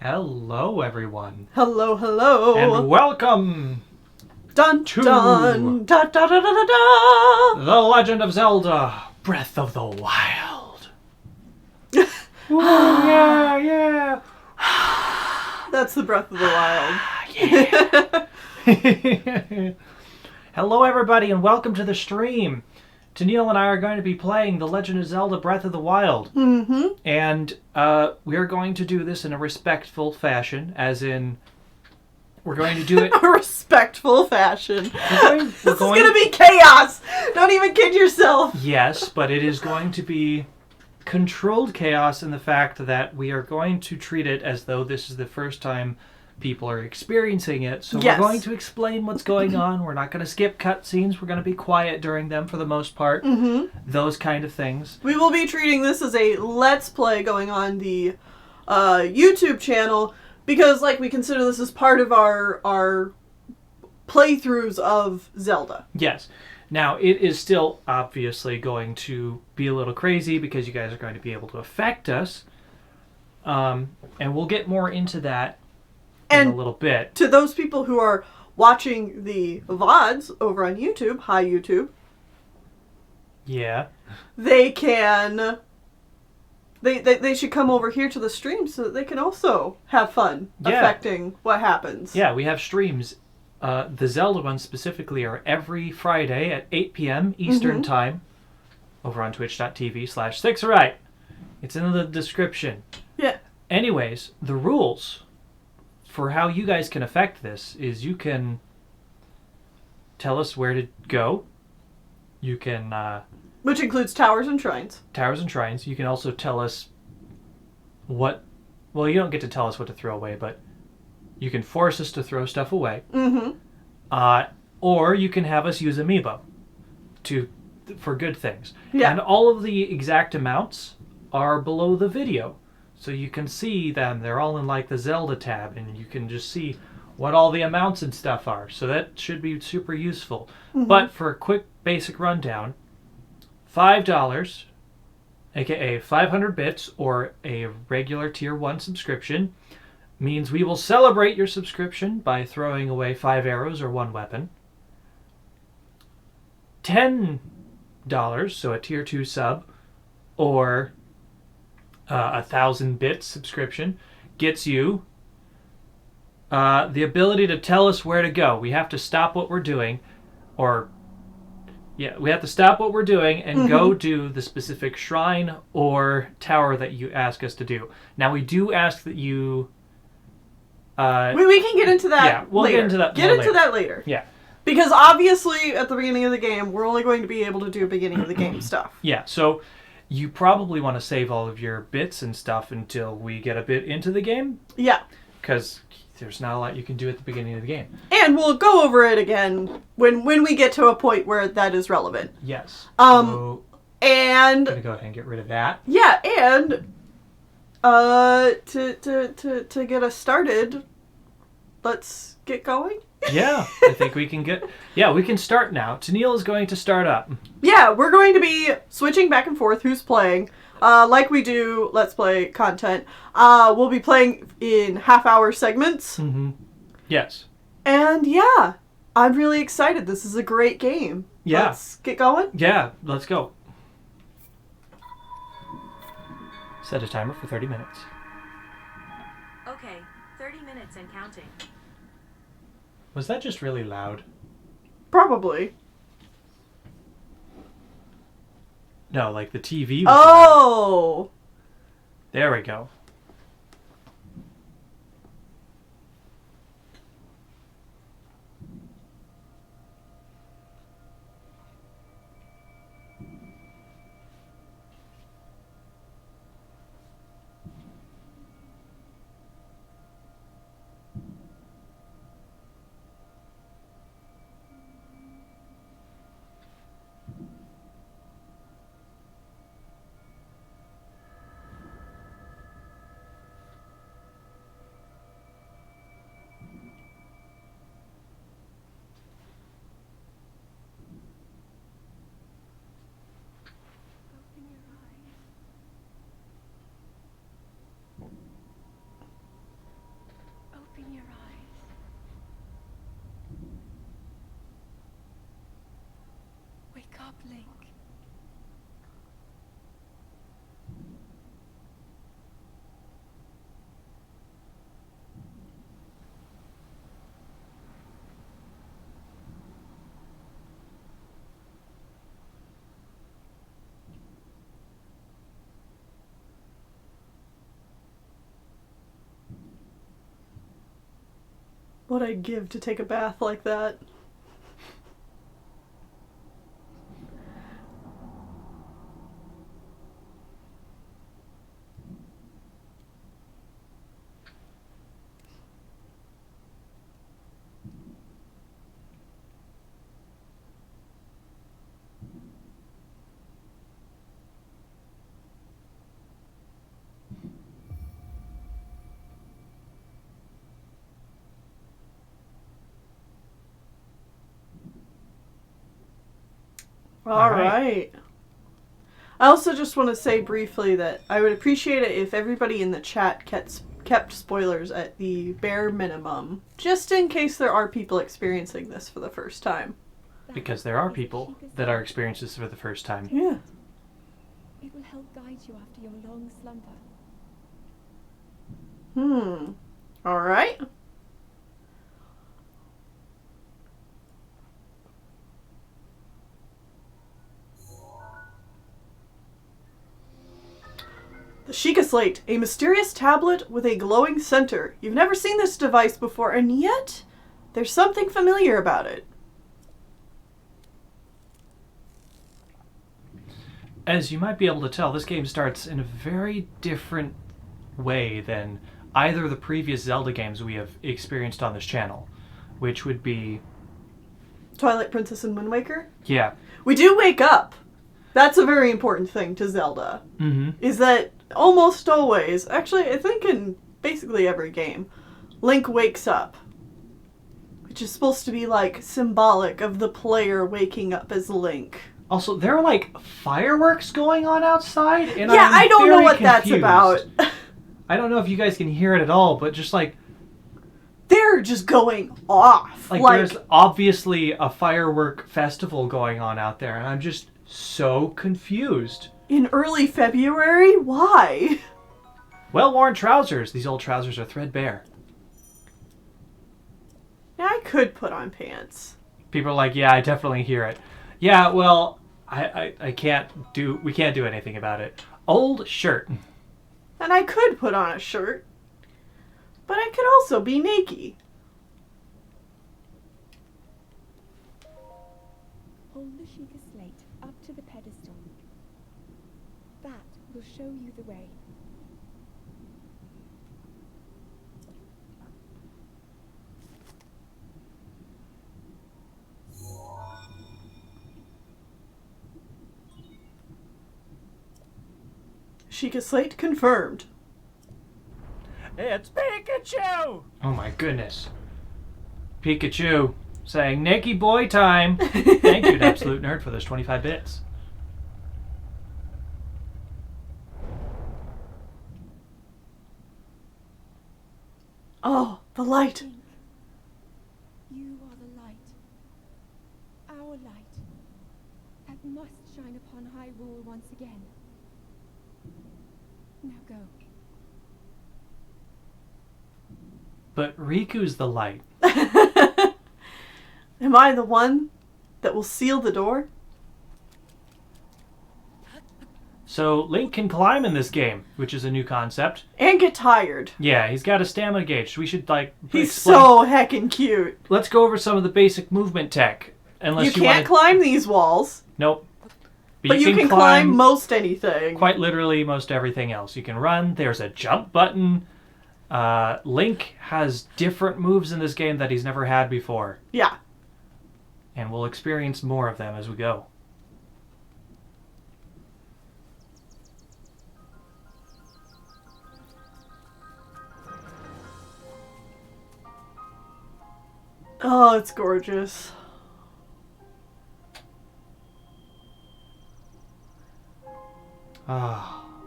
Hello, everyone. Hello, hello. And welcome Dun, to dun, da, da, da, da, da, da. The Legend of Zelda, Breath of the Wild. Ooh, yeah. That's the Breath of the Wild. Yeah. Hello, everybody, and welcome to the stream. Tennille and I are going to be playing The Legend of Zelda Breath of the Wild. Mm-hmm. And we are going to do this in a respectful fashion, as in, we're going to do it... A respectful fashion. This is going to be chaos! Don't even kid yourself! Yes, but it is going to be controlled chaos in the fact that we are going to treat it as though this is the first time people are experiencing it. So yes. We're going to explain what's going on. We're not going to skip cutscenes. We're going to be quiet during them for the most part. Mm-hmm. Those kind of things. We will be treating this as a Let's Play going on the YouTube channel because, we consider this as part of our playthroughs of Zelda. Yes. Now, it is still obviously going to be a little crazy because you guys are going to be able to affect us. And we'll get more into that in a little bit. To those people who are watching the VODs over on YouTube, hi YouTube. Yeah. They can... They should come over here to the stream so that they can also have fun affecting what happens. Yeah, we have streams. The Zelda ones specifically are every Friday at 8 p.m. Eastern Time over on twitch.tv/6right. It's in the description. Yeah. Anyways, the rules for how you guys can affect this is you can tell us where to go. You can... which includes towers and shrines. Towers and shrines. You can also tell us what... Well, you don't get to tell us what to throw away, but you can force us to throw stuff away. Mm-hmm. Or you can have us use Amiibo for good things. Yeah. And all of the exact amounts are below the video. So you can see them. They're all in the Zelda tab, and you can just see what all the amounts and stuff are. So that should be super useful. Mm-hmm. But for a quick basic rundown, $5, aka 500 bits, or a regular tier 1 subscription, means we will celebrate your subscription by throwing away 5 arrows or 1 weapon. $10, so a tier 2 sub, or 1,000 bits subscription, gets you the ability to tell us where to go. We have to stop what we're doing, we have to stop what we're doing and go do the specific shrine or tower that you ask us to do. Now, we do ask that you... we can get into that yeah, we'll later. Get into that later. That later. Yeah. Because obviously, at the beginning of the game, we're only going to be able to do beginning of the game stuff. Yeah, so you probably want to save all of your bits and stuff until we get a bit into the game. Yeah. Because there's not a lot you can do at the beginning of the game. And we'll go over it again when we get to a point where that is relevant. Yes. And I'm gonna go ahead and get rid of that. Yeah, and to get us started, let's get going. Yeah, I think we can we can start now. Tennille is going to start up. Yeah, we're going to be switching back and forth who's playing. Like we do Let's Play content. We'll be playing in half-hour segments. Mm-hmm. Yes. And yeah, I'm really excited. This is a great game. Yeah. Let's get going? Yeah, let's go. Set a timer for 30 minutes. Okay, 30 minutes and counting. Was that just really loud? Probably. No, the TV was loud. Loud. There we go. what I'd give to take a bath like that. All right. I also just want to say briefly that I would appreciate it if everybody in the chat kept spoilers at the bare minimum, just in case there are people experiencing this for the first time. Because there are people that are experiencing this for the first time. Yeah. It will help guide you after your long slumber. All right. The Sheikah Slate, a mysterious tablet with a glowing center. You've never seen this device before, and yet there's something familiar about it. As you might be able to tell, this game starts in a very different way than either of the previous Zelda games we have experienced on this channel, which would be... Twilight Princess and Wind Waker? Yeah. We do wake up. That's a very important thing to Zelda. Mm-hmm. Is that almost always, actually I think in basically every game, Link wakes up. Which is supposed to be like symbolic of the player waking up as Link. Also, there are like fireworks going on outside, and yeah, I'm I don't know very what that's confused. about. I don't know if you guys can hear it at all, but just like... They're just going off. Like there's obviously a firework festival going on out there, and I'm just so confused. In early February? Why? Well-worn trousers. These old trousers are threadbare. Yeah, I could put on pants. People are like, yeah, I definitely hear it. Yeah, well, I can't do... We can't do anything about it. Old shirt. And I could put on a shirt. But I could also be naked. Hold the Sheikah Slate up to the pedestal. That will show you the way. Sheikah Slate confirmed. It's Pikachu! Oh my goodness. Pikachu saying, Nicky boy time. Thank you to Absolute Nerd for those 25 bits. Oh, the light. Link, you are the light. Our light. That must shine upon Hyrule once again. Now go. But Riku's the light. Am I the one that will seal the door? So Link can climb in this game, which is a new concept. And get tired. Yeah, he's got a stamina gauge. We should He's explain. so heckin' cute. Let's go over some of the basic movement tech. Unless You you can't wanna... climb these walls. Nope. But you can climb most anything. Quite literally most everything else. You can run. There's a jump button. Link has different moves in this game that he's never had before. Yeah. And we'll experience more of them as we go. Oh, it's gorgeous.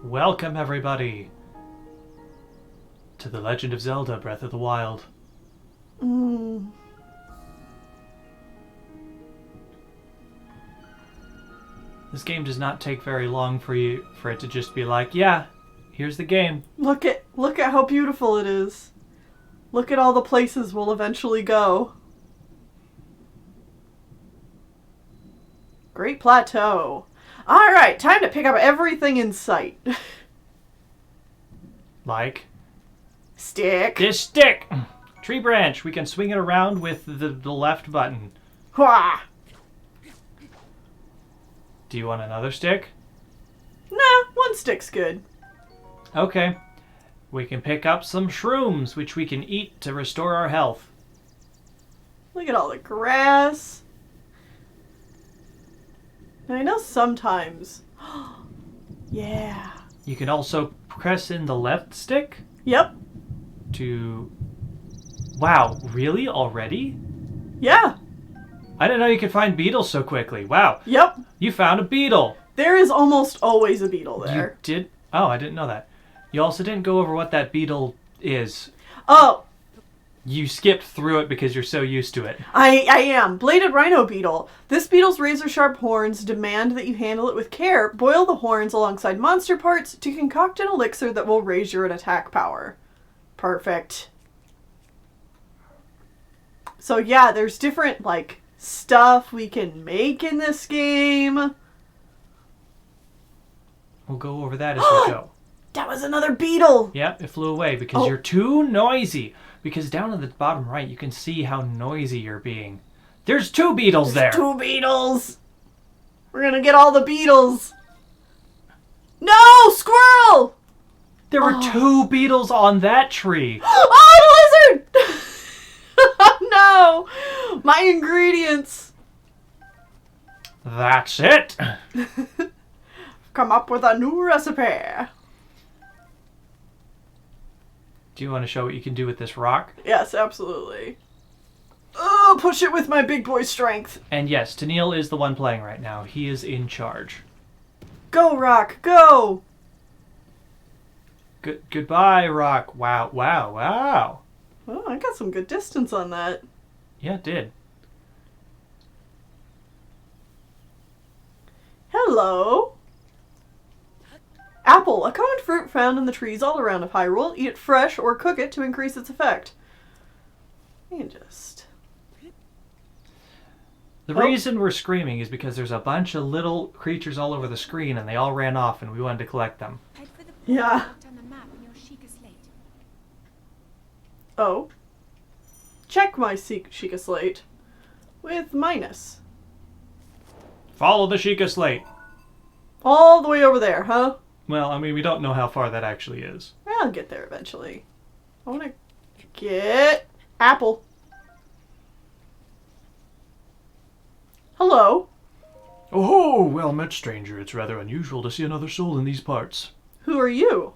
Welcome everybody to The Legend of Zelda Breath of the Wild. This game does not take very long for it to just be like, yeah, here's the game. Look at how beautiful it is. Look at all the places we'll eventually go. Great plateau. Alright, time to pick up everything in sight. Like Stick. this stick. Tree branch. We can swing it around with the left button. Hwah! Do you want another stick? Nah, one stick's good. Okay. We can pick up some shrooms, which we can eat to restore our health. Look at all the grass. Now, I know sometimes. Yeah. You can also press in the left stick Yep. to... Wow, really? Already? Yeah. I didn't know you could find beetles so quickly. Wow. Yep. You found a beetle. There is almost always a beetle there. You did? Oh, I didn't know that. You also didn't go over what that beetle is. Oh, You skipped through it because you're so used to it. I am. Bladed rhino beetle. This beetle's razor-sharp horns demand that you handle it with care. Boil the horns alongside monster parts to concoct an elixir that will raise your attack power. Perfect. So yeah, there's different, like, stuff we can make in this game. We'll go over that as we go. That was another beetle! Yep, it flew away because you're too noisy. Because down at the bottom right, you can see how noisy you're being. There's two beetles there. Two beetles! We're gonna get all the beetles! No! Squirrel! There were two beetles on that tree. Oh, the lizard! No! My ingredients! That's it. Come up with a new recipe. Do you want to show what you can do with this rock? Yes, absolutely. Oh, push it with my big boy strength. And yes, Tennille is the one playing right now. He is in charge. Go, Rock, go! Goodbye, rock. Wow, wow, wow. Oh, I got some good distance on that. Yeah, it did. Hello. Apple, a common fruit found in the trees all around of Hyrule. Eat it fresh or cook it to increase its effect. And just... The reason we're screaming is because there's a bunch of little creatures all over the screen and they all ran off and we wanted to collect them. Head for the point Yeah. marked on the map in your Sheikah slate. Oh. Check my Sheikah slate. With minus. Follow the Sheikah slate. All the way over there, huh? Well, I mean, we don't know how far that actually is. I'll get there eventually. I want to get Apple. Hello. Oh, well met, stranger. It's rather unusual to see another soul in these parts. Who are you?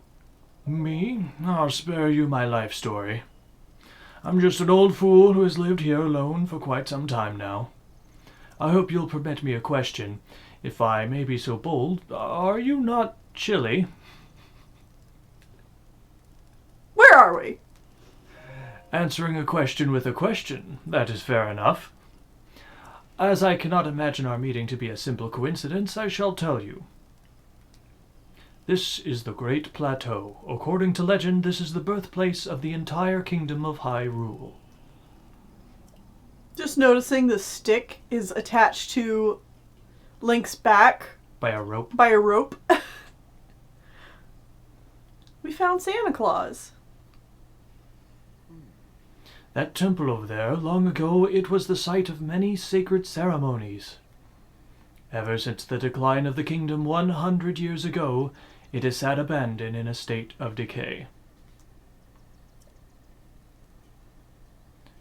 Me? I'll spare you my life story. I'm just an old fool who has lived here alone for quite some time now. I hope you'll permit me a question. If I may be so bold, are you not chilly? Where are we? Answering a question with a question. That is fair enough. As I cannot imagine our meeting to be a simple coincidence, I shall tell you. This is the Great Plateau. According to legend, this is the birthplace of the entire kingdom of Hyrule. Just noticing the stick is attached to Link's back By a rope. by a rope. We found Santa Claus. That temple over there, long ago, it was the site of many sacred ceremonies. Ever since the decline of the kingdom 100 years ago, it has sat abandoned in a state of decay.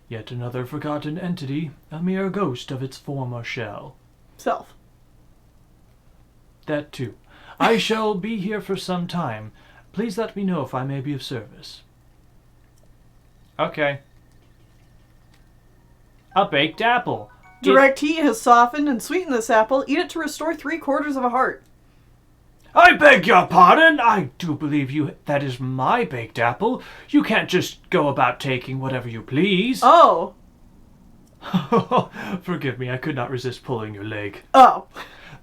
Yet another forgotten entity, a mere ghost of its former shell. Self. That too. I shall be here for some time. Please let me know if I may be of service. Okay. A baked apple. Direct heat has softened and sweetened this apple. Eat it to restore 3/4 of a heart. I beg your pardon. I do believe that is my baked apple. You can't just go about taking whatever you please. Oh. Forgive me, I could not resist pulling your leg. Oh.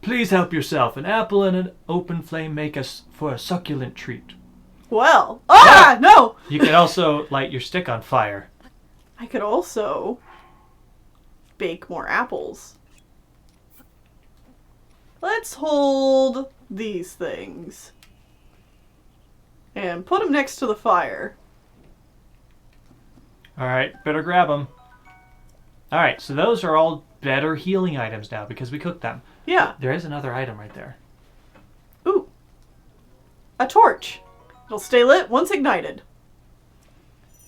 Please help yourself. An apple and an open flame make us for a succulent treat. Well. Ah! No! You can also light your stick on fire. I could also bake more apples. Let's hold these things and put them next to the fire. Alright, better grab them. Alright, so those are all better healing items now because we cooked them. Yeah. There is another item right there. Ooh. A torch. It'll stay lit once ignited.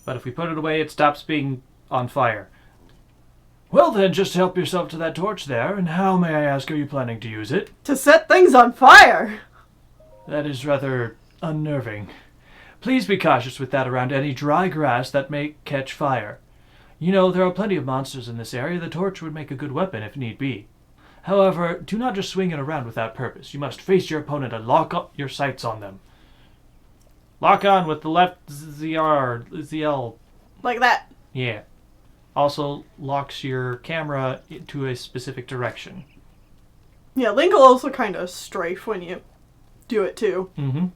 But if we put it away, it stops being on fire. Well then, just help yourself to that torch there, and how, may I ask, are you planning to use it? To set things on fire! That is rather unnerving. Please be cautious with that around any dry grass that may catch fire. You know, there are plenty of monsters in this area. The torch would make a good weapon if need be. However, do not just swing it around without purpose. You must face your opponent and lock up your sights on them. Lock on with the left ZL. Like that. Yeah. Also locks your camera to a specific direction. Yeah, Link will also kind of strafe when you do it too. Mm-hmm.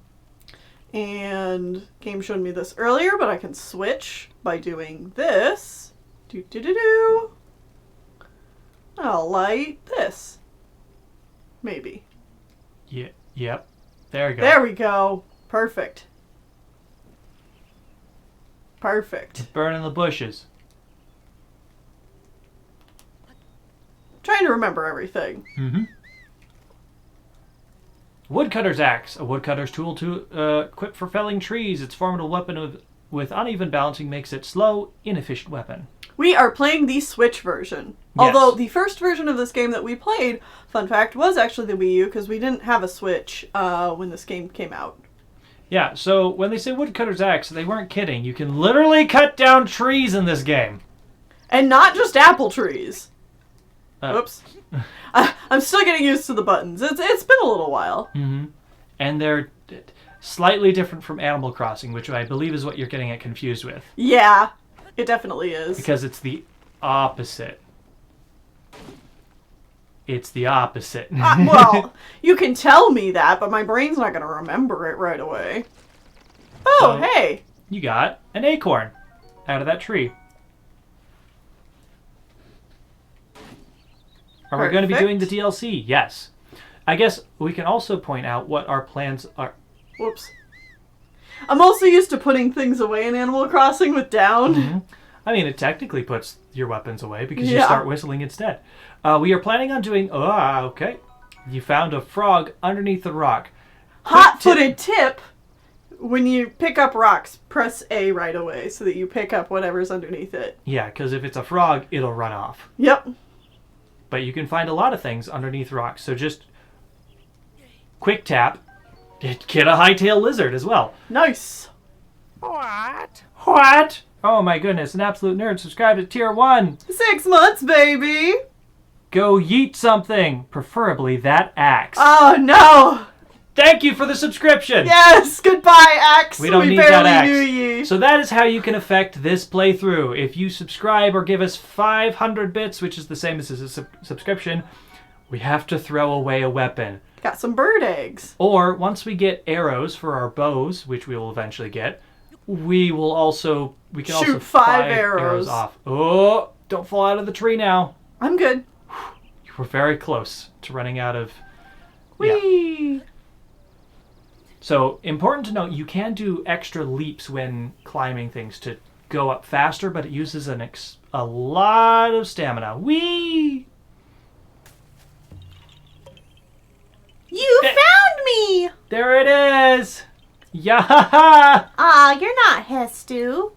And game showed me this earlier, but I can switch by doing this. Do. I'll light this. Maybe. Yeah. Yep. There we go. There we go. Perfect. Perfect. Burning the bushes. Trying to remember everything. Mm-hmm. Woodcutter's axe, a woodcutter's tool to equip for felling trees. Its formidable weapon with uneven balancing makes it slow, inefficient weapon. We are playing the Switch version. Yes. Although the first version of this game that we played, fun fact, was actually the Wii U because we didn't have a Switch when this game came out. Yeah, so when they say woodcutter's axe, they weren't kidding. You can literally cut down trees in this game. And not just apple trees. Oops. Uh. I'm still getting used to the buttons. It's been a little while. Mm-hmm. And they're slightly different from Animal Crossing, which I believe is what you're getting confused with. Yeah, it definitely is. Because it's the opposite. It's the opposite. Well, you can tell me that, but my brain's not going to remember it right away. Oh, So, hey. You got an acorn out of that tree. Are we going to be doing the DLC? Yes. I guess we can also point out what our plans are. Whoops. I'm also used to putting things away in Animal Crossing with down. Mm-hmm. I mean, it technically puts your weapons away because you Yeah. start whistling instead. We are planning on doing... okay. You found a frog underneath the rock. Hot-footed tip. When you pick up rocks, press A right away so that you pick up whatever's underneath it. Yeah, because if it's a frog, it'll run off. Yep. But you can find a lot of things underneath rocks, so just quick tap. Get a hightail lizard as well. Nice. What? What? Oh my goodness, an absolute nerd. Subscribe to Tier 1. 6 months, baby. Go yeet something. Preferably that axe. Oh, no. Thank you for the subscription. Yes. Goodbye, Axe. We don't need barely that axe. knew ye. So that is how you can affect this playthrough. If you subscribe or give us 500 bits, which is the same as a subscription, we have to throw away a weapon. Got some bird eggs. Or once we get arrows for our bows, which we will eventually get, we can also Shoot fire 5 arrows. off. Oh, don't fall out of the tree now. I'm good. You were very close to running out of... Whee! Yeah. So, important to note, you can do extra leaps when climbing things to go up faster, but it uses a lot of stamina. Whee! You found me! There it is! Yeah! Ah, you're not Hestu.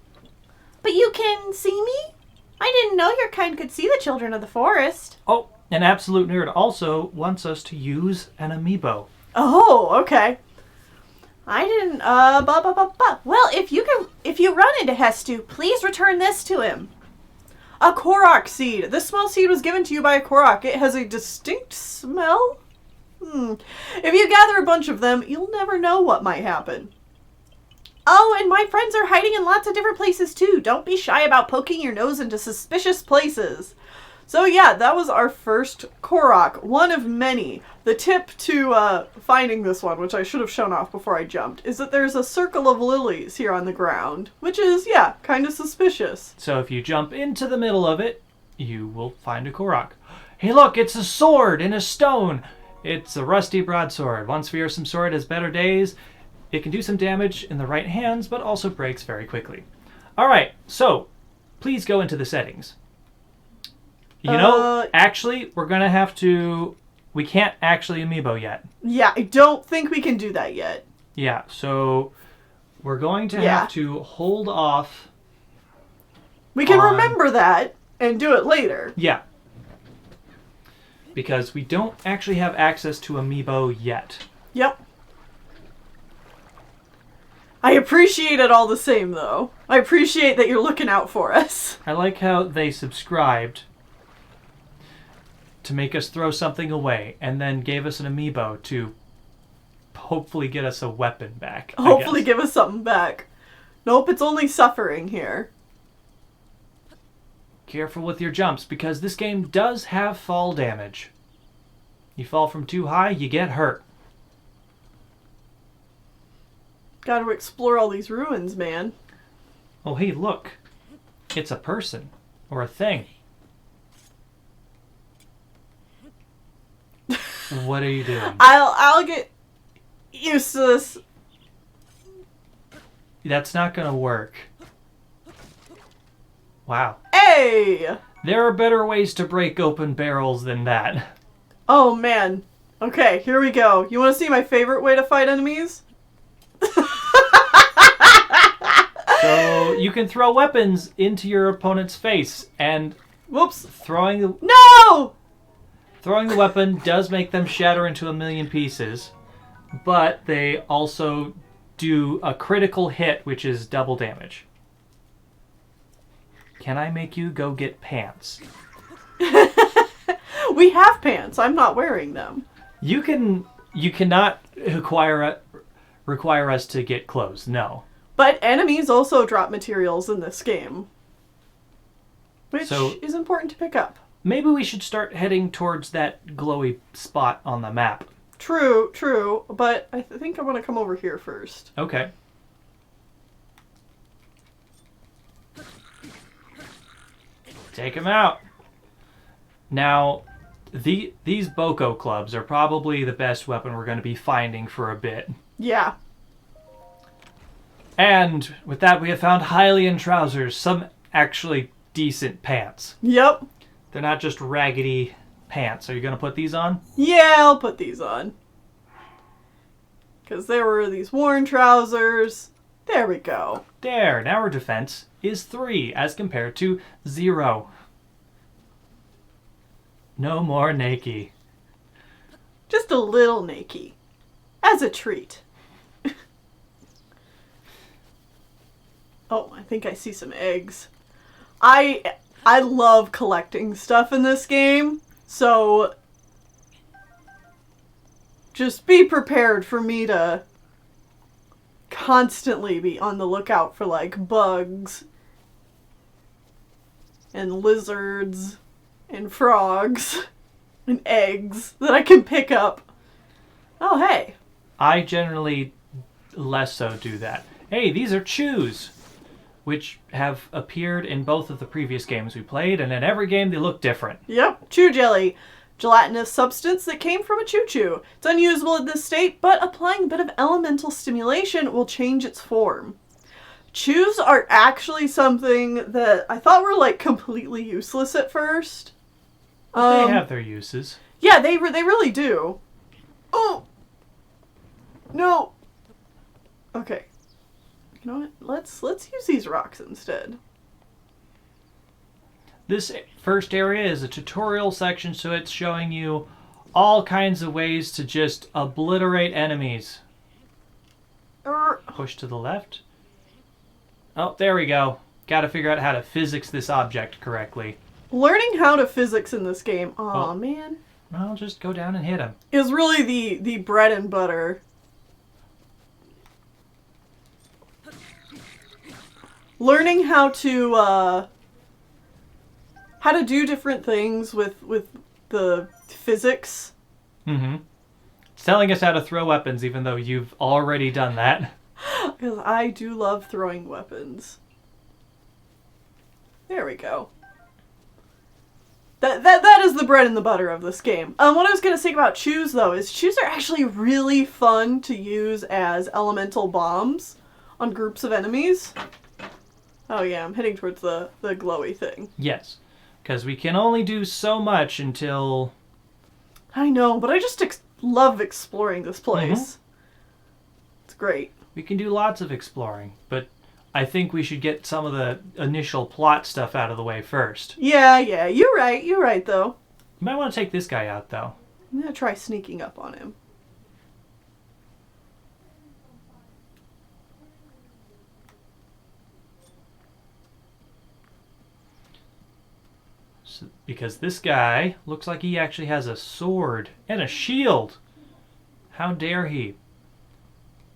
But you can see me? I didn't know your kind could see the children of the forest. Oh, an absolute nerd also wants us to use an amiibo. Oh, okay. I didn't, Well, if you run into Hestu, please return this to him. A Korok seed. This small seed was given to you by a Korok. It has a distinct smell. If you gather a bunch of them, you'll never know what might happen. Oh, and my friends are hiding in lots of different places too. Don't be shy about poking your nose into suspicious places. So yeah, that was our first Korok, one of many. The tip to finding this one, which I should have shown off before I jumped, is that there's a circle of lilies here on the ground, which is, yeah, kind of suspicious. So if you jump into the middle of it, you will find a Korok. Hey look, it's a sword in a stone. It's a rusty broadsword. Once fearsome sword has better days. It can do some damage in the right hands, but also breaks very quickly. Alright, so please go into the settings. You know, actually, we're going to have to... We can't actually Amiibo yet. Yeah, I don't think we can do that yet. Yeah, so we're going to have to hold off. We can remember that and do it later. Yeah. Because we don't actually have access to Amiibo yet. Yep. I appreciate it all the same, though. I appreciate that you're looking out for us. I like how they subscribed to make us throw something away and then gave us an Amiibo to hopefully get us a weapon back. Hopefully give us something back. Nope, it's only suffering here. Careful with your jumps, because this game does have fall damage. You fall from too high, you get hurt. Gotta explore all these ruins, man. Oh, hey, look. It's a person. Or a thing. What are you doing? I'll get used to this. That's not gonna work. Wow. Hey! There are better ways to break open barrels than that. Oh, man. Okay, here we go. You want to see my favorite way to fight enemies? So you can throw weapons into your opponent's face, and Whoops. throwing the weapon does make them shatter into a million pieces, but they also do a critical hit, which is double damage. Can I make you go get pants? We have pants. I'm not wearing them. You cannot require us to get clothes. No. But enemies also drop materials in this game, which is important to pick up. Maybe we should start heading towards that glowy spot on the map. True, but I think I want to come over here first. Okay. Take him out. Now, these Boko clubs are probably the best weapon we're going to be finding for a bit. Yeah. And with that, we have found Hylian trousers, some actually decent pants. Yep. They're not just raggedy pants. Are you going to put these on? Yeah, I'll put these on. Because there were these worn trousers. There we go. There, now our defense is 3 as compared to 0. No more naked. Just a little naked. As a treat. Oh, I think I see some eggs. I love collecting stuff in this game, so just be prepared for me to constantly be on the lookout for, like, bugs and lizards and frogs and eggs that I can pick up. Oh, hey. I generally less so do that. Hey, these are chews, which have appeared in both of the previous games we played, and in every game they look different. Yep, chew jelly. Gelatinous substance that came from a choo-choo. It's unusable in this state, but applying a bit of elemental stimulation will change its form. Chews are actually something that I thought were, like, completely useless at first. They have their uses. Yeah, they really do. Oh! No! Okay. You know what? Let's use these rocks instead. This first area is a tutorial section, so it's showing you all kinds of ways to just obliterate enemies. Push to the left. Oh, there we go. Gotta figure out how to physics this object correctly. Learning how to physics in this game, aw, man, Well, just go down and hit him. is really the bread and butter. Learning how to do different things with the physics. Mm-hmm. It's telling us how to throw weapons, even though you've already done that. Because I do love throwing weapons. There we go. That is the bread and the butter of this game. What I was going to say about chews, though, is chews are actually really fun to use as elemental bombs on groups of enemies. Oh yeah, I'm heading towards the glowy thing. Yes, because we can only do so much until... I know, but I just love exploring this place. It's great. We can do lots of exploring, but I think we should get some of the initial plot stuff out of the way first. Yeah, you're right though. You might want to take this guy out, though. I'm gonna try sneaking up on him. Because this guy looks like he actually has a sword and a shield. How dare he?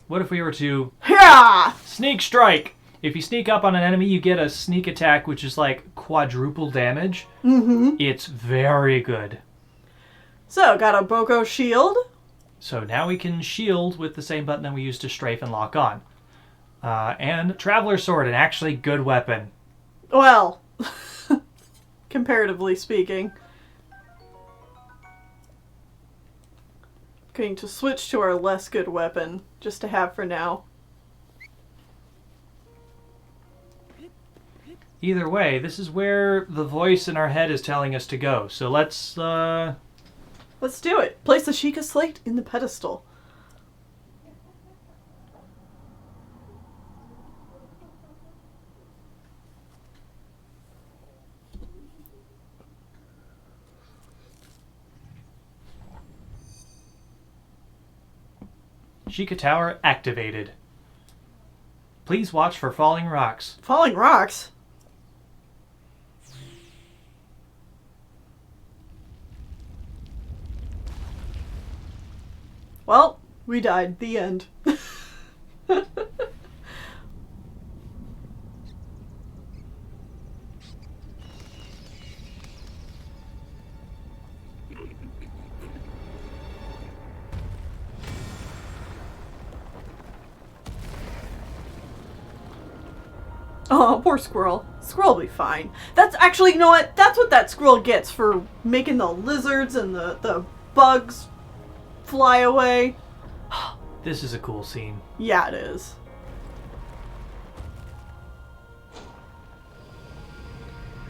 What if we were to... Yeah! Sneak strike! If you sneak up on an enemy, you get a sneak attack, which is like quadruple damage. Mm-hmm. It's very good. So, got a Boko shield. So now we can shield with the same button that we used to strafe and lock on. And Traveler Sword, an actually good weapon. Well... comparatively speaking. Going to switch to our less good weapon, just to have for now. Either way, this is where the voice in our head is telling us to go. So let's do it. Place the Sheikah slate in the pedestal. Sheikah Tower activated. Please watch for falling rocks. Falling rocks? Well, we died. The end. Oh, poor squirrel. Squirrel will be fine. That's actually, you know what? That's what that squirrel gets for making the lizards and the bugs fly away. This is a cool scene. Yeah, it is.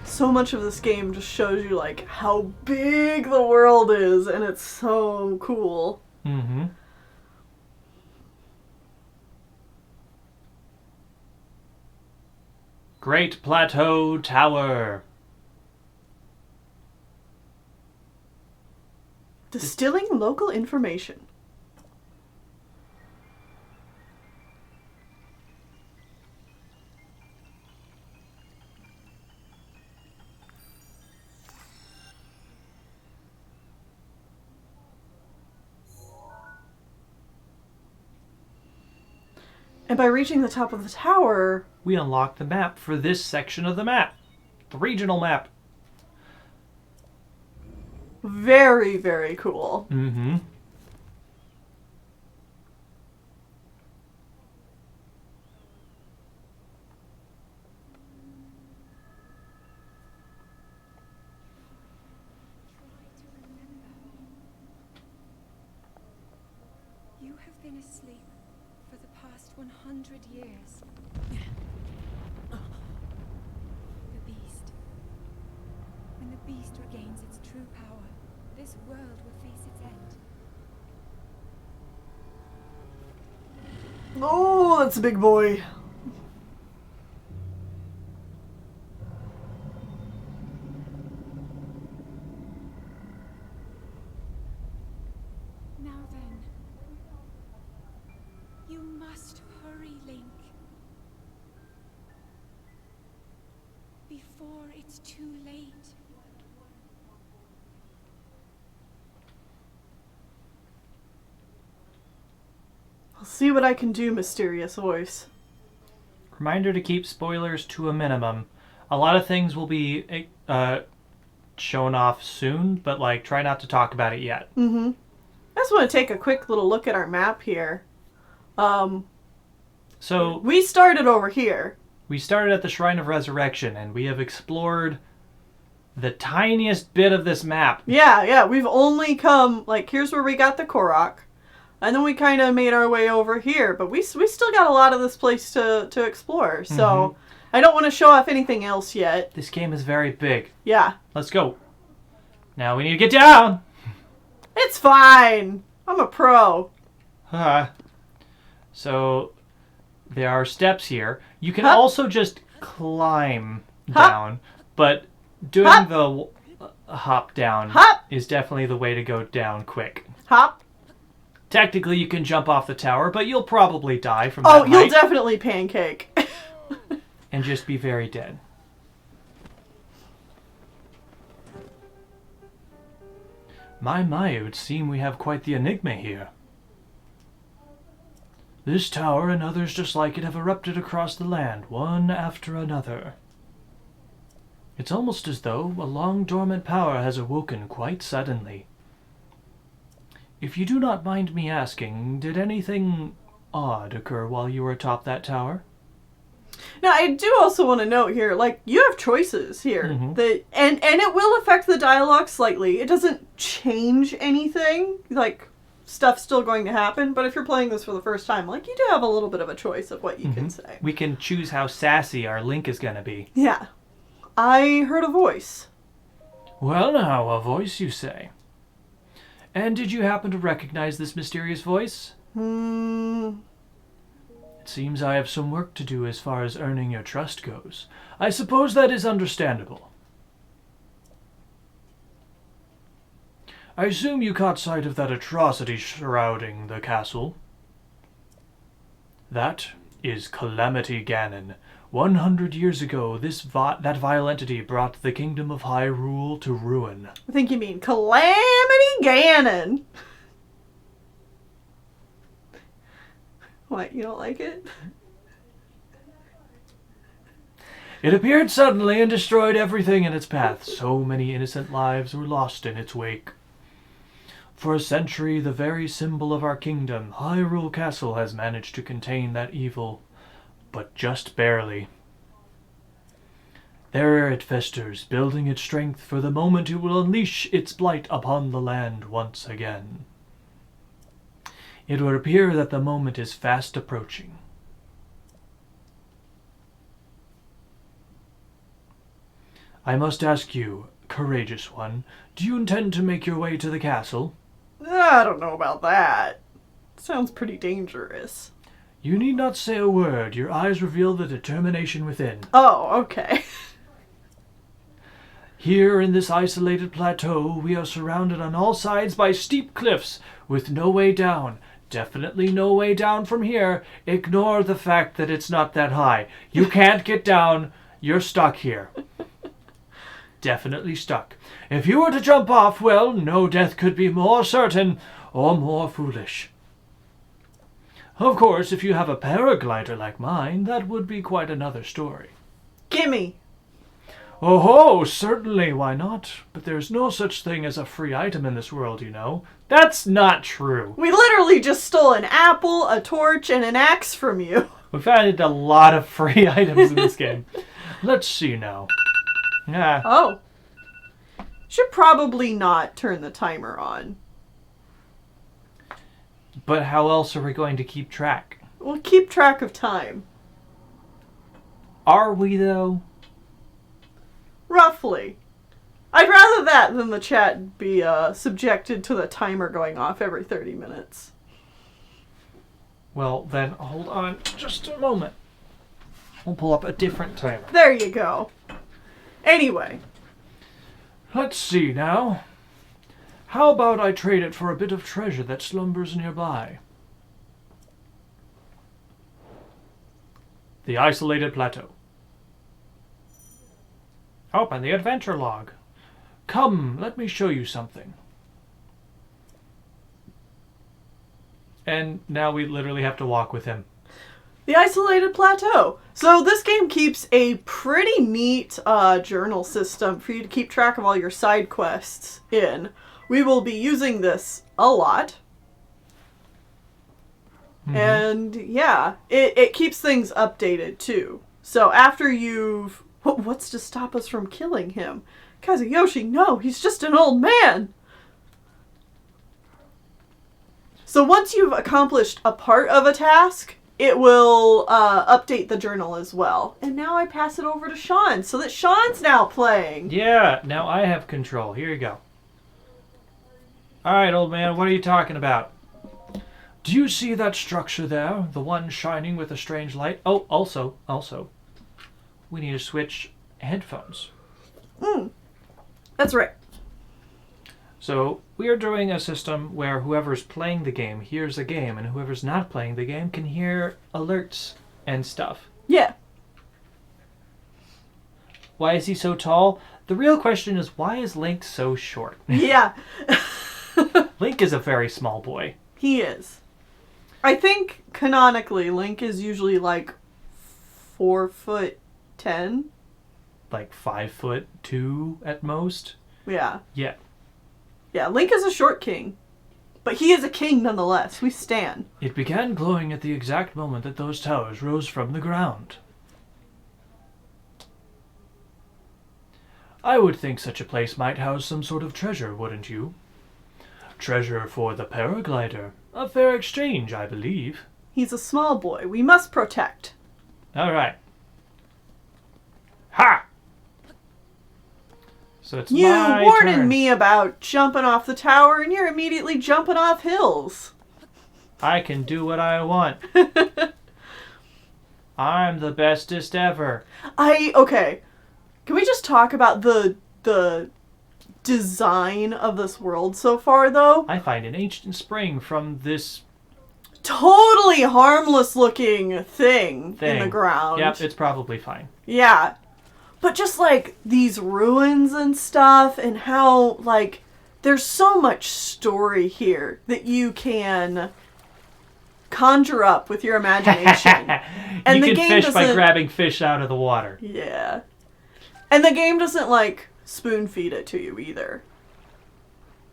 So much of this game just shows you, like, how big the world is, and it's so cool. Mm-hmm. Great Plateau Tower. Distilling local information. And by reaching the top of the tower... we unlock the map for this section of the map. The regional map. Very, very cool. Mm-hmm. You have been asleep for the past 100 years. The beast. When the beast regains its true power, this world will face its end. Oh, that's a big boy. Now then, you must hurry, Link. Before it's too late. I'll see what I can do, mysterious voice. Reminder to keep spoilers to a minimum. A lot of things will be shown off soon, but like try not to talk about it yet. Mm-hmm. I just want to take a quick little look at our map here. So we started over here. We started at the Shrine of Resurrection, and we have explored the tiniest bit of this map. Yeah, we've only come, like, here's where we got the Korok. And then we kind of made our way over here. But we still got a lot of this place to explore. So I don't want to show off anything else yet. This game is very big. Yeah. Let's go. Now we need to get down. It's fine. I'm a pro. So there are steps here. You can Hup. also just climb Hup. down, but doing Hup. the hop down Hup. is definitely the way to go down quick. Hop. Technically, you can jump off the tower, but you'll probably die from Oh, that you'll height definitely pancake. and just be very dead. My, it would seem we have quite the enigma here. This tower and others just like it have erupted across the land, one after another. It's almost as though a long-dormant power has awoken quite suddenly. If you do not mind me asking, did anything odd occur while you were atop that tower? Now, I do also want to note here, like, you have choices here. Mhm. And it will affect the dialogue slightly. It doesn't change anything. Like, stuff's still going to happen. But if you're playing this for the first time, like, you do have a little bit of a choice of what you can say. We can choose how sassy our Link is going to be. Yeah. I heard a voice. Well now, a voice you say. And did you happen to recognize this mysterious voice? It seems I have some work to do as far as earning your trust goes. I suppose that is understandable. I assume you caught sight of that atrocity shrouding the castle. That is Calamity Ganon. 100 years ago, that vile entity brought the kingdom of Hyrule to ruin. I think you mean Calamity Ganon. What, you don't like it? It appeared suddenly and destroyed everything in its path. So many innocent lives were lost in its wake. For a century, the very symbol of our kingdom, Hyrule Castle, has managed to contain that evil, but just barely. There it festers, building its strength for the moment it will unleash its blight upon the land once again. It would appear that the moment is fast approaching. I must ask you, courageous one, do you intend to make your way to the castle? I don't know about that. Sounds pretty dangerous. You need not say a word. Your eyes reveal the determination within. Oh, okay. Here in this isolated plateau, we are surrounded on all sides by steep cliffs with no way down. Definitely no way down from here. Ignore the fact that it's not that high. You can't get down. You're stuck here. Definitely stuck. If you were to jump off, well, no death could be more certain or more foolish. Of course, if you have a paraglider like mine, that would be quite another story. Gimme. Oh ho, certainly, why not? But there's no such thing as a free item in this world, you know. That's not true. We literally just stole an apple, a torch, and an axe from you. We've added a lot of free items in this game. Let's see now. Oh. Should probably not turn the timer on. But how else are we going to keep track? We'll keep track of time. Are we, though? Roughly. I'd rather that than the chat be subjected to the timer going off every 30 minutes. Well, then, hold on just a moment. We'll pull up a different timer. There you go. Anyway. Let's see now. How about I trade it for a bit of treasure that slumbers nearby? The isolated plateau. Open the adventure log. Come, let me show you something. And now we literally have to walk with him. The isolated plateau. So this game keeps a pretty neat journal system for you to keep track of all your side quests in. We will be using this a lot. Mm-hmm. And yeah, it keeps things updated too. So after you've... What's to stop us from killing him? Kazuyoshi, no, he's just an old man. So once you've accomplished a part of a task, it will update the journal as well. And now I pass it over to Sean, so that Sean's now playing. Yeah, now I have control. Here you go. Alright, old man, what are you talking about? Do you see that structure there? The one shining with a strange light? Oh, also, we need to switch headphones. That's right. So, we are doing a system where whoever's playing the game hears the game, and whoever's not playing the game can hear alerts and stuff. Yeah. Why is he so tall? The real question is, why is Link so short? Yeah. Link is a very small boy. He is. I think, canonically, Link is usually like 4'10". Like 5'2" at most. Yeah. Yeah. Yeah, Link is a short king. But he is a king nonetheless. We stan. It began glowing at the exact moment that those towers rose from the ground. I would think such a place might house some sort of treasure, wouldn't you? Treasure for the paraglider. A fair exchange, I believe. He's a small boy. We must protect. All right. Ha! So it's You my warned turn. me about jumping off the tower, and you're immediately jumping off hills. I can do what I want. I'm the bestest ever. Okay. Can we just talk about the design of this world so far, though? I find an ancient spring from this Totally harmless looking thing in the ground. Yep, it's probably fine. Yeah. But just like these ruins and stuff, and how like there's so much story here that you can conjure up with your imagination. And you the can game fish by doesn't- grabbing fish out of the water. Yeah. And the game doesn't like spoon feed it to you either.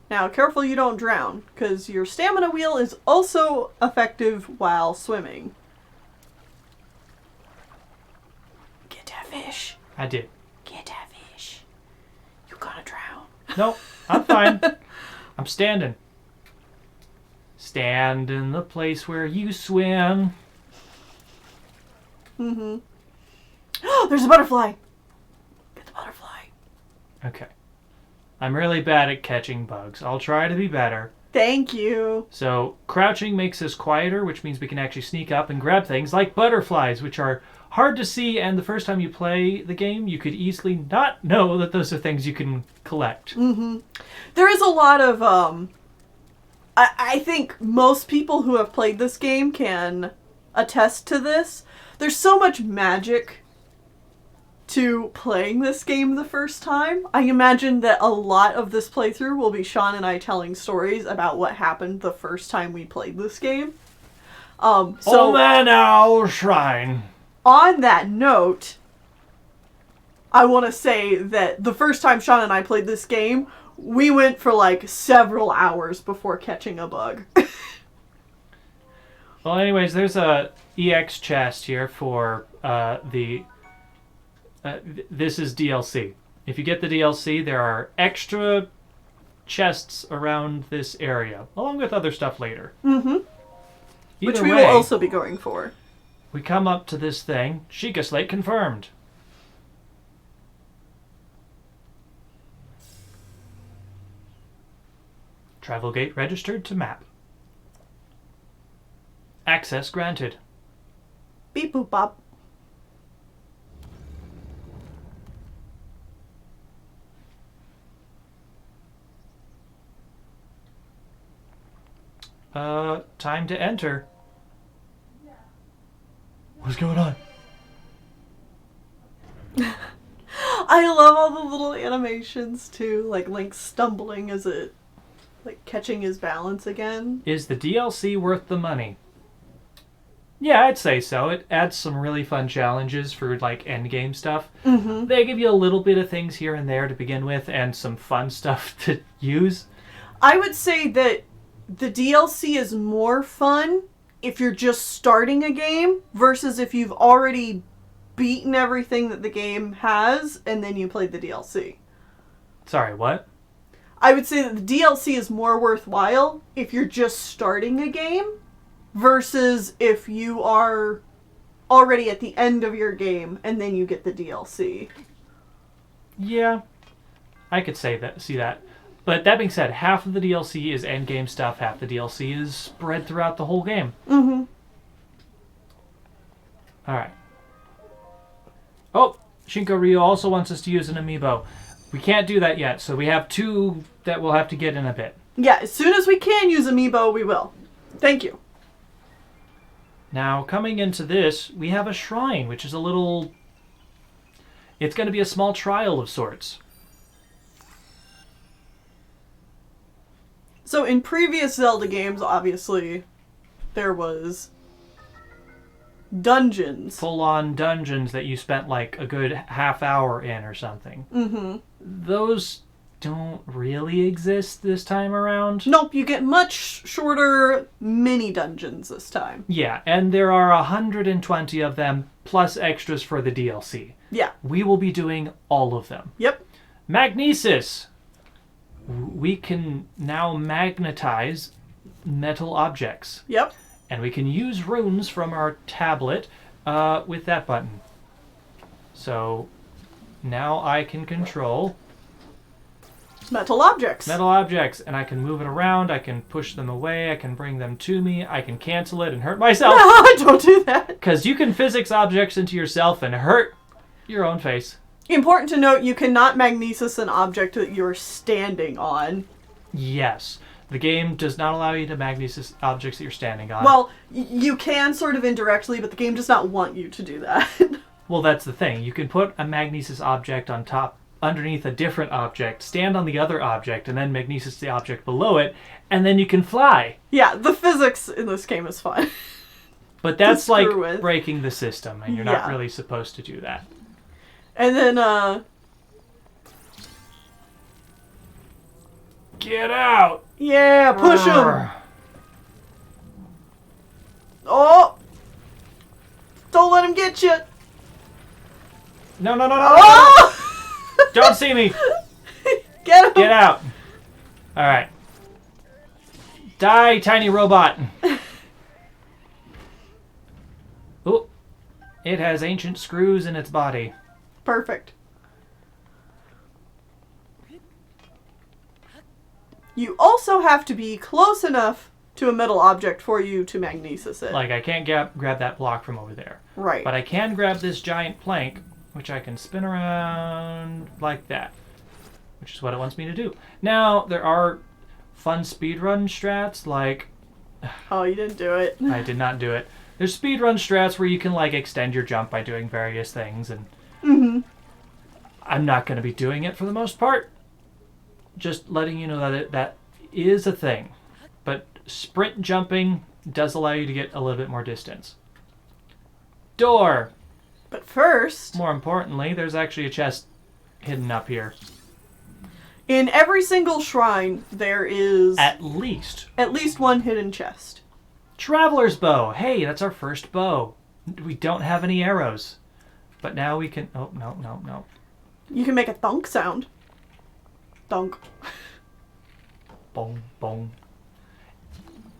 Now, careful you don't drown, because your stamina wheel is also effective while swimming. Get that fish. I did. Get that fish. You're gonna drown. Nope, I'm fine. I'm standing. Stand in the place where you swim. Mm-hmm. There's a butterfly. Get the butterfly. Okay. I'm really bad at catching bugs. I'll try to be better. Thank you. So, crouching makes us quieter, which means we can actually sneak up and grab things like butterflies, which are hard to see, and the first time you play the game, you could easily not know that those are things you can collect. Mm-hmm. There is a lot of, I think most people who have played this game can attest to this. There's so much magic to playing this game the first time. I imagine that a lot of this playthrough will be Sean and I telling stories about what happened the first time we played this game. So man, owl shrine. on that note, I want to say that the first time Sean and I played this game, we went for like several hours before catching a bug. Well, anyways, there's a EX chest here for this is DLC. If you get the DLC, there are extra chests around this area, along with other stuff later. Mm-hmm. Which Either we way, will also be going for. we come up to this thing. Sheikah slate confirmed. Travel gate registered to map. Access granted. Beep boop bop. Time to enter. What's going on? I love all the little animations too, like Link stumbling as it, like catching his balance again. Is the DLC worth the money? Yeah, I'd say so. It adds some really fun challenges for like endgame stuff. Mm-hmm. They give you a little bit of things here and there to begin with, and some fun stuff to use. I would say that the DLC is more fun if you're just starting a game versus if you've already beaten everything that the game has and then you played the DLC. Sorry, what? I would say that the DLC is more worthwhile if you're just starting a game versus if you are already at the end of your game and then you get the DLC. Yeah, I could see that. But that being said, half of the DLC is endgame stuff, half the DLC is spread throughout the whole game. Mm-hmm. Alright. Oh, Shinko Ryu also wants us to use an amiibo. We can't do that yet, so we have 2 that we'll have to get in a bit. Yeah, as soon as we can use Amiibo, we will. Thank you. Now, coming into this, we have a shrine, which is a little... It's going to be a small trial of sorts. So in previous Zelda games, obviously, there was dungeons. Full-on dungeons that you spent like a good half hour in or something. Mm-hmm. Those don't really exist this time around. Nope, you get much shorter mini dungeons this time. Yeah, and there are 120 of them, plus extras for the DLC. Yeah. We will be doing all of them. Yep. Magnesis! We can now magnetize metal objects. Yep. And we can use runes from our tablet with that button. So now I can control Metal objects. metal objects, and I can move it around, I can push them away, I can bring them to me, I can cancel it and hurt myself. Don't do that. Because you can physics objects into yourself and hurt your own face. Important to note, you cannot magnesis an object that you're standing on. Yes. The game does not allow you to magnesis objects that you're standing on. Well, you can sort of indirectly, but the game does not want you to do that. Well, that's the thing. You can put a magnesis object on top, underneath a different object, stand on the other object, and then magnesis the object below it, and then you can fly. Yeah, the physics in this game is fun. But that's like with. breaking the system, and you're not really supposed to do that. And then, Get out! yeah, push him! Urgh. Oh! Don't let him get you! No, no, no, no, no, no! Oh! Don't see me! Get him! Get out! Alright. Die, tiny robot! Oh, it has ancient screws in its body. Perfect. You also have to be close enough to a metal object for you to magnesis it. Like, I can't grab that block from over there. Right. But I can grab this giant plank, which I can spin around like that. Which is what it wants me to do. Now, there are fun speedrun strats, like... Oh, you didn't do it. I did not do it. There's speedrun strats where you can, like, extend your jump by doing various things, and... Mm-hmm. I'm not going to be doing it for the most part. Just letting you know that that is a thing. But sprint jumping does allow you to get a little bit more distance. Door! But first, More importantly, there's actually a chest hidden up here. in every single shrine, there is At least. at least one hidden chest. Traveler's bow. Hey, that's our first bow. We don't have any arrows. But now we can... Oh, no, no, no. You can make a thunk sound. Thunk. Boom, boom.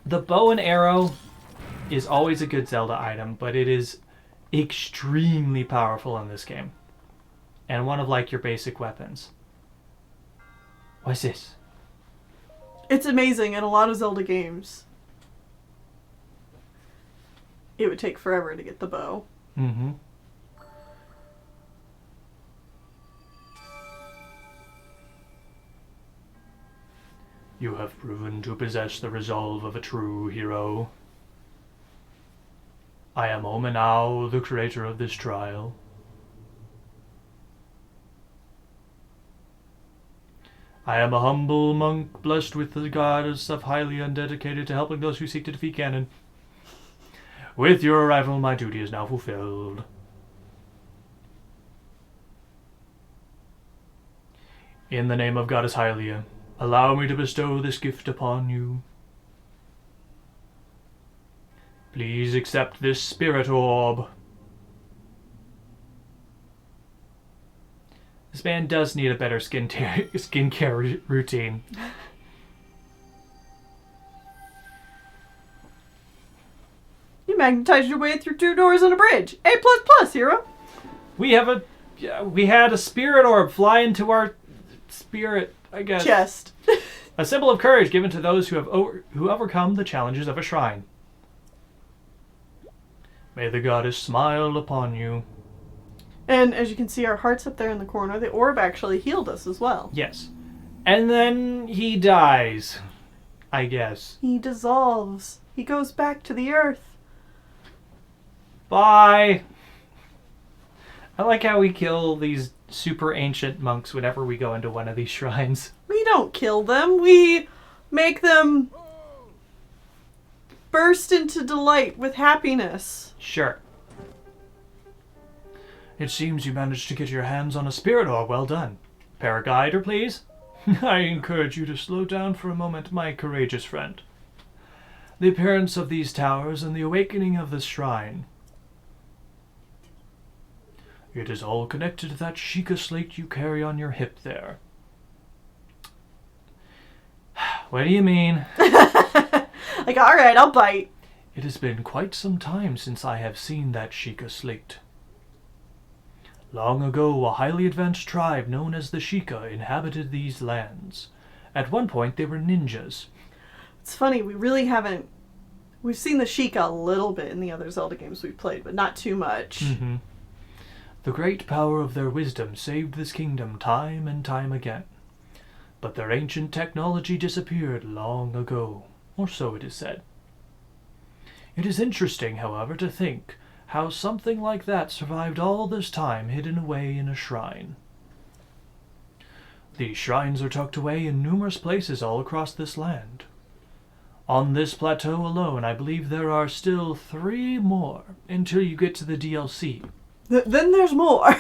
The bow and arrow is always a good Zelda item, but it is extremely powerful in this game. And one of, like, your basic weapons. What's this? It's amazing in a lot of Zelda games. It would take forever to get the bow. Mm-hmm. You have proven to possess the resolve of a true hero. I am Omenau, the creator of this trial. I am a humble monk, blessed with the goddess of Hylia and dedicated to helping those who seek to defeat Ganon. With your arrival, my duty is now fulfilled. In the name of Goddess Hylia, allow me to bestow this gift upon you. Please accept this spirit orb. This man does need a better skincare routine. You magnetized your way through 2 doors and a bridge. A++, hero. We had a spirit orb fly into our spirit, I guess. Chest. A symbol of courage given to those who overcome the challenges of a shrine. May the goddess smile upon you. And as you can see, our heart's up there in the corner. The orb actually healed us as well. Yes. And then he dies, I guess. He dissolves. He goes back to the earth. Bye. I like how we kill these super ancient monks whenever we go into one of these shrines. We don't kill them. We make them burst into delight with happiness. Sure. It seems you managed to get your hands on a spirit orb. Well done. Paraglider, please. I encourage you to slow down for a moment, my courageous friend. The appearance of these towers and the awakening of this shrine. It is all connected to that Sheikah slate you carry on your hip there. What do you mean? Like, alright, I'll bite. It has been quite some time since I have seen that Sheikah slate. Long ago, a highly advanced tribe known as the Sheikah inhabited these lands. At one point, they were ninjas. It's funny, we really haven't... We've seen the Sheikah a little bit in the other Zelda games we've played, but not too much. Mm-hmm. The great power of their wisdom saved this kingdom time and time again. But their ancient technology disappeared long ago, or so it is said. It is interesting, however, to think how something like that survived all this time hidden away in a shrine. These shrines are tucked away in numerous places all across this land. On this plateau alone, I believe there are still 3 more until you get to the DLC. Then there's more.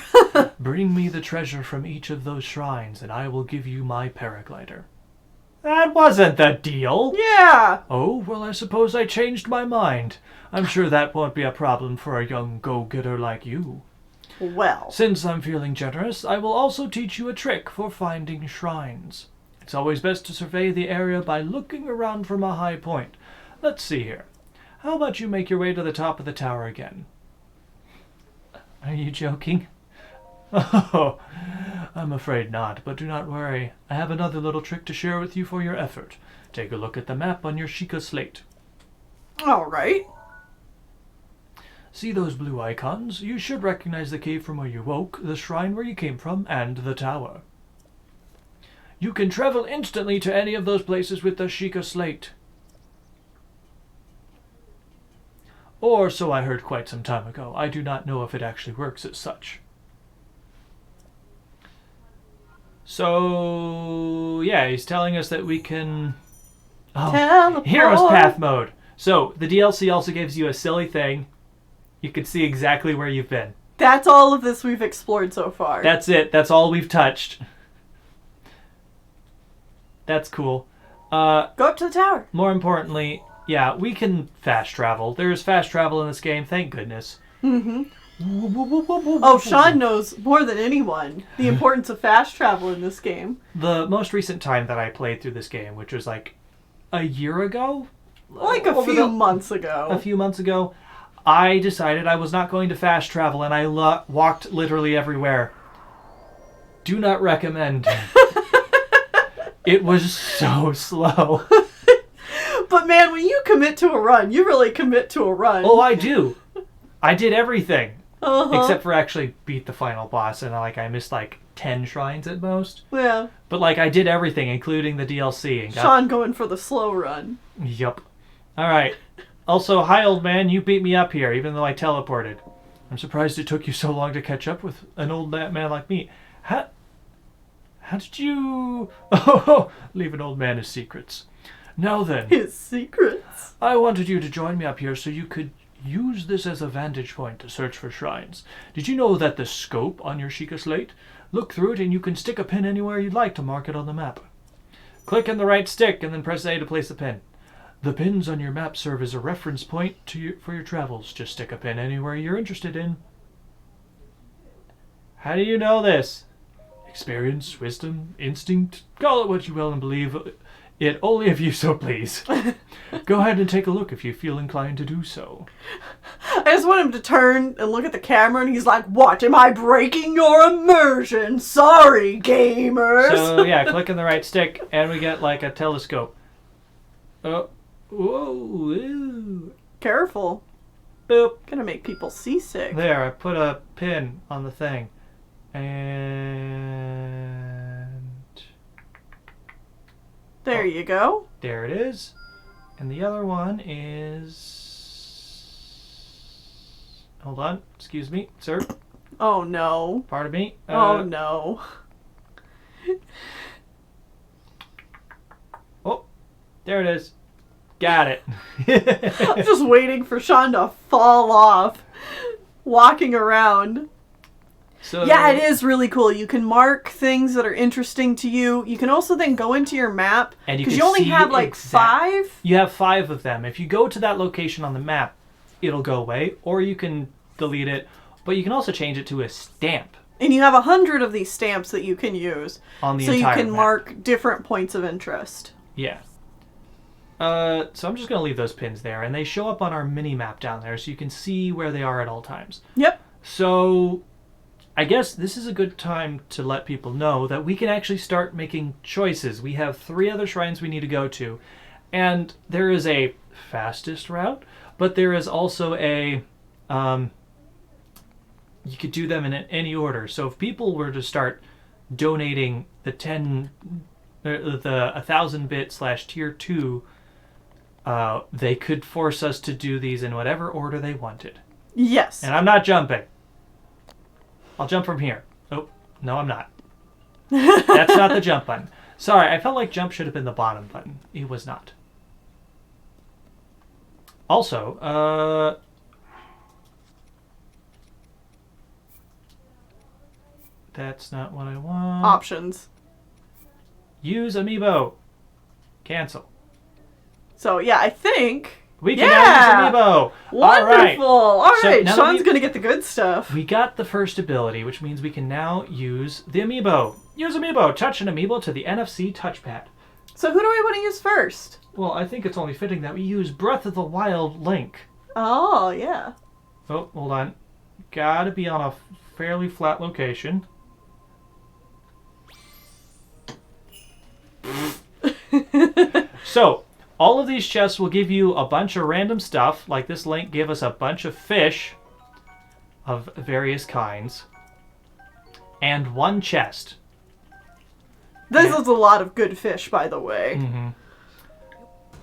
Bring me the treasure from each of those shrines, and I will give you my paraglider. That wasn't the deal. Yeah. Oh, well, I suppose I changed my mind. I'm sure that won't be a problem for a young go-getter like you. Well. Since I'm feeling generous, I will also teach you a trick for finding shrines. It's always best to survey the area by looking around from a high point. Let's see here. How about you make your way to the top of the tower again? Are you joking? Oh, I'm afraid not, but do not worry. I have another little trick to share with you for your effort. Take a look at the map on your Sheikah slate. Alright. See those blue icons? You should recognize the cave from where you woke, the shrine where you came from, and the tower. You can travel instantly to any of those places with the Sheikah slate. Or so I heard quite some time ago. I do not know if it actually works as such. So, yeah, he's telling us that we can... Oh, Teleport. Hero's Path mode. So, the DLC also gives you a silly thing. You can see exactly where you've been. That's all of this we've explored so far. That's it. That's all we've touched. That's cool. Go up to the tower. More importantly, yeah, we can fast travel. There's fast travel in this game, thank goodness. Mm-hmm. Oh, Sean knows more than anyone the importance of fast travel in this game. The most recent time that I played through this game, which was like a year ago? Like a few months ago. A few months ago, I decided I was not going to fast travel, and I walked literally everywhere. Do not recommend. It was so slow. But man, when you commit to a run, you really commit to a run. Oh, I do. I did everything. Uh-huh. Except for actually beat the final boss, and I missed like 10 shrines at most. Yeah. But I did everything, including the DLC. And Sean going for the slow run. Yup. Alright. Also, hi old man, you beat me up here, even though I teleported. I'm surprised it took you so long to catch up with an old man like me. How did you... Oh, leave an old man his secrets. Now then. His secrets. I wanted you to join me up here so you could use this as a vantage point to search for shrines. Did you know that the scope on your Sheikah slate? Look through it and you can stick a pin anywhere you'd like to mark it on the map. Click in the right stick and then press A to place the pin. The pins on your map serve as a reference point for your travels. Just stick a pin anywhere you're interested in. How do you know this? Experience, wisdom, instinct, call it what you will and believe It only if you so please. Go ahead and take a look if you feel inclined to do so. I just want him to turn and look at the camera, and he's like, "What? Am I breaking your immersion? Sorry, gamers." So yeah, clicking the right stick, and we get like a telescope. Oh, whoa, ew. Careful. Boop. Gonna make people seasick. There, I put a pin on the thing. And There you go. there it is. And the other one is... Hold on. Excuse me, sir. Oh no. Pardon me. Oh no. Oh, there it is. Got it. I'm just waiting for Sean to fall off. Walking around. So, Yeah, it is really cool. You can mark things that are interesting to you. You can also then go into your map. And you Because can you only see have like 5. You have 5 of them. If you go to that location on the map, it'll go away, or you can delete it. But you can also change it to a stamp And you have 100 of these stamps that you can use. on the So you entire can map. mark different points of interest. Yeah. So I'm just going to leave those pins there, and they show up on our mini map down there, so you can see where they are at all times. Yep. So I guess this is a good time to let people know that we can actually start making choices. We have 3 other shrines we need to go to, and there is a fastest route, but there is also a you could do them in any order. So if people were to start donating the 1,000-bit / tier 2, they could force us to do these in whatever order they wanted. Yes. And I'm not jumping. I'll jump from here. Oh, no, I'm not. That's not the jump button. Sorry, I felt like jump should have been the bottom button. It was not. Also, that's not what I want. Options. Use Amiibo. Cancel. So yeah, I think We can now use Amiibo. Wonderful. All right. So now that Sean's gonna get the good stuff. We got the first ability, which means we can now use the Amiibo. Use Amiibo. Touch an Amiibo to the NFC touchpad. So who do we want to use first? Well, I think it's only fitting that we use Breath of the Wild Link. Oh yeah. Oh, hold on. Gotta be on a fairly flat location. So, all of these chests will give you a bunch of random stuff, like this Link gave us a bunch of fish of various kinds, and 1 chest. This is a lot of good fish, by the way. Mm-hmm.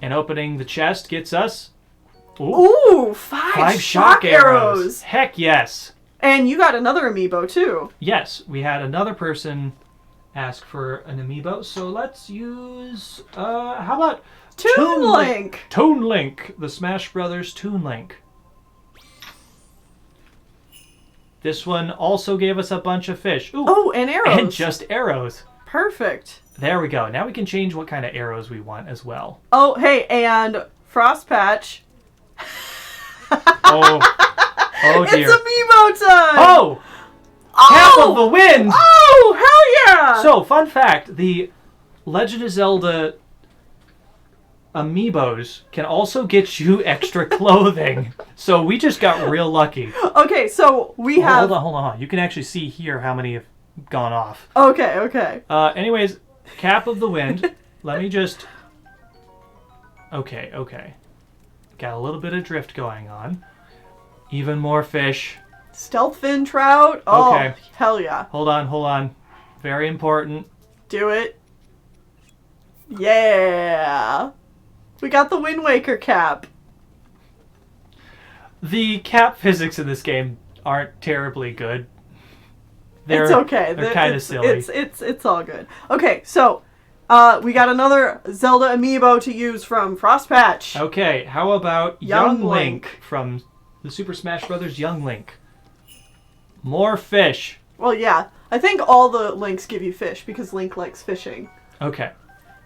And opening the chest gets us... Ooh, 5 shock arrows. Heck yes. And you got another amiibo, too. Yes, we had another person ask for an Amiibo, so let's use... how about... Toon Link. Toon Link, the Smash Brothers Toon Link. This one also gave us a bunch of fish. Ooh, Oh, and arrows. and just arrows. Perfect. There we go. Now we can change what kind of arrows we want as well. Oh, hey, and Frost Patch. Oh dear. It's Amiibo time! Oh! Half of the wind! Oh, hell yeah! So, fun fact, the Legend of Zelda Amiibos can also get you extra clothing. So we just got real lucky. Okay, so we have... Hold on. You can actually see here how many have gone off. Okay. Anyways, Cap of the Wind. Let me just... Okay. Got a little bit of drift going on. Even more fish. Stealth fin trout. Oh, Okay. hell yeah. Hold on. Very important. Do it. Yeah. We got the Wind Waker cap. The cap physics in this game aren't terribly good. It's okay. They're kind of silly. It's all good. Okay, so we got another Zelda amiibo to use from Frost Patch. Okay, how about Young Young Link from the Super Smash Bros. Young Link? More fish. Well, yeah. I think all the Links give you fish because Link likes fishing. Okay.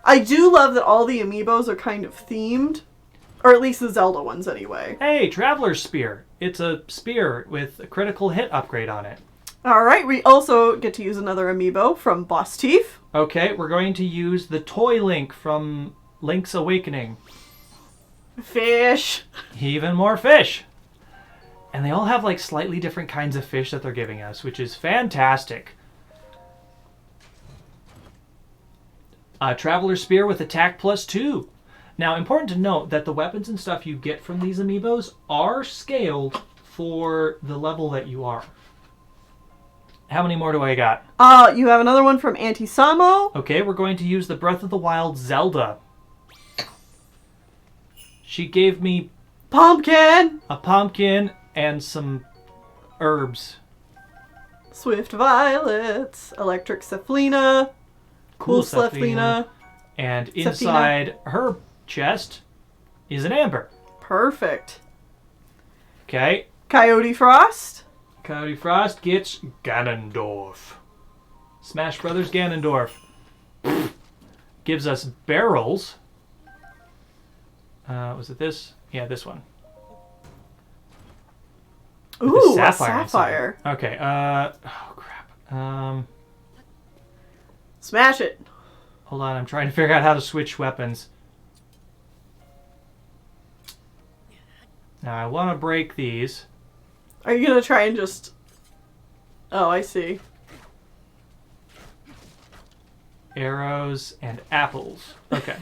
I do love that all the amiibos are kind of themed. Or at least the Zelda ones, anyway. Hey, Traveler's Spear. It's a spear with a critical hit upgrade on it. Alright, we also get to use another amiibo from Boss Teeth. Okay, we're going to use the toy Link from Link's Awakening. Fish. Even more fish. And they all have like slightly different kinds of fish that they're giving us, which is fantastic. A Traveler Spear with attack +2. Now, important to note that the weapons and stuff you get from these amiibos are scaled for the level that you are. How many more do I got? You have another one from Auntie Samo. Okay, we're going to use the Breath of the Wild Zelda. She gave me Pumpkin. a pumpkin and some herbs. Swift Violets. Electric Cephalina. Cool Cephalina. Cephalina. And Cephalina. inside her chest is an amber. Perfect. Okay. Coyote Frost. Coyote Frost gets Ganondorf. Smash Brothers Ganondorf. Gives us barrels. Was it this? Yeah, this one. With Ooh, a a sapphire. sapphire. inside. Okay, oh crap. Smash it. Hold on, I'm trying to figure out how to switch weapons. Now I want to break these. Are you gonna try and just... Oh, I see. Arrows and apples. Okay.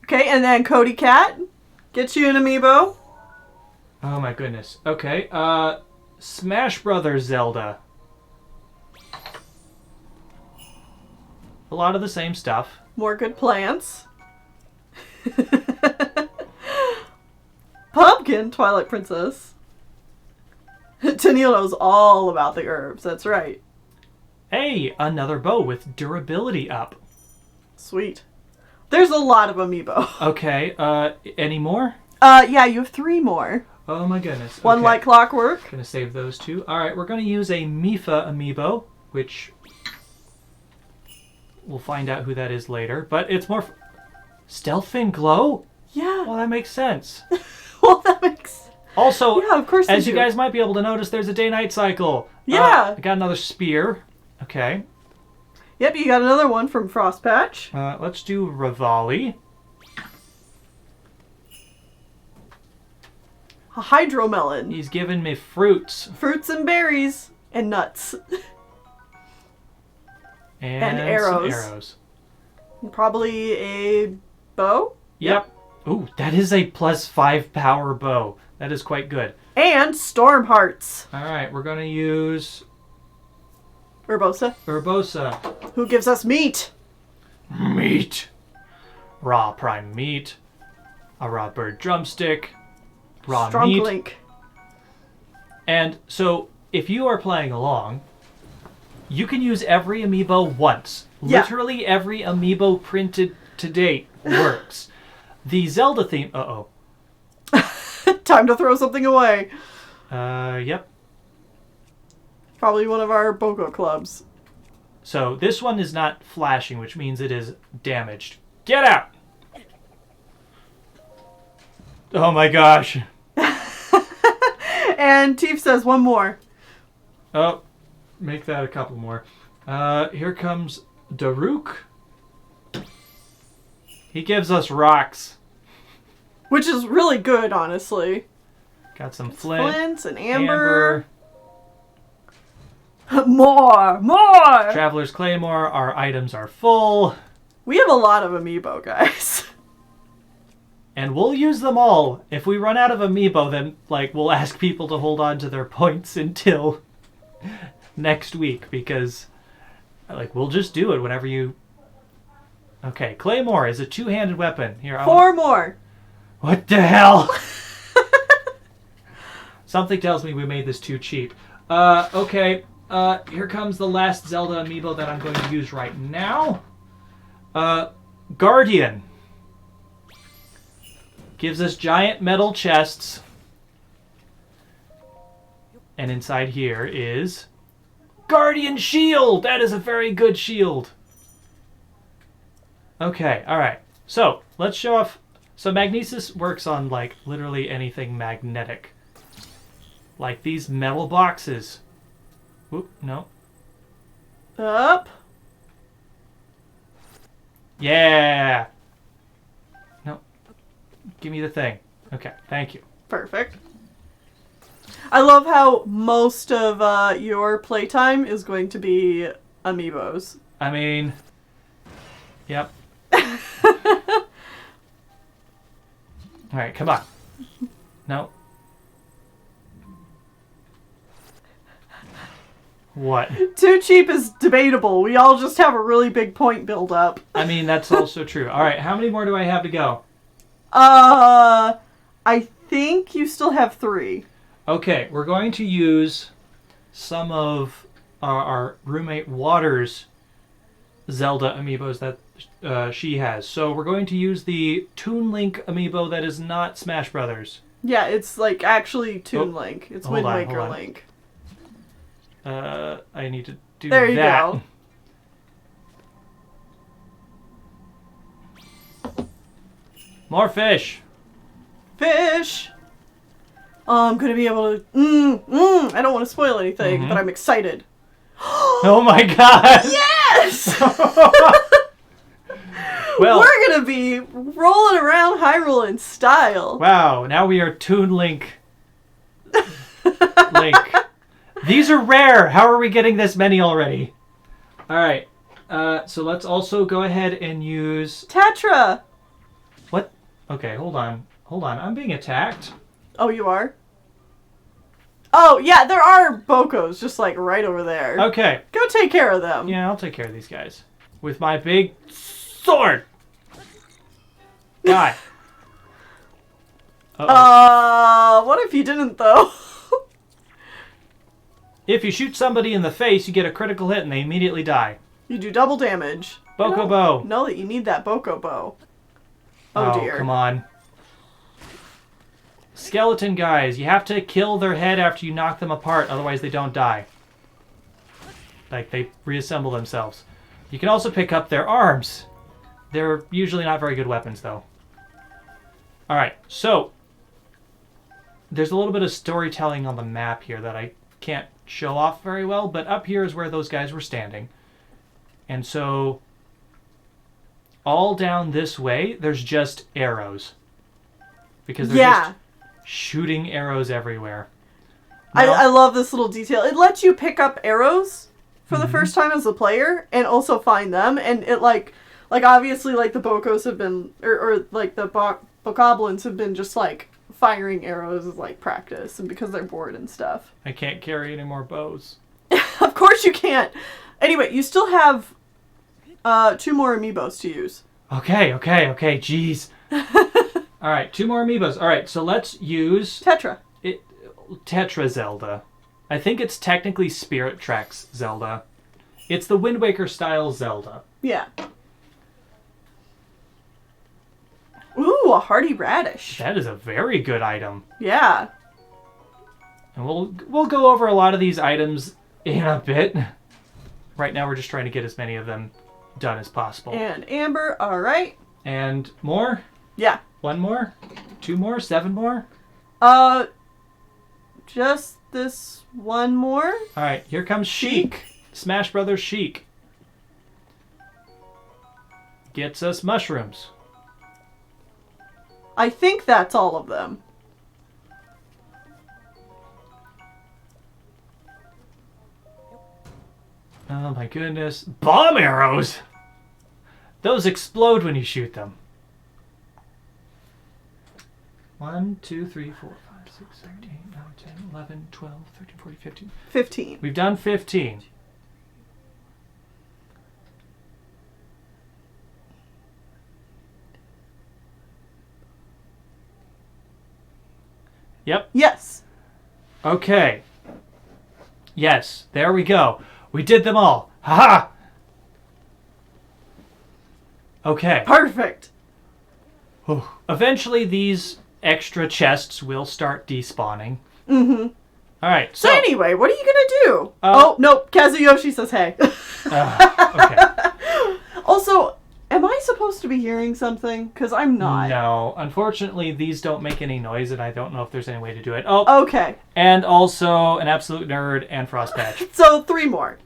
Okay, and then Cody Cat gets you an amiibo. Oh my goodness. Okay, Smash Brothers Zelda. A lot of the same stuff. More good plants. Pumpkin, Twilight Princess. Tennille knows all about the herbs, that's right. Hey, another bow with durability up. Sweet. There's a lot of amiibo. Okay, any more? Yeah, you have 3 more. Oh my goodness. One Okay. like clockwork. Gonna save those 2. Alright, we're gonna use a Mifa amiibo, which we'll find out who that is later. But it's more... Stealth and Glow? Yeah. Well, that makes sense. Well, that makes... Also, Yeah, of course as they you do. guys might be able to notice, there's a day-night cycle. Yeah. I got another spear. Okay. Yep, you got another one from Frostpatch. Let's do Rivali. A hydromelon. He's giving me fruits. Fruits and berries. And nuts. And arrows. Some arrows. And probably a bow. Yep. Ooh, that is a +5 power bow. That is quite good. And storm hearts. Alright, we're going to use Urbosa. Urbosa. Who gives us meat. Meat. Raw prime meat. A raw bird drumstick. Raw Strong meat. link. And so, if you are playing along, you can use every amiibo once. Yeah. Literally every amiibo printed to date works. The Zelda theme... Uh-oh. Time to throw something away. Yep. Probably one of our Boko clubs. So, this one is not flashing, which means it is damaged. Get out! Oh my gosh. And Teef says one more. Oh, make that a couple more. Here comes Daruk. He gives us rocks. Which is really good, honestly. Got some flint. Flints and amber. More! Traveler's Claymore. Our items are full. We have a lot of amiibo, guys. And we'll use them all. If we run out of amiibo, then we'll ask people to hold on to their points until next week, because we'll just do it whenever you... Okay, Claymore is a 2-handed weapon. Here, 4 more. What the hell? Something tells me we made this too cheap. Okay, here comes the last Zelda amiibo that I'm going to use right now. Guardian. Gives us giant metal chests. And inside here is... Guardian Shield! That is a very good shield. Okay, alright. So, let's show off... So magnesis works on, literally anything magnetic. Like these metal boxes. Oop, no. Up. Yeah! No. Give me the thing. Okay, thank you. Perfect. I love how most of your playtime is going to be Amiibos. I mean... Yep. Alright, come on. No. What? Too cheap is debatable. We all just have a really big point build up. I mean, that's also true. Alright, how many more do I have to go? I think you still have 3. Okay, we're going to use some of our roommate Water's Zelda amiibos that she has. So we're going to use the Toon Link amiibo that is not Smash Brothers. Yeah, it's like actually Toon Link. It's Wind Waker Link. I need to do there you that. go. More fish. Fish! Oh, I'm gonna be able to... I don't want to spoil anything, but I'm excited. Oh my god! Yes! Well, we're gonna be rolling around Hyrule in style. wow, now we are Toon Link. Link. These are rare! How are we getting this many already? Alright, so let's also go ahead and use... Tetra! What? Okay, hold on. Hold on, I'm being attacked. Oh, you are? Oh, yeah, there are Bokos just like right over there. Okay. Go take care of them. Yeah, I'll take care of these guys. With my big sword! Die. Uh-oh. What if you didn't, though? If you shoot somebody in the face, you get a critical hit and they immediately die. You do double damage. Boko Bow. Know that you need that Boko Bow. Oh, dear. Come on. Skeleton guys, you have to kill their head after you knock them apart, otherwise they don't die. Like, they reassemble themselves. You can also pick up their arms. They're usually not very good weapons, though. Alright, so... there's a little bit of storytelling on the map here that I can't show off very well, but up here is where those guys were standing. And so... all down this way, there's just arrows. Because they're just shooting arrows everywhere. Now, I love this little detail. It lets you pick up arrows for the first time as a player and also find them. And it like obviously like the Bokos have been, or like the Bokoblins have been just like firing arrows as like practice and because they're bored and stuff. I can't carry any more bows. Of course you can't. Anyway, you still have 2 more amiibos to use. Okay, jeez. Alright, 2 more amiibos. Alright, so let's use... Tetra. Tetra Zelda. I think it's technically Spirit Tracks Zelda. It's the Wind Waker style Zelda. Yeah. Ooh, a hearty radish. That is a very good item. Yeah. And we'll go over a lot of these items in a bit. Right now we're just trying to get as many of them done as possible. And amber, alright. And more? Yeah. 1 more? 2 more? 7 more? Just this 1 more. Alright, here comes Sheik. Smash Brothers Sheik. Gets us mushrooms. I think that's all of them. Oh my goodness. Bomb arrows! Those explode when you shoot them. 1, 2, 3, 4, 5, 6, 7, 8, 9, 10, 11, 12, 13, 14, 15. 15. We've done 15. Yep. Yes. Okay. Yes, there we go. We did them all. Ha-ha! Okay. Perfect. Eventually, these extra chests will start despawning. Mm-hmm. Alright, So anyway, what are you gonna do? Oh, nope. Kazuyoshi says hey. okay. Also, Am I supposed to be hearing something? Because I'm not. No, unfortunately, these don't make any noise, and I don't know if there's any way to do it. Oh, Okay. and also an absolute nerd and Frostpatch. So 3 more.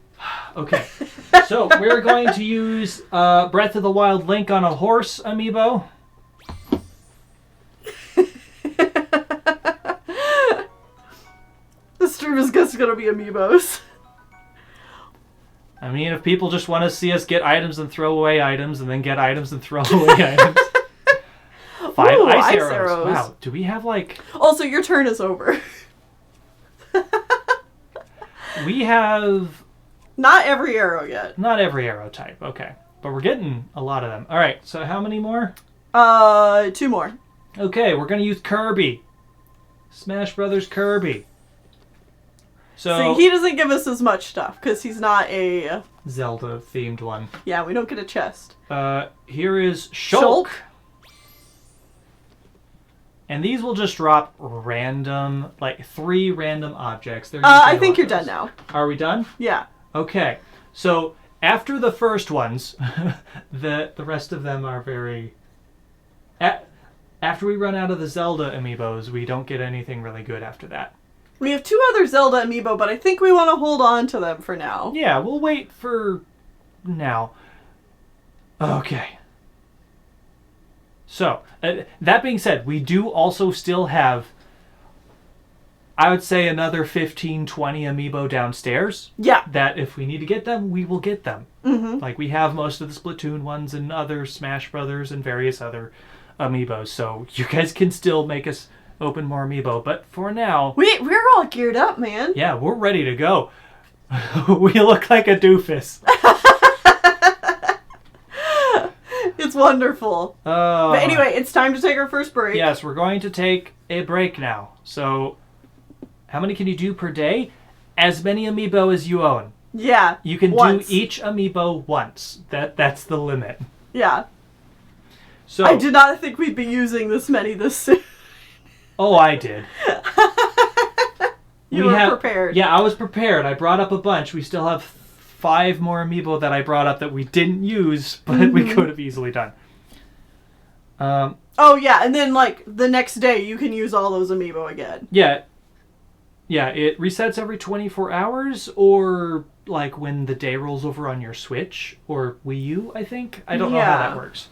Okay, so we're going to use Breath of the Wild Link on a horse amiibo. This stream is just gonna be amiibos. I mean, if people just want to see us get items and throw away items, and then get items and throw away items. 5 Ooh, ice ice arrows. arrows. Wow, do we have Also, your turn is over. We have Not every arrow yet. not every arrow type. Okay, but we're getting a lot of them. All right, so how many more? 2 more. Okay, we're gonna use Kirby. Smash Brothers Kirby. So See, he doesn't give us as much stuff because he's not a. Zelda themed one. Yeah, we don't get a chest. Here is Shulk. And these will just drop random, 3 random objects. They're I think you're done now. Are we done? Yeah. Okay. So after the first ones, the rest of them are very. After we run out of the Zelda amiibos, we don't get anything really good after that. We have 2 other Zelda amiibo, but I think we want to hold on to them for now. Yeah, we'll wait for now. Okay. So, that being said, we do also still have, I would say, another 15, 20 amiibo downstairs. Yeah. That if we need to get them, we will get them. Mm-hmm. Like, we have most of the Splatoon ones and other Smash Brothers and various other amiibos. So, you guys can still make us open more amiibo. But for now... We're all geared up, man. Yeah, we're ready to go. We look like a doofus. It's wonderful. But anyway, it's time to take our first break. Yes, we're going to take a break now. So, how many can you do per day? As many amiibo as you own. Yeah. You can once. do each amiibo once. That's the limit. Yeah. So I did not think we'd be using this many this soon. Oh, I did. You were prepared. Yeah, I was prepared. I brought up a bunch. We still have 5 more amiibo that I brought up that we didn't use, but we could have easily done. Oh, yeah, and then, the next day you can use all those amiibo again. Yeah. Yeah, it resets every 24 hours, or, when the day rolls over on your Switch, or Wii U, I think? I don't know how that works.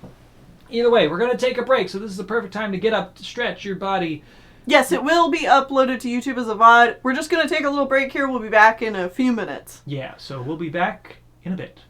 Either way, we're going to take a break, so this is the perfect time to get up, to stretch your body. Yes, it will be uploaded to YouTube as a VOD. We're just going to take a little break here. We'll be back in a few minutes. Yeah, so we'll be back in a bit.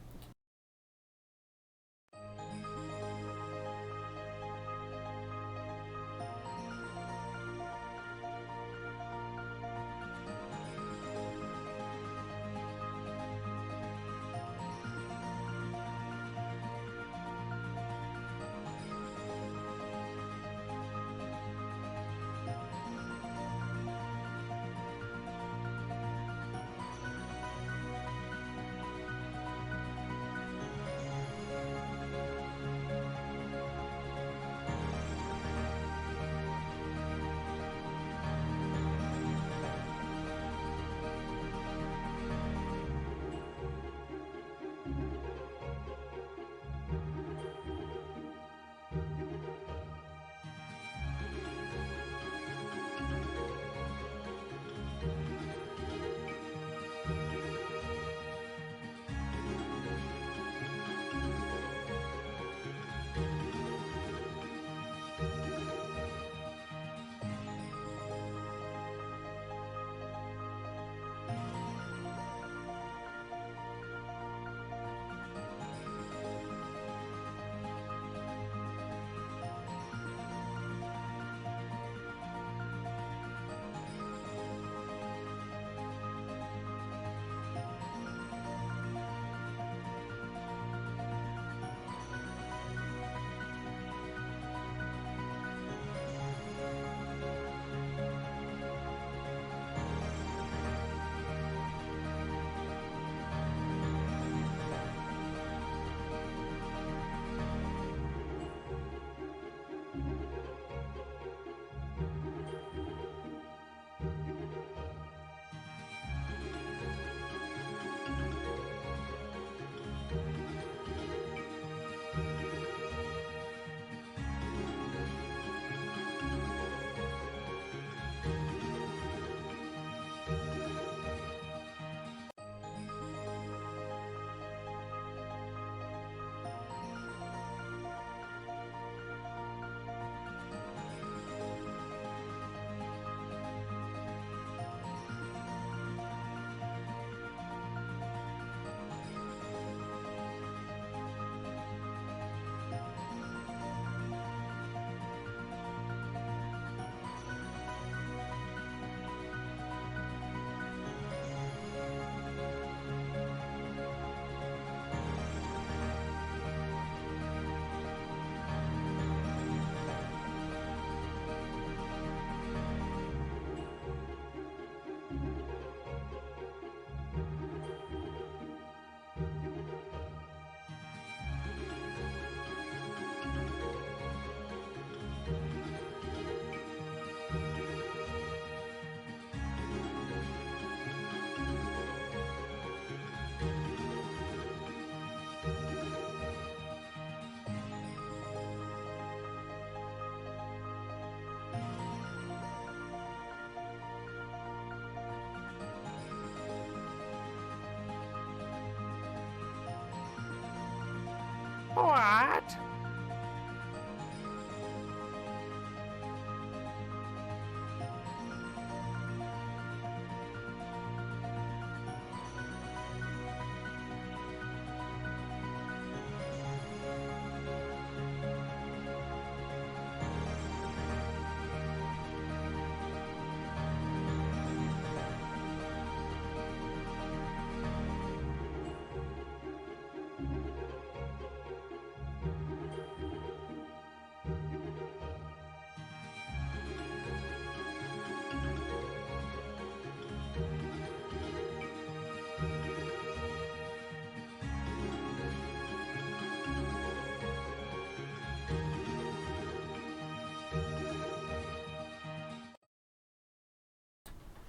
What?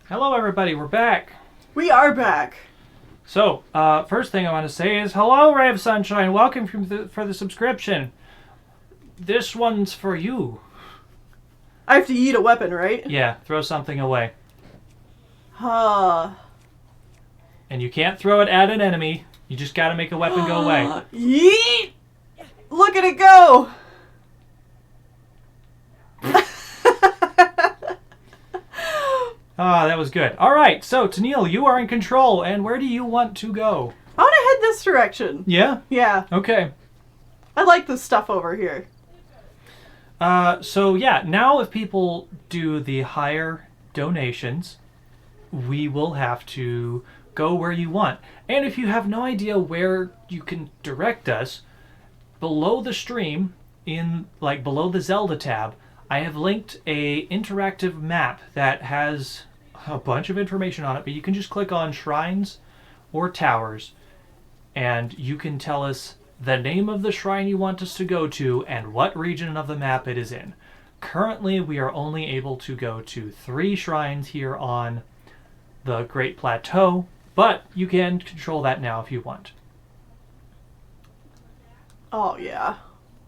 Hello, everybody. We're back. We are back. So, first thing I want to say is, hello, Ray of Sunshine. Welcome for the subscription. This one's for you. I have to eat a weapon, right? Yeah, throw something away. Huh. And you can't throw it at an enemy. You just got to make a weapon go away. Yeet! Look at it go! Ah, that was good. All right, so Tennille, you are in control, and where do you want to go? I want to head this direction. Yeah? Yeah. Okay. I like this stuff over here. So yeah, now if people do the higher donations, we will have to go where you want. And if you have no idea where you can direct us, below the stream, below the Zelda tab, I have linked a interactive map that has a bunch of information on it, but you can just click on shrines or towers, and you can tell us the name of the shrine you want us to go to and what region of the map it is in. Currently, we are only able to go to 3 shrines here on the Great Plateau, but you can control that now if you want. Oh, yeah.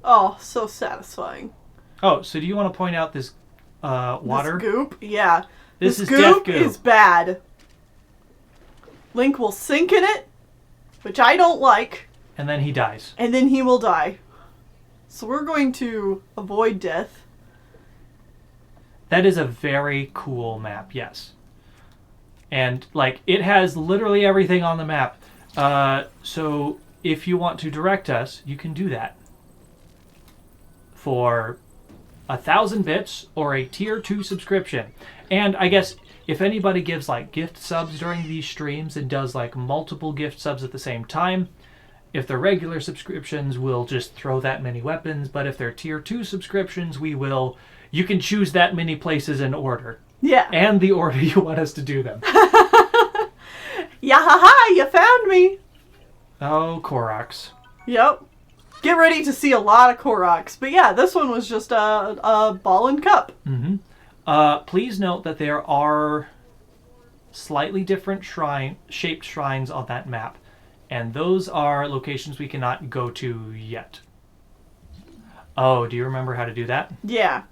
Oh, so satisfying. Oh, so do you want to point out this water? This goop? Yeah. This This is death goop goop. is bad. Link will sink in it, which I don't like, And then he dies. and then he will die. So we're going to avoid death. That is a very cool map, yes. And, it has literally everything on the map. So if you want to direct us, you can do that. For 1,000 bits or a tier 2 subscription. And I guess if anybody gives gift subs during these streams and does multiple gift subs at the same time, if they're regular subscriptions, we'll just throw that many weapons. But if they're tier 2 subscriptions, you can choose that many places in order. Yeah. And the order you want us to do them. Yahaha, you found me. Oh, Koroks. Yep. Get ready to see a lot of Koroks. But yeah, this one was just a ball and cup. Mm-hmm. Please note that there are slightly different shaped shrines on that map. And those are locations we cannot go to yet. Oh, do you remember how to do that? Yeah.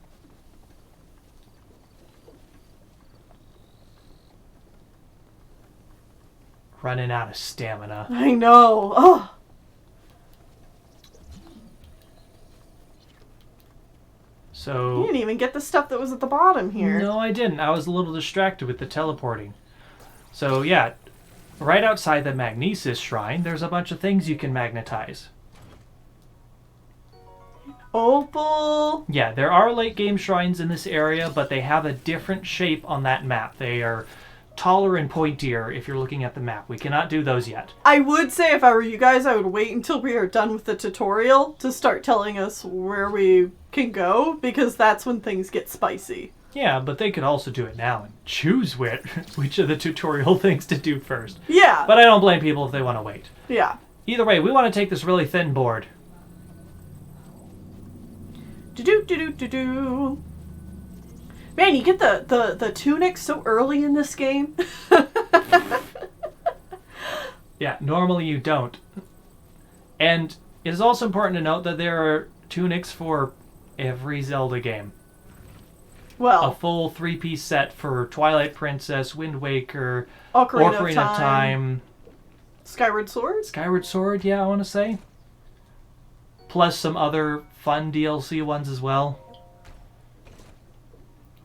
Running out of stamina. I know. Oh. So... You didn't even get the stuff that was at the bottom here. No, I didn't. I was a little distracted with the teleporting. So, yeah. Right outside the Magnesis Shrine, there's a bunch of things you can magnetize. Opal. Yeah, there are late game shrines in this area, but they have a different shape on that map. They are taller and pointier if you're looking at the map. We cannot do those yet. I would say if I were you guys, I would wait until we are done with the tutorial to start telling us where we can go, because that's when things get spicy. Yeah, but they could also do it now and choose which of the tutorial things to do first. Yeah. But I don't blame people if they want to wait. Yeah. Either way, we want to take this really thin board. Do-do-do-do-do-do. Man, you get the tunic so early in this game. Yeah, normally you don't. And it is also important to note that there are tunics for every Zelda game. Well, A full 3-piece set for Twilight Princess, Wind Waker, Ocarina of Time, Skyward Sword. Skyward Sword, yeah, I want to say. plus some other fun DLC ones as well.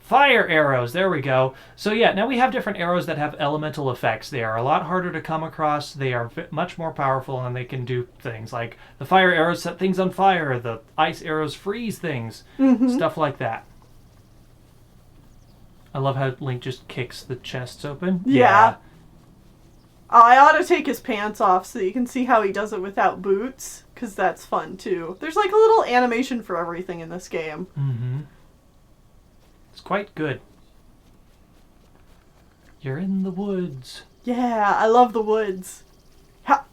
Fire arrows, there we go. So yeah, now we have different arrows that have elemental effects. They are a lot harder to come across. They are much more powerful, and they can do things like the fire arrows set things on fire, the ice arrows freeze things, stuff like that. I love how Link just kicks the chests open. Yeah. I ought to take his pants off so that you can see how he does it without boots, because that's fun too. There's like a little animation for everything in this game. Mm-hmm. It's quite good. You're in the woods. Yeah, I love the woods. Ha!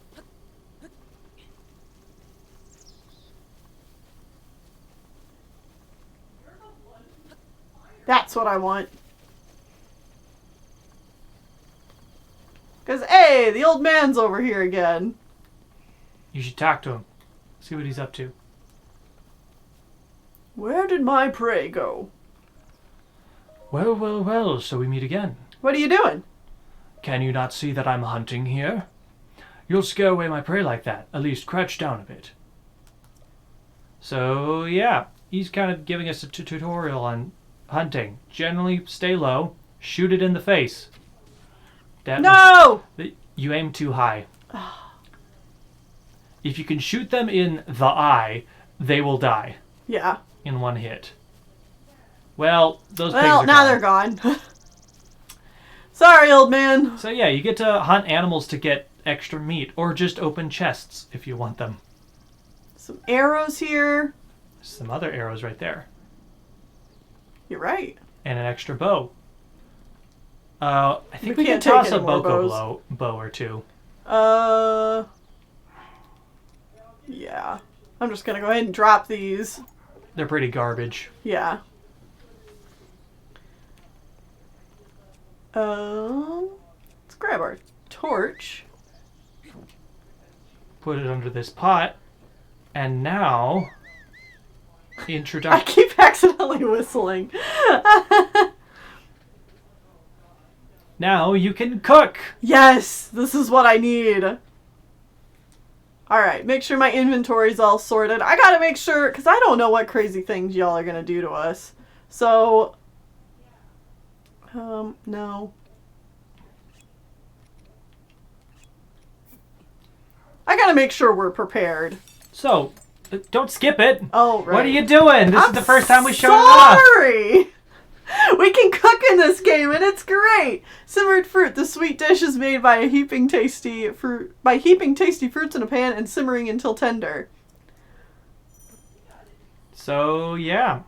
That's what I want. Because, hey, the old man's over here again. You should talk to him. See what he's up to. Where did my prey go? Well, well, well, so we meet again. What are you doing? Can you not see that I'm hunting here? You'll scare away my prey like that. At least crouch down a bit. So, yeah, he's kind of giving us a tutorial on hunting. Generally, stay low, shoot it in the face. No! You aim too high. If you can shoot them in the eye, they will die. Yeah. In one hit. Well, those pigs Well, are now gone. they're gone. Sorry, old man. So yeah, you get to hunt animals to get extra meat, or just open chests if you want them. Some arrows here. Some other arrows right there. You're right. And an extra bow. I think we can can't take toss any a more bow or two. Yeah. I'm just gonna go ahead and drop these. They're pretty garbage. Yeah. Let's grab our torch. Put it under this pot. And now... I Introduction. keep accidentally whistling. Now you can cook! Yes! This is what I need. Alright, make sure my inventory's all sorted. I gotta make sure, because I don't know what crazy things y'all are gonna do to us. So... no. I gotta make sure we're prepared. So, don't skip it. Oh, right. What are you doing? This is the first time we showed it Sorry! We can cook in this game, and it's great. Simmered fruit. The sweet dish is made by heaping tasty fruits in a pan and simmering until tender. So, yeah.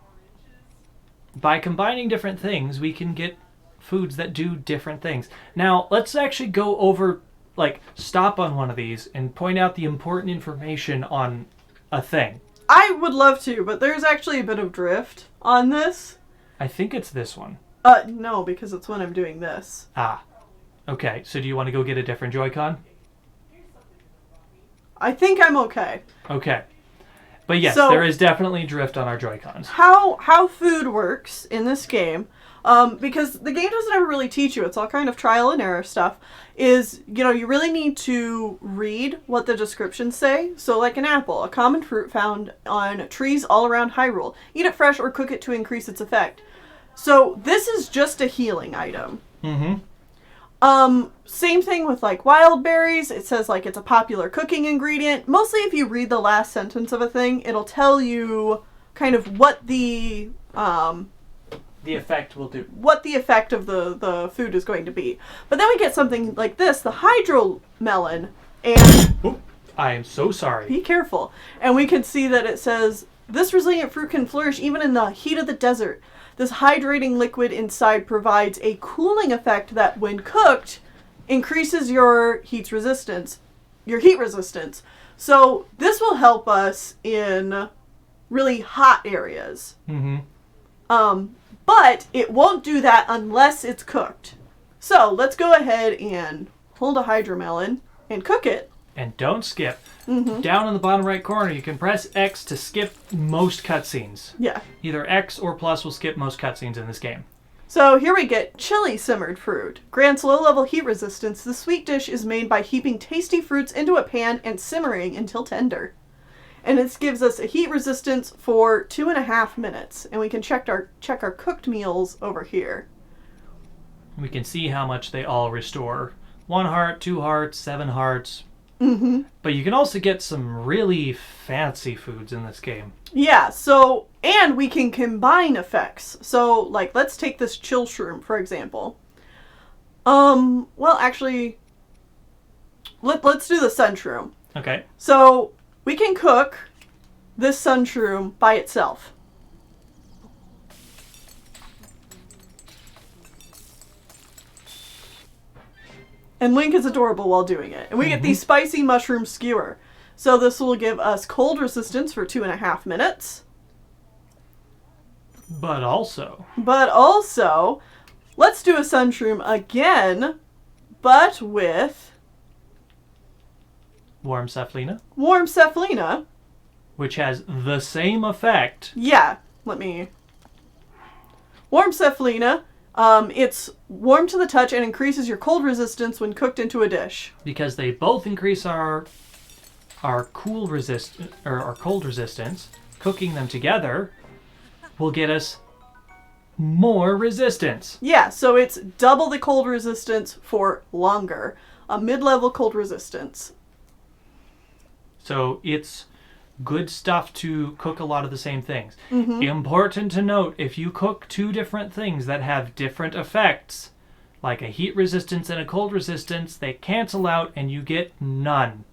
By combining different things, we can get foods that do different things. Now, let's actually go over, stop on one of these and point out the important information on a thing. I would love to, but there's actually a bit of drift on this. I think it's this one. No, because it's when I'm doing this. Ah. Okay, so do you want to go get a different Joy-Con? I think I'm okay. Okay. But yes, So- there is definitely drift on our Joy-Cons. How food works in this game, because the game doesn't ever really teach you, it's all kind of trial and error stuff, is, you really need to read what the descriptions say. So like an apple, a common fruit found on trees all around Hyrule. Eat it fresh or cook it to increase its effect. So this is just a healing item. Mm-hmm. Same thing with wild berries. It says it's a popular cooking ingredient. Mostly if you read the last sentence of a thing, it'll tell you kind of what the effect will do. what the effect of the food is going to be. But then we get something like this, the hydro melon, and Oop, I am so sorry. be careful. And we can see that it says, this resilient fruit can flourish even in the heat of the desert. This hydrating liquid inside provides a cooling effect that, when cooked, increases your heat resistance. So this will help us in really hot areas. Mm-hmm. But it won't do that unless it's cooked. So let's go ahead and hold a hydromelon and cook it. And don't skip. Mm-hmm. Down in the bottom right corner, you can press X to skip most cutscenes. Yeah. Either X or plus will skip most cutscenes in this game. So here we get chili simmered fruit. Grants low-level heat resistance. The sweet dish is made by heaping tasty fruits into a pan and simmering until tender. And it gives us a heat resistance for 2.5 minutes. And we can check our cooked meals over here. We can see how much they all restore. 1 heart, 2 hearts, 7 hearts. Mm-hmm. But you can also get some really fancy foods in this game. Yeah, so, and we can combine effects. So, like, let's take this chill shroom, for example. Well, actually, let's do the sun shroom. Okay. So, we can cook this sun shroom by itself. And Link is adorable while doing it. And we get the spicy mushroom skewer. So this will give us cold resistance for 2.5 minutes. But also, let's do a sun shroom again, but with warm cephalina, which has the same effect. Yeah, warm cephalina. It's warm to the touch and increases your cold resistance when cooked into a dish. Because they both increase our cold resistance. Cooking them together will get us more resistance. Yeah, so it's double the cold resistance for longer. A mid-level cold resistance. So it's good stuff to cook a lot of the same things. Mm-hmm. Important to note, if you cook 2 different things that have different effects, like a heat resistance and a cold resistance, they cancel out and you get none.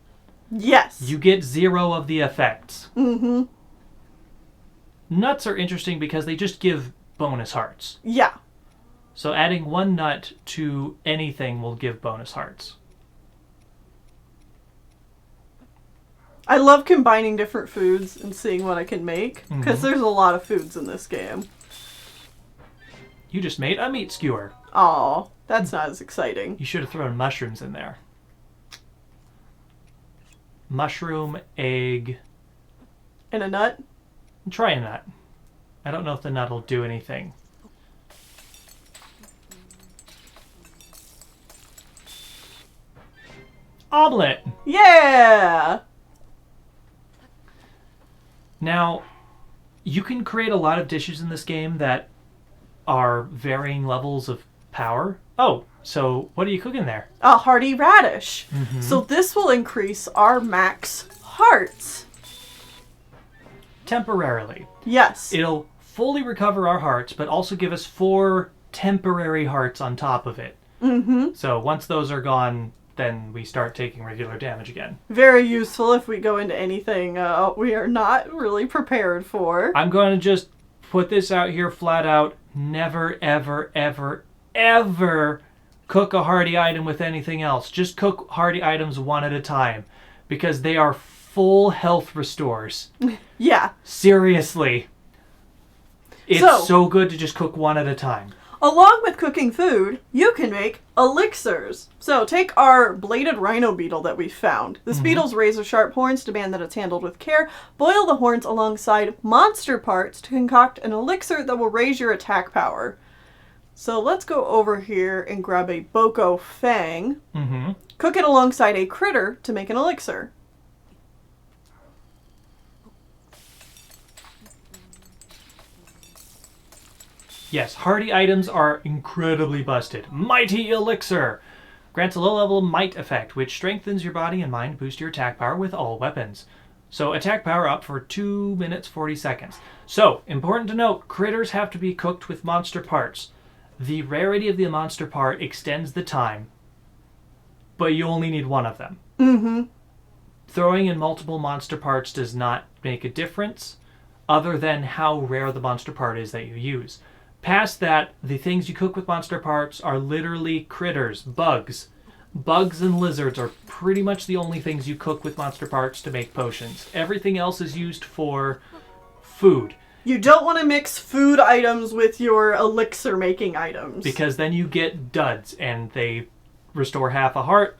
Yes. You get 0 of the effects. Mm-hmm. Nuts are interesting because they just give bonus hearts. Yeah. So adding 1 nut to anything will give bonus hearts. I love combining different foods and seeing what I can make, because there's a lot of foods in this game. You just made a meat skewer. Aw, that's not as exciting. You should have thrown mushrooms in there. Mushroom, egg. And a nut? Try a nut. I don't know if the nut will do anything. Omelet! Yeah! Now, you can create a lot of dishes in this game that are varying levels of power. Oh, so what are you cooking there? A hearty radish. So this will increase our max hearts. Temporarily. Yes. It'll fully recover our hearts, but also give us 4 temporary hearts on top of it. So once those are gone, then we start taking regular damage again. Very useful if we go into anything we are not really prepared for. I'm going to just put this out here flat out. Never, ever, ever, ever cook a hearty item with anything else. Just cook hearty items 1 at a time, because they are full health restores. Yeah. Seriously. It's so good to just cook 1 at a time. Along with cooking food, you can make elixirs. So take our bladed rhino beetle that we found. This beetle's razor-sharp horns demand that it's handled with care. Boil the horns alongside monster parts to concoct an elixir that will raise your attack power. So let's go over here and grab a Boko Fang. Cook it alongside a critter to make an elixir. Yes, hardy items are incredibly busted. Mighty Elixir! Grants a low-level might effect, which strengthens your body and mind, boost your attack power with all weapons. So attack power up for 2 minutes 40 seconds. So, important to note, critters have to be cooked with monster parts. The rarity of the monster part extends the time, but you only need 1 of them. Throwing in multiple monster parts does not make a difference, other than how rare the monster part is that you use. Past that, the things you cook with monster parts are literally critters, bugs. Bugs and lizards are pretty much the only things you cook with monster parts to make potions. Everything else is used for food. You don't want to mix food items with your elixir making items. Because then you get duds, and they restore half a heart.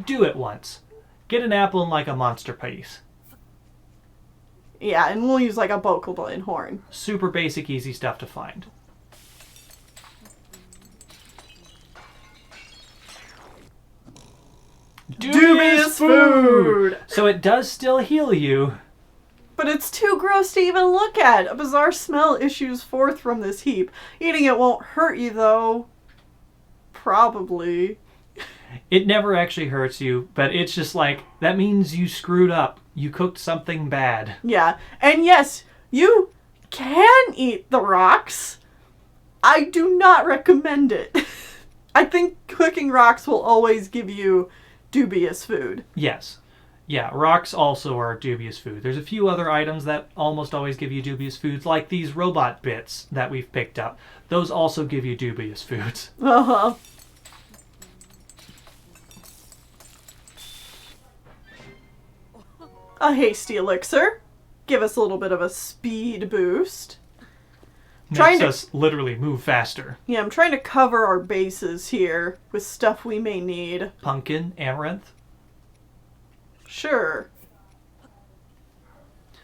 Do it once. Get an apple and like a monster piece. Yeah, and we'll use like a Bokoblin horn. Super basic, easy stuff to find. Dubious food! So it does still heal you, but it's too gross to even look at. A bizarre smell issues forth from this heap. Eating it won't hurt you, though. Probably. It never actually hurts you, but it's just like, that means you screwed up. You cooked something bad. Yeah. And yes, you can eat the rocks. I do not recommend it. I think cooking rocks will always give you dubious food. Yes. Yeah, rocks also are dubious food. There's a few other items that almost always give you dubious foods, like these robot bits that we've picked up. Those also give you dubious foods. Uh-huh. A hasty elixir. Give us a little bit of a speed boost. Makes us literally move faster. Yeah, I'm trying to cover our bases here with stuff we may need. Pumpkin, amaranth. Sure.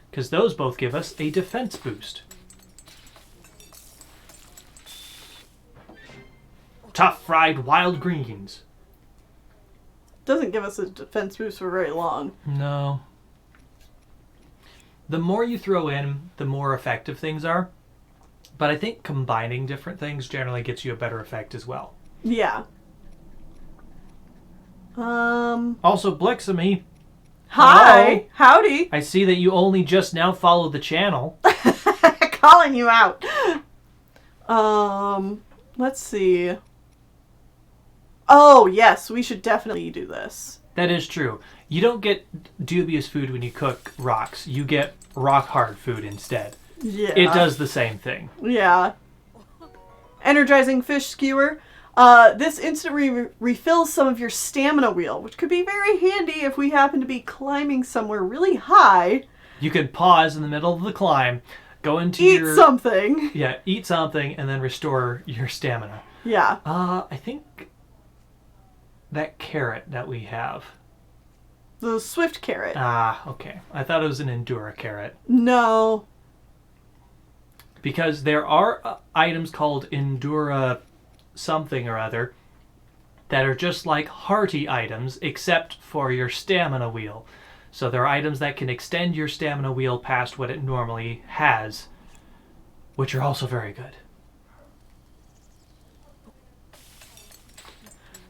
Because those both give us a defense boost. Tough fried wild greens. Doesn't give us a defense boost for very long. No. The more you throw in, the more effective things are. But I think combining different things generally gets you a better effect as well. Yeah. Also, Blixamy. Hi. Hello? Howdy. I see that you only just now followed the channel. Calling you out. Let's see. Oh, yes, we should definitely do this. That is true. You don't get dubious food when you cook rocks. You get rock hard food instead. Yeah. It does the same thing. Yeah. Energizing fish skewer. This instantly refills some of your stamina wheel, which could be very handy if we happen to be climbing somewhere really high. You could pause in the middle of the climb, go into Eat something. Yeah, eat something, and then restore your stamina. Yeah. I think that carrot that we have. The swift carrot. Ah, okay. I thought it was an Endura carrot. No. Because there are items called Endura something or other that are just like hearty items, except for your stamina wheel. So there are items that can extend your stamina wheel past what it normally has, which are also very good.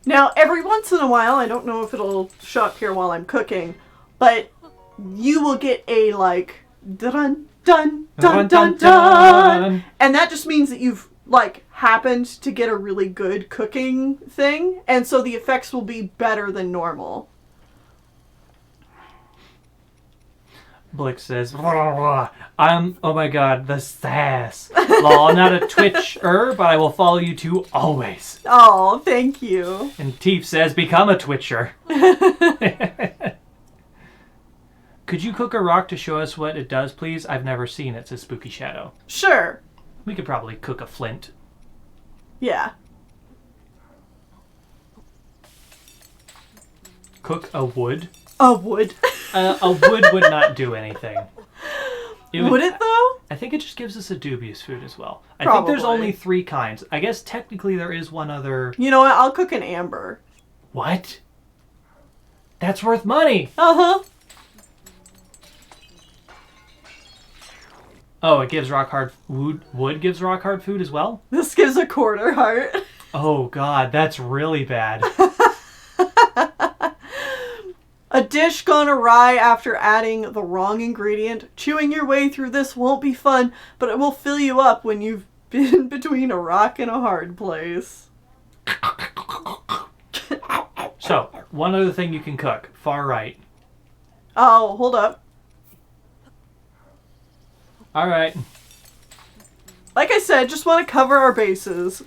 Now, every once in a while, I don't know if it'll show up here while I'm cooking, but you will get a, like, dun, dun, dun, dun, dun. And that just means that you've, like, happened to get a really good cooking thing, and so the effects will be better than normal. Blix says, oh my god, the sass. Lol, I'm not a Twitcher, but I will follow you two always. Oh, thank you. And Teef says, become a Twitcher. Could you cook a rock to show us what it does, please? I've never seen it, says Spooky Shadow. Sure. We could probably cook a flint. Yeah. Cook a wood? A wood. A wood would not do anything. Would it, though? I think it just gives us a dubious food as well. I Probably. think there's only 3 kinds. I guess technically there is one other... You know what? I'll cook an amber. What? That's worth money! Uh-huh. Oh, it gives rock hard... Wood gives rock hard food as well? This gives a quarter heart. Oh god, that's really bad. A dish gone awry after adding the wrong ingredient. Chewing your way through this won't be fun, but it will fill you up when you've been between a rock and a hard place. So, one other thing you can cook. Far right. Oh, hold up. Alright. Like I said, just want to cover our bases.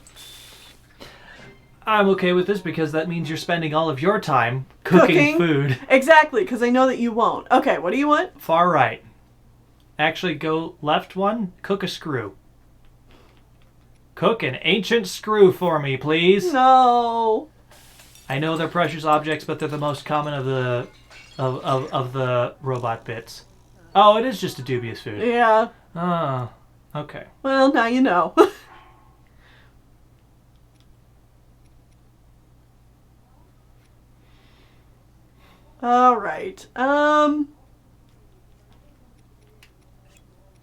I'm okay with this because that means you're spending all of your time cooking food. Exactly, because I know that you won't. Okay, what do you want? Far right. Actually, go left one. Cook a screw. Cook an ancient screw for me, please. No. I know they're precious objects, but they're the most common of the of the robot bits. Oh, it is just a dubious food. Yeah. Oh, okay. Well, now you know. All right.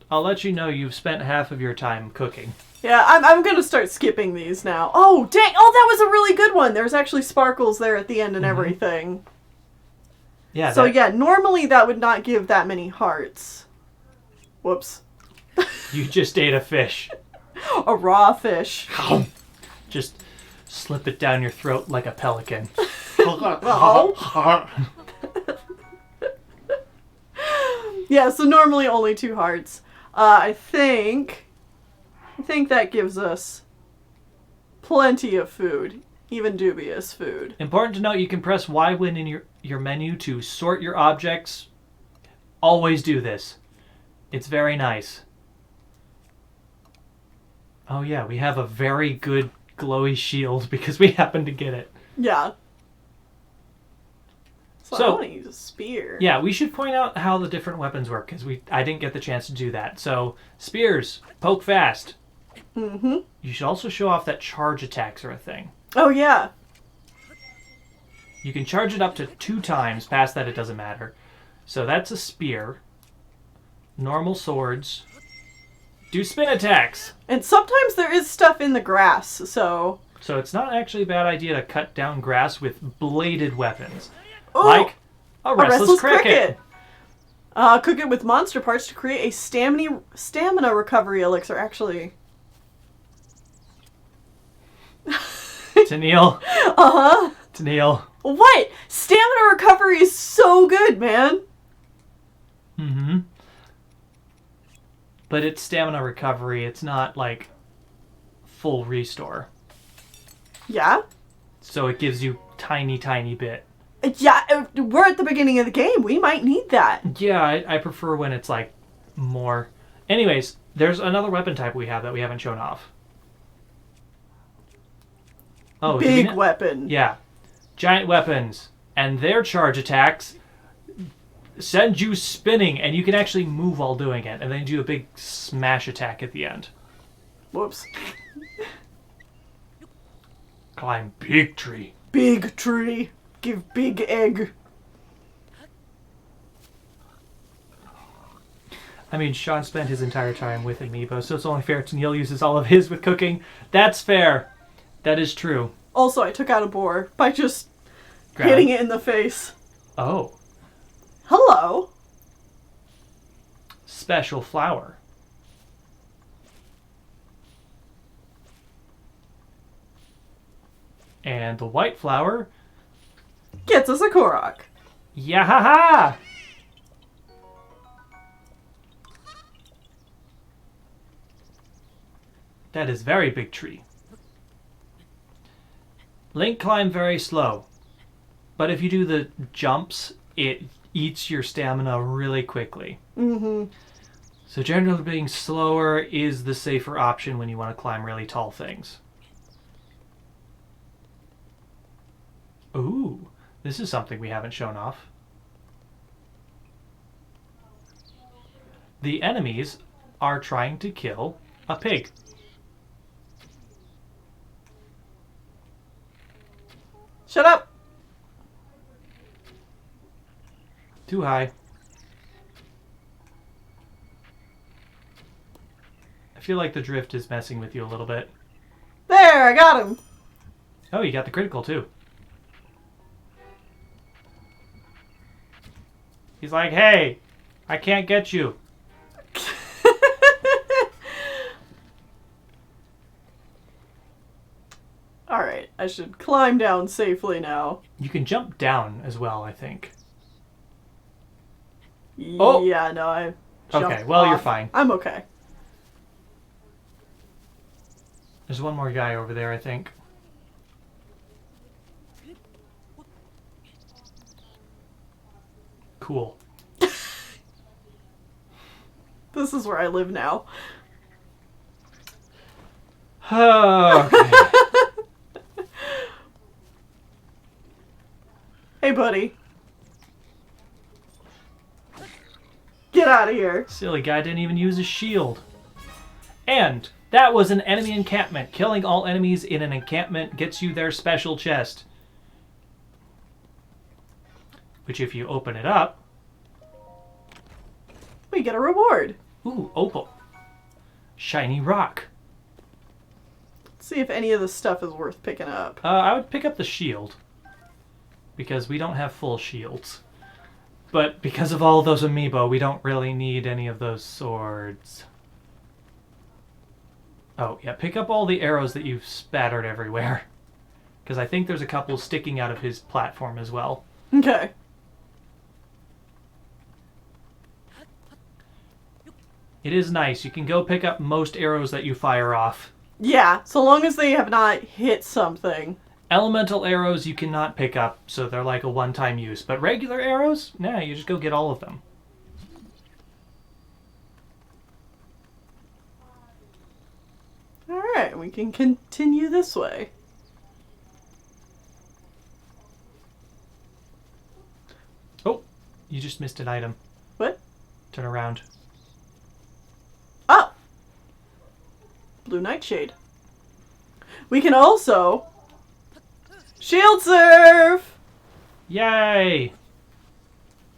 I'll let you know you've spent half of your time cooking. Yeah, I'm gonna start skipping these now. Oh, dang! Oh, that was a really good one. There's actually sparkles there at the end and everything. Yeah. So yeah, normally that would not give that many hearts. Whoops. You just ate a fish. A raw fish. Just slip it down your throat like a pelican. Yeah, so normally only 2 hearts. I think that gives us plenty of food, even dubious food. Important to note, you can press Y when in your menu to sort your objects. Always do this. It's very nice. Oh yeah, we have a very good glowy shield because we happen to get it. Yeah. So I So- want to use a spear. Yeah, we should point out how the different weapons work because I didn't get the chance to do that. So, spears, poke fast. Mm-hmm. You should also show off that charge attacks are a thing. Oh, yeah. You can charge it up to 2 times. Past that, it doesn't matter. So that's a spear. Normal swords. Do spin attacks. And sometimes there is stuff in the grass, so... So it's not actually a bad idea to cut down grass with bladed weapons. Ooh, Like a restless cricket. Cook it with monster parts to create a stamina recovery elixir, actually. Tennille. Uh-huh. Tennille. What? Stamina recovery is so good, man. Mm-hmm. But it's stamina recovery. It's not, like, full restore. Yeah? So it gives you tiny, tiny bit. Yeah, we're at the beginning of the game. We might need that. Yeah, I prefer when it's, like, more. Anyways, there's another weapon type we have that we haven't shown off. Oh, Big weapon. Yeah. Giant weapons. And their charge attacks send you spinning, and you can actually move while doing it, and then do a big smash attack at the end. Whoops. Climb big tree. Big tree. Give big egg. I mean, Sean spent his entire time with Amiibo, so it's only fair Neil uses all of his with cooking. That's fair. That is true. Also, I took out a boar by just Grab hitting it in the face. Oh. Hello. Special flower. And the white flower. Gets us a Korok. Yahaha! That is very big tree. Link climb very slow. But if you do the jumps, it eats your stamina really quickly. Mm-hmm. So generally being slower is the safer option when you want to climb really tall things. Ooh, this is something we haven't shown off. The enemies are trying to kill a pig. Shut up. Too high. I feel like the drift is messing with you a little bit. There, I got him. Oh, you got the critical too. He's like, hey, I can't get you. Alright, I should climb down safely now. You can jump down as well, I think. Oh! Yeah, no, I jumped Okay, well, you're off. fine. I'm okay. There's one more guy over there, I think. Cool. This is where I live now. Okay. Hey, buddy. Get out of here. Silly guy didn't even use a shield. And that was an enemy encampment. Killing all enemies in an encampment gets you their special chest. Which if you open it up... We get a reward. Ooh, opal. Shiny rock. Let's see if any of this stuff is worth picking up. I would pick up the shield. Because we don't have full shields. But because of all those amiibo, we don't really need any of those swords. Oh, yeah, pick up all the arrows that you've spattered everywhere. Because I think there's a couple sticking out of his platform as well. Okay. It is nice. You can go pick up most arrows that you fire off. Yeah, so long as they have not hit something. Elemental arrows you cannot pick up, so they're like a one-time use. But regular arrows, nah, you just go get all of them. Alright, we can continue this way. Oh, you just missed an item. What? Turn around. Oh! Blue Nightshade. We can also shield surf! Yay!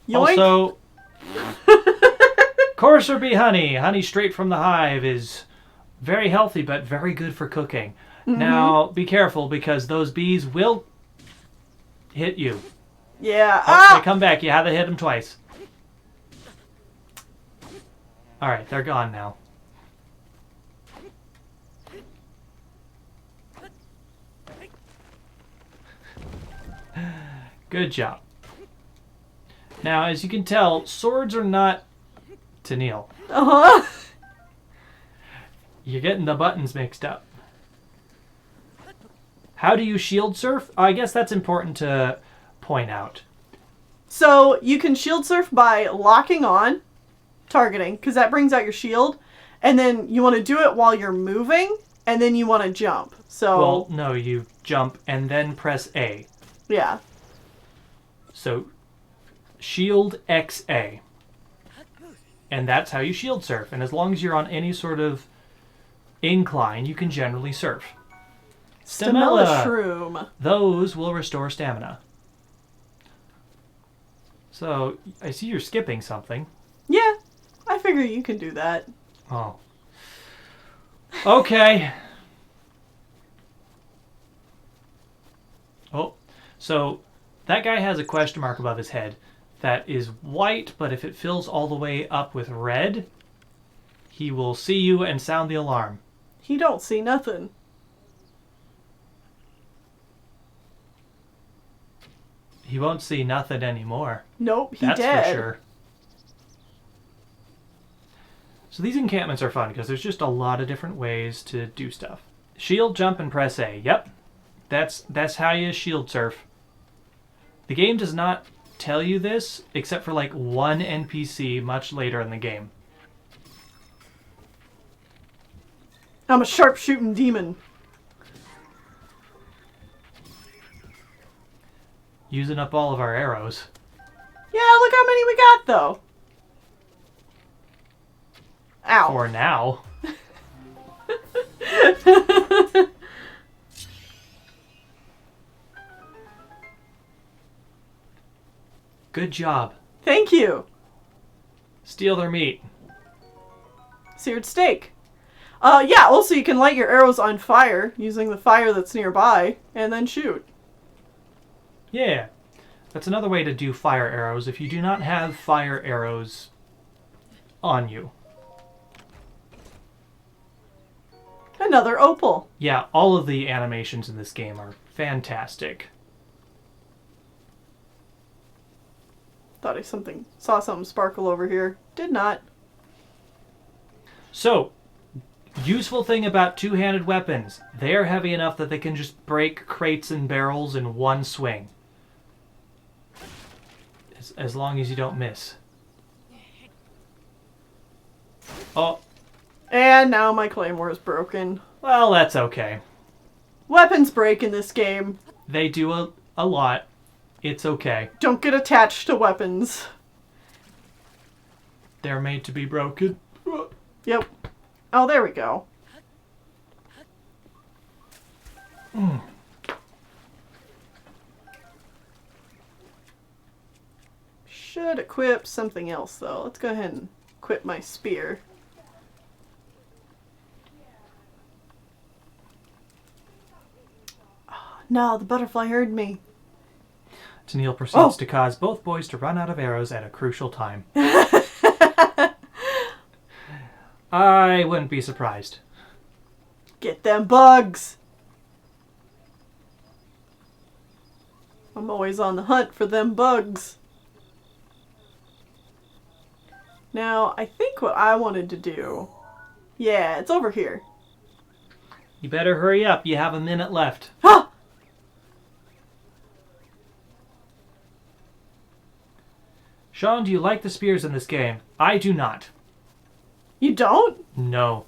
Yoink. Also, courser bee honey. Honey straight from the hive is very healthy, but very good for cooking. Now, be careful, because those bees will hit you. Yeah. Oh, they come back. You have to hit them twice. Alright, they're gone now. Good job. Now, as you can tell, swords are not to kneel. Uh-huh. You're getting the buttons mixed up. How do you shield surf? I guess that's important to point out. So you can shield surf by locking on, targeting, because that brings out your shield, and then you want to do it while you're moving, and then you want to jump. So Well, no, you jump and then press A. yeah. So, shield XA. And that's how you shield surf. And as long as you're on any sort of incline, you can generally surf. Stamella shroom. Those will restore stamina. So, I see you're skipping something. Yeah, I figure you can do that. Oh. Okay. Oh, so that guy has a question mark above his head that is white, but if it fills all the way up with red, he will see you and sound the alarm. He don't see nothing. He won't see nothing anymore. Nope, he That's dead. for sure. So these encampments are fun because there's just a lot of different ways to do stuff. Shield, jump, and press A. Yep. That's how you shield surf. The game does not tell you this except for like one NPC much later in the game. I'm a sharpshooting demon. Using up all of our arrows. Yeah, look how many we got, though. Ow. For now. Good job. Thank you. Steal their meat. Seared steak. Yeah, also you can light your arrows on fire using the fire that's nearby and then shoot. Yeah. That's another way to do fire arrows if you do not have fire arrows on you. Another opal. Yeah, all of the animations in this game are fantastic. Thought I saw something sparkle over here. Did not. So, useful thing about two-handed weapons. They are heavy enough that they can just break crates and barrels in one swing. As long as you don't miss. Oh, And now my claymore is broken. well, that's okay. Weapons break in this game. They do a lot. It's okay. Don't get attached to weapons. They're made to be broken. Yep. Oh, there we go. Should equip something else, though. Let's go ahead and equip my spear. No, the butterfly heard me. Tennille proceeds to cause both boys to run out of arrows at a crucial time. I wouldn't be surprised. Get them bugs. I'm always on the hunt for them bugs. Now, I think what I wanted to do... Yeah, it's over here. You better hurry up. You have a minute left. Huh! Sean, do you like the spears in this game? I do not. You don't? No.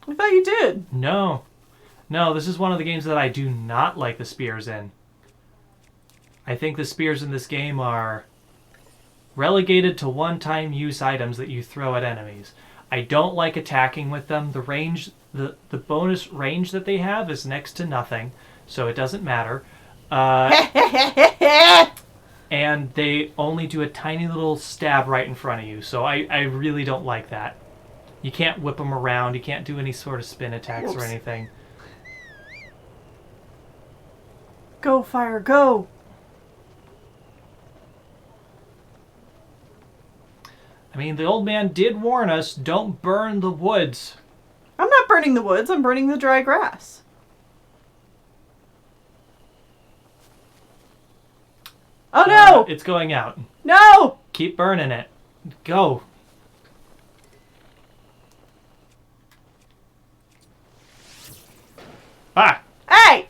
I thought you did. No. No, this is one of the games that I do not like the spears in. I think the spears in this game are relegated to one-time use items that you throw at enemies. I don't like attacking with them. The range, the bonus range that they have is next to nothing, so it doesn't matter. And they only do a tiny little stab right in front of you, so I really don't like that. You can't whip them around. You can't do any sort of spin attacks or anything. Go, fire, go! I mean, the old man did warn us, don't burn the woods. I'm not burning the woods, I'm burning the dry grass. Oh no! It's going out. No! Keep burning it. Go. Ah! Hey!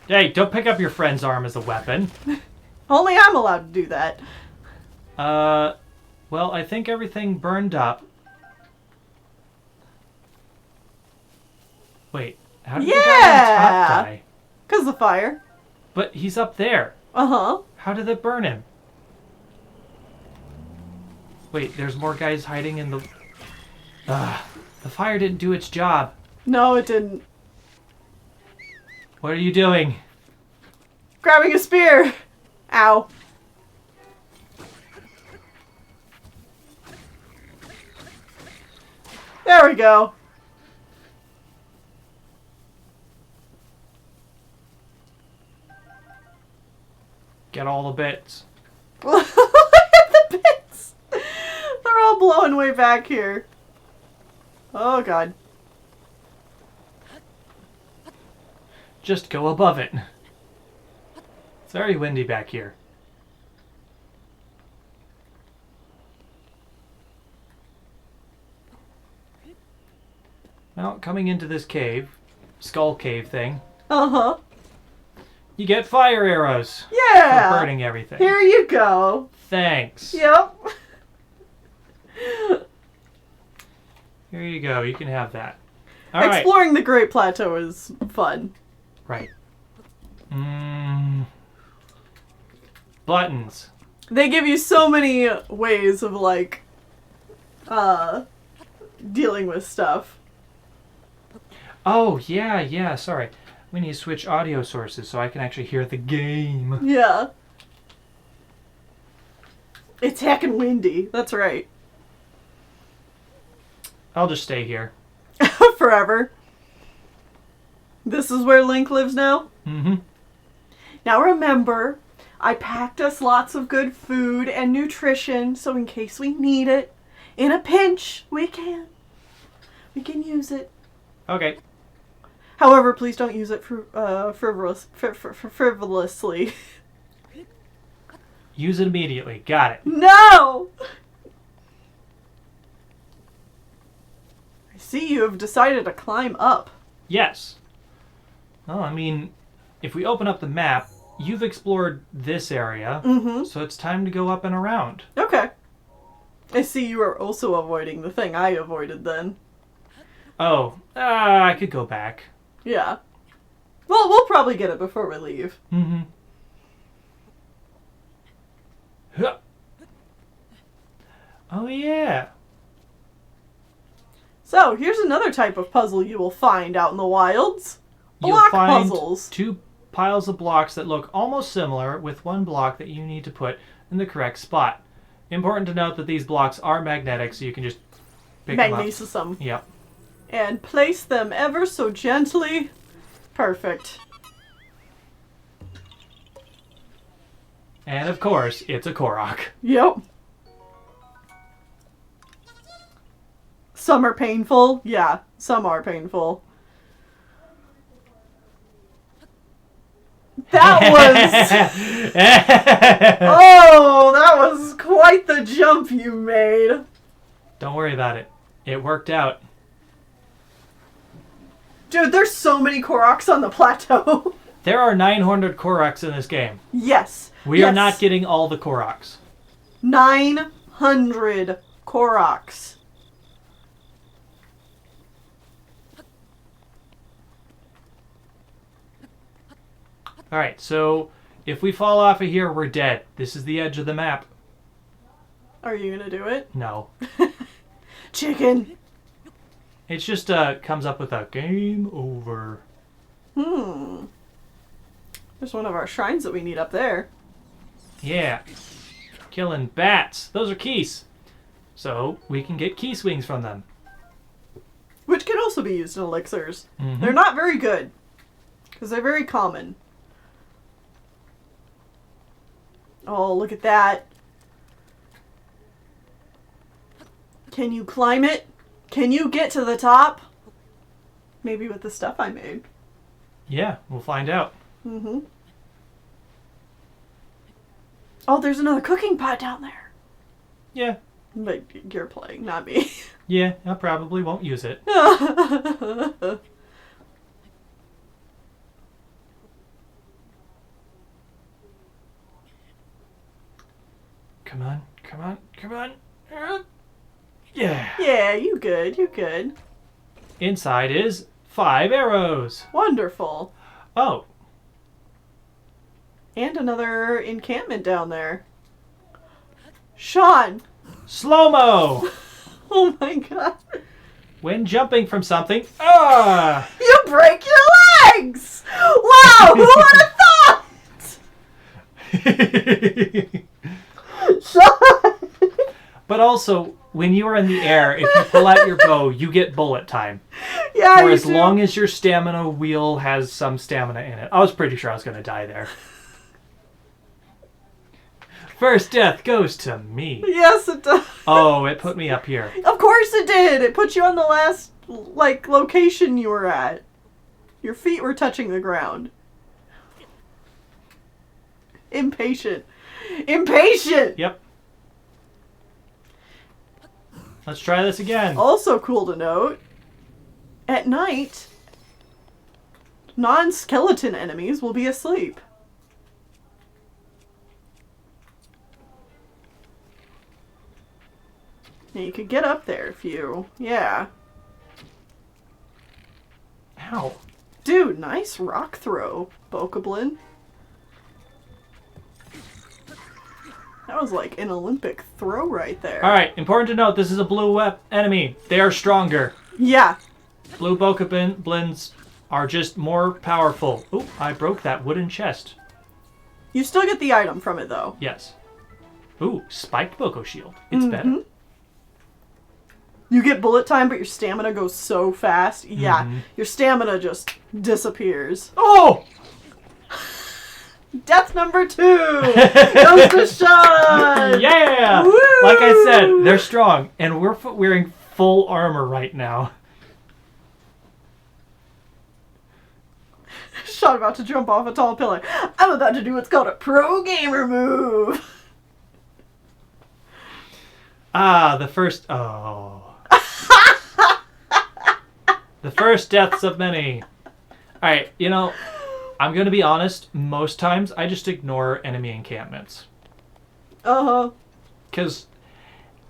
Hey, don't pick up your friend's arm as a weapon. Only I'm allowed to do that. Well, I think everything burned up. Wait, how did the guy on top die? 'Cause the fire. But he's up there. Uh-huh. How did it burn him? Wait, there's more guys hiding in the... the fire didn't do its job. No, it didn't. What are you doing? Grabbing a spear! Ow. There we go. Get all the bits. Look at the bits! They're all blowing way back here. Oh god. Just go above it. It's very windy back here. Well, coming into this cave, skull cave thing, Uh-huh. you get fire arrows Yeah! for burning everything. Here you go. Thanks. Yep. Here you go. You can have that. All right. Exploring the Great Plateau is fun. Right. Buttons. They give you so many ways of, like, dealing with stuff. Oh, yeah, sorry. We need to switch audio sources so I can actually hear the game. Yeah. It's heckin' windy. That's right. I'll just stay here. Forever. This is where Link lives now? Mm-hmm. Now remember, I packed us lots of good food and nutrition, so in case we need it, in a pinch, we can use it. Okay. However, please don't use it frivolously. Use it immediately. Got it. No! I see you have decided to climb up. Yes. Well, I mean, if we open up the map, you've explored this area, so it's time to go up and around. Okay. I see you are also avoiding the thing I avoided then. Oh, I could go back. Yeah. Well, we'll probably get it before we leave. Mm-hmm. Huh. Oh, yeah. So, here's another type of puzzle you will find out in the wilds. You'll Block find puzzles. 2 piles of blocks that look almost similar with one block that you need to put in the correct spot. important to note that these blocks are magnetic, so you can just pick them up. Magnesis them. Yep. And place them ever so gently. Perfect. And of course, it's a Korok. Yep. Some are painful. Yeah, some are painful. That was... Oh, that was quite the jump you made. Don't worry about it. It worked out. Dude, there's so many Koroks on the plateau. There are 900 Koroks in this game. Yes. We are not getting all the Koroks. 900 Koroks. Alright, so if we fall off of here, we're dead. This is the edge of the map. Are you gonna do it? No. Chicken. It's just comes up with a game over. There's one of our shrines that we need up there. Yeah. Killing bats. Those are keys. So we can get key swings from them. Which can also be used in elixirs. Mhm. They're not very good. Because they're very common. Oh, look at that. Can you climb it? Can you get to the top? Maybe with the stuff I made. Yeah, we'll find out. Mm-hmm. Oh, there's another cooking pot down there. Yeah. But you're playing, not me. Yeah, I probably won't use it. Come on, come on, come on. Yeah. Yeah, you good, you good. Inside is 5 arrows. Wonderful. Oh, And another encampment down there. Sean! slow-mo. Oh my god. When jumping from something. Ah! You break your legs! Wow, who would have thought? Sean! But also, when you are in the air, if you pull out your bow, you get bullet time. Yeah, For you as do. long as your stamina wheel has some stamina in it. I was pretty sure I was going to die there. First death goes to me. Yes, it does. Oh, it put me up here. Of course it did. It put you on the last, location you were at. Your feet were touching the ground. Impatient. Impatient! Yep. Let's try this again. Also cool to note, at night, non-skeleton enemies will be asleep. Now you could get up there if you... Yeah. Ow. Dude, nice rock throw, Bokoblin. That was like an Olympic throw right there. Alright, important to note, this is a blue enemy. They are stronger. Yeah. Blue Bokoblins are just more powerful. Oop, I broke that wooden chest. You still get the item from it, though. Yes. Ooh, spiked Boko Shield. It's better. You get bullet time, but your stamina goes so fast. Yeah, Mhm. your stamina just disappears. Oh! Death number 2 goes to Sean! Yeah! Woo! Like I said, they're strong, and we're wearing full armor right now. Sean about to jump off a tall pillar. I'm about to do what's called a pro gamer move. Ah, the first... Oh. The first deaths of many. Alright, you know, I'm going to be honest. Most times, I just ignore enemy encampments. Uh-huh. Because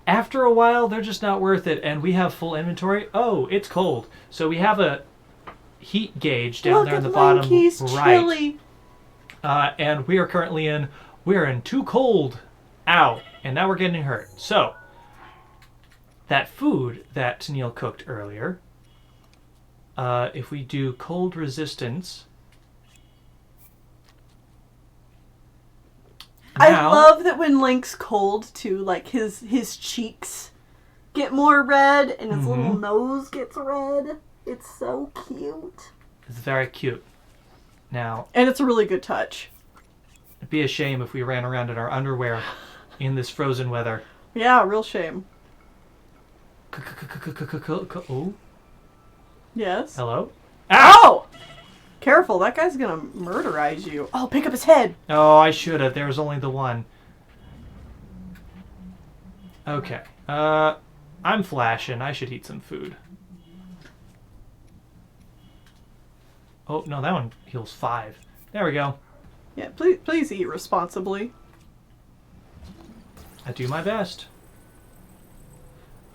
after a while, they're just not worth it. And we have full inventory. Oh, it's cold. So we have a heat gauge down Look there in at the bottom Lanky's right. chili. And we are currently in... We're in too cold. Ow. And now we're getting hurt. So, that food that Tennille cooked earlier... if we do cold resistance, I Now- love that when Link's cold too, like his cheeks get more red and his little nose gets red. It's so cute. It's very cute. Now, And it's a really good touch. it'd be a shame if we ran around in our underwear in this frozen weather. Yeah, real shame. Oh, Yes. hello? Ow! Oh! Careful, that guy's gonna murderize you. Oh, pick up his head. Oh, I should have. There was only the one. Okay. I'm flashing. I should eat some food. Oh, no, that one heals 5. There we go. Yeah, please eat responsibly. I do my best.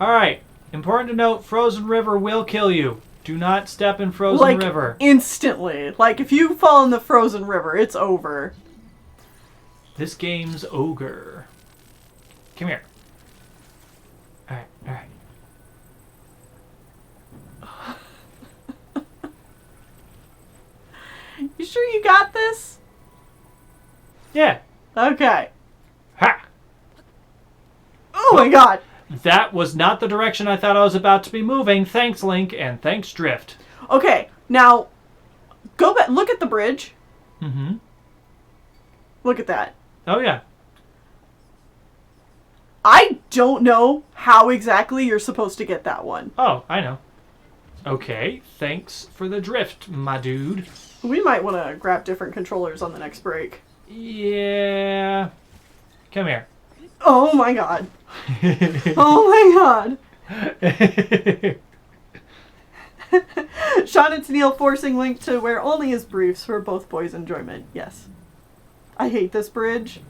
Alright. Important to note, frozen river will kill you. Do not step in frozen river. Instantly. Like, if you fall in the frozen river, it's over. This game's ogre. Come here. Alright, alright. You sure you got this? Yeah. Okay. Ha! Oh my god. That was not the direction I thought I was about to be moving. Thanks, Link, and thanks, Drift. Okay, now, go back, look at the bridge. Mm-hmm. Look at that. Oh, yeah. I don't know how exactly you're supposed to get that one. Oh, I know. Okay, thanks for the drift, my dude. We might want to grab different controllers on the next break. Yeah. Come here. Oh my god. Oh my god. Sean and Tennille forcing Link to wear only his briefs for both boys' enjoyment. Yes. I hate this bridge.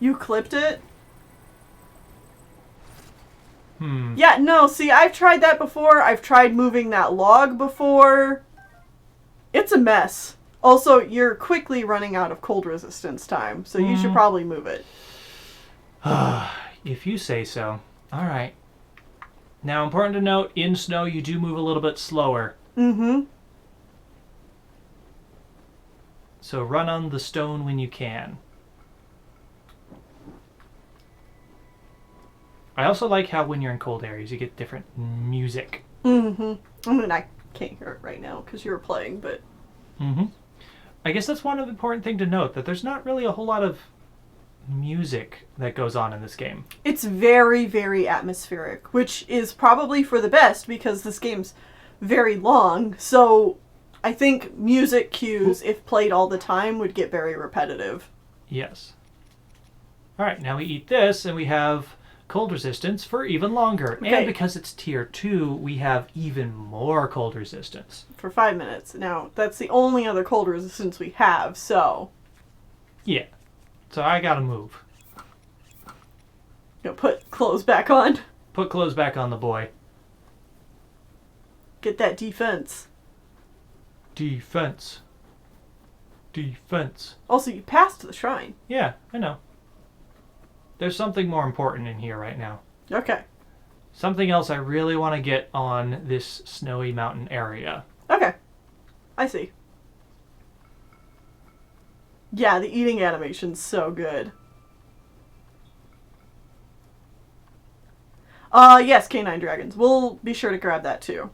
You clipped it? Yeah, no, see, I've tried that before. I've tried moving that log before. It's a mess. Also, you're quickly running out of cold resistance time, so you should probably move it. If you say so. Alright. Now, important to note, in snow, you do move a little bit slower. Mm-hmm. So run on the stone when you can. I also like how when you're in cold areas, you get different music. Mm-hmm. I mean, I can't hear it right now because you were playing, but... Mm-hmm. I guess that's one important thing to note, that there's not really a whole lot of music that goes on in this game. It's very, very atmospheric, which is probably for the best because this game's very long, so I think music cues, if played all the time, would get very repetitive. Yes. Alright, now we eat this, and we have cold resistance for even longer. Okay. And because it's tier 2, we have even more cold resistance. For 5 minutes. Now, that's the only other cold resistance we have, so... Yeah. So I gotta move. You know, put clothes back on. Put clothes back on the boy. Get that defense. Defense. Defense. Also, you passed the shrine. Yeah, I know. There's something more important in here right now. Okay. Something else I really want to get on this snowy mountain area. Okay. I see. Yeah, the eating animation's so good. Yes, Canine Dragons. We'll be sure to grab that too.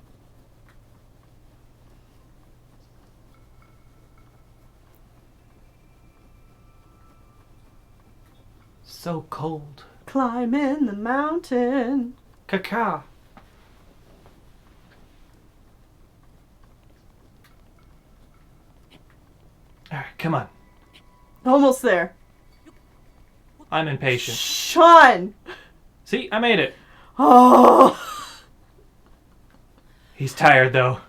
So cold. Climbing the mountain. Caca. Alright, come on. Almost there. I'm impatient. Sean! See, I made it. Oh! He's tired though.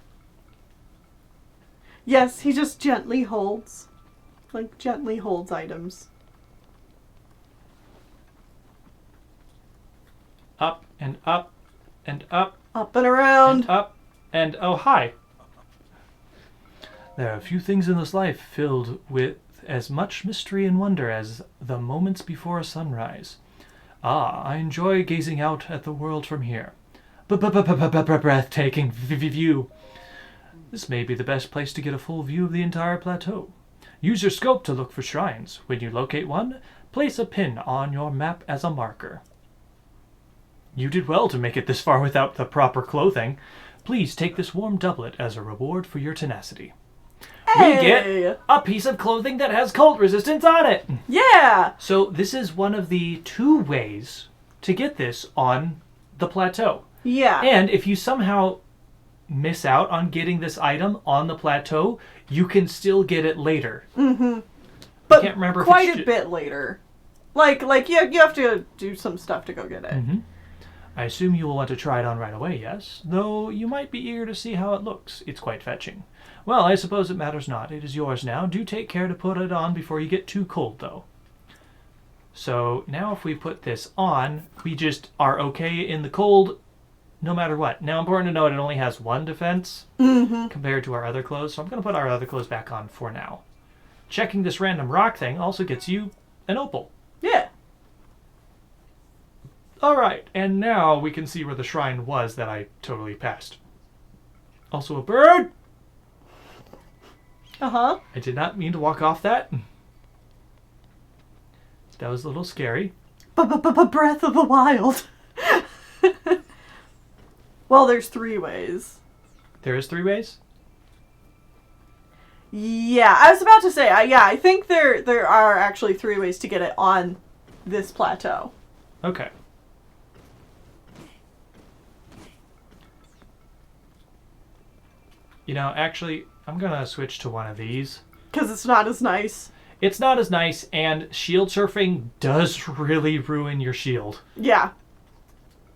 Yes, he just gently holds. Like, gently holds items. Up and up and up Up and around. and up and oh hi. There are few things in this life filled with as much mystery and wonder as the moments before a sunrise. Ah, I enjoy gazing out at the world from here. Breathtaking view. This may be the best place to get a full view of the entire plateau. Use your scope to look for shrines. When you locate one, Place a pin on your map as a marker. You did well to make it this far without the proper clothing. Please take this warm doublet as a reward for your tenacity. Hey! We get a piece of clothing that has cold resistance on it. Yeah! So this is one of the 2 ways to get this on the plateau. Yeah. And if you somehow miss out on getting this item on the plateau, you can still get it later. Mm-hmm. But I can't remember if quite it's a bit later. Like you have to do some stuff to go get it. Mm-hmm. I assume you will want to try it on right away, yes? Though you might be eager to see how it looks. It's quite fetching. Well, I suppose it matters not. It is yours now. Do take care to put it on before you get too cold, though. So now if we put this on, we just are okay in the cold no matter what. Now, important to note, it only has 1 defense compared to our other clothes, so I'm going to put our other clothes back on for now. Checking this random rock thing also gets you an opal. Yeah. Alright, and now we can see where the shrine was that I totally passed. Also a bird! Uh-huh. I did not mean to walk off that. That was a little scary. Breath of the Wild. Well, there's 3 ways. There is 3 ways? Yeah, I was about to say, I think there are actually 3 ways to get it on this plateau. Okay. You know, actually, I'm gonna switch to one of these. Because it's not as nice. It's not as nice, and shield surfing does really ruin your shield. Yeah.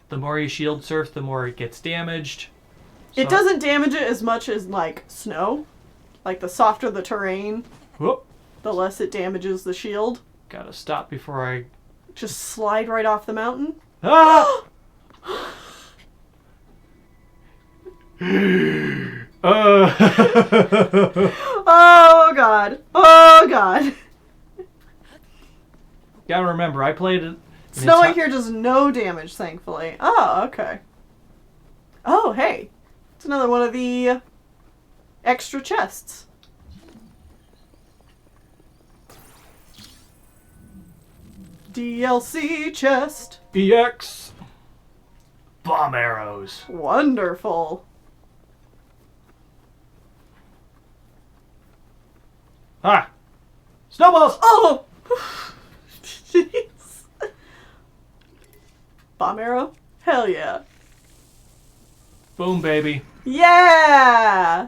The more you shield surf, the more it gets damaged. It doesn't damage it as much as, like, snow. Like, the softer the terrain, Whoop. the less it damages the shield. Gotta stop before I... Just slide right off the mountain. Ah! Oh, God. Oh, God. Gotta remember, I played it... Snow White here does no damage, thankfully. Oh, okay. Oh, hey. It's another one of the extra chests. DLC chest. EX. Bomb arrows. Wonderful. Ah! Snowballs! Oh! Jeez. Bomb arrow? Hell yeah. Boom, baby. Yeah!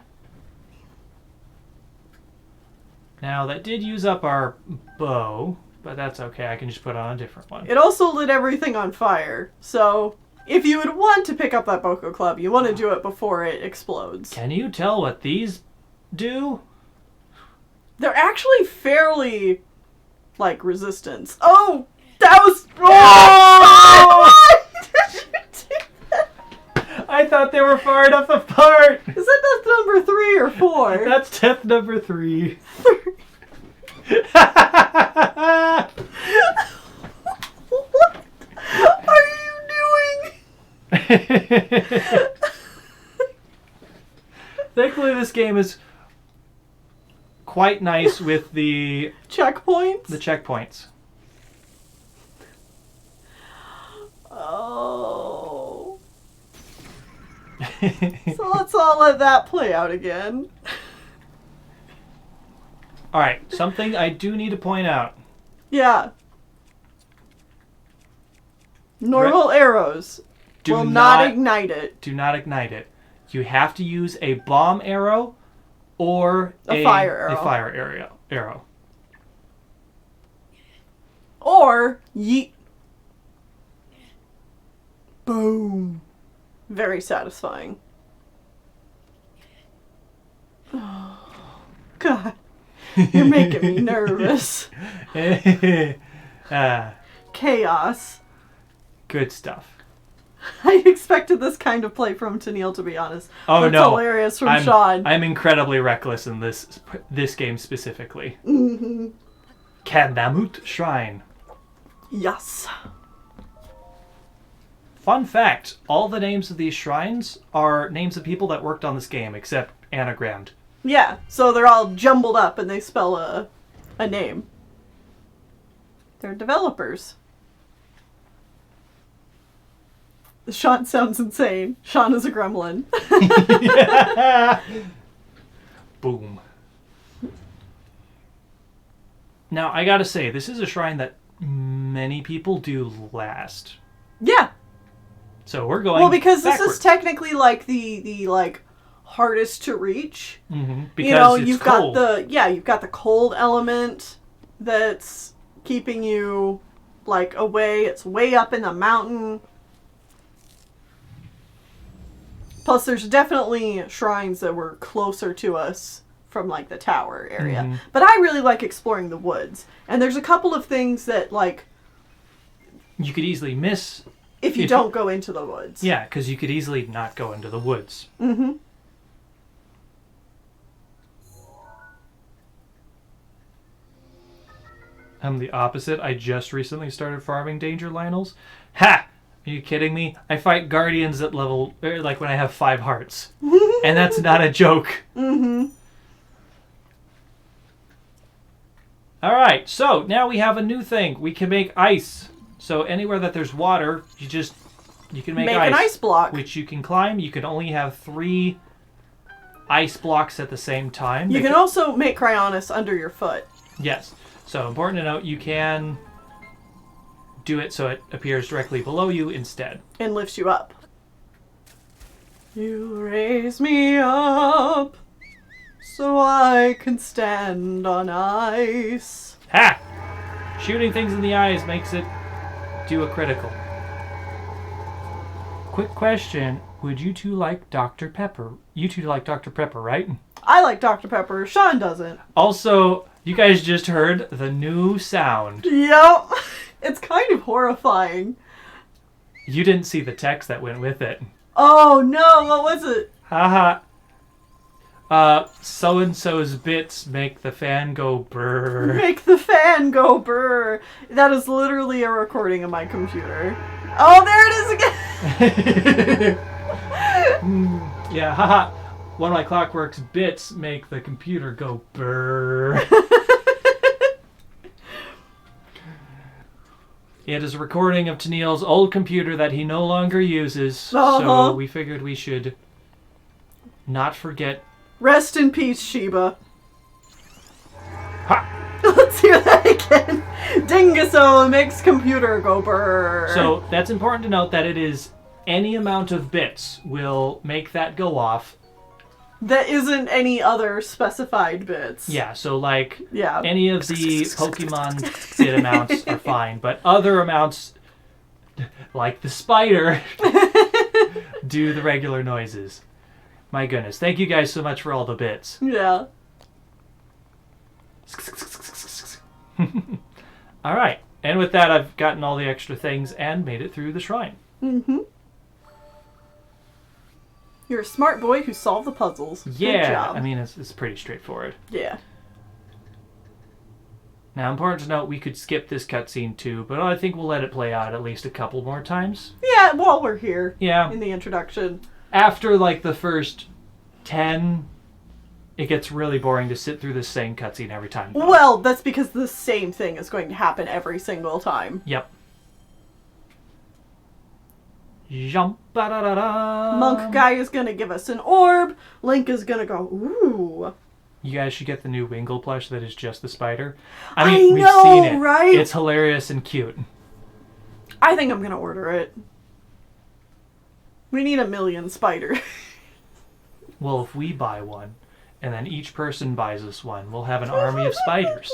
Now, that did use up our bow, but that's okay. I can just put on a different one. It also lit everything on fire, so if you would want to pick up that Boko Club, you want to do it before it explodes. Can you tell what these do? They're actually fairly, like, resistance. Oh! That was... Oh! Why did you do that? I thought they were far enough apart! Is that death number 3 or 4? That's death number 3. What are you doing? Thankfully, this game is quite nice with the Checkpoints? checkpoints. Oh. So let's all let that play out again. Alright, something I do need to point out. Yeah. Normal arrows Do will not ignite it. Do not ignite it. You have to use a bomb arrow or A fire arrow. A fire arrow. Or yeet. Boom. Very satisfying. Oh, God. You're making me nervous. Chaos. Good stuff. I expected this kind of play from Tennille, to be honest. Oh, That's no. hilarious from Sean. I'm incredibly reckless in this game specifically. Mm-hmm. Kadnamut Shrine. Yes. Fun fact, all the names of these shrines are names of people that worked on this game, except anagrammed. Yeah, so they're all jumbled up and they spell a name. They're developers. Sean sounds insane. Sean is a gremlin. Boom. Now, I gotta say, this is a shrine that many people do last. Yeah. So we're going Well, because backwards. this is technically like the like hardest to reach. Mm-hmm. Because You know, it's you've cold. you've got the cold element that's keeping you like away. It's way up in the mountain. Plus, there's definitely shrines that were closer to us from like the tower area. Mhm. But I really like exploring the woods. And there's a couple of things that like You could easily miss. if you don't go into the woods. Yeah, because you could easily not go into the woods. Mm-hmm. I'm the opposite. I just recently started farming Danger Lionels. Ha! Are you kidding me? I fight guardians at level, like when I have 5 hearts. And that's not a joke. Mm-hmm. Alright, so now we have a new thing. We can make ice. So anywhere that there's water, you can make Make an ice block. which you can climb. You can only have 3 ice blocks at the same time. You can also make Cryonis under your foot. Yes. So important to note, you can do it so it appears directly below you instead. And lifts you up. You raise me up so I can stand on ice. Ha! Shooting things in the eyes makes it do a critical. Quick question. Would you two like Dr. Pepper? You two like Dr. Pepper, right? I like Dr. Pepper. Sean doesn't. Also, you guys just heard the new sound. Yep. It's kind of horrifying. You didn't see the text that went with it. Oh no, what was it? Haha. So-and-so's bits make the fan go brrr. Make the fan go brr. That is literally a recording of my computer. Oh, there it is again. Yeah, haha. One of my Clockwork's bits make the computer go brrr. It is a recording of Tennille's old computer that he no longer uses, so we figured we should not forget. Rest in peace, Sheba. Ha! Let's hear that again. Dinguso makes computer go brr. So that's important to note that it is any amount of bits will make that go off. That isn't any other specified bits. Yeah, so like Yeah. any of the Pokemon bit amounts are fine, but other amounts, like the spider, do the regular noises. My goodness. Thank you guys so much for all the bits. Yeah. Alright, and with that I've gotten all the extra things and made it through the shrine. Mm-hmm. You're a smart boy who solved the puzzles. Good Yeah, job. I mean, it's pretty straightforward. Yeah. Now, important to note, we could skip this cutscene too, but I think we'll let it play out at least a couple more times. Yeah, while we're here. Yeah. In the introduction. After, like, the first 10, it gets really boring to sit through the same cutscene every time. Well, that's because the same thing is going to happen every single time. Yep. Jump, ba-da-da-da. Monk guy is gonna give us an orb. Link is gonna go, ooh. You guys should get the new Wingle plush that is just the spider. I mean, I know, we've seen it. right? It's hilarious and cute. I think I'm gonna order it. We need 1 million spider. Well, if we buy one, and then each person buys us one, we'll have an army of spiders.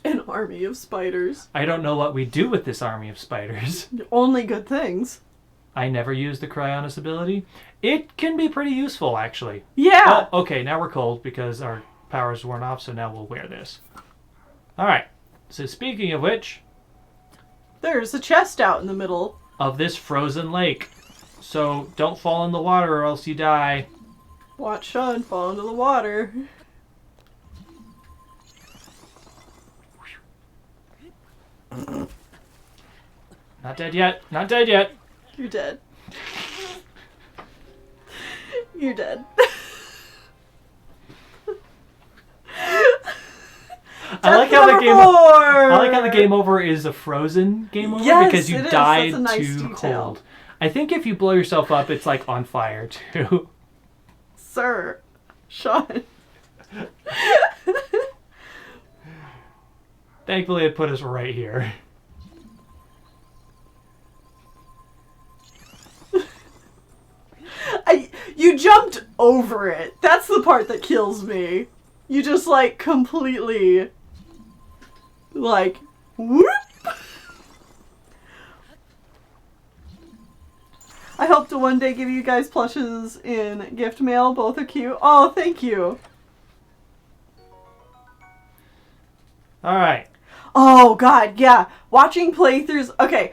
An army of spiders. I don't know what we do with this army of spiders. Only good things. I never used the Cryonis ability. It can be pretty useful, actually. Yeah. Oh, okay, now we're cold because our power's worn off, so now we'll wear this. Alright, so speaking of which, There's a chest out in the middle. of this frozen lake. So don't fall in the water or else you die. Watch Sean fall into the water. Not dead yet. Not dead yet. You're dead. You're dead. I like how the I like how the game over is a frozen game over Yes, because you it is. died That's a nice too detail. cold. I think if you blow yourself up, it's like on fire too. Sir. Sean. Thankfully, it put us right here. You jumped over it. That's the part that kills me. You just, like, completely, like, whoop. I hope to one day give you guys plushes in gift mail. Both are cute. Oh, thank you. Alright. Oh, God, yeah. Watching playthroughs... Okay,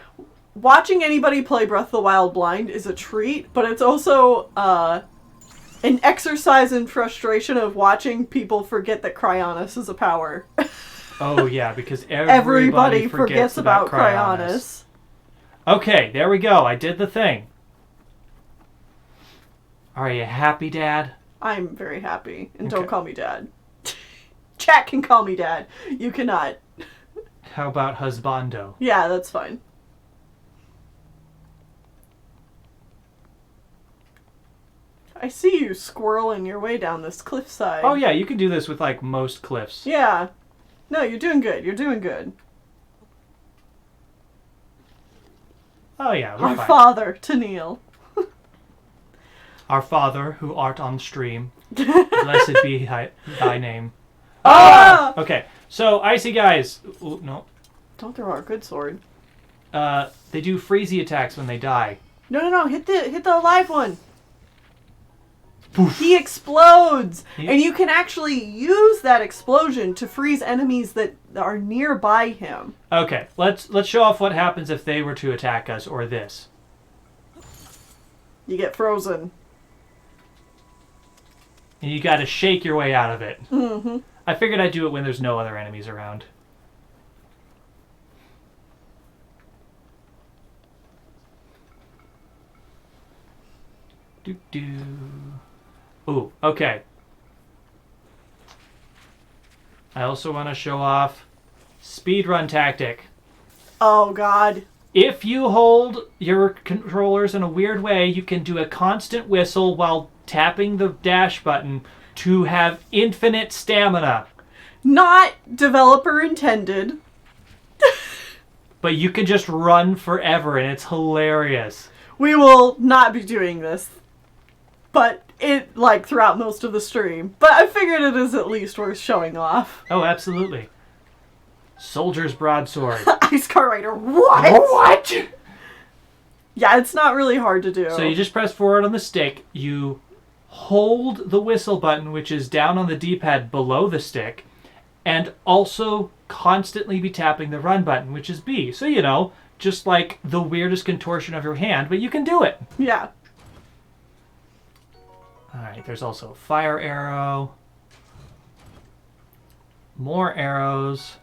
watching anybody play Breath of the Wild blind is a treat, but it's also an exercise in frustration of watching people forget that Cryonis is a power. Oh, yeah, because Everybody forgets about Cryonis. Okay, there we go. I did the thing. Are you happy, Dad? I'm very happy. And Okay. don't call me Dad. Chat can call me Dad. You cannot. How about husbando? Yeah, that's fine. I see you squirreling your way down this cliffside. Oh, yeah, you can do this with, like, most cliffs. Yeah. No, you're doing good. You're doing good. Oh, yeah, we're Our fine. father, Tennille. Our Father, who art on stream, blessed be thy name. Ah! Okay, so icy guys. Ooh, no. Don't throw our good sword. They do freezy attacks when they die. No. Hit the alive one. Poof. He explodes, He- and you can actually use that explosion to freeze enemies that are nearby him. Okay, let's show off what happens if they were to attack us or this. You get frozen. And you gotta shake your way out of it. Mm-hmm. I figured I'd do it when there's no other enemies around. Doo-doo. Ooh, okay. I also want to show off speedrun tactic. Oh, God. If you hold your controllers in a weird way, you can do a constant whistle while tapping the dash button to have infinite stamina. Not developer intended. But you can just run forever, and it's hilarious. We will not be doing this. But it, like, throughout most of the stream. But I figured it is at least worth showing off. Oh, absolutely. Soldier's broadsword. Ice Car Rider, what? What? Yeah, it's not really hard to do. So you just press forward on the stick, you hold the whistle button, which is down on the D-pad below the stick, and also constantly be tapping the run button, which is B. So, you know, just like the weirdest contortion of your hand, but you can do it. Yeah. Alright, there's also a fire arrow. More arrows.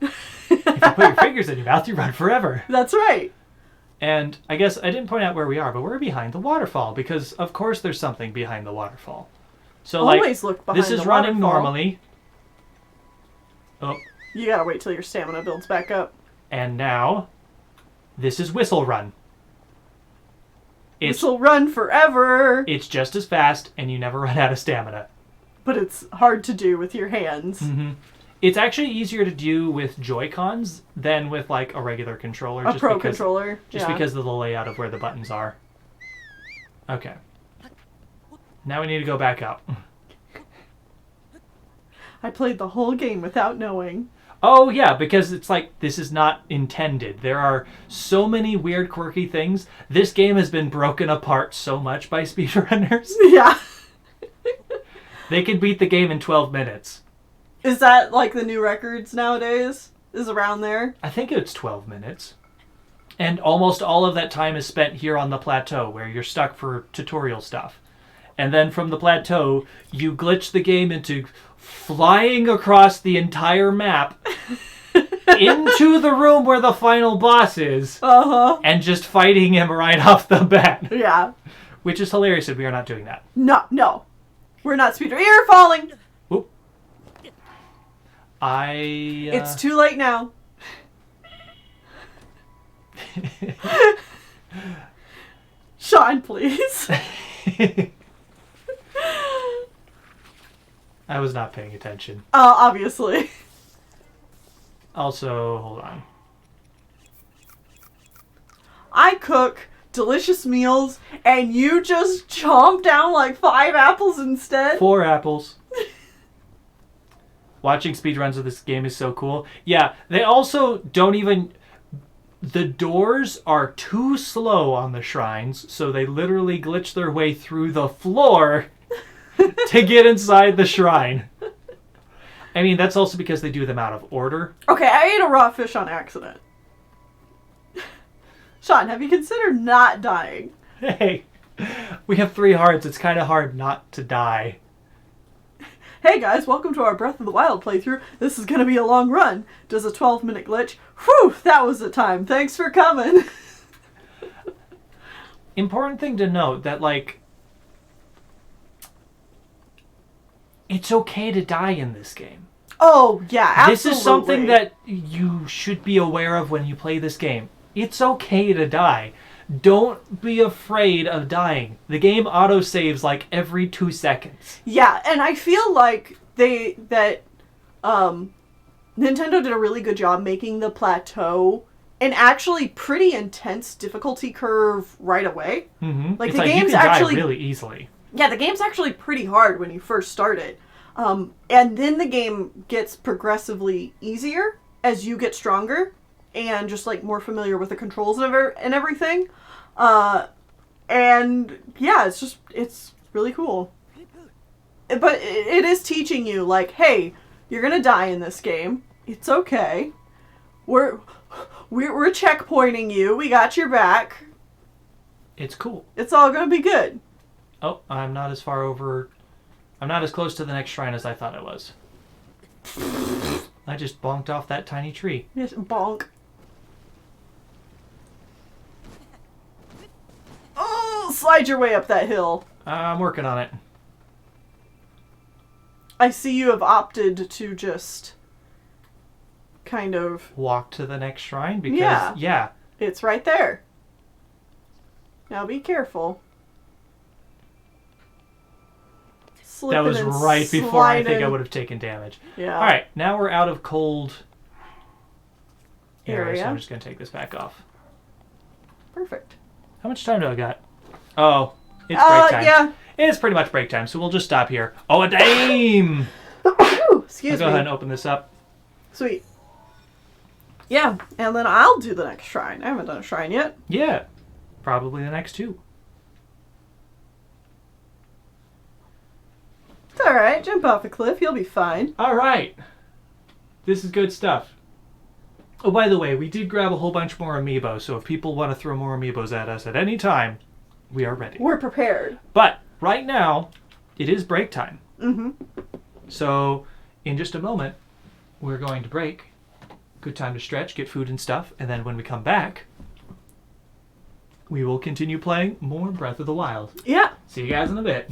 If you put your fingers in your mouth, you run forever. That's right. And I guess I didn't point out where we are, but we're behind the waterfall, because of course there's something behind the waterfall. So, Always look behind this is the running waterfall. normally. Oh, You gotta wait till your stamina builds back up. and now, this is whistle run. This'll run forever, It's just as fast, and you never run out of stamina. but it's hard to do with your hands. Mm-hmm. It's actually easier to do with Joy-Cons than with, like, a regular controller. A pro controller. Just yeah. because of the layout of where the buttons are. Okay. Now we need to go back up. I played the whole game without knowing. Oh, yeah, because it's like, this is not intended. There are so many weird, quirky things. This game has been broken apart so much by speedrunners. Yeah. They can beat the game in 12 minutes. Is that like the new records nowadays? Is around there? I think it's 12 minutes. And almost all of that time is spent here on the plateau, where you're stuck for tutorial stuff. And then from the plateau, you glitch the game into flying across the entire map into the room where the final boss is, Uh-huh. and just fighting him right off the bat. Yeah. Which is hilarious, and we are not doing that. No. We're not speedrunning. You're falling! Oop. It's too late now. Sean, please. I was not paying attention. Obviously. Also, hold on. I cook delicious meals, and you just chomp down like 5 apples instead? 4 apples. Watching speedruns of this game is so cool. Yeah, they also don't even... The doors are too slow on the shrines, so they literally glitch their way through the floor to get inside the shrine. I mean, that's also because they do them out of order. Okay, I ate a raw fish on accident. Sean, have you considered not dying? Hey, we have 3 hearts. It's kind of hard not to die. Hey guys, welcome to our Breath of the Wild playthrough. This is going to be a long run. Does a 12-minute glitch. Whew, that was the time. Thanks for coming. Important thing to note that, like, it's okay to die in this game. Oh, yeah, absolutely. This is something that you should be aware of when you play this game. It's okay to die. Don't be afraid of dying. The game autosaves like every 2 seconds. Yeah, and I feel like Nintendo did a really good job making the plateau an actually pretty intense difficulty curve right away. Mm-hmm. Like it's the like game's you can actually die really easily. Yeah, the game's actually pretty hard when you first start it. And then the game gets progressively easier as you get stronger and just like more familiar with the controls and everything. And yeah, it's really cool. But it is teaching you like, hey, you're gonna die in this game. It's okay. We're checkpointing you. We got your back. It's cool. It's all gonna be good. Oh, I'm not as far over... I'm not as close to the next shrine as I thought I was. I just bonked off that tiny tree. Yes, bonk. Oh, slide your way up that hill. I'm working on it. I see you have opted to just kind of... Walk to the next shrine because, yeah. It's right there. Now be careful. That was right before I think I would have taken damage. Yeah. Alright, now we're out of cold area, so I'm Area. just going to take this back off. Perfect. How much time do I got? Oh, it's break time. Yeah. It's pretty much break time, so we'll just stop here. Oh, a dame! Excuse I'll go me. ahead and open this up. Sweet. Yeah, and then I'll do the next shrine. I haven't done a shrine yet. Yeah, probably the next 2. It's alright. Jump off the cliff. You'll be fine. Alright. This is good stuff. Oh, by the way, we did grab a whole bunch more Amiibo, so if people want to throw more Amiibos at us at any time, we are ready. We're prepared. But right now, it is break time. Mm-hmm. So, in just a moment, we're going to break. Good time to stretch, get food and stuff, and then when we come back, we will continue playing more Breath of the Wild. Yeah. See you guys in a bit.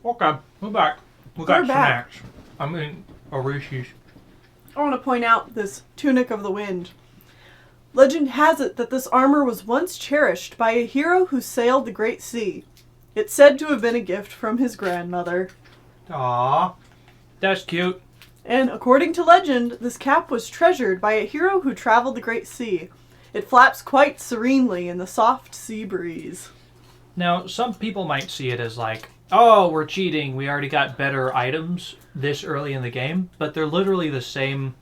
Okay, we're back. We We're got back. snacks. I mean, Orishis. I want to point out this Tunic of the Wind. Legend has it that this armor was once cherished by a hero who sailed the Great Sea. It's said to have been a gift from his grandmother. Aww. That's cute. And according to legend, this cap was treasured by a hero who traveled the Great Sea. It flaps quite serenely in the soft sea breeze. Now, some people might see it as like, oh, we're cheating. We already got better items this early in the game. But they're literally the same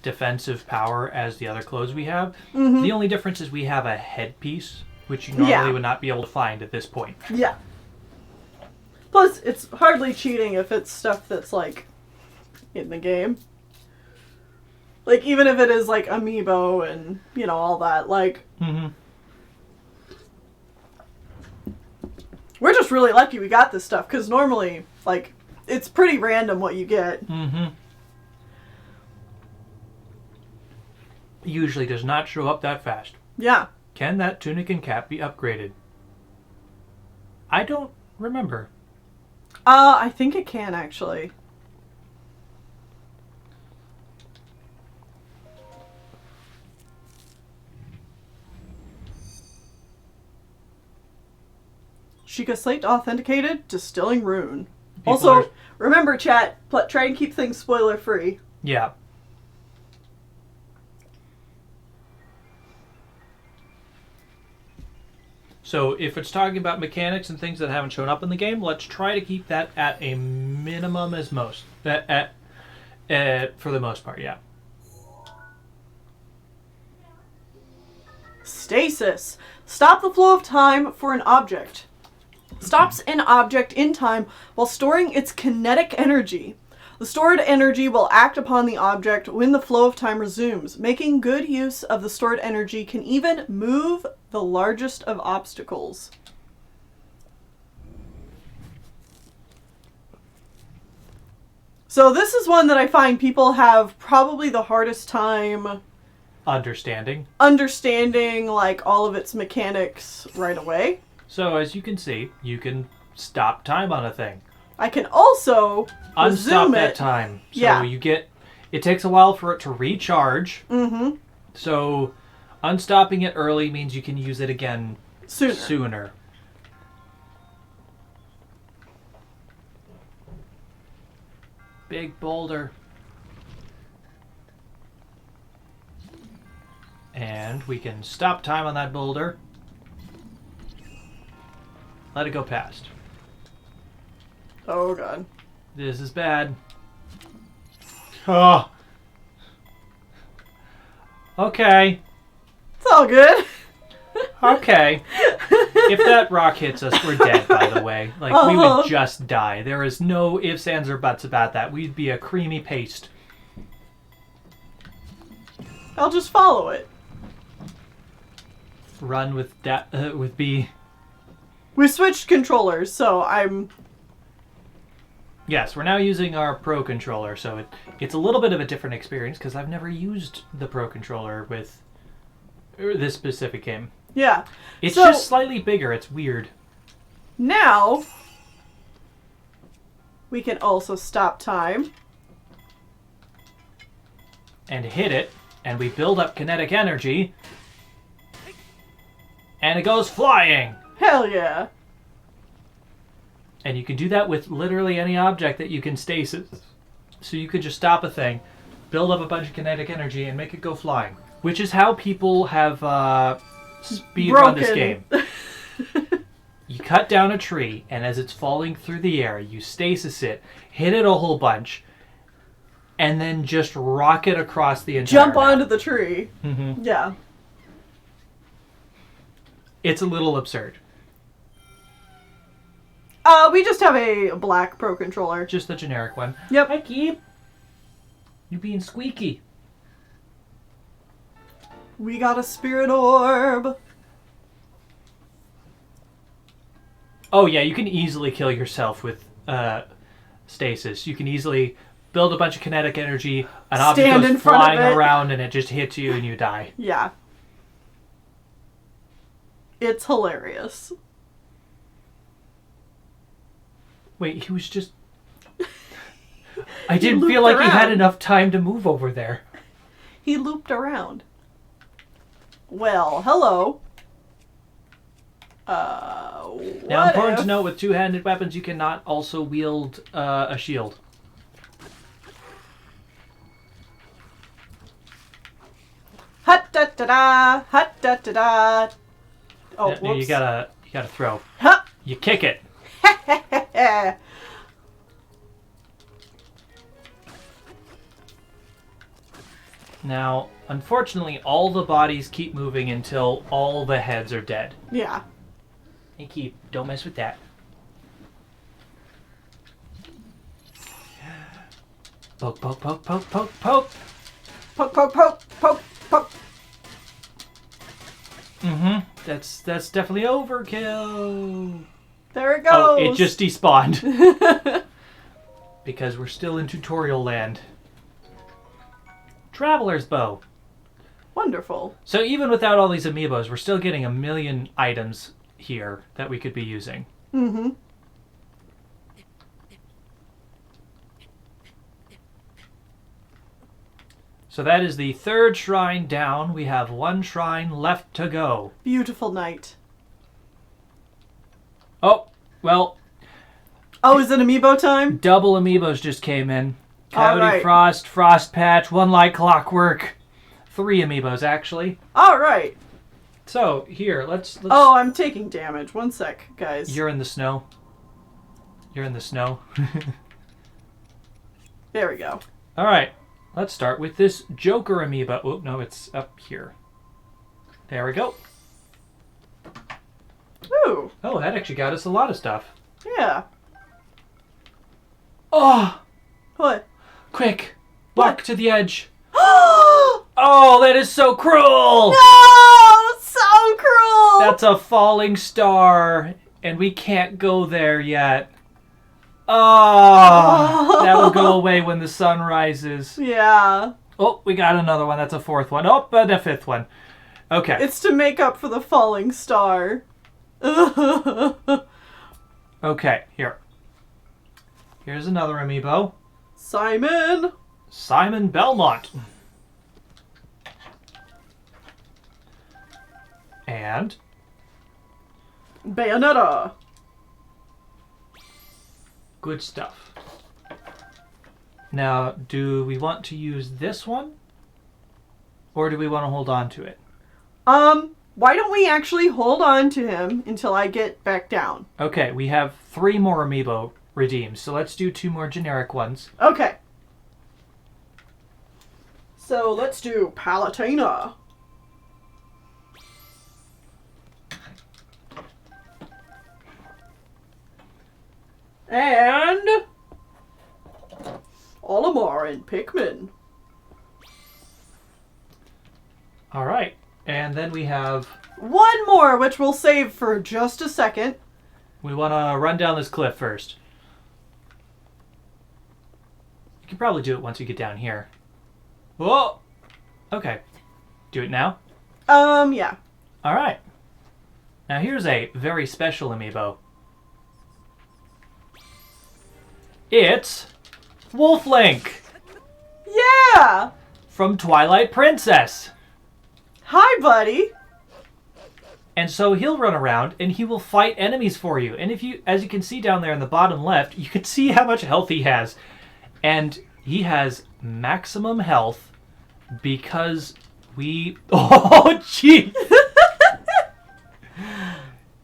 defensive power as the other clothes we have. Mm-hmm. The only difference is we have a headpiece, which you normally would not be able to find at this point. Yeah. Plus, it's hardly cheating if it's stuff that's, like, in the game. Like, even if it is, like, Amiibo and, you know, all that, like... Mm-hmm. We're just really lucky we got this stuff, because normally, like, it's pretty random what you get. Mm-hmm. Usually does not show up that fast. Yeah. Can that tunic and cap be upgraded? I don't remember. I think it can, actually. Sheikah Slate authenticated, distilling rune. People Also, are- remember, chat, try and keep things spoiler free. Yeah. So if it's talking about mechanics and things that haven't shown up in the game, let's try to keep that at a minimum as most. For the most part, yeah. Stasis. Stop the flow of time for an object. Stops an object in time while storing its kinetic energy. The stored energy will act upon the object when the flow of time resumes. Making good use of the stored energy can even move the largest of obstacles. So this is one that I find people have probably the hardest time Understanding. understanding, like, all of its mechanics right away. So as you can see, you can stop time on a thing. I can also Unstop resume that it. time. So Yeah. it takes a while for it to recharge. Mm-hmm. So unstopping it early means you can use it again sooner. Big boulder. And we can stop time on that boulder. Let it go past. Oh, God. This is bad. Oh. Okay. It's all good. Okay. If that rock hits us, we're dead, by the way. Like, we would just die. There is no ifs, ands, or buts about that. We'd be a creamy paste. I'll just follow it. Run with B. We switched controllers, so I'm... Yes, we're now using our Pro Controller, so it's a little bit of a different experience, because I've never used the Pro Controller with this specific game. Yeah. It's So- just slightly bigger. It's weird. Now, we can also stop time. And hit it, and we build up kinetic energy, and it goes flying! Hell yeah. And you can do that with literally any object that you can stasis. So you could just stop a thing, build up a bunch of kinetic energy, and make it go flying. Which is how people have speedrun this game. You cut down a tree, and as it's falling through the air, you stasis it, hit it a whole bunch, and then just rocket across the entire Jump map. onto the tree. Mm-hmm. Yeah. It's a little absurd. We just have a black Pro Controller. Just the generic one. Yep. Hi, Keep. You being squeaky. We got a spirit orb. Oh yeah, you can easily kill yourself with stasis. You can easily build a bunch of kinetic energy, an object Stand goes in front of flying it. around, and it just hits you and you die. Yeah. It's hilarious. Wait, he was just... I didn't feel like he had enough time to move over there. He looped around. Well, hello. Now, important to note, with two-handed weapons, you cannot also wield a shield. Hut da da da, hut da da da. Oh, No, you gotta throw. Ha! You kick it. Now, unfortunately, all the bodies keep moving until all the heads are dead. Yeah. Hey, don't mess with that. Poke, poke, poke, poke, poke, poke. Poke, poke, poke, poke, poke. Mm-hmm. That's definitely overkill. There it goes. Oh, it just despawned. Because we're still in tutorial land. Traveler's bow. Wonderful. So even without all these amiibos, we're still getting a million items here that we could be using. Mm-hmm. So that is the third shrine down. We have one shrine left to go. Beautiful night. Oh, well, Oh, is it amiibo time? double amiibos just came in. Coyote Alright. Frost, Frost Patch, One Like Clockwork. 3 amiibos, actually. All right. So, here, let's... Oh, I'm taking damage. 1 sec, guys. You're in the snow. You're in the snow. There we go. Alright, let's start with this Joker amiibo. Oh, no, it's up here. There we go. Ooh. Oh, that actually got us a lot of stuff. Yeah. Oh, What? quick. What? Walk to the edge. No! Oh, that is so cruel. So cruel! That's a falling star, and we can't go there yet. Oh, that'll go away when the sun rises. Yeah. Oh, we got another one. That's a 4th one. Oh, and a 5th one. Okay. It's to make up for the falling star. Okay, here. Here's another amiibo. Simon! Simon Belmont. And Bayonetta. good stuff. Now, do we want to use this one? Or do we want to hold on to it? Why don't we actually hold on to him until I get back down? Okay, we have 3 more amiibo redeemed, so let's do 2 more generic ones. Okay. So let's do Palutena. And Olimar and Pikmin. Alright, and then we have... One more, which we'll save for just a second. We want to run down this cliff first. You can probably do it once you get down here. Whoa! Okay. Do it now? Yeah. Alright. Now here's a very special amiibo. It's Wolf Link Yeah! from Twilight Princess. Hi, buddy. And so he'll run around and he will fight enemies for you. And if you, as you can see down there in the bottom left, you can see how much health he has. And he has maximum health because we... Oh, gee!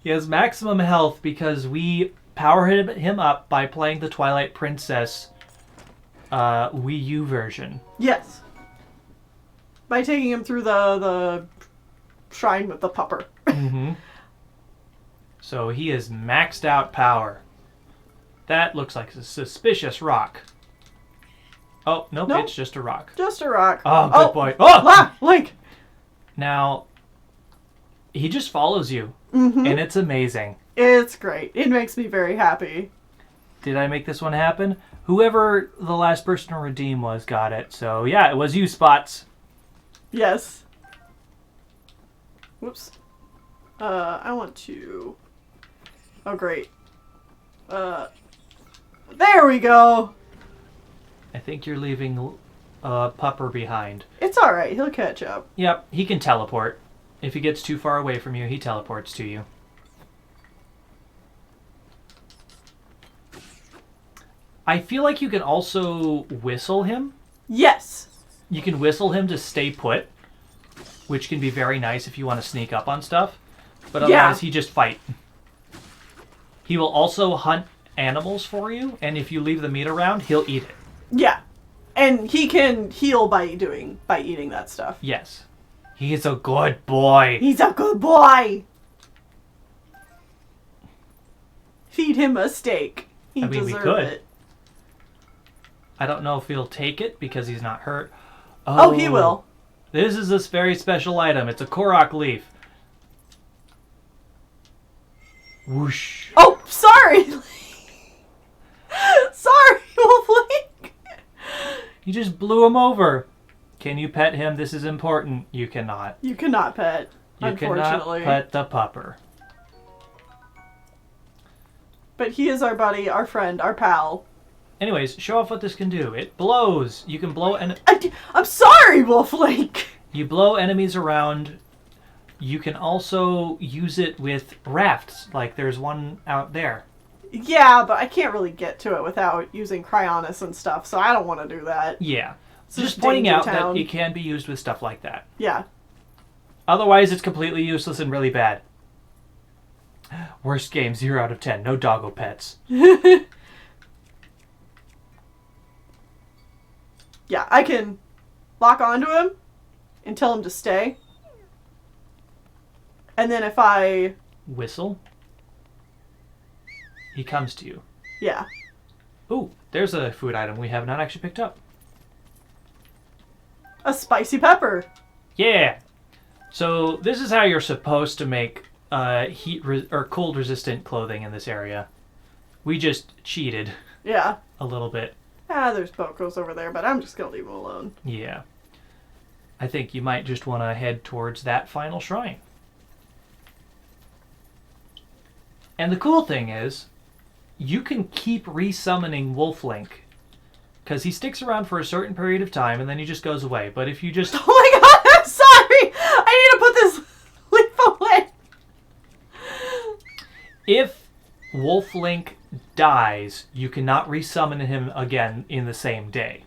He has maximum health because we power him up by playing the Twilight Princess Wii U version. Yes. By taking him through the shrine with the pupper. Mm-hmm. So he is maxed out power. That looks like a suspicious rock. Oh, nope, Nope. it's just a rock. Just a rock. Oh, good boy. Oh! Ah, Link! Now, he just follows you, Mm-hmm. and it's amazing. It's great. It makes me very happy. Did I make this one happen? Whoever the last person to redeem was got it. So, yeah, it was you, Spots. Yes. Whoops. I want to... Oh, great. There we go. I think you're leaving Pupper behind. It's alright. He'll catch up. Yep, he can teleport. If he gets too far away from you, he teleports to you. I feel like you can also whistle him. Yes. You can whistle him to stay put, which can be very nice if you want to sneak up on stuff. But otherwise, he just fight. He will also hunt animals for you, and if you leave the meat around, he'll eat it. Yeah. And he can heal by eating that stuff. Yes. He's a good boy. He's a good boy. Feed him a steak. He deserves we could. it. I don't know if he'll take it because he's not hurt. Oh, he will. This is this very special item. It's a Korok leaf. Whoosh. Oh, sorry. Sorry, Wolflink. You just blew him over. Can you pet him? This is important. You cannot. You cannot pet, You unfortunately. cannot pet the pupper. But he is our buddy, our friend, our pal. Anyways, show off what this can do. It blows. You can blow I'm sorry, Wolflink. You blow enemies around. You can also use it with rafts, like there's one out there. Yeah, but I can't really get to it without using Cryonis and stuff, so I don't want to do that. Yeah. It's Just pointing out Town. that it can be used with stuff like that. Yeah. Otherwise, it's completely useless and really bad. Worst game, 0 out of 10. No doggo pets. Yeah, I can lock onto him and tell him to stay. And then if I... Whistle. He comes to you. Yeah. Ooh, there's a food item we have not actually picked up. A spicy pepper. Yeah. So this is how you're supposed to make or cold resistant clothing in this area. We just cheated Yeah. a little bit. There's Bokos over there, but I'm just gonna leave him alone. Yeah. I think you might just want to head towards that final shrine. And the cool thing is, you can keep resummoning Wolflink. Because he sticks around for a certain period of time and then he just goes away. But if you just... Oh my god, I'm sorry! I need to put this leaf away! If Wolflink dies, you cannot resummon him again in the same day.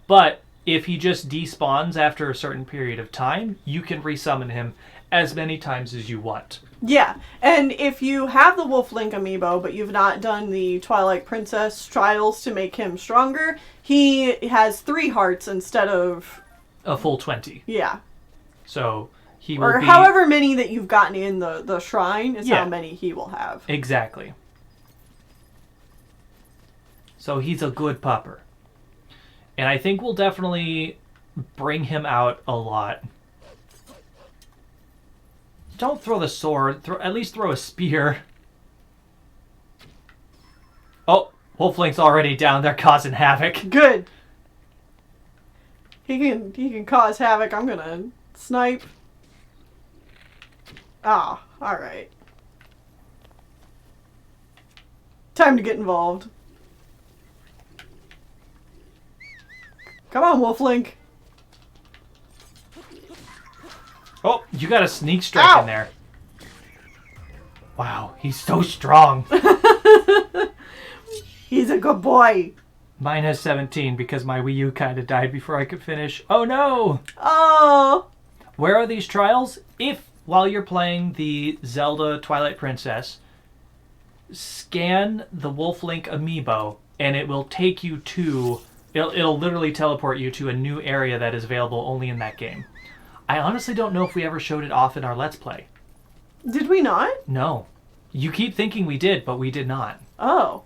But if he just despawns after a certain period of time, you can resummon him as many times as you want. Yeah, and if you have the Wolflink amiibo, but you've not done the Twilight Princess trials to make him stronger, he has 3 hearts instead of... A full 20. Yeah. So he will Or be... however many that you've gotten in the shrine is how many he will have. Exactly. So he's a good pupper. And I think we'll definitely bring him out a lot. Don't throw the sword. At least throw a spear. Oh, Wolflink's already down there causing havoc. Good. He can cause havoc. I'm gonna snipe. Ah, alright. Time to get involved. Come on, Wolflink. Oh, you got a sneak strike in there. Wow, he's so strong. He's a good boy. Mine has 17 because my Wii U kind of died before I could finish. Oh no! Oh. Where are these trials? If, while you're playing the Zelda Twilight Princess, scan the Wolflink amiibo, and it will take you to... It'll literally teleport you to a new area that is available only in that game. I honestly don't know if we ever showed it off in our Let's Play. Did we not? No. You keep thinking we did, but we did not. Oh.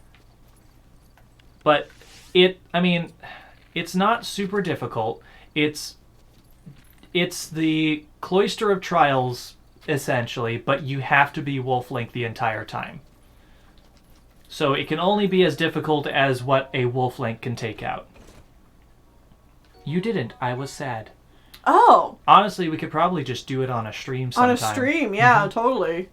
But it's not super difficult. It's the Cloister of Trials, essentially, but you have to be Wolflink the entire time. So it can only be as difficult as what a Wolflink can take out. You didn't. I was sad. Oh. Honestly, we could probably just do it on a stream sometime. On a stream, yeah, totally.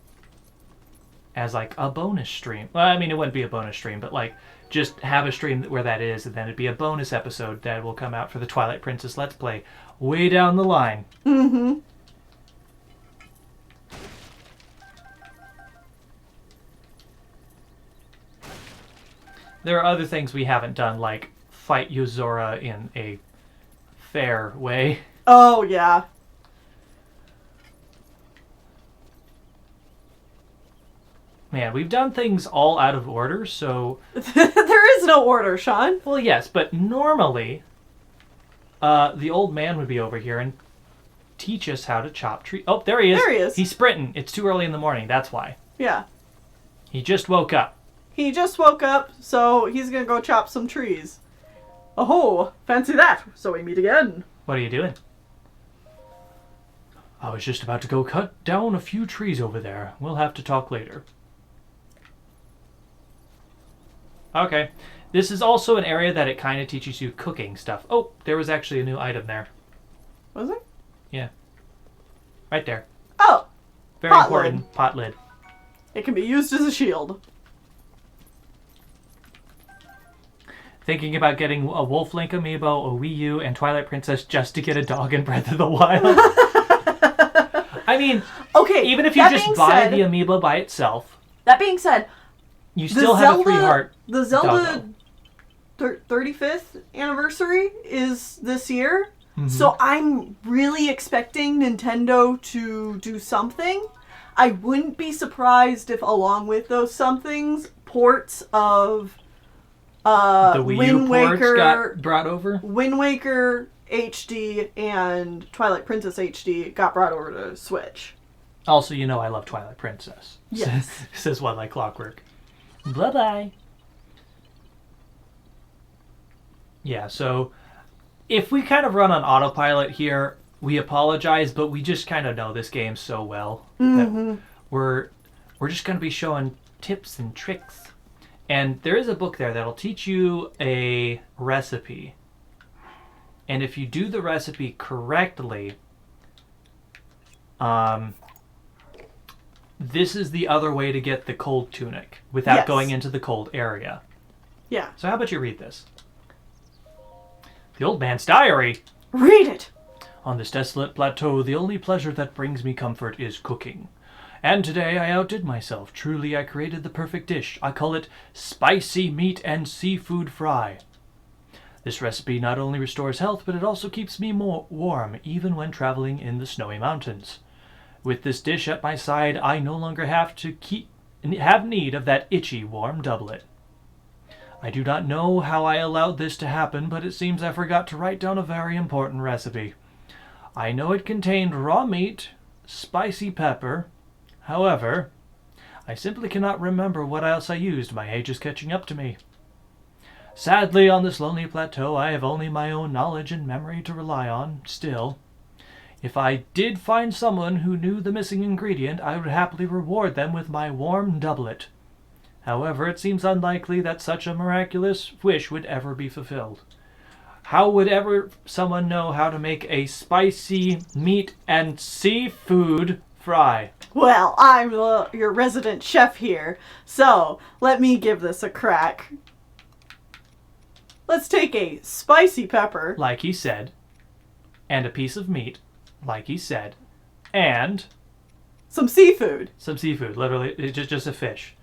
As like a bonus stream. Well, I mean, it wouldn't be a bonus stream, but like just have a stream where that is, and then it'd be a bonus episode that will come out for the Twilight Princess Let's Play way down the line. Mm-hmm. There are other things we haven't done, like fight Yuzora in a fair way. Oh, yeah. Man, we've done things all out of order, so... There is no order, Sean. Well, yes, but normally, the old man would be over here and teach us how to chop trees. Oh, there he is. There he is. He's sprinting. It's too early in the morning, that's why. Yeah. He just woke up. He just woke up, so he's gonna go chop some trees. Oh, fancy that. So we meet again. What are you doing? I was just about to go cut down a few trees over there. We'll have to talk later. Okay. This is also an area that it kind of teaches you cooking stuff. Oh, there was actually a new item there. Was it? Yeah. Right there. Oh. Very Pot important. lid. Pot lid. It can be used as a shield. Thinking about getting a Wolf Link Amiibo, a Wii U, and Twilight Princess just to get a dog in Breath of the Wild. I mean, okay, even if you just buy the Amiibo by itself, that being said, you still have Zelda, a 3-heart The Zelda doggo. 35th anniversary is this year, Mm-hmm. so I'm really expecting Nintendo to do something. I wouldn't be surprised if, along with those somethings, ports of the Wii Wind U ports Waker, got brought over. Wind Waker HD and Twilight Princess HD got brought over to Switch. Also, you know I love Twilight Princess. Yes. Says One Like Clockwork. Bye-bye. Yeah, so if we kind of run on autopilot here, we apologize, but we just kind of know this game so well that we're just going to be showing tips and tricks. And there is a book there that'll teach you a recipe. And if you do the recipe correctly, this is the other way to get the cold tunic without going into the cold area. Yeah. So how about you read this? The Old Man's Diary. Read it! On this desolate plateau, the only pleasure that brings me comfort is cooking. And today I outdid myself. Truly, I created the perfect dish. I call it spicy meat and seafood fry. This recipe not only restores health, but it also keeps me more warm, even when traveling in the snowy mountains. With this dish at my side, I no longer have need of that itchy, warm doublet. I do not know how I allowed this to happen, but it seems I forgot to write down a very important recipe. I know it contained raw meat, spicy pepper. However, I simply cannot remember what else I used. My age is catching up to me. Sadly, on this lonely plateau, I have only my own knowledge and memory to rely on. Still, if I did find someone who knew the missing ingredient, I would happily reward them with my warm doublet. However, it seems unlikely that such a miraculous wish would ever be fulfilled. How would ever someone know how to make a spicy meat and seafood fry? Well, I'm your resident chef here, so let me give this a crack. Let's take a spicy pepper. Like he said. And a piece of meat. Like he said. And some seafood. Some seafood. Literally, it's just a fish.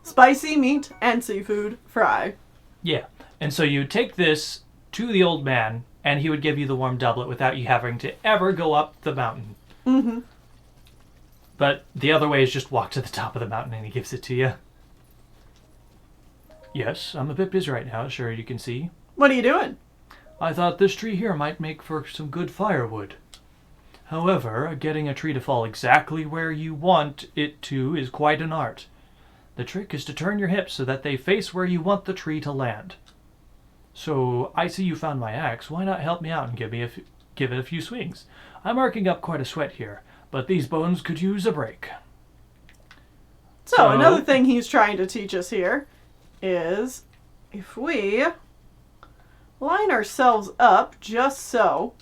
Spicy meat and seafood fry. Yeah. And so you take this to the old man, and he would give you the warm doublet without you having to ever go up the mountain. Mm-hmm. But the other way is just walk to the top of the mountain and he gives it to you. Yes, I'm a bit busy right now, sure you can see. What are you doing? I thought this tree here might make for some good firewood. However, getting a tree to fall exactly where you want it to is quite an art. The trick is to turn your hips so that they face where you want the tree to land. So, I see you found my axe. Why not help me out and give it a few swings? I'm working up quite a sweat here, but these bones could use a break. So another thing he's trying to teach us here is if we line ourselves up just so,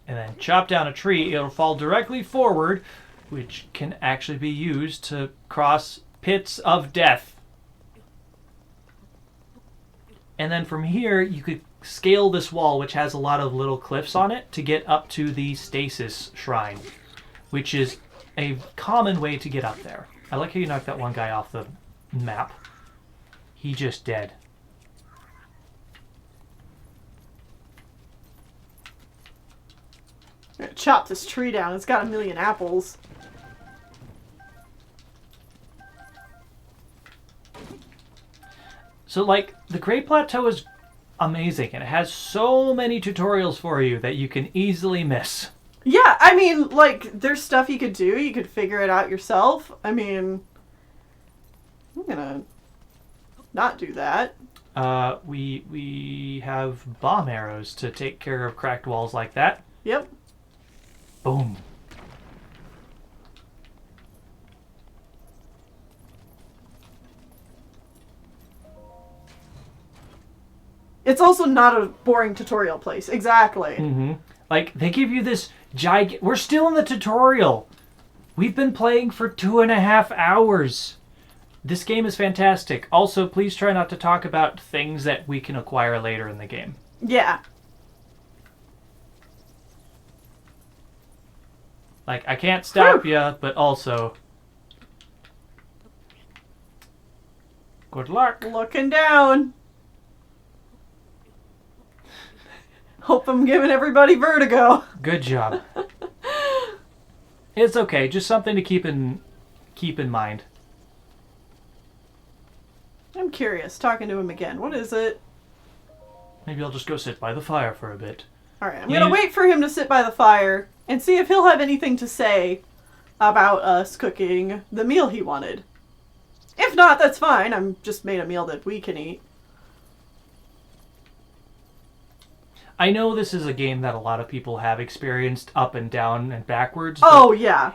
and then chop down a tree, it'll fall directly forward, which can actually be used to cross pits of death. And then from here, you could scale this wall, which has a lot of little cliffs on it, to get up to the stasis shrine, which is a common way to get up there. I like how you knocked that one guy off the map. He just dead. I'm gonna chop this tree down. It's got a million apples. So, like, the Great Plateau is amazing, and it has so many tutorials for you that you can easily miss. Yeah, I mean, like, there's stuff you could do. You could figure it out yourself. I mean, I'm gonna not do that. We have bomb arrows to take care of cracked walls like that. Yep. Boom. It's also not a boring tutorial place. Exactly. Mm-hmm. Like, they give you this giant... We're still in the tutorial. We've been playing for 2.5 hours. This game is fantastic. Also, please try not to talk about things that we can acquire later in the game. Yeah. Like, I can't stop you, but also... Good luck. Looking down. Hope I'm giving everybody vertigo. Good job. It's okay. Just something to keep in mind. I'm curious. Talking to him again. What is it? Maybe I'll just go sit by the fire for a bit. Alright, I'm gonna wait for him to sit by the fire and see if he'll have anything to say about us cooking the meal he wanted. If not, that's fine. I'm just made a meal that we can eat. I know this is a game that a lot of people have experienced up and down and backwards. Oh, yeah.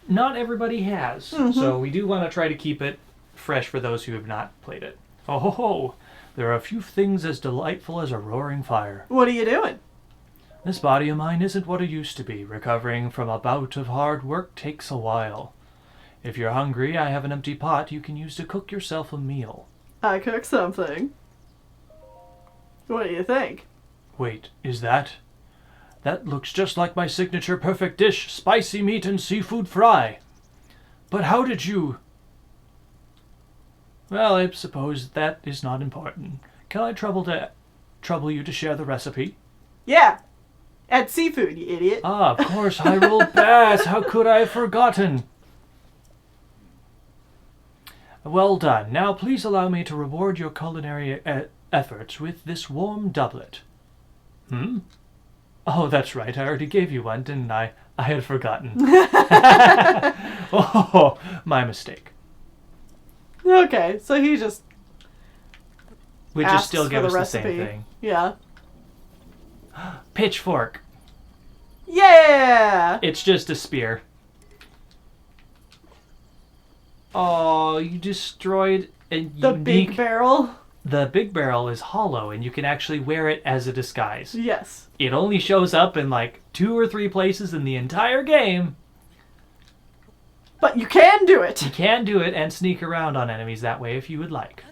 Not everybody has. Mm-hmm. So we do want to try to keep it fresh for those who have not played it. Oh ho ho! There are a few things as delightful as a roaring fire. What are you doing? This body of mine isn't what it used to be. Recovering from a bout of hard work takes a while. If you're hungry, I have an empty pot you can use to cook yourself a meal. I cook something. What do you think? Wait, is that? That looks just like my signature perfect dish, spicy meat and seafood fry. But how did you... Well, I suppose that is not important. Can I trouble you to share the recipe? Yeah. Add seafood, you idiot. Ah, of course, Hyrule Bass. How could I have forgotten? Well done. Now please allow me to reward your culinary efforts with this warm doublet. Hmm? Oh, that's right. I already gave you one, didn't I? I had forgotten. Oh, my mistake. Okay, so he just Which is asks still for give the us the recipe. same thing. Yeah. Pitchfork. Yeah! It's just a spear. Oh, you destroyed a The unique... big barrel. The big barrel is hollow, and you can actually wear it as a disguise. Yes. It only shows up in like 2 or 3 places in the entire game. But you can do it! You can do it and sneak around on enemies that way if you would like.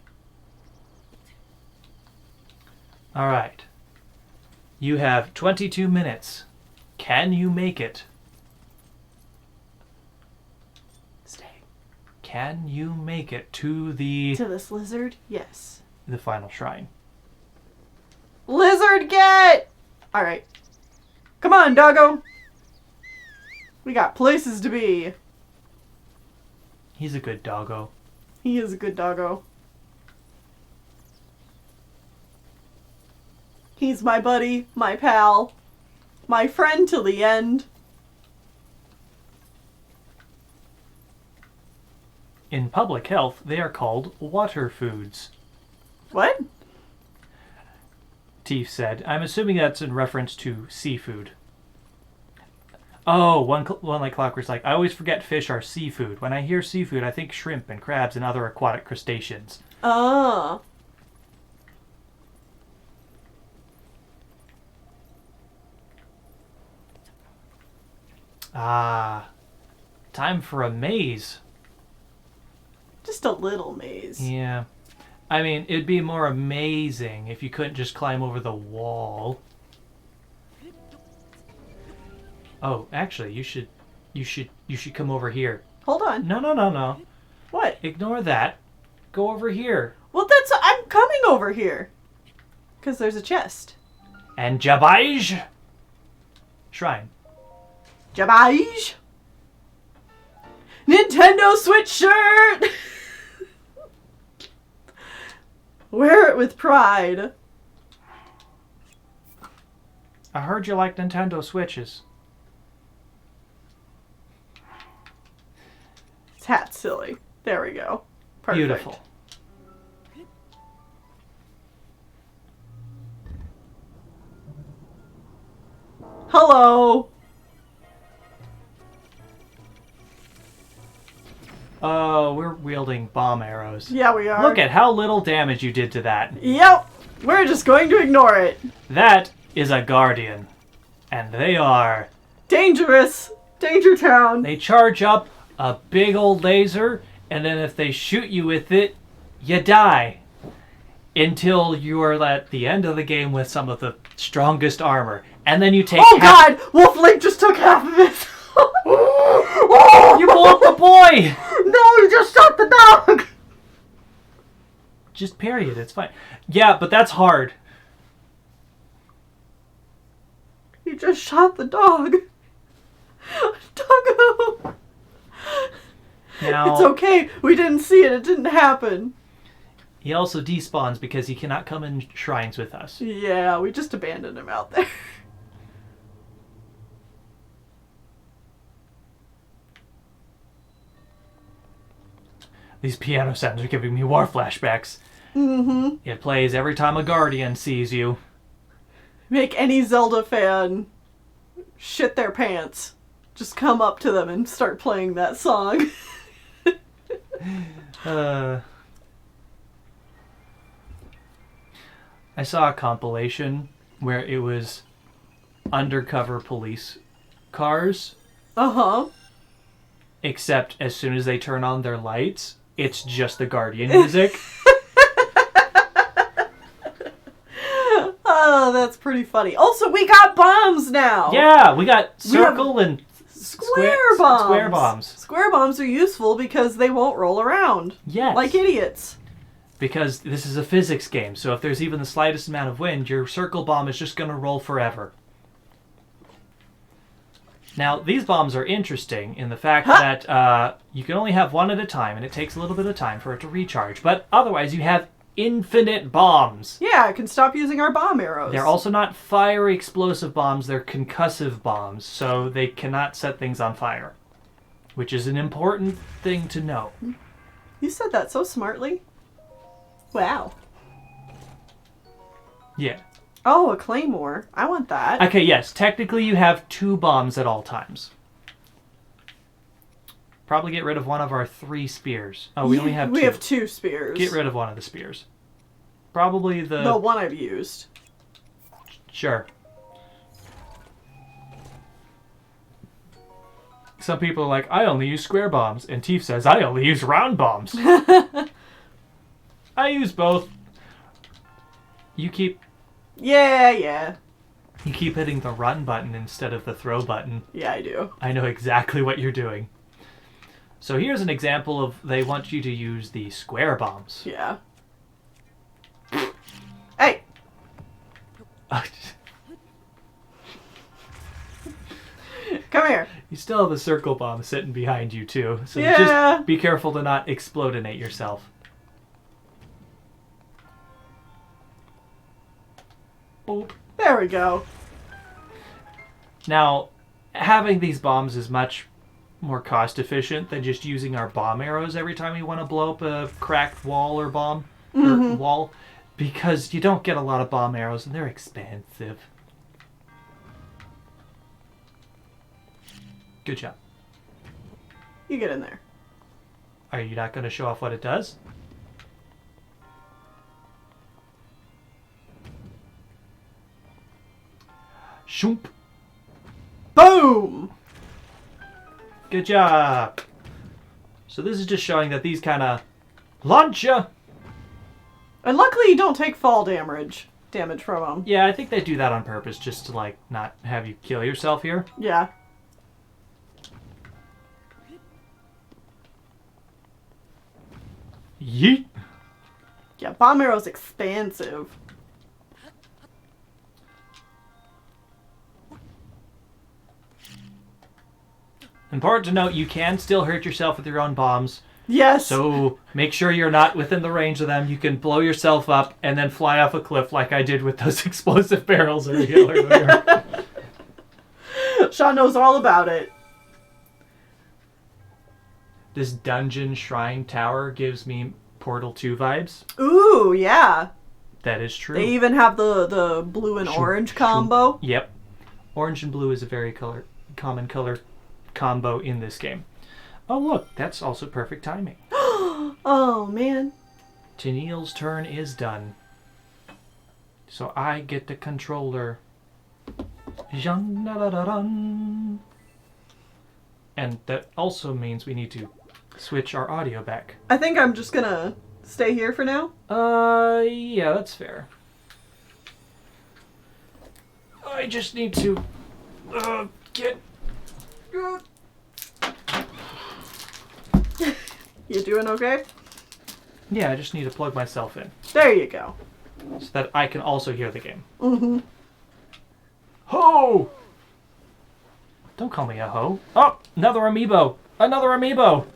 Alright. You have 22 minutes. Can you make it? Stay. Can you make it to the To this lizard? Yes. final shrine? Lizard get! Alright. Come on, doggo! We got places to be. He's a good doggo. He is a good doggo. He's my buddy, my pal, my friend till the end. In public health, they are called water foods. What? Teef said. I'm assuming that's in reference to seafood. Oh, one like Clockwork's like, I always forget fish are seafood. When I hear seafood, I think shrimp and crabs and other aquatic crustaceans. Oh. Ah, time for a maze. Just a little maze. Yeah. I mean, it'd be more amazing if you couldn't just climb over the wall. Oh, actually, you should come over here. Hold on. No. What? Ignore that. Go over here. Well, I'm coming over here. Because there's a chest. And Jabaj Shrine. Jabaj! Nintendo Switch shirt! Wear it with pride. I heard you like Nintendo Switches. This hat's silly. There we go. Perfect. Beautiful. Hello. Oh, we're wielding bomb arrows. Yeah, we are. Look at how little damage you did to that. Yep. We're just going to ignore it. That is a guardian. And they are... Dangerous. Danger Town. They charge up a big old laser, and then if they shoot you with it, you die. Until you are at the end of the game with some of the strongest armor. And then you take God! Wolf Link just took half of it. You blew up the boy! No, you just shot the dog! Just period, it's fine. Yeah, but that's hard. You just shot the dog. Doggo! Now, It's okay. We didn't see it. It didn't happen. he also despawns because he cannot come in shrines with us. Yeah, we just abandoned him out there. These piano sounds are giving me war flashbacks. Mm-hmm. It plays every time a guardian sees you. Make any Zelda fan shit their pants. Just come up to them and start playing that song. I saw a compilation where it was undercover police cars, Uh-huh. except as soon as they turn on their lights, it's just the Guardian music. Oh, that's pretty funny. Also, we got bombs now! Yeah, we got circle and Square bombs! Square bombs. Square bombs are useful because they won't roll around. Yes. Like idiots. Because this is a physics game, so if there's even the slightest amount of wind, your circle bomb is just going to roll forever. Now, these bombs are interesting in the fact that you can only have one at a time, and it takes a little bit of time for it to recharge. But otherwise, you have infinite bombs. Yeah, I can stop using our bomb arrows. They're also not fiery explosive bombs, they're concussive bombs, so they cannot set things on fire. Which is an important thing to know. You said that so smartly. Wow. Yeah. Oh, a claymore. I want that. Okay, yes, technically you have 2 bombs at all times. Probably get rid of one of our 3 spears. Oh, we only have 2. We have 2 spears. Get rid of one of the spears. Probably The one I've used. Sure. Some people are like, I only use square bombs. And Teef says, I only use round bombs. I use both. You keep Yeah. hitting the run button instead of the throw button. Yeah, I do. I know exactly what you're doing. So here's an example of they want you to use the square bombs. Yeah. Hey! Come here. You still have a circle bomb sitting behind you too, so Yeah. just be careful to not explodinate yourself. Boop. There we go. Now, having these bombs is much more cost efficient than just using our bomb arrows every time we want to blow up a cracked wall or bomb or wall, because you don't get a lot of bomb arrows and they're expensive. Good job. You get in there. Are you not going to show off what it does? Shoop. Boom! Good job. So this is just showing that these kind of launch you. And luckily you don't take fall damage from them. Yeah, I think they do that on purpose just to, like, not have you kill yourself here. Yeah. Yeet. Yeah, bomb arrow's expansive. Important to note, you can still hurt yourself with your own bombs. Yes. So make sure you're not within the range of them. You can blow yourself up and then fly off a cliff like I did with those explosive barrels earlier. Sean knows all about it. This dungeon shrine tower gives me Portal 2 vibes. Ooh, yeah. That is true. They even have the blue and orange combo. Yep. Orange and blue is a very common color combo in this game. Oh, look, that's also perfect timing. Oh, man. Tennille's turn is done. So I get the controller. And that also means we need to switch our audio back. I think I'm just gonna stay here for now. Yeah, that's fair. I just need to get... You doing okay? Yeah, I just need to plug myself in There you go. so that I can also hear the game. Mm-hmm. Ho! Don't call me a ho. Oh, another amiibo! Another amiibo!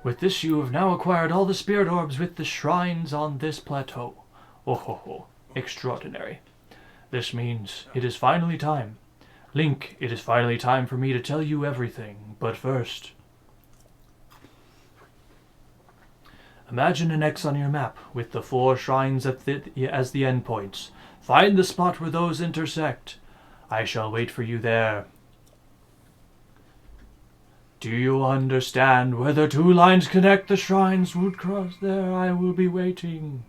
With this you have now acquired all the spirit orbs with the shrines on this plateau. Oh ho ho. Extraordinary. This means it is finally time. Link, it is finally time for me to tell you everything. But first... Imagine an X on your map with the 4 shrines as the endpoints. Find the spot where those intersect. I shall wait for you there. Do you understand? Where the 2 lines connect, the shrines would cross there. I will be waiting.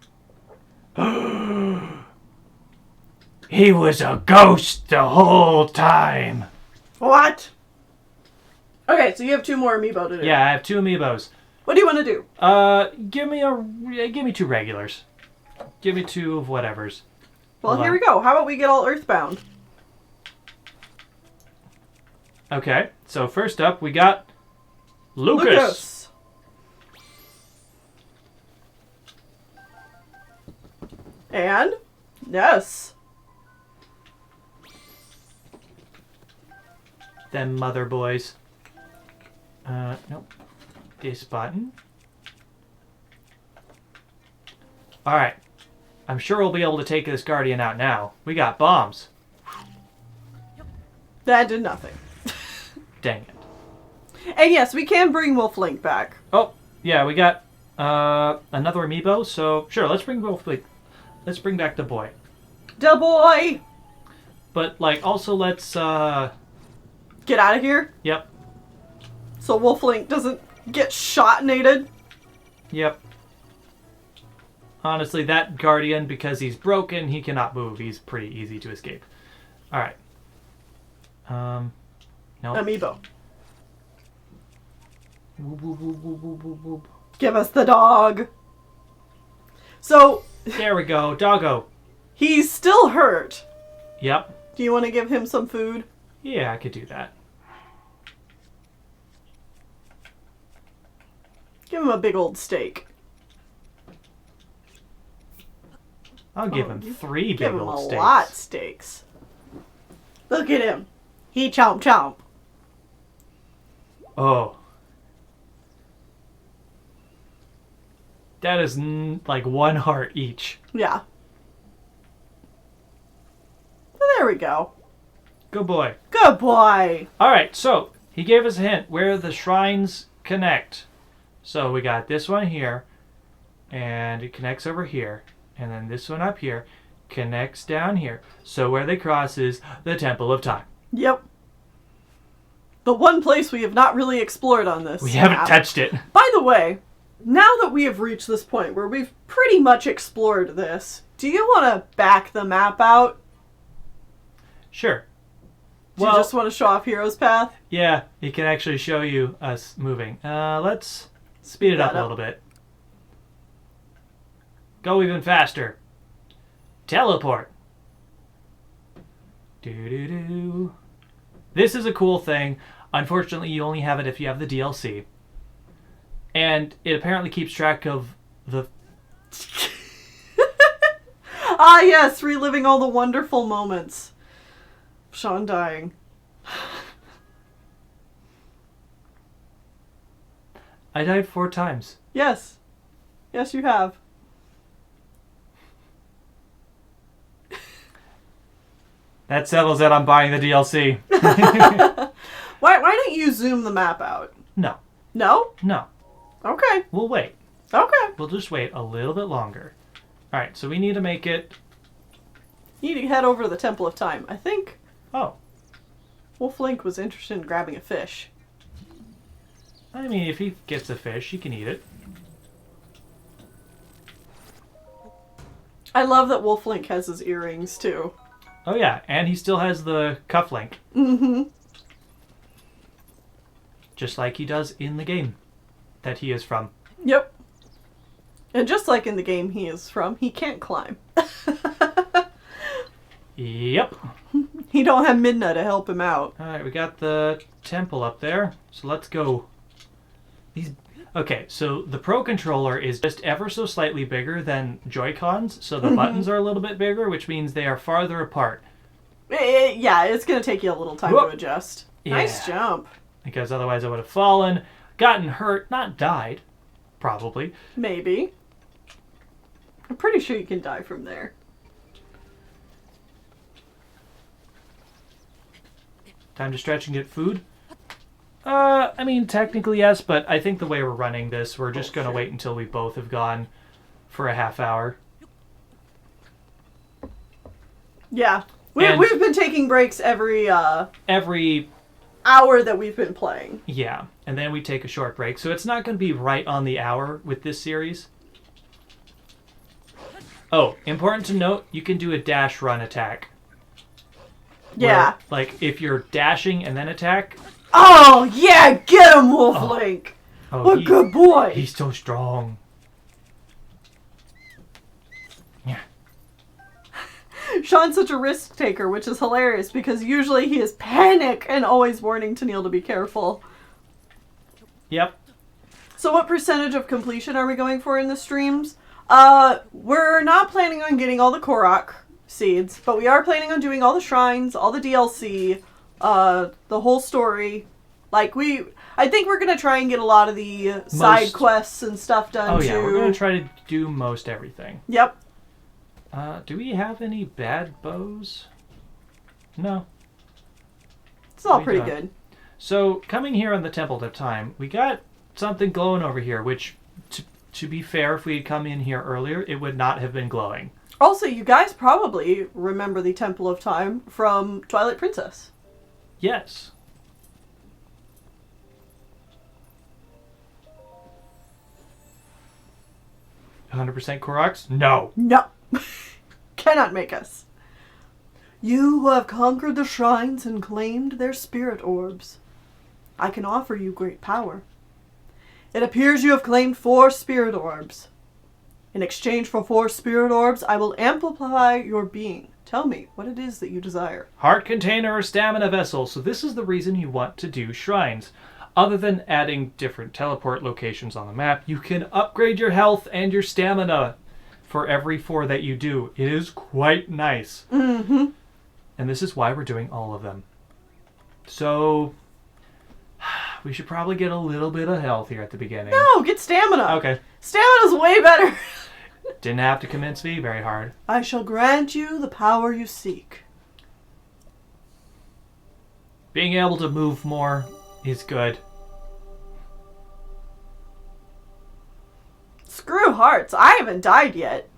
He was a ghost the whole time. What? Okay, so you have 2 more amiibo to do. Yeah, I have 2 amiibos. What do you want to do? Give me 2 regulars. Give me 2 of whatevers. Well, Hold here on. we go. How about we get all Earthbound? Okay, so first up we got Lucas. And Ness. Them mother boys. Nope. This button. Alright. I'm sure we'll be able to take this Guardian out now. We got bombs. That did nothing. Dang it. And yes, we can bring Wolf Link back. Oh, yeah, we got another amiibo, so sure, let's bring Wolf Link. Let's bring back the boy. Da boy! But, like, also let's, Get out of here. Yep. So Wolf Link doesn't get shot-nated. Yep. Honestly, that Guardian, because he's broken, he cannot move. He's pretty easy to escape. Alright. No. Amiibo. Whoop, whoop, whoop, whoop, whoop, whoop, whoop. Give us the dog. So, There we go. Doggo. he's still hurt. Yep. Do you want to give him some food? Yeah, I could do that. Give him a big old steak. I'll give him 3 big Give him old a steaks. lot steaks. Look at him. He chomp chomp. Oh. That is like 1 heart each. Yeah. There we go. Good boy. Good boy. Alright, so he gave us a hint where the shrines connect. So we got this one here, and it connects over here, and then this one up here connects down here. So where they cross is the Temple of Time. Yep. The one place we have not really explored on this We haven't map. touched it. By the way, now that we have reached this point where we've pretty much explored this, do you want to back the map out? Sure. Do you just want to show off Hero's Path? Yeah, it can actually show you us moving. Let's speed it up a little bit. Go even faster. Teleport. Doo-doo-doo. This is a cool thing. Unfortunately, you only have it if you have the DLC. And it apparently keeps track of the... Ah, yes, reliving all the wonderful moments. Sean dying. I died 4 times. Yes. Yes, you have. That settles it. I'm buying the DLC. Why don't you zoom the map out? No. No? No. Okay. We'll wait. Okay. We'll just wait a little bit longer. Alright, so we need to make it... You need to head over to the Temple of Time. I think Oh. Wolf Link was interested in grabbing a fish. I mean, if he gets a fish, he can eat it. I love that Wolf Link has his earrings, too. Oh yeah, and he still has the cufflink. Mm-hmm. Just like he does in the game that he is from. Yep. And just like in the game he is from, he can't climb. Yep. He don't have Midna to help him out. Alright, we got the temple up there. So let's go. Okay, so the Pro Controller is just ever so slightly bigger than Joy-Cons, so the buttons are a little bit bigger, which means they are farther apart. Yeah, it's going to take you a little time to adjust. Yeah. Nice jump. Because otherwise I would have fallen, gotten hurt, not died. Probably. Maybe. I'm pretty sure you can die from there. Time to stretch and get food? I mean, technically yes, but I think the way we're running this, we're just going to wait until we both have gone for a half hour. Yeah. We've been taking breaks every hour that we've been playing. Yeah, and then we take a short break. So it's not going to be right on the hour with this series. Oh, important to note, you can do a dash run attack. Yeah. Where, like, if you're dashing and then attack... Oh, yeah! Get him, Wolf Link! Oh, a good boy! He's so strong. Yeah. Sean's such a risk taker, which is hilarious because usually he is panic and always warning Tennille to be careful. Yep. So what percentage of completion are we going for in the streams? We're not planning on getting all the Korok seeds, but we are planning on doing all the shrines, all the DLC, the whole story. Like, I think we're going to try and get a lot of the side quests and stuff done, too. Oh, yeah, we're going to try to do do most everything. Yep. Do we have any bad bows? No. It's all We pretty don't. good. So, coming here on the Temple of Time, we got something glowing over here, which, to be fair, if we had come in here earlier, it would not have been glowing. Also, you guys probably remember the Temple of Time from Twilight Princess. Yes. "100% Koroks? No. No. Cannot make us. You who have conquered the shrines and claimed their spirit orbs, I can offer you great power. It appears you have claimed 4 spirit orbs. In exchange for 4 spirit orbs, I will amplify your being. Tell me what it is that you desire." Heart container or stamina vessel. So this is the reason you want to do shrines. Other than adding different teleport locations on the map, you can upgrade your health and your stamina for every 4 that you do. It is quite nice. Mm-hmm. And this is why we're doing all of them. So, we should probably get a little bit of health here at the beginning. No, get stamina. Okay. Stamina's way better. Didn't have to convince me very hard. I shall grant you the power you seek. Being able to move more is good. Screw hearts. I haven't died yet.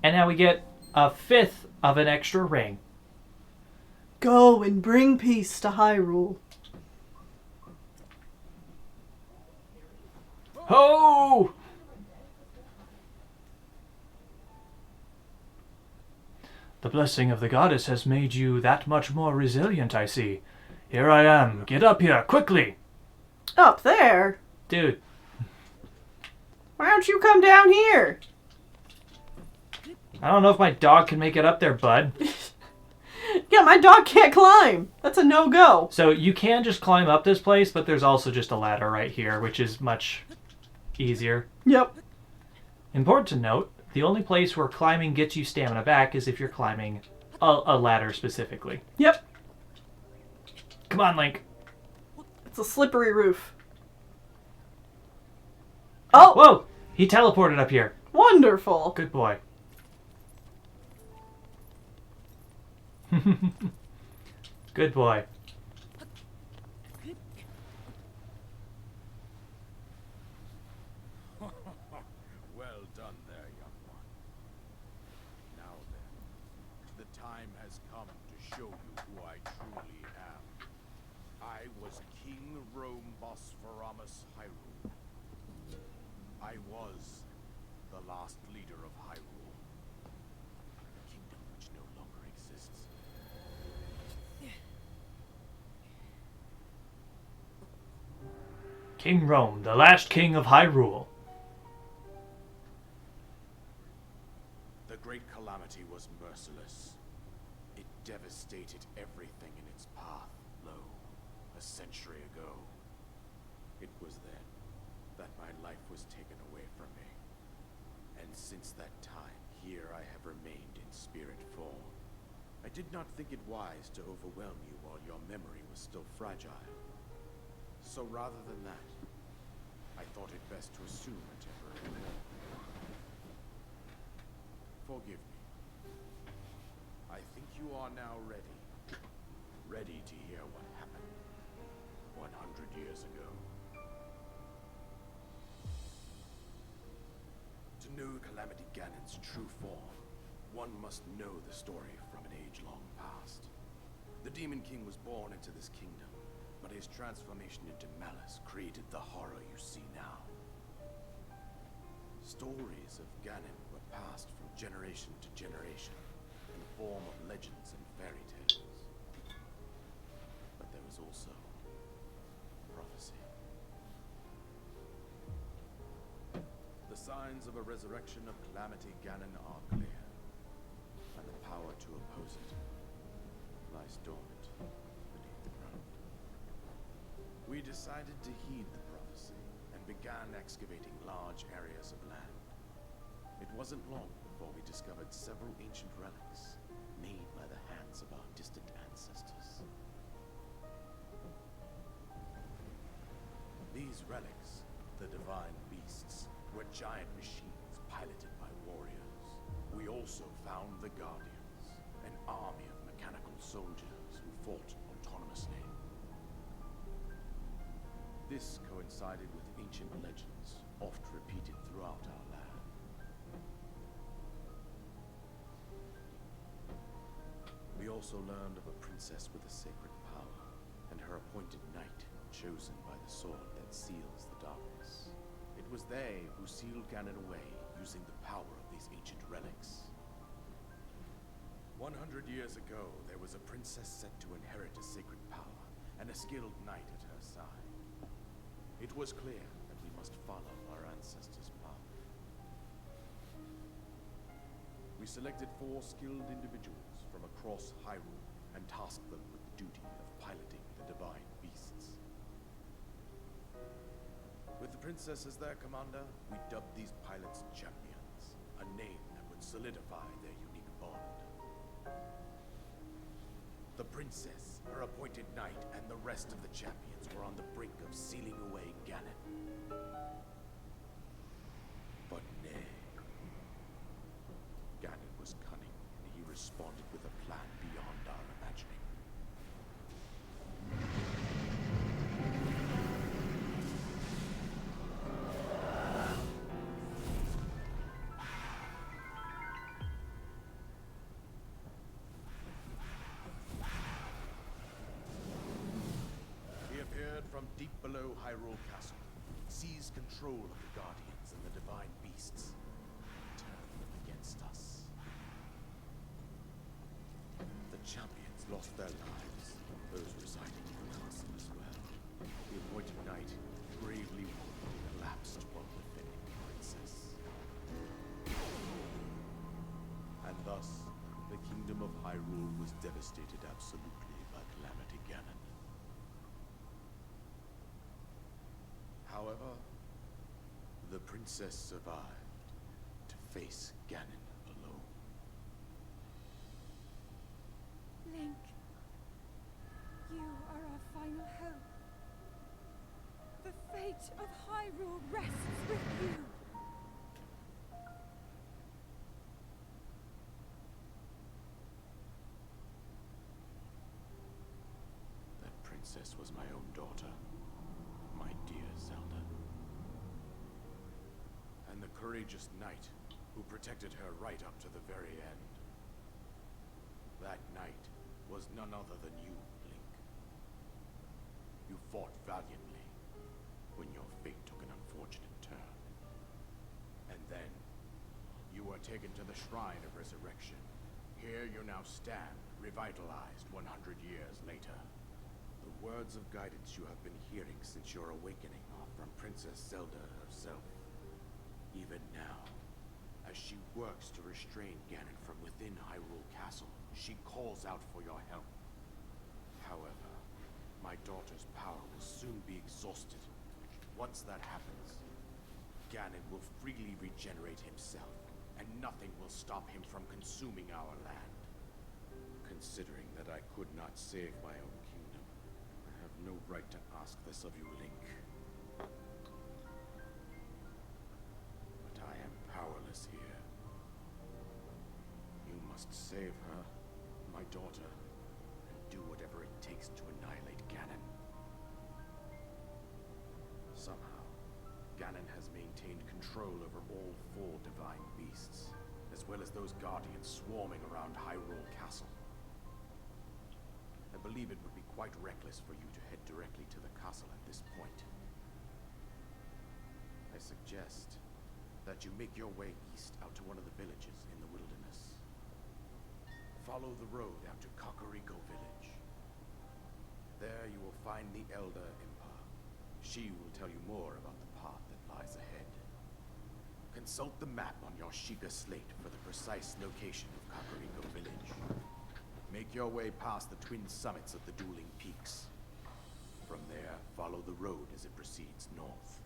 And now we get a 5th of an extra ring. Go and bring peace to Hyrule. Ho! The blessing of the goddess has made you that much more resilient, I see. Here I am. Get up here, quickly! Up there? Dude. Why don't you come down here? I don't know if my dog can make it up there, bud. Yeah, my dog can't climb. That's a no-go. So you can just climb up this place, but there's also just a ladder right here, which is much easier. Yep. Important to note, the only place where climbing gets you stamina back is if you're climbing a ladder specifically. Yep. Come on, Link. It's a slippery roof. Oh! Whoa! He teleported up here. Wonderful. Good boy. Good boy. Well done there, young one. Now then, the time has come to show you who I truly am. I was King Rome Bosphorus Hyrule. I was the last leader of Hyrule, a kingdom which no longer exists. King Rome, the last king of Hyrule. The Great Calamity was merciless. It devastated everything in its path, lo, a century ago. It was then that my life was taken away from me. And since that time, here I have remained in spirit form. I did not think it wise to overwhelm you while your memory was still fragile. So rather than that, I thought it best to assume a temporary form. Forgive me. I think you are now ready. Ready to hear what happened 100 years ago. To know Calamity Ganon's true form, one must know the story from an age long past. The Demon King was born into this kingdom, but his transformation into malice created the horror you see now. Stories of Ganon were passed from generation to generation in the form of legends and fairy tales. But there was also prophecy. The signs of a resurrection of Calamity Ganon are clear, and the power to oppose it lies dormant beneath the ground. We decided to heed the prophecy and began excavating large areas of land. It wasn't long before we discovered several ancient relics made by the hands of our distant ancestors. These relics, the divine beasts, were giant machines piloted by warriors. We also found the Guardians, an army of mechanical soldiers who fought autonomously. This coincided with ancient legends, oft repeated throughout our land. We also learned of a princess with a sacred power, and her appointed knight, chosen by the sword that seals the darkness. It was they who sealed Ganon away, using the power of these ancient relics. 100 years ago, there was a princess set to inherit a sacred power, and a skilled knight at her side. It was clear that we must follow our ancestors' path. We selected 4 skilled individuals from across Hyrule and tasked them with the duty of piloting the divine beasts. With the princess as their commander, we dubbed these pilots champions, a name that would solidify their unique bond. The princess, her appointed knight, and the rest of the champions were on the brink of sealing away Ganon. But nay. Ganon was cunning, and he responded with a plan beyond our imagining. He appeared from deep below Hyrule Castle, seized control of the Guardians and the divine beasts, and turned them against us. lost their lives, those residing in the castle as well. The appointed knight bravely collapsed while defending the princess. And thus, the kingdom of Hyrule was devastated absolutely by Calamity Ganon. However, the princess survived to face Ganon alone. Link, you are our final hope. The fate of Hyrule rests with you. That princess was my own daughter, my dear Zelda. And the courageous knight who protected her right up to the very end. That knight was none other than you, Link. You fought valiantly when your fate took an unfortunate turn. And then, you were taken to the Shrine of Resurrection. Here you now stand, revitalized 100 years later. The words of guidance you have been hearing since your awakening are from Princess Zelda herself. Even now, as she works to restrain Ganon from within Hyrule Castle, she calls out for your help. However, my daughter's power will soon be exhausted. Once that happens, Ganon will freely regenerate himself, and nothing will stop him from consuming our land. Considering that I could not save my own kingdom, I have no right to ask this of you, Link. But I am powerless here. You must save her, my daughter, and do whatever it takes to annihilate Ganon. Somehow, Ganon has maintained control over all 4 divine beasts, as well as those guardians swarming around Hyrule Castle. I believe it would be quite reckless for you to head directly to the castle at this point. I suggest that you make your way east out to one of the villages in the wilderness. Follow the road out to Kakariko Village. There you will find the Elder Impa. She will tell you more about the path that lies ahead. Consult the map on your Sheikah slate for the precise location of Kakariko Village. Make your way past the twin summits of the dueling peaks. From there, follow the road as it proceeds north.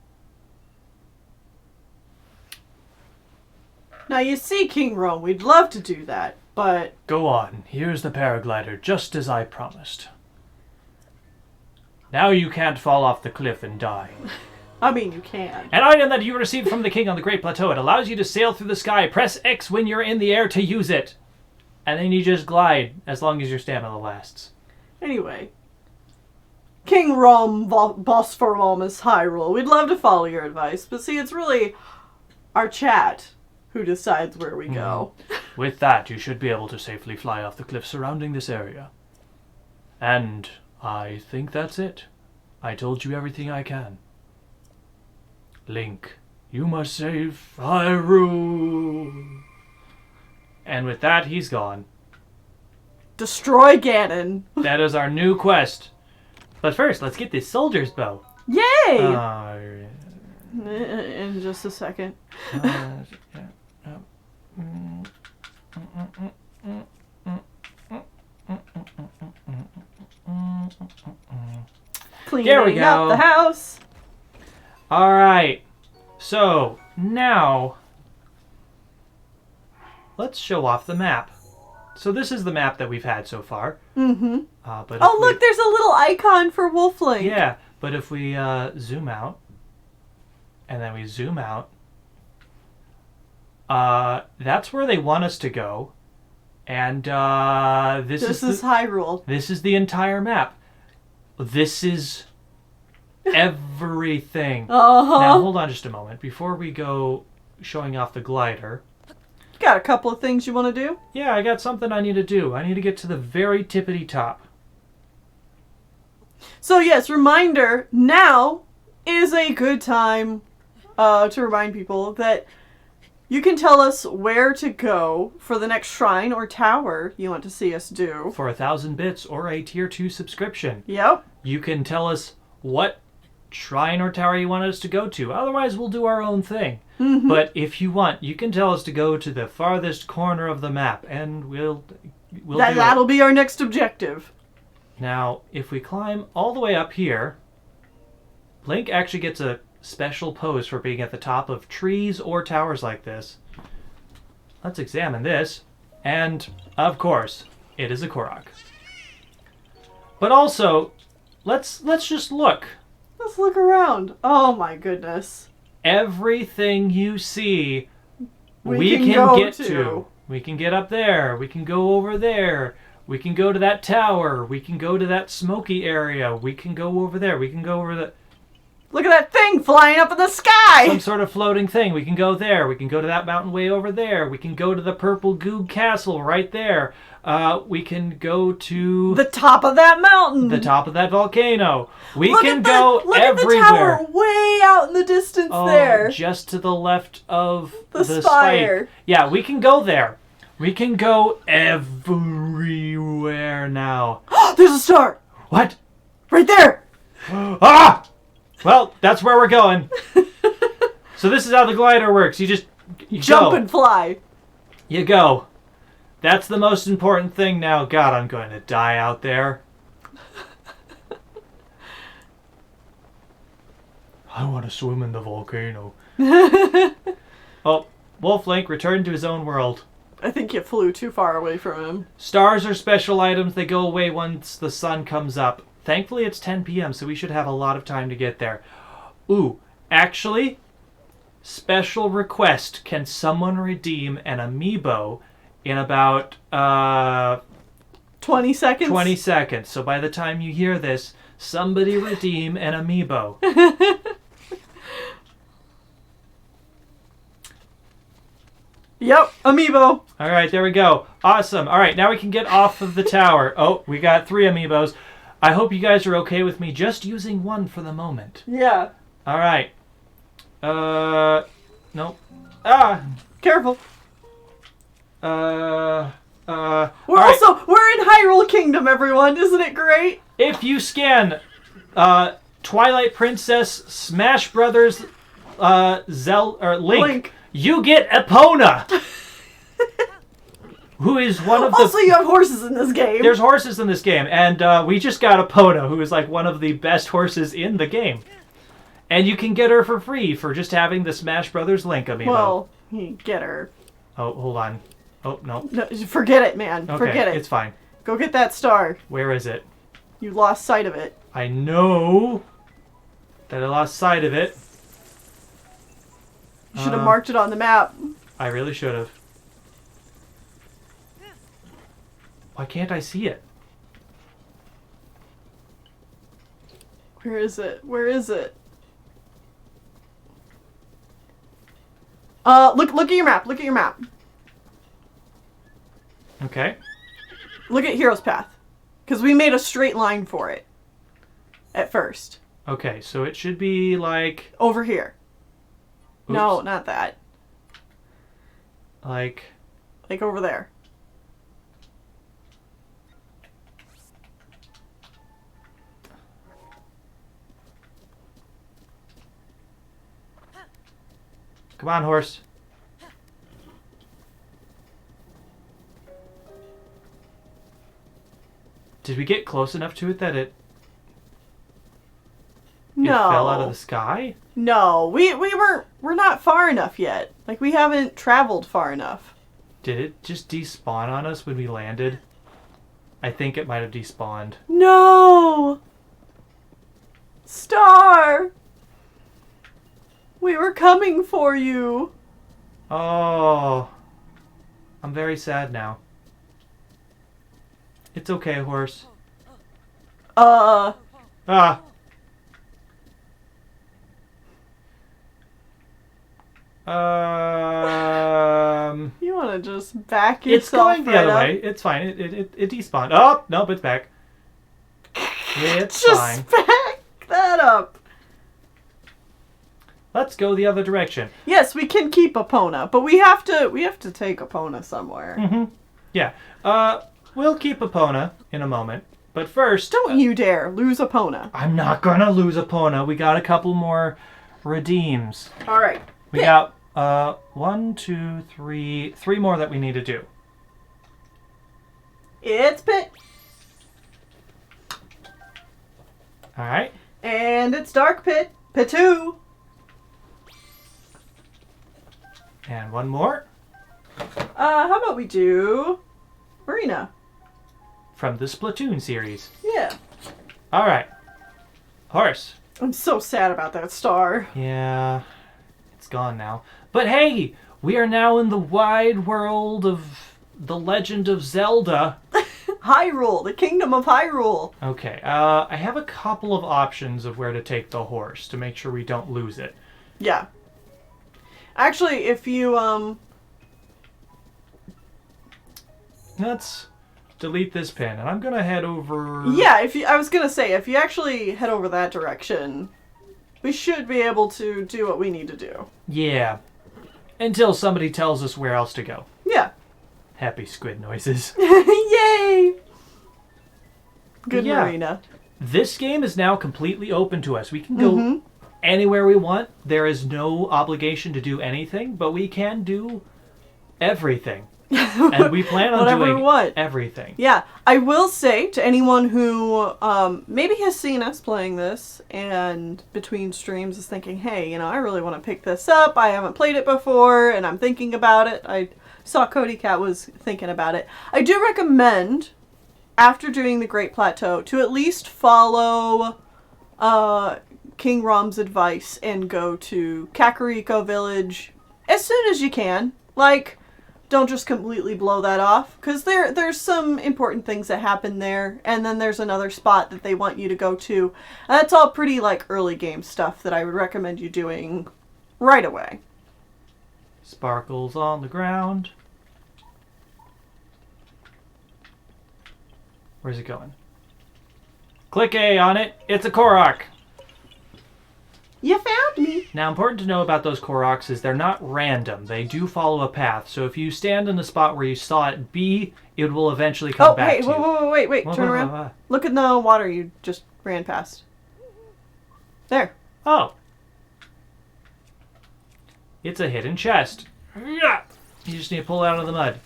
Now you see, King Rome, we'd love to do that, but... Go on. Here's the paraglider, just as I promised. Now you can't fall off the cliff and die. I mean, you can. An item that you received from the king on the Great Plateau. It allows you to sail through the sky. Press X when you're in the air to use it. And then you just glide, as long as your stamina lasts. Anyway. King Rome, boss for Rome is Hyrule. We'd love to follow your advice, but see, it's really our chat who decides where we go. With that, you should be able to safely fly off the cliff surrounding this area. And I think that's it. I told you everything I can. Link, you must save Hyrule. And with that, he's gone. Destroy Ganon. That is our new quest. But first, let's get this soldier's bow. Yay! In just a second. Cleaning up the house. All right. So now, let's show off the map. So this is the map that we've had so far. Mm-hmm. But oh, look, there's a little icon for Wolflink. Yeah, but if we zoom out, and then we zoom out, that's where they want us to go. And this is Hyrule. This is the entire map. This is everything. Uh-huh. Now, hold on just a moment. Before we go showing off the glider... You got a couple of things you want to do? Yeah, I got something I need to do. I need to get to the very tippity top. So yes, reminder, now is a good time to remind people that You can tell us where to go for the next shrine or tower you want to see us do. For 1,000 bits or a tier 2 subscription. Yep. You can tell us what shrine or tower you want us to go to. Otherwise, we'll do our own thing. Mm-hmm. But if you want, you can tell us to go to the farthest corner of the map, and we'll do it. That'll be our next objective. Now, if we climb all the way up here, Link actually gets a special pose for being at the top of trees or towers like this. Let's examine this. And, of course, it is a Korok. But also, let's just look. Let's look around. Oh my goodness. Everything you see, We we can can go get to. to. We can get up there. We can go over there. We can go to that tower. We can go to that smoky area. We can go over there. We can go over the... Look at that thing flying up in the sky! some sort of floating thing. We can go there. We can go to that mountain way over there. We can go to the purple Goog Castle right there. We can go to The top of that mountain! the top of that volcano. We Look can at go look everywhere. at the tower way out in the distance Oh, there. just to the left of The the spire. spike. Yeah, we can go there. We can go everywhere now. There's a star! What? Right there! Ah! Well, that's where we're going. So this is how the glider works. You Jump go. and fly. You go. That's the most important thing now. God, I'm going to die out there. I want to swim in the volcano. Oh, Wolf Link returned to his own world. I think you flew too far away from him. Stars are special items. They go away once the sun comes up. Thankfully, it's 10 p.m., so we should have a lot of time to get there. Ooh, actually, special request. Can someone redeem an Amiibo in about 20 seconds? 20 seconds? So by the time you hear this, somebody redeem an Amiibo. Yep, Amiibo. All right, there we go. Awesome. All right, now we can get off of the tower. Oh, we got 3 Amiibos. I hope you guys are okay with me just using one for the moment. Yeah. All right. Nope. Ah. Careful. We're We're in Hyrule Kingdom, everyone. Isn't it great? If you scan Twilight Princess Smash Brothers Zelda or Link, you get Epona. Who is one of the... Also, you have horses in this game. There's horses in this game, and we just got Epona, who is like one of the best horses in the game. And you can get her for free for just having the Smash Brothers Link Amiibo. Well, you get her. Oh, hold on. Oh, no. No, forget it, man. Okay, Forget it. it's fine. Go get that star. Where is it? You lost sight of it. I know that I lost sight of it. You should have marked it on the map. I really should have. Why can't I see it? Where is it? Where is it? Look at your map. Look at your map. Okay. Look at Hero's Path. Because we made a straight line for it. At first. Okay, so it should be like... Over here. Oops. No, not that. Like over there. Come on, horse. Did we get close enough to it that it No. fell out of the sky? No, we're not far enough yet. Like, we haven't traveled far enough. Did it just despawn on us when we landed? I think it might have despawned. No! Star! We were coming for you. Oh. I'm very sad now. It's okay, horse. Ah. You want to just back It's yourself going the right other up? way. It's fine. It despawned. Oh, nope, it's back. It's Just fine. back that up. let's go the other direction. Yes, we can keep Epona, but we have to take Epona somewhere. Mm-hmm. Yeah. We'll keep Epona in a moment. But first... Don't you dare lose Epona. I'm not gonna lose Epona. We got a couple more redeems. All right. We got 1, 2, 3 more that we need to do. It's Pit. All right. And it's Dark Pit. Pit 2. And one more. How about we do Marina? From the Splatoon series. Yeah. All right. Horse. I'm so sad about that star. Yeah. It's gone now. But hey, we are now in the wide world of the Legend of Zelda. Hyrule, the Kingdom of Hyrule. Okay. I have a couple of options of where to take the horse to make sure we don't lose it. Yeah. Actually, if you, Let's delete this pin, and I'm gonna head over... Yeah, I was gonna say, if you actually head over that direction, we should be able to do what we need to do. Yeah. Until somebody tells us where else to go. Yeah. Happy squid noises. Yay! Good Yeah. Marina. This game is now completely open to us. We can go anywhere we want. There is no obligation to do anything, but we can do everything. And we plan on Whatever doing we want. everything. Yeah, I will say to anyone who maybe has seen us playing this and between streams is thinking, hey, I really want to pick this up. I haven't played it before and I'm thinking about it. I saw Cody Cat was thinking about it. I do recommend, after doing the Great Plateau, to at least follow King Rom's advice and go to Kakariko Village as soon as you can. Like... Don't just completely blow that off, because there's some important things that happen there, and then there's another spot that they want you to go to. And that's all pretty, early game stuff that I would recommend you doing right away. Sparkles on the ground. Where's it going? Click A on it. It's a Korok. You found me! Now, important to know about those Koroks is they're not random. They do follow a path. So if you stand in the spot where you saw it be, it will eventually come back hey, to you. wait. Turn around. Look at the water you just ran past. There. Oh. It's a hidden chest. You just need to pull it out of the mud.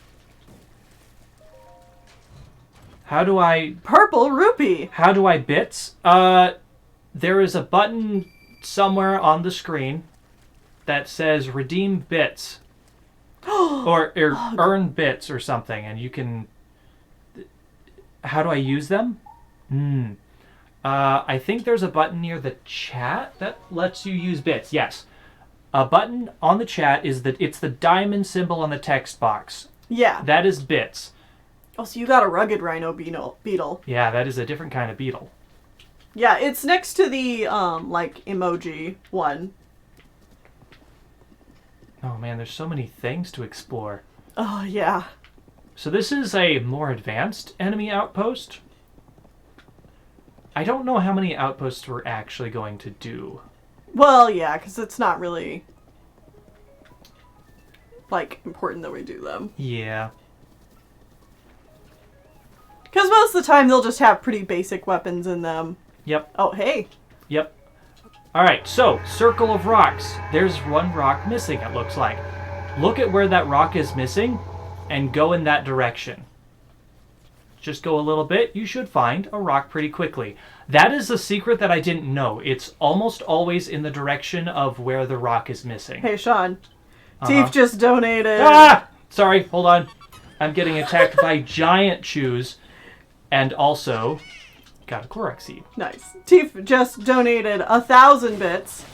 How do I... Purple rupee! How do I bits? There is a button somewhere on the screen that says redeem bits. or earn bits or something, and you can... How do I use them? I think there's a button near the chat that lets you use bits. Yes. A button on the chat is it's the diamond symbol on the text box. Yeah. That is bits. Oh, so you got a rugged rhino beetle. Yeah, that is a different kind of beetle. Yeah, it's next to the, emoji one. Oh man, there's so many things to explore. Oh, yeah. So this is a more advanced enemy outpost. I don't know how many outposts we're actually going to do. Well, yeah, because it's not really, important that we do them. Yeah. Because most of the time they'll just have pretty basic weapons in them. Yep. Oh, hey. Yep. Alright, so, circle of rocks. There's one rock missing, it looks like. Look at where that rock is missing, and go in that direction. Just go a little bit, you should find a rock pretty quickly. That is a secret that I didn't know. It's almost always in the direction of where the rock is missing. Hey, Sean. Teef just donated. Ah! Sorry, hold on. I'm getting attacked by giant chews, and also... got a Korok seed. Nice. Teef just donated 1,000 bits.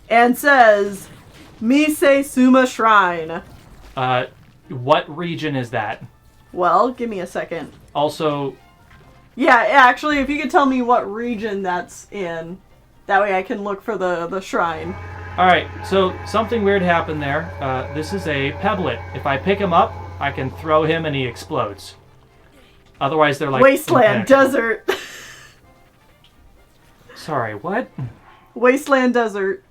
And says, Mise Suma Shrine. What region is that? Well, give me a second. Also... Yeah, actually, if you could tell me what region that's in, that way I can look for the shrine. Alright, so something weird happened there. This is a pebblet. If I pick him up, I can throw him and he explodes. Otherwise, they're like... Wasteland, desert. Sorry, what? Wasteland Desert.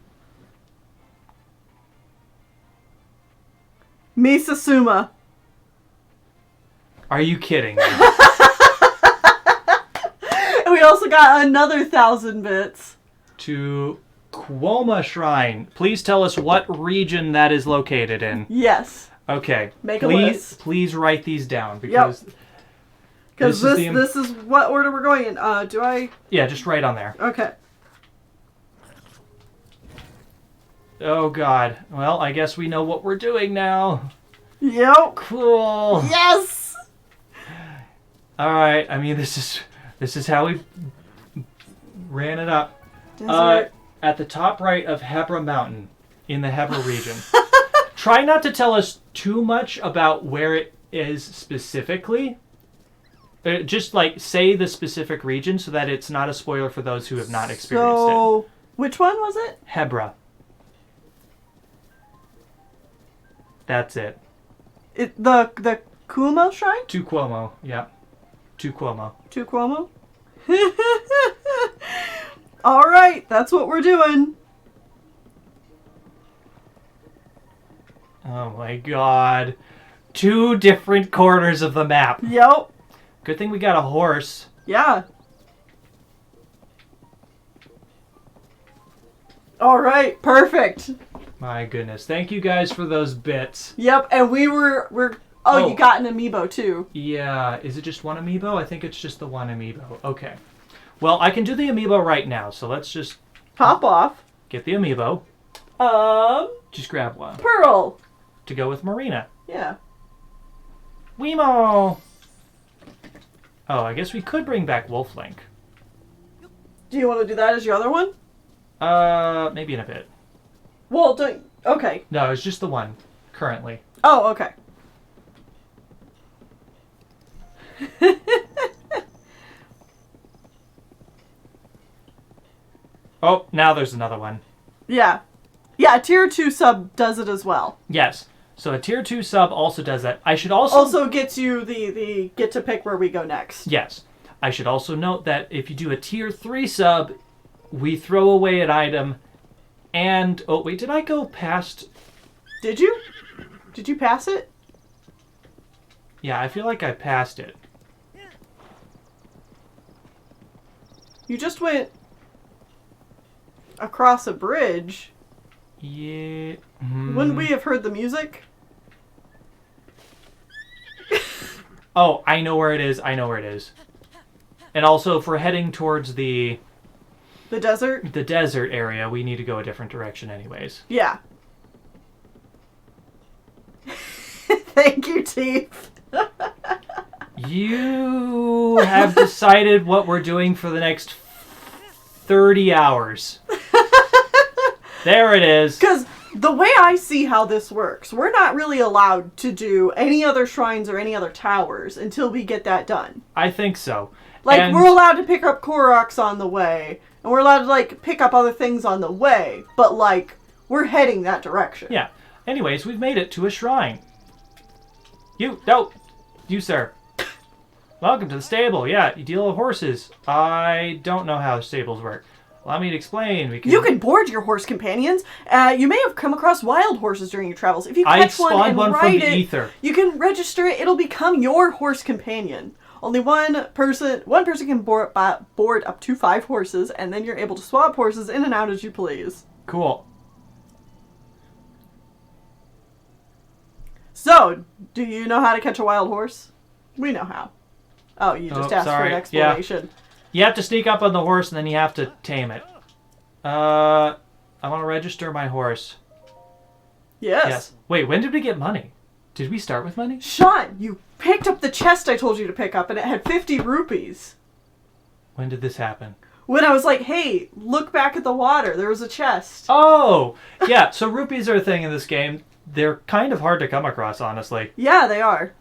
Misasuma. Are you kidding me? And we also got another 1,000 bits. To Quoma Shrine. Please tell us what region that is located in. Yes. Okay. Make a list. Please write these down because Because this is what order we're going in. Do I? Yeah, just write on there. Okay. Oh God. Well, I guess we know what we're doing now. Yep. Cool. Yes. All right. I mean, this is how we ran it up. Desert. At the top right of Hebra Mountain in the Hebra region. Try not to tell us too much about where it is specifically. Just like say the specific region so that it's not a spoiler for those who have not experienced it. Which one was it? Hebra. That's it. The Kumo Shrine? To Cuomo, yeah. To Cuomo. To Cuomo? Alright, that's what we're doing. Oh my God. 2 different corners of the map. Yep. Good thing we got a horse. Yeah. Alright, perfect. My goodness. Thank you guys for those bits. Yep, and we're Oh. you got an amiibo too. Yeah, is it just one amiibo? I think it's just the one amiibo. Okay. Well, I can do the amiibo right now, so let's just Pop off. get the amiibo. Just grab one. Pearl. To go with Marina. Yeah. Weemo! Oh, I guess we could bring back Wolflink. Do you want to do that as your other one? Maybe in a bit. Well, don't. Okay. No, it's just the one, currently. Oh, okay. Oh, now there's another one. Yeah. Yeah, a tier 2 sub does it as well. Yes. So a tier 2 sub also does that. I should also gets you the get to pick where we go next. Yes. I should also note that if you do a tier 3 sub, we throw away an item and... Oh, wait, did I go past... Did you? Did you pass it? Yeah, I feel like I passed it. You just went across a bridge. Yeah. Wouldn't we have heard the music? Oh, I know where it is. I know where it is. And also, if we're heading towards the desert? the desert area, we need to go a different direction anyways. Yeah. Thank you, Teeth. You have decided what we're doing for the next 30 hours. There it is. Because the way I see how this works, we're not really allowed to do any other shrines or any other towers until we get that done. I think so. Like, And- we're allowed to pick up Koroks on the way, and we're allowed to, like, pick up other things on the way, but, like, we're heading that direction. Yeah. Anyways, we've made it to a shrine. You, sir. Welcome to the stable. Yeah, you deal with horses. I don't know how stables work. Allow me to explain. You can board your horse companions. You may have come across wild horses during your travels. If you catch one and from ride the it, ether. you can register it. It'll become your horse companion. Only one person can board up to 5 horses, and then you're able to swap horses in and out as you please. Cool. So, do you know how to catch a wild horse? We know how. Oh, you just asked for an explanation. You have to sneak up on the horse and then you have to tame it. I want to register my horse. Yes. Wait, when did we get money? Did we start with money? Sean, you picked up the chest I told you to pick up, and it had 50 rupees. When did this happen? When I was like, hey, look back at the water. There was a chest. Oh! Yeah, so rupees are a thing in this game. They're kind of hard to come across, honestly. Yeah, they are.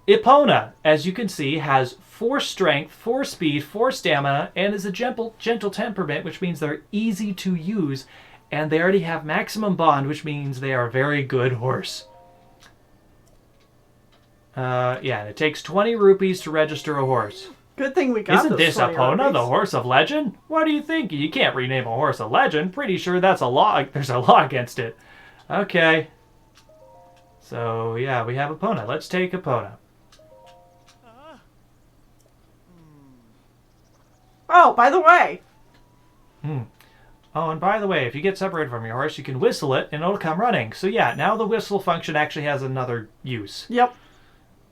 Epona, as you can see, has 4 strength, 4 speed, 4 stamina, and is a gentle temperament, which means they're easy to use, and they already have maximum bond, which means they are a very good horse. Yeah, and it takes 20 rupees to register a horse. Good thing we got Isn't those this 20 Epona, rupees. the horse of legend? What do you think? You can't rename a horse a legend. Pretty sure that's a law. There's a law against it. Okay. So, yeah, we have Epona. Let's take Epona. Oh, by the way. Oh, and by the way, if you get separated from your horse, you can whistle it, and it'll come running. So, yeah, now the whistle function actually has another use. Yep.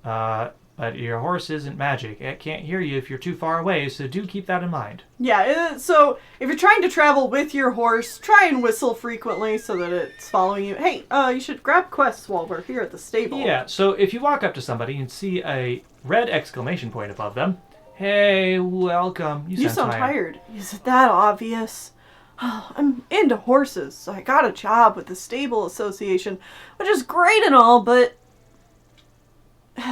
But your horse isn't magic. It can't hear you if you're too far away, so do keep that in mind. Yeah, so if you're trying to travel with your horse, try and whistle frequently so that it's following you. Hey, you should grab quests while we're here at the stable. Yeah, so if you walk up to somebody and see a red exclamation point above them, hey, welcome. You sound tired. Is it that obvious? I'm into horses, so I got a job with the stable association, which is great and all, but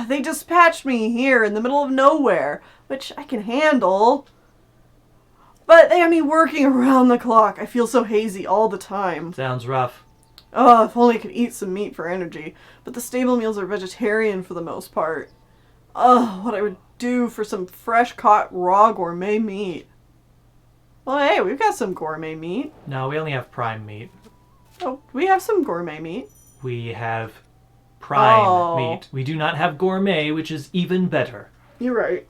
they dispatched me here in the middle of nowhere, which I can handle. But they have me working around the clock. I feel so hazy all the time. Sounds rough. Oh, if only I could eat some meat for energy. But the stable meals are vegetarian for the most part. Oh, what I would do for some fresh caught raw gourmet meat. Well, hey, we've got some gourmet meat. No, we only have prime meat. Oh, we have some gourmet meat. We have prime Oh. meat. We do not have gourmet, which is even better. You're right.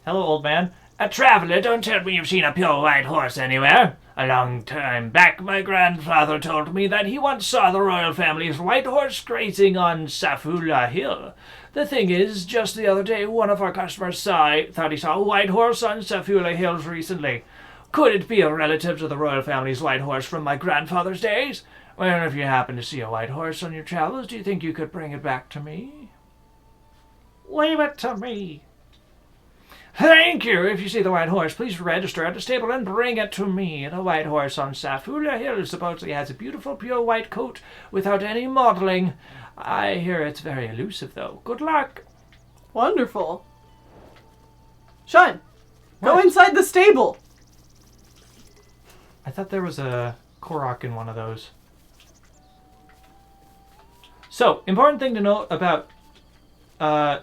Hello, old man. A traveler, don't tell me you've seen a pure white horse anywhere. A long time back, my grandfather told me that he once saw the royal family's white horse grazing on Safula Hill. The thing is, just the other day, one of our customers thought he saw a white horse on Safula Hills recently. Could it be a relative to the royal family's white horse from my grandfather's days? Well, if you happen to see a white horse on your travels, do you think you could bring it back to me? Leave it to me. Thank you. If you see the white horse, please register at the stable and bring it to me. The white horse on Safula Hill supposedly has a beautiful pure white coat without any modeling. I hear it's very elusive, though. Good luck. Wonderful. Sean, go What? inside the stable. I thought there was a Korok in one of those. So, important thing to note about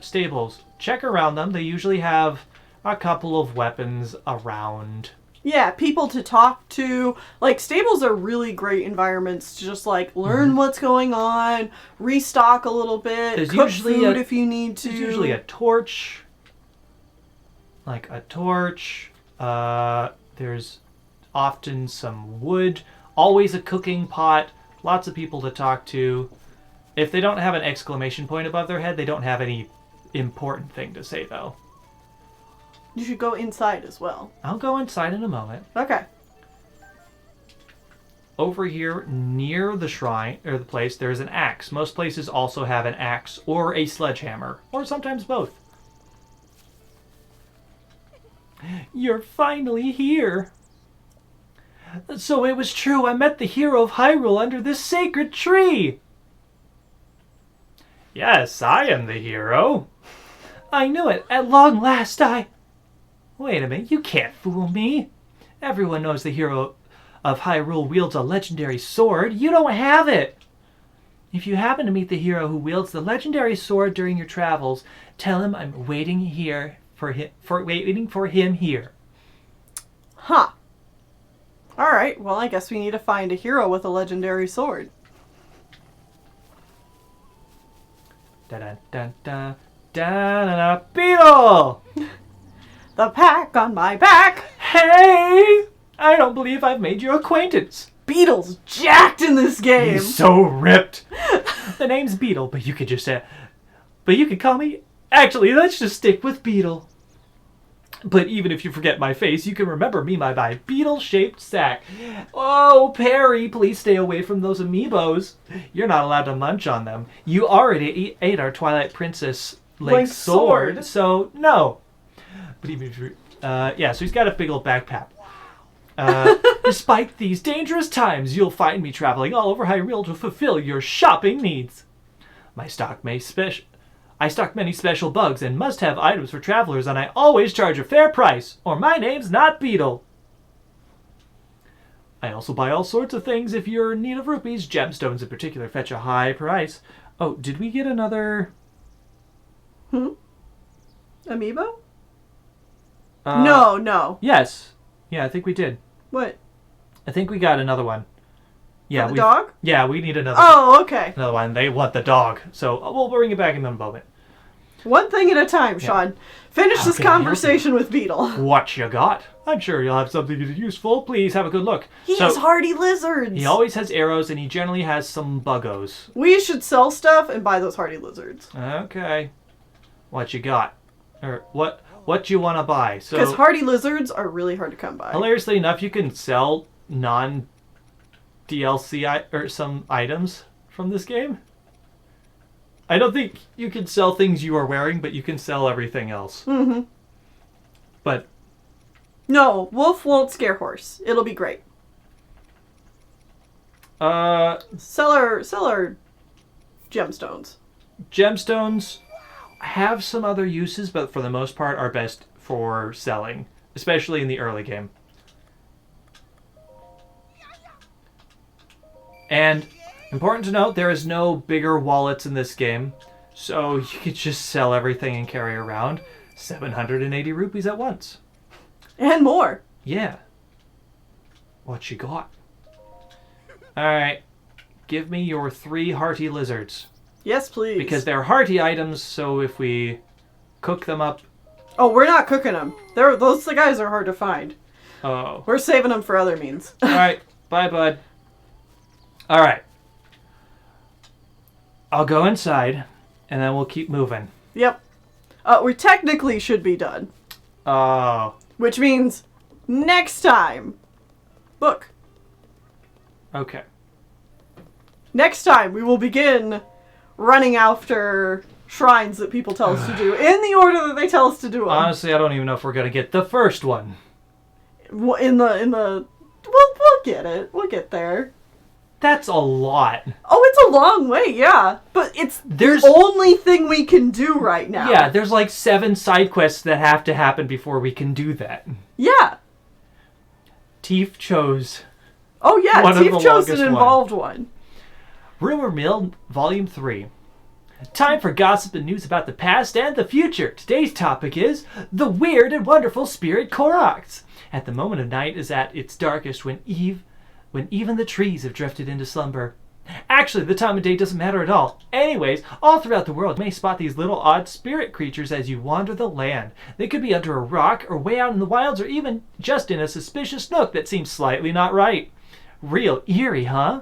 stables. Check around them. They usually have a couple of weapons around. Yeah, people to talk to. Like, stables are really great environments to just, like, learn what's going on, restock a little bit, There's cook usually food if you need to. There's usually a torch. Like a torch. There's often some wood. Always a cooking pot. Lots of people to talk to. If they don't have an exclamation point above their head, they don't have any important thing to say, though. You should go inside as well. I'll go inside in a moment. Okay. Over here, near the shrine, or the place, there's an axe. Most places also have an axe or a sledgehammer, or sometimes both. You're finally here. So it was true, I met the hero of Hyrule under this sacred tree. Yes, I am the hero. I knew it. At long last, Wait a minute, you can't fool me. Everyone knows the hero of Hyrule wields a legendary sword. You don't have it. If you happen to meet the hero who wields the legendary sword during your travels, tell him I'm waiting here waiting for him here. Huh. Alright, well, I guess we need to find a hero with a legendary sword. Da-da-da-da, da-da-da, Beetle! The pack on my back! Hey! I don't believe I've made your acquaintance. Beetle's jacked in this game! He's so ripped. The name's Beetle, but you could just say... But you could call me... Actually, let's just stick with Beetle. But even if you forget my face, you can remember me by my beetle-shaped sack. Oh, Perry, please stay away from those amiibos. You're not allowed to munch on them. You already ate our Twilight Princess Link's sword, so no. But even if you... yeah, so he's got a big old backpack. Despite these dangerous times, you'll find me traveling all over Hyrule to fulfill your shopping needs. I stock many special bugs and must-have items for travelers, and I always charge a fair price, or my name's not Beetle. I also buy all sorts of things if you're in need of rupees. Gemstones in particular fetch a high price. Oh, did we get another... Amiibo? No. Yes. Yeah, I think we did. What? I think we got another one. Yeah, For the dog? Yeah, we need another. Oh, okay. Another one. They want the dog, so we'll bring it back in a moment. One thing at a time, Sean. Finish this can I help you? conversation with Beetle. What you got? I'm sure you'll have something useful. Please have a good look. He has hardy lizards. He always has arrows, and he generally has some buggos. We should sell stuff and buy those hardy lizards. Okay. What you got? Or what do you want to buy? So Because hardy lizards are really hard to come by. hilariously enough, you can sell non-DLC or some items from this game. I don't think you can sell things you are wearing, but you can sell everything else. Mm-hmm. But no, Wolf won't scare horse. It'll be great. Sell our gemstones. Gemstones have some other uses, but for the most part are best for selling, especially in the early game. And important to note, there is no bigger wallets in this game, so you could just sell everything and carry around 780 rupees at once. And more. Yeah. What you got? Alright. Give me your 3 hearty lizards. Yes, please. Because they're hearty items, so if we cook them up... Oh, we're not cooking them. Those guys are hard to find. Oh. We're saving them for other means. Alright. Bye, bud. Alright. I'll go inside, and then we'll keep moving. Yep. We technically should be done. Oh. Which means next time. Book. Okay. Next time we will begin running after shrines that people tell us to do in the order that they tell us to do them. Honestly, I don't even know if we're gonna get the first one. We'll get it. We'll get there. That's a lot. Oh, it's a long way, yeah. But it's the only thing we can do right now. Yeah, there's like 7 side quests that have to happen before we can do that. Yeah. Teef chose. Oh yeah, Teef chose an longest involved one. Rumor Mill, Volume 3. Time for gossip and news about the past and the future. Today's topic is the weird and wonderful spirit Koroks. At the moment of night is at its darkest when even the trees have drifted into slumber. Actually, the time of day doesn't matter at all. Anyways, all throughout the world you may spot these little odd spirit creatures as you wander the land. They could be under a rock or way out in the wilds or even just in a suspicious nook that seems slightly not right. Real eerie, huh?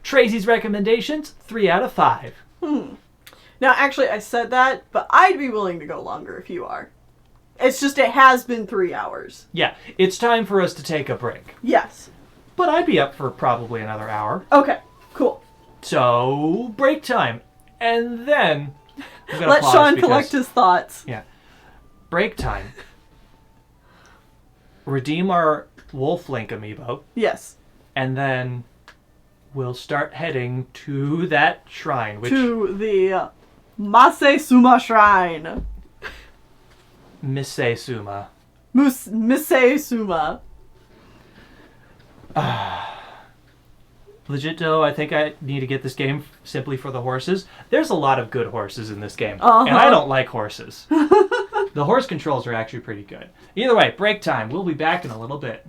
Tracy's recommendations, 3 out of 5. Now, actually, I said that, but I'd be willing to go longer if you are. It's just it has been 3 hours. Yeah, it's time for us to take a break. Yes. But I'd be up for probably another hour. Okay, cool. So, break time. And then... Let Sean collect his thoughts. Yeah. Break time. Redeem our Wolf Link amiibo. Yes. And then we'll start heading to that shrine. To the Mase Suma Shrine. Mise Suma. Mise Suma. Legit though, I think I need to get this game simply for the horses. There's a lot of good horses in this game. And I don't like horses. The horse controls are actually pretty good. Either way, break time. We'll be back in a little bit.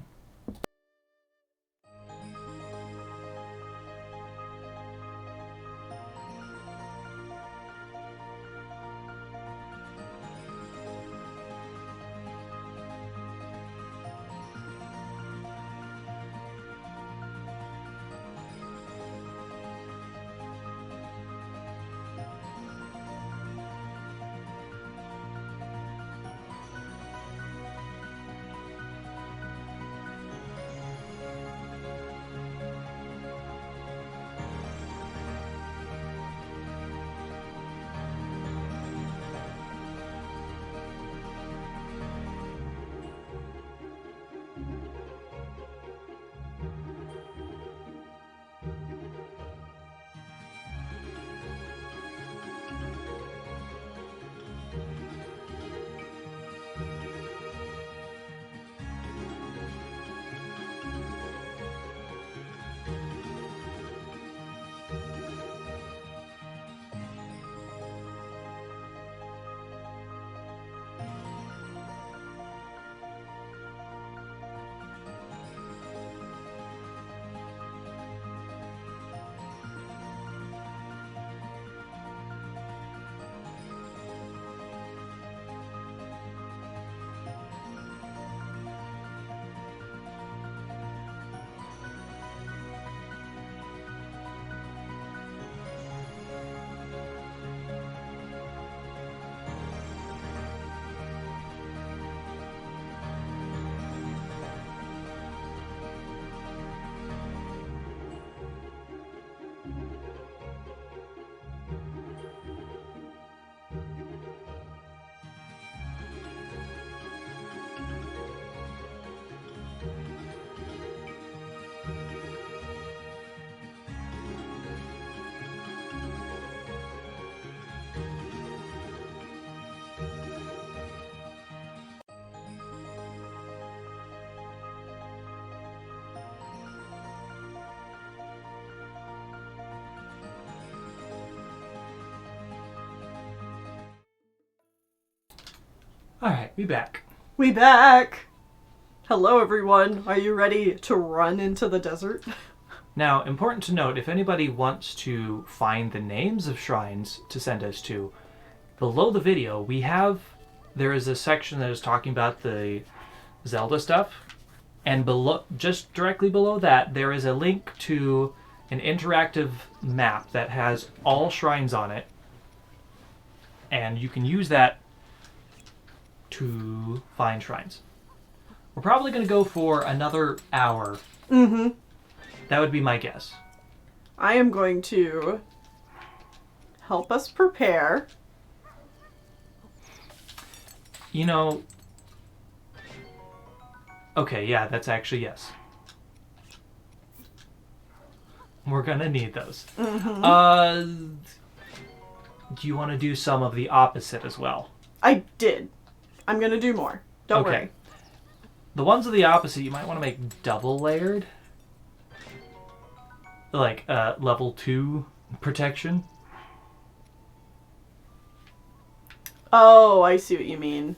Alright, we back. We back! Hello, everyone. Are you ready to run into the desert? Now, important to note, if anybody wants to find the names of shrines to send us to, below the video, there is a section that is talking about the Zelda stuff, and below, just directly below that, there is a link to an interactive map that has all shrines on it, and you can use that to find shrines. We're probably going to go for another hour. Mm-hmm. That would be my guess. I am going to help us prepare. You know... Okay, yeah, that's actually yes. We're gonna need those. Mm-hmm. Do you want to do some of the opposite as well? I did. I'm going to do more. Don't worry. The ones of the opposite you might want to make double layered. Like level 2 protection. Oh, I see what you mean.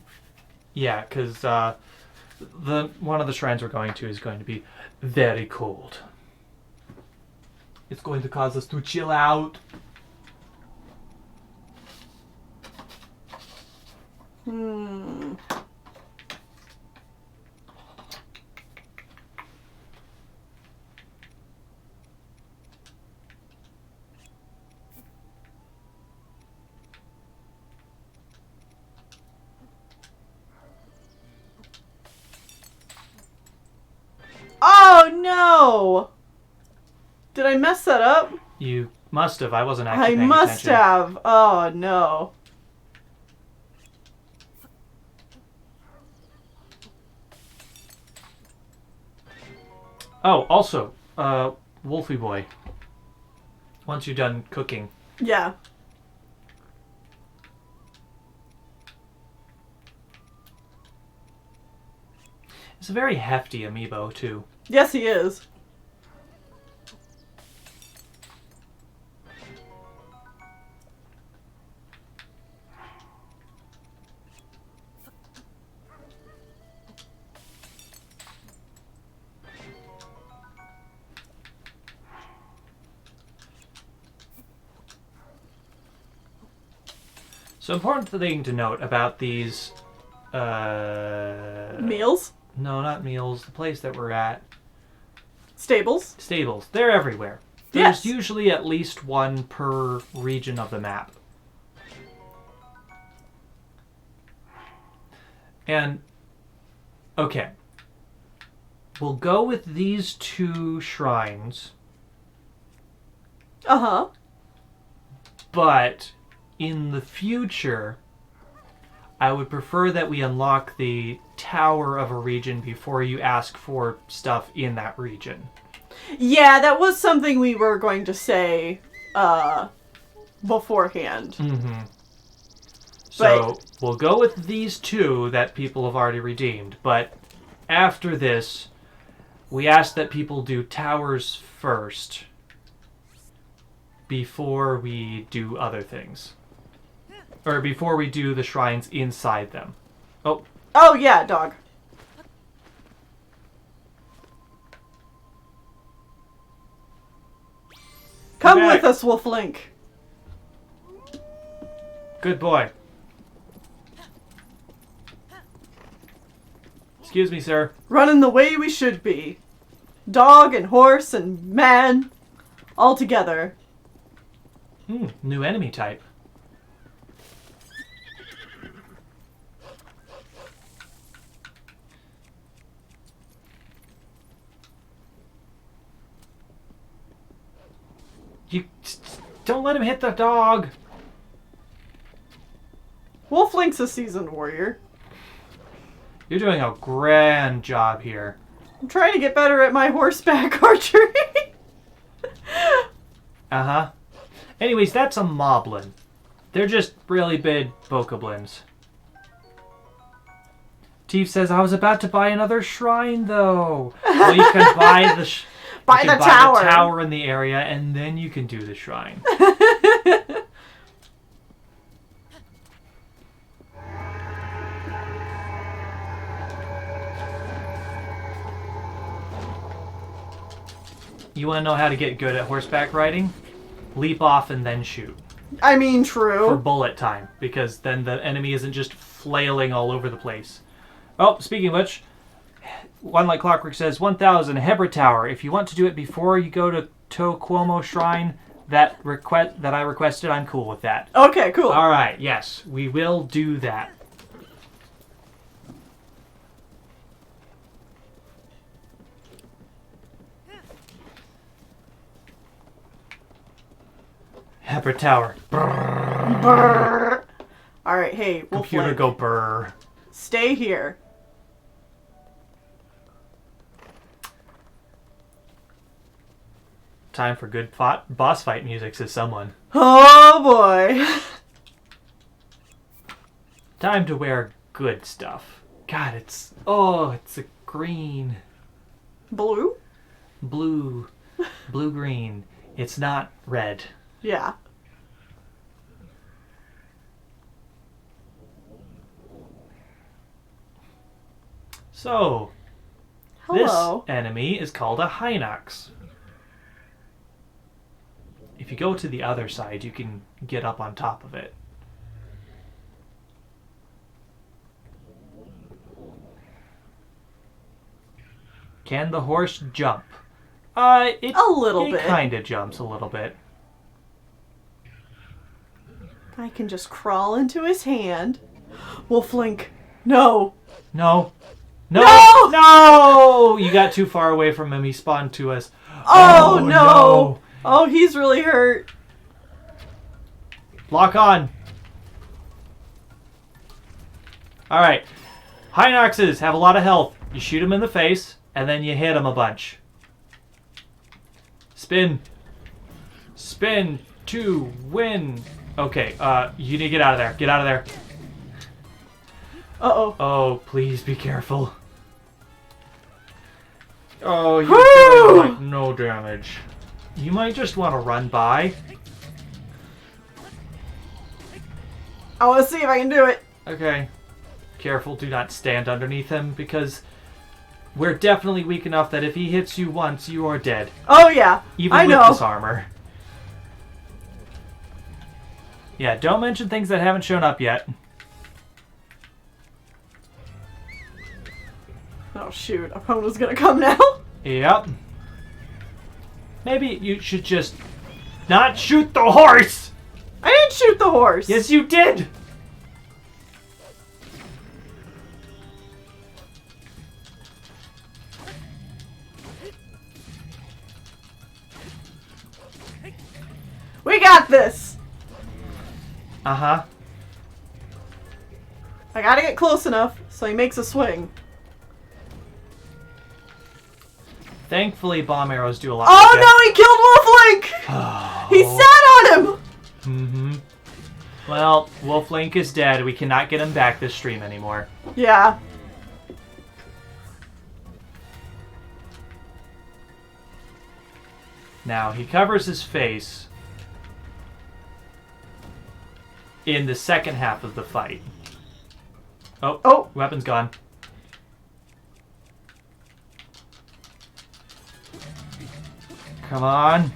Yeah, because one of the shrines we're going to is going to be very cold. It's going to cause us to chill out. Oh, no! Did I mess that up? You must have. I wasn't actually I paying must attention. have. Oh, no. Oh, also, Wolfie Boy. Once you're done cooking. Yeah. It's a very hefty amiibo, too. Yes, he is. So important thing to note about these... Meals? No, not meals. The place that we're at. Stables? Stables. They're everywhere. Yes. There's usually at least one per region of the map. And, okay. We'll go with these 2 shrines. Uh-huh. But, in the future, I would prefer that we unlock the tower of a region before you ask for stuff in that region. Yeah, that was something we were going to say, beforehand. Mm-hmm. So, we'll go with these 2 that people have already redeemed, but after this, we ask that people do towers first before we do other things. Or before we do the shrines inside them. Oh. Oh, yeah, dog. Come with us, Wolf Link. Good boy. Excuse me, sir. Running the way we should be. Dog and horse and man. All together. New enemy type. You don't let him hit the dog. Wolf Link's a seasoned warrior. You're doing a grand job here. I'm trying to get better at my horseback archery. Uh-huh. Anyways, that's a moblin. They're just really big bokoblins. Teef says, I was about to buy another shrine, though. Well, you can buy the... Buy the tower. The tower in the area, and then you can do the shrine. You want to know how to get good at horseback riding? Leap off and then shoot. I mean, true. For bullet time, because then the enemy isn't just flailing all over the place. Oh, speaking of which, One Like Clockwork says 1,000 Hebra Tower. If you want to do it before you go to Toquomo Shrine, that I requested, I'm cool with that. Okay, cool. All right, yes, we will do that. Hebra Tower. Brrr. All right, hey, Wolf Computer Link, go brr. stay here. Time for good boss fight music, says someone. Oh boy. Time to wear good stuff. God, it's a green. Blue? Blue. Blue-green. It's not red. Yeah. So, Hello. this enemy is called a Hinox. If you go to the other side, you can get up on top of it. Can the horse jump? A little It bit. kind of jumps a little bit. I can just crawl into his hand. Wolf Link, no. No. No! No! No! You got too far away from him. He spawned to us. Oh, no. Oh, he's really hurt. Lock on. Alright. Hinoxes have a lot of health. You shoot them in the face, and then you hit them a bunch. Spin. Spin to win. Okay, you need to get out of there. Get out of there. Uh-oh. Oh, please be careful. Oh, you're Woo! doing like no damage. You might just want to run by. I want to see if I can do it. Okay. Careful, do not stand underneath him, because we're definitely weak enough that if he hits you once, you are dead. Oh, yeah. Even I with know. this armor. Yeah, don't mention things that haven't shown up yet. Oh, shoot. Opona's gonna come now. Yep. Maybe you should just not shoot the horse! I didn't shoot the horse. Yes, you did! We got this. Uh-huh. I gotta get close enough so he makes a swing. Thankfully, bomb arrows do a lot. Oh, no, he killed Wolf Link. Oh. He sat on him. Mm-hmm. Well, Wolf Link is dead. We cannot get him back this stream anymore. Yeah. Now, he covers his face in the second half of the fight. Oh, weapon's gone. Come on.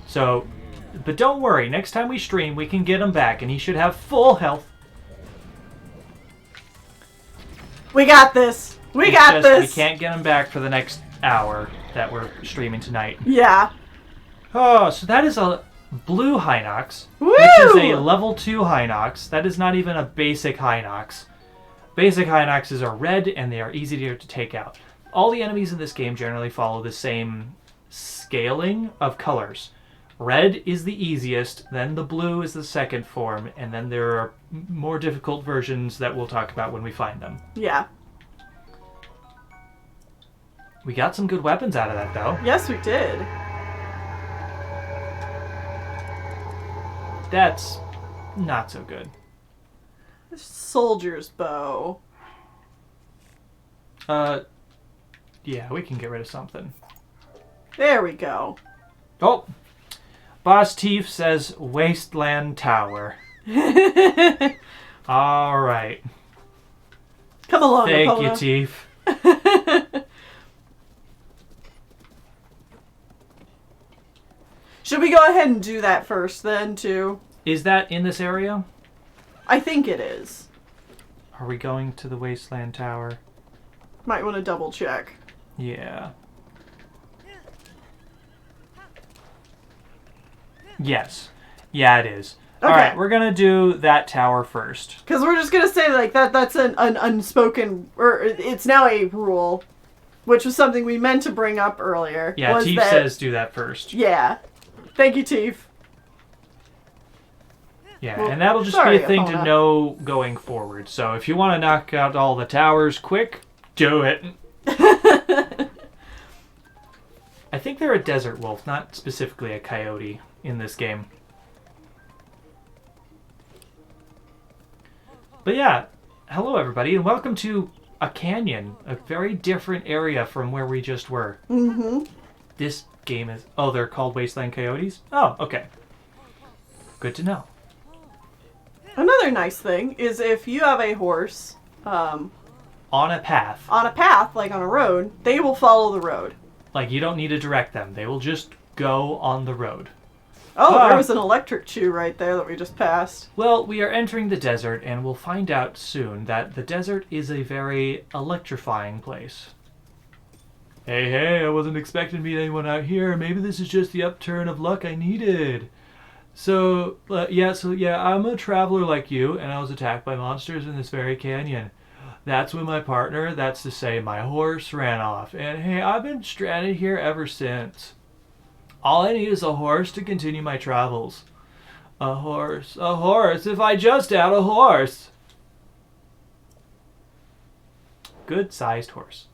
So, but don't worry. Next time we stream, we can get him back, and he should have full health. We got this. We got this. We can't get him back for the next hour that we're streaming tonight. Yeah. Oh, so that is a blue Hinox, Woo! which is a level 2 Hinox. That is not even a basic Hinox. Basic Hinoxes are red, and they are easier to take out. All the enemies in this game generally follow the same scaling of colors. Red is the easiest, then the blue is the second form, and then there are more difficult versions that we'll talk about when we find them. Yeah. We got some good weapons out of that, though. Yes, we did. That's not so good. Soldier's bow. Yeah, we can get rid of something. There we go. Oh! Boss Teef says Wasteland Tower. Alright. Come along, Thank Epona. you, Teef. Should we go ahead and do that first then, too? Is that in this area? I think it is. Are we going to the Wasteland Tower? Might want to double check. Yeah. Yes. Yeah, it is. Okay. Alright, we're gonna do that tower first. Because we're just going to say like that's an unspoken, or it's now a rule, which was something we meant to bring up earlier. Yeah, was Teef that, says do that first. Yeah. Thank you, Teef. Yeah, Well, and that'll just sorry, be a thing to Epona. know going forward. So if you want to knock out all the towers quick, do it. I think they're a desert wolf, not specifically a coyote in this game. But yeah, hello everybody, and welcome to a canyon, a very different area from where we just were. Mm-hmm. This game is... Oh, they're called Wasteland Coyotes? Oh, okay. Good to know. Another nice thing is if you have a horse On a path. on a path, like on a road, they will follow the road. Like, you don't need to direct them. They will just go on the road. Oh, Ah. there was an electric chew right there that we just passed. Well, we are entering the desert, and we'll find out soon that the desert is a very electrifying place. Hey, I wasn't expecting to meet anyone out here. Maybe this is just the upturn of luck I needed. So yeah, I'm a traveler like you, and I was attacked by monsters in this very canyon. That's when my partner, that's to say my horse, ran off. And hey, I've been stranded here ever since. All I need is a horse to continue my travels. A horse, if I just had a horse. Good sized horse.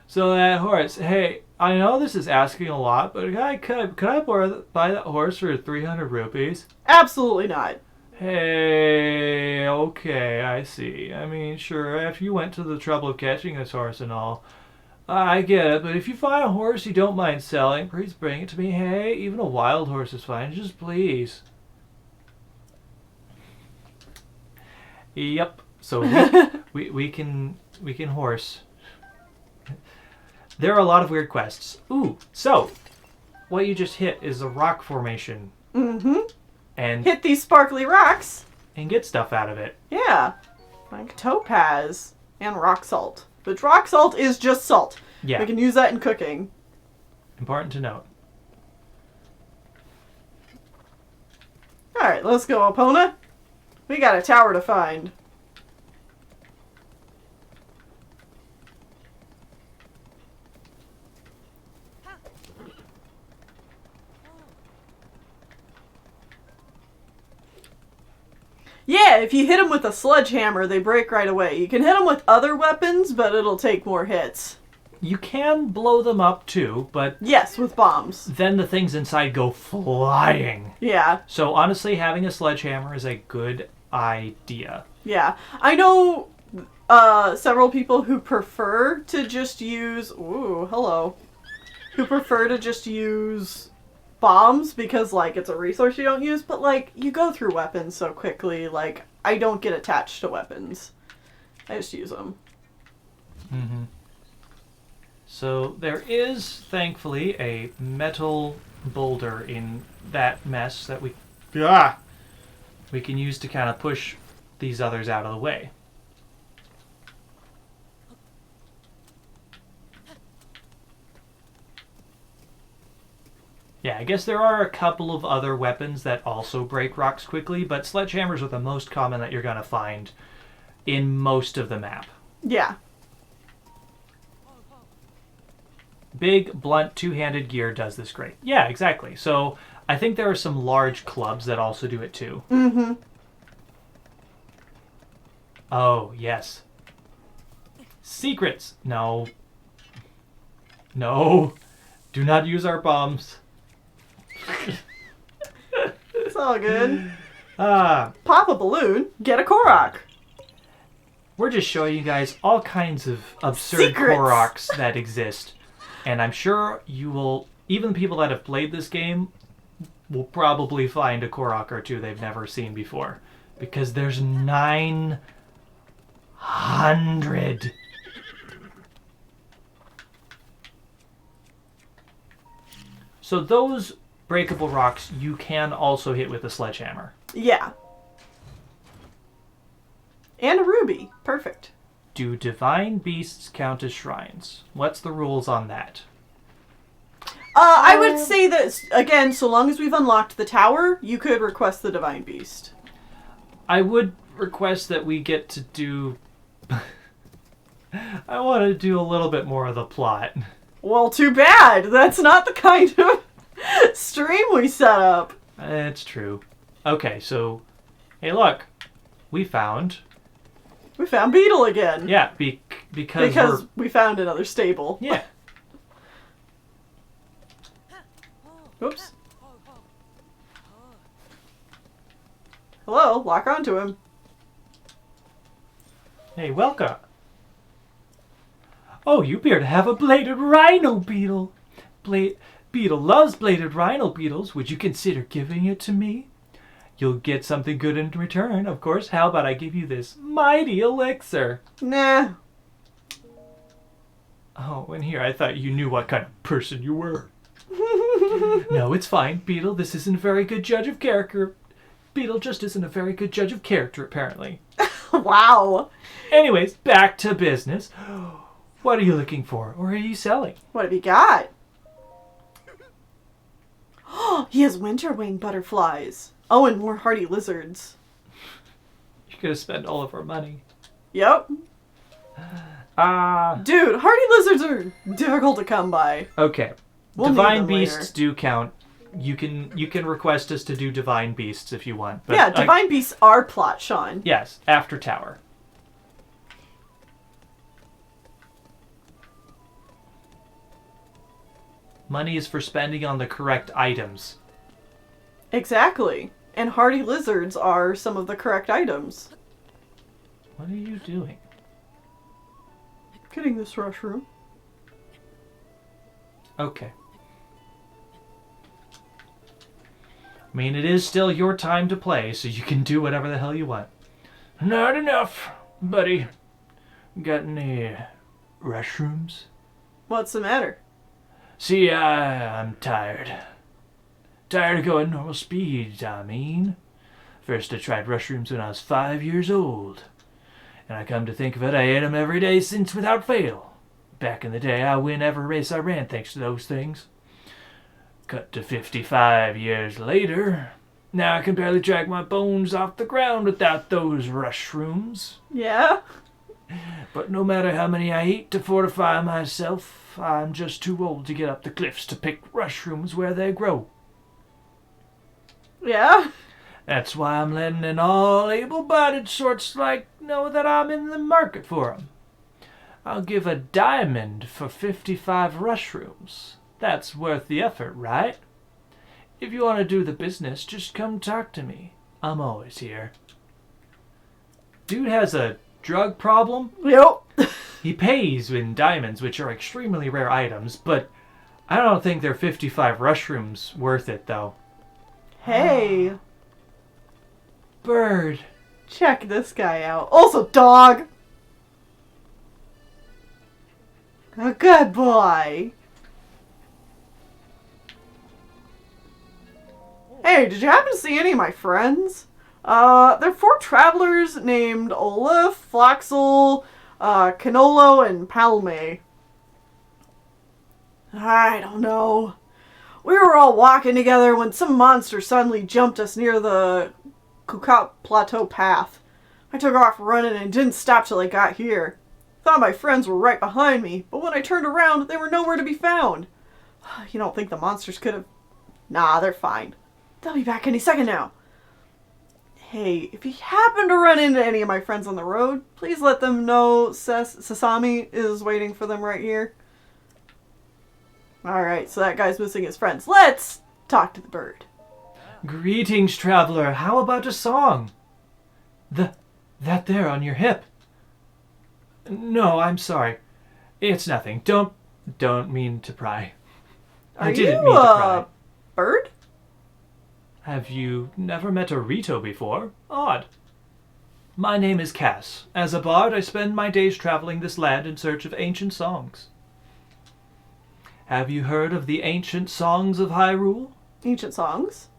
So that horse, hey, I know this is asking a lot, but could I buy that horse for 300 rupees? Absolutely not. Hey, okay, I see. I mean, sure, after you went to the trouble of catching this horse and all, I get it, but if you find a horse you don't mind selling, please bring it to me. Hey, even a wild horse is fine, just please. Yep, so we can horse. There are a lot of weird quests. Ooh, so, what you just hit is a rock formation. Mm-hmm. And Hit these sparkly rocks. and get stuff out of it. Yeah. Like topaz and rock salt. But rock salt is just salt. Yeah, We can use that in cooking. important to note. Alright, let's go, Epona. We got a tower to find. Yeah, if you hit them with a sledgehammer, they break right away. You can hit them with other weapons, but it'll take more hits. You can blow them up too, but Yes, with bombs. then the things inside go flying. Yeah, So honestly, having a sledgehammer is a good idea. yeah. I know several people who prefer to just use... Ooh, hello. Who prefer to just use bombs because, like, it's a resource you don't use, but, like, you go through weapons so quickly. Like, I don't get attached to weapons. I just use them. Mm-hmm. So there is, thankfully, a metal boulder in that mess that we can use to kind of push these others out of the way. Yeah, I guess there are a couple of other weapons that also break rocks quickly, but sledgehammers are the most common that you're going to find in most of the map. Yeah. Big, blunt, two-handed gear does this great. Yeah, exactly. So I think there are some large clubs that also do it too. Mm-hmm. Oh, yes. Secrets. No. No. Do not use our bombs. It's all good. Ah, Pop a balloon, get a Korok. we're just showing you guys all kinds of absurd Secrets. Koroks that exist. And I'm sure you will, even people that have played this game, will probably find a Korok or two they've never seen before. Because there's 900 So those breakable rocks you can also hit with a sledgehammer. Yeah. And a ruby. Perfect. Do divine beasts count as shrines? What's the rules on that? I would say that, again, so long as we've unlocked the tower, you could request the divine beast. I would request that we get to do... I want to do a little bit more of the plot. Well, too bad. That's not the kind of stream we set up. It's true. Okay, so... Hey, look. We found... We found Beetle again. Yeah, because we found another stable. Yeah. Oops. Hello, lock onto him. Hey, welcome. Oh, you appear to have a bladed rhino beetle. Beetle loves bladed rhino beetles. Would you consider giving it to me? You'll get something good in return, of course. How about I give you this mighty elixir? Nah. Oh, and here I thought you knew what kind of person you were. No, it's fine, Beetle. This isn't a very good judge of character. Beetle just isn't a very good judge of character, apparently. Wow. Anyways, back to business. What are you looking for, or are you selling? What have you got? Oh, he has winterwing butterflies. Oh, and more hardy lizards. You're gonna spend all of our money. Yep. Dude, hardy lizards are difficult to come by. Okay. We'll Divine need them beasts later. do count. You can request us to do divine beasts if you want. But Yeah, divine beasts are plot, Sean. Yes, after tower. Money is for spending on the correct items. Exactly. And hardy lizards are some of the correct items. What are you doing? Getting this mushroom. Okay. I mean, it is still your time to play, so you can do whatever the hell you want. Not enough, buddy. Got any restrooms? What's the matter? See, I'm tired. Tired of going normal speeds, I mean. First I tried mushrooms when I was 5 years old. And I come to think of it, I ate them every day since without fail. Back in the day, I win every race I ran thanks to those things. Cut to 55 years later. Now I can barely drag my bones off the ground without those mushrooms. Yeah? But no matter how many I eat to fortify myself, I'm just too old to get up the cliffs to pick mushrooms where they grow. Yeah? That's why I'm letting in all able-bodied sorts like know that I'm in the market for 'em. I'll give a diamond for 55 mushrooms. That's worth the effort, right? If you want to do the business, just come talk to me. I'm always here. Dude has a drug problem. Yep. He pays in diamonds, which are extremely rare items, but I don't think they're 55 mushrooms worth it, though. Hey. Bird. Check this guy out. Also, dog. A good boy. Hey, did you happen to see any of my friends? They're 4 travelers named Olaf, Flaxel, Canolo, and Palme. I don't know. We were all walking together when some monster suddenly jumped us near the Kukat Plateau path. I took off running and didn't stop till I got here. Thought my friends were right behind me, but when I turned around, they were nowhere to be found. You don't think the monsters could have... Nah, they're fine. They'll be back any second now. Hey, if you happen to run into any of my friends on the road, please let them know Sasami is waiting for them right here. Alright, so that guy's missing his friends. Let's talk to the bird. Greetings, traveler. How about a song? That there on your hip. No, I'm sorry. It's nothing. Don't mean to pry. I didn't mean to pry. Bird? Have you never met a Rito before? Odd. My name is Cass. As a bard, I spend my days traveling this land in search of ancient songs. Have you heard of the ancient songs of Hyrule? Ancient songs?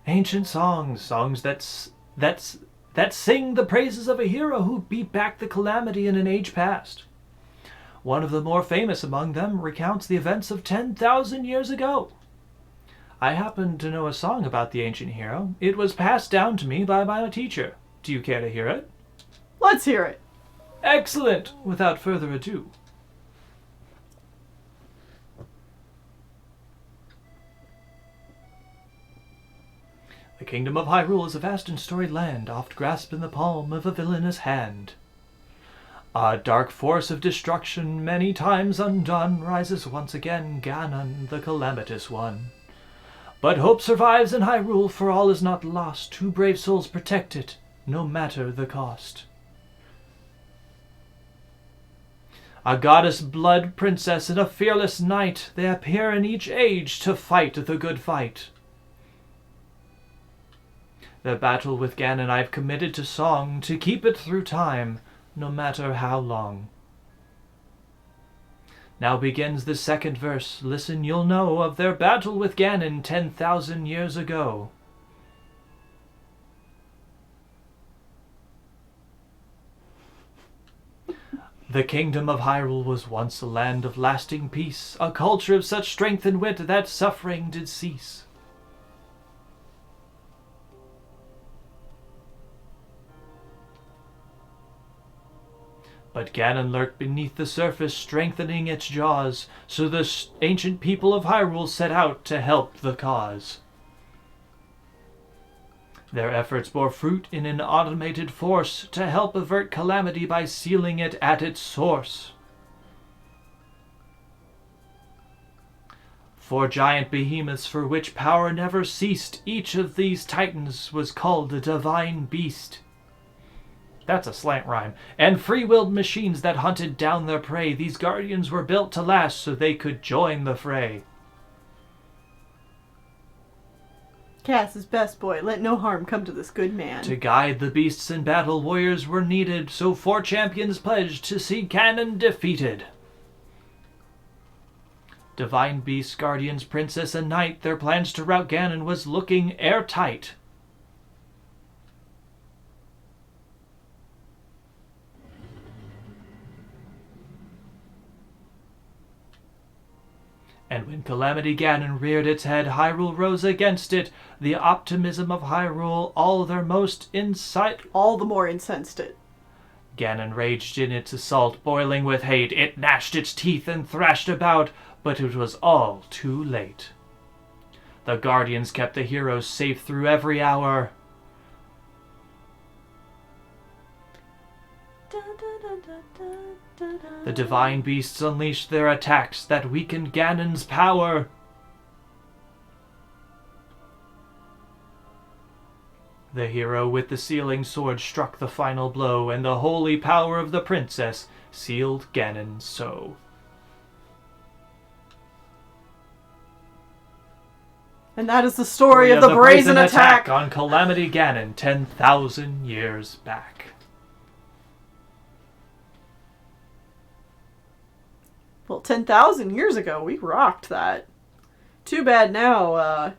Ancient songs, songs that sing the praises of a hero who beat back the calamity in an age past. One of the more famous among them recounts the events of 10,000 years ago. I happen to know a song about the ancient hero. It was passed down to me by my teacher. Do you care to hear it? Let's hear it. Excellent! Without further ado. The kingdom of Hyrule is a vast and storied land, oft grasped in the palm of a villainous hand. A dark force of destruction, many times undone, rises once again, Ganon, the calamitous one. But hope survives in Hyrule, for all is not lost. Two brave souls protect it, no matter the cost. A goddess blood princess and a fearless knight, they appear in each age to fight the good fight. The battle with Ganon I've committed to song, to keep it through time, no matter how long. Now begins the second verse. Listen, you'll know of their battle with Ganon 10,000 years ago. The kingdom of Hyrule was once a land of lasting peace, a culture of such strength and wit that suffering did cease. But Ganon lurked beneath the surface, strengthening its jaws, so the ancient people of Hyrule set out to help the cause. Their efforts bore fruit in an automated force to help avert calamity by sealing it at its source. Four giant behemoths for which power never ceased, each of these titans was called a divine beast. That's a slant rhyme. And free-willed machines that hunted down their prey. These guardians were built to last so they could join the fray. Cass is best boy. Let no harm come to this good man. To guide the beasts in battle, warriors were needed, so four champions pledged to see Ganon defeated. Divine beasts, guardians, princess, and knight, their plans to rout Ganon was looking airtight. And when Calamity Ganon reared its head, Hyrule rose against it. The optimism of Hyrule, all the more incensed it. Ganon raged in its assault, boiling with hate. It gnashed its teeth and thrashed about, but it was all too late. The guardians kept the heroes safe through every hour. The divine beasts unleashed their attacks that weakened Ganon's power. The hero with the sealing sword struck the final blow, and the holy power of the princess sealed Ganon so. And that is the story of the brazen attack on Calamity Ganon 10,000 years back. Well, 10,000 years ago, we rocked that. Too bad now,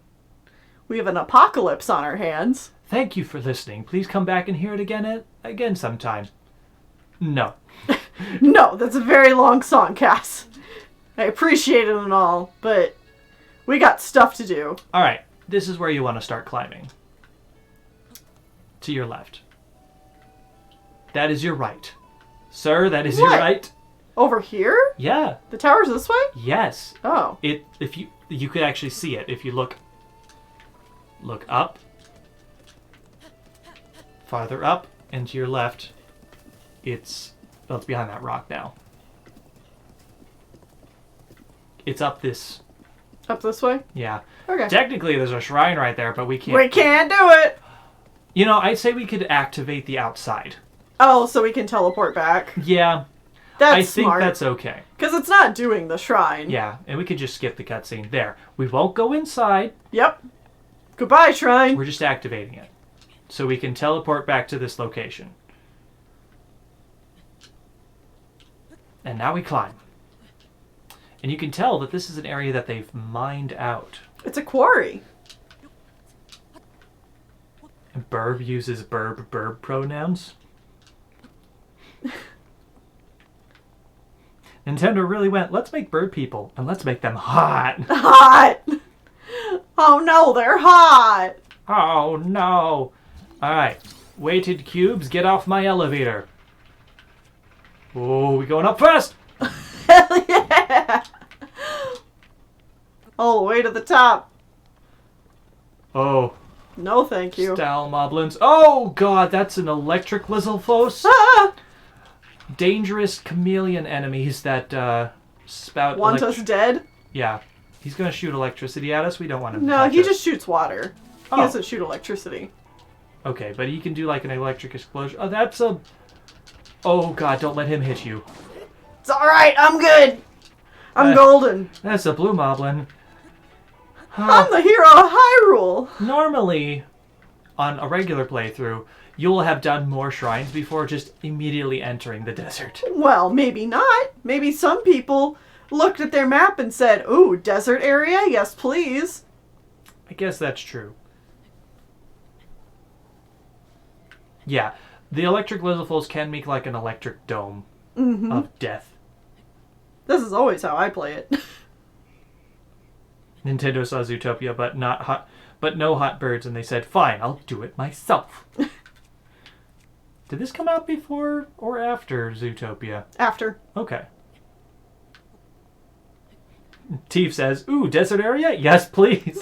we have an apocalypse on our hands. Thank you for listening. Please come back and hear it again sometime. No. No, that's a very long song, Cass. I appreciate it and all, but we got stuff to do. Alright, this is where you want to start climbing. To your left. That is your right. Sir, that is your right. Over here? Yeah. The tower's this way? Yes. Oh. If you could actually see it if you look up, farther up, and to your left, it's behind that rock now. It's up this. Up this way? Yeah. Okay. Technically, there's a shrine right there, but we can't. We can't do it. You know, I'd say we could activate the outside. Oh, so we can teleport back. Yeah. That's I smart. think that's okay. Because it's not doing the shrine. Yeah, and we could just skip the cutscene there. We won't go inside. Yep. Goodbye, shrine. We're just activating it. So we can teleport back to this location. And now we climb. And you can tell that this is an area that they've mined out. It's a quarry. And Burb uses burb pronouns. Nintendo really went, let's make bird people, and let's make them hot. Hot! Oh no, they're hot! Oh no. Alright, weighted cubes, get off my elevator. Oh, we going up fast! Hell yeah! All the way to the top. Oh, No, thank you. Stal Moblins. Oh god, that's an electric Lizalfos. Ah! Dangerous chameleon enemies that spout. Want us dead? Yeah, he's gonna shoot electricity at us. We don't want him. to No, touch he us. just shoots water. He Oh. doesn't shoot electricity. Okay, but he can do like an electric explosion. Oh, that's a. Oh god, don't let him hit you. It's alright, I'm good! I'm Uh, golden. That's a blue moblin. I'm the hero of Hyrule! Normally, on a regular playthrough, you'll have done more shrines before just immediately entering the desert. Well, maybe not. Maybe some people looked at their map and said, ooh, desert area? Yes, please. I guess that's true. Yeah, the electric Lizalfos can make like an electric dome Mm-hmm. of death. This is always how I play it. Nintendo saw Zootopia, but no hot birds, and they said, "Fine, I'll do it myself." Did this come out before or after Zootopia? After. Okay. Teef says, "Ooh, desert area? Yes, please."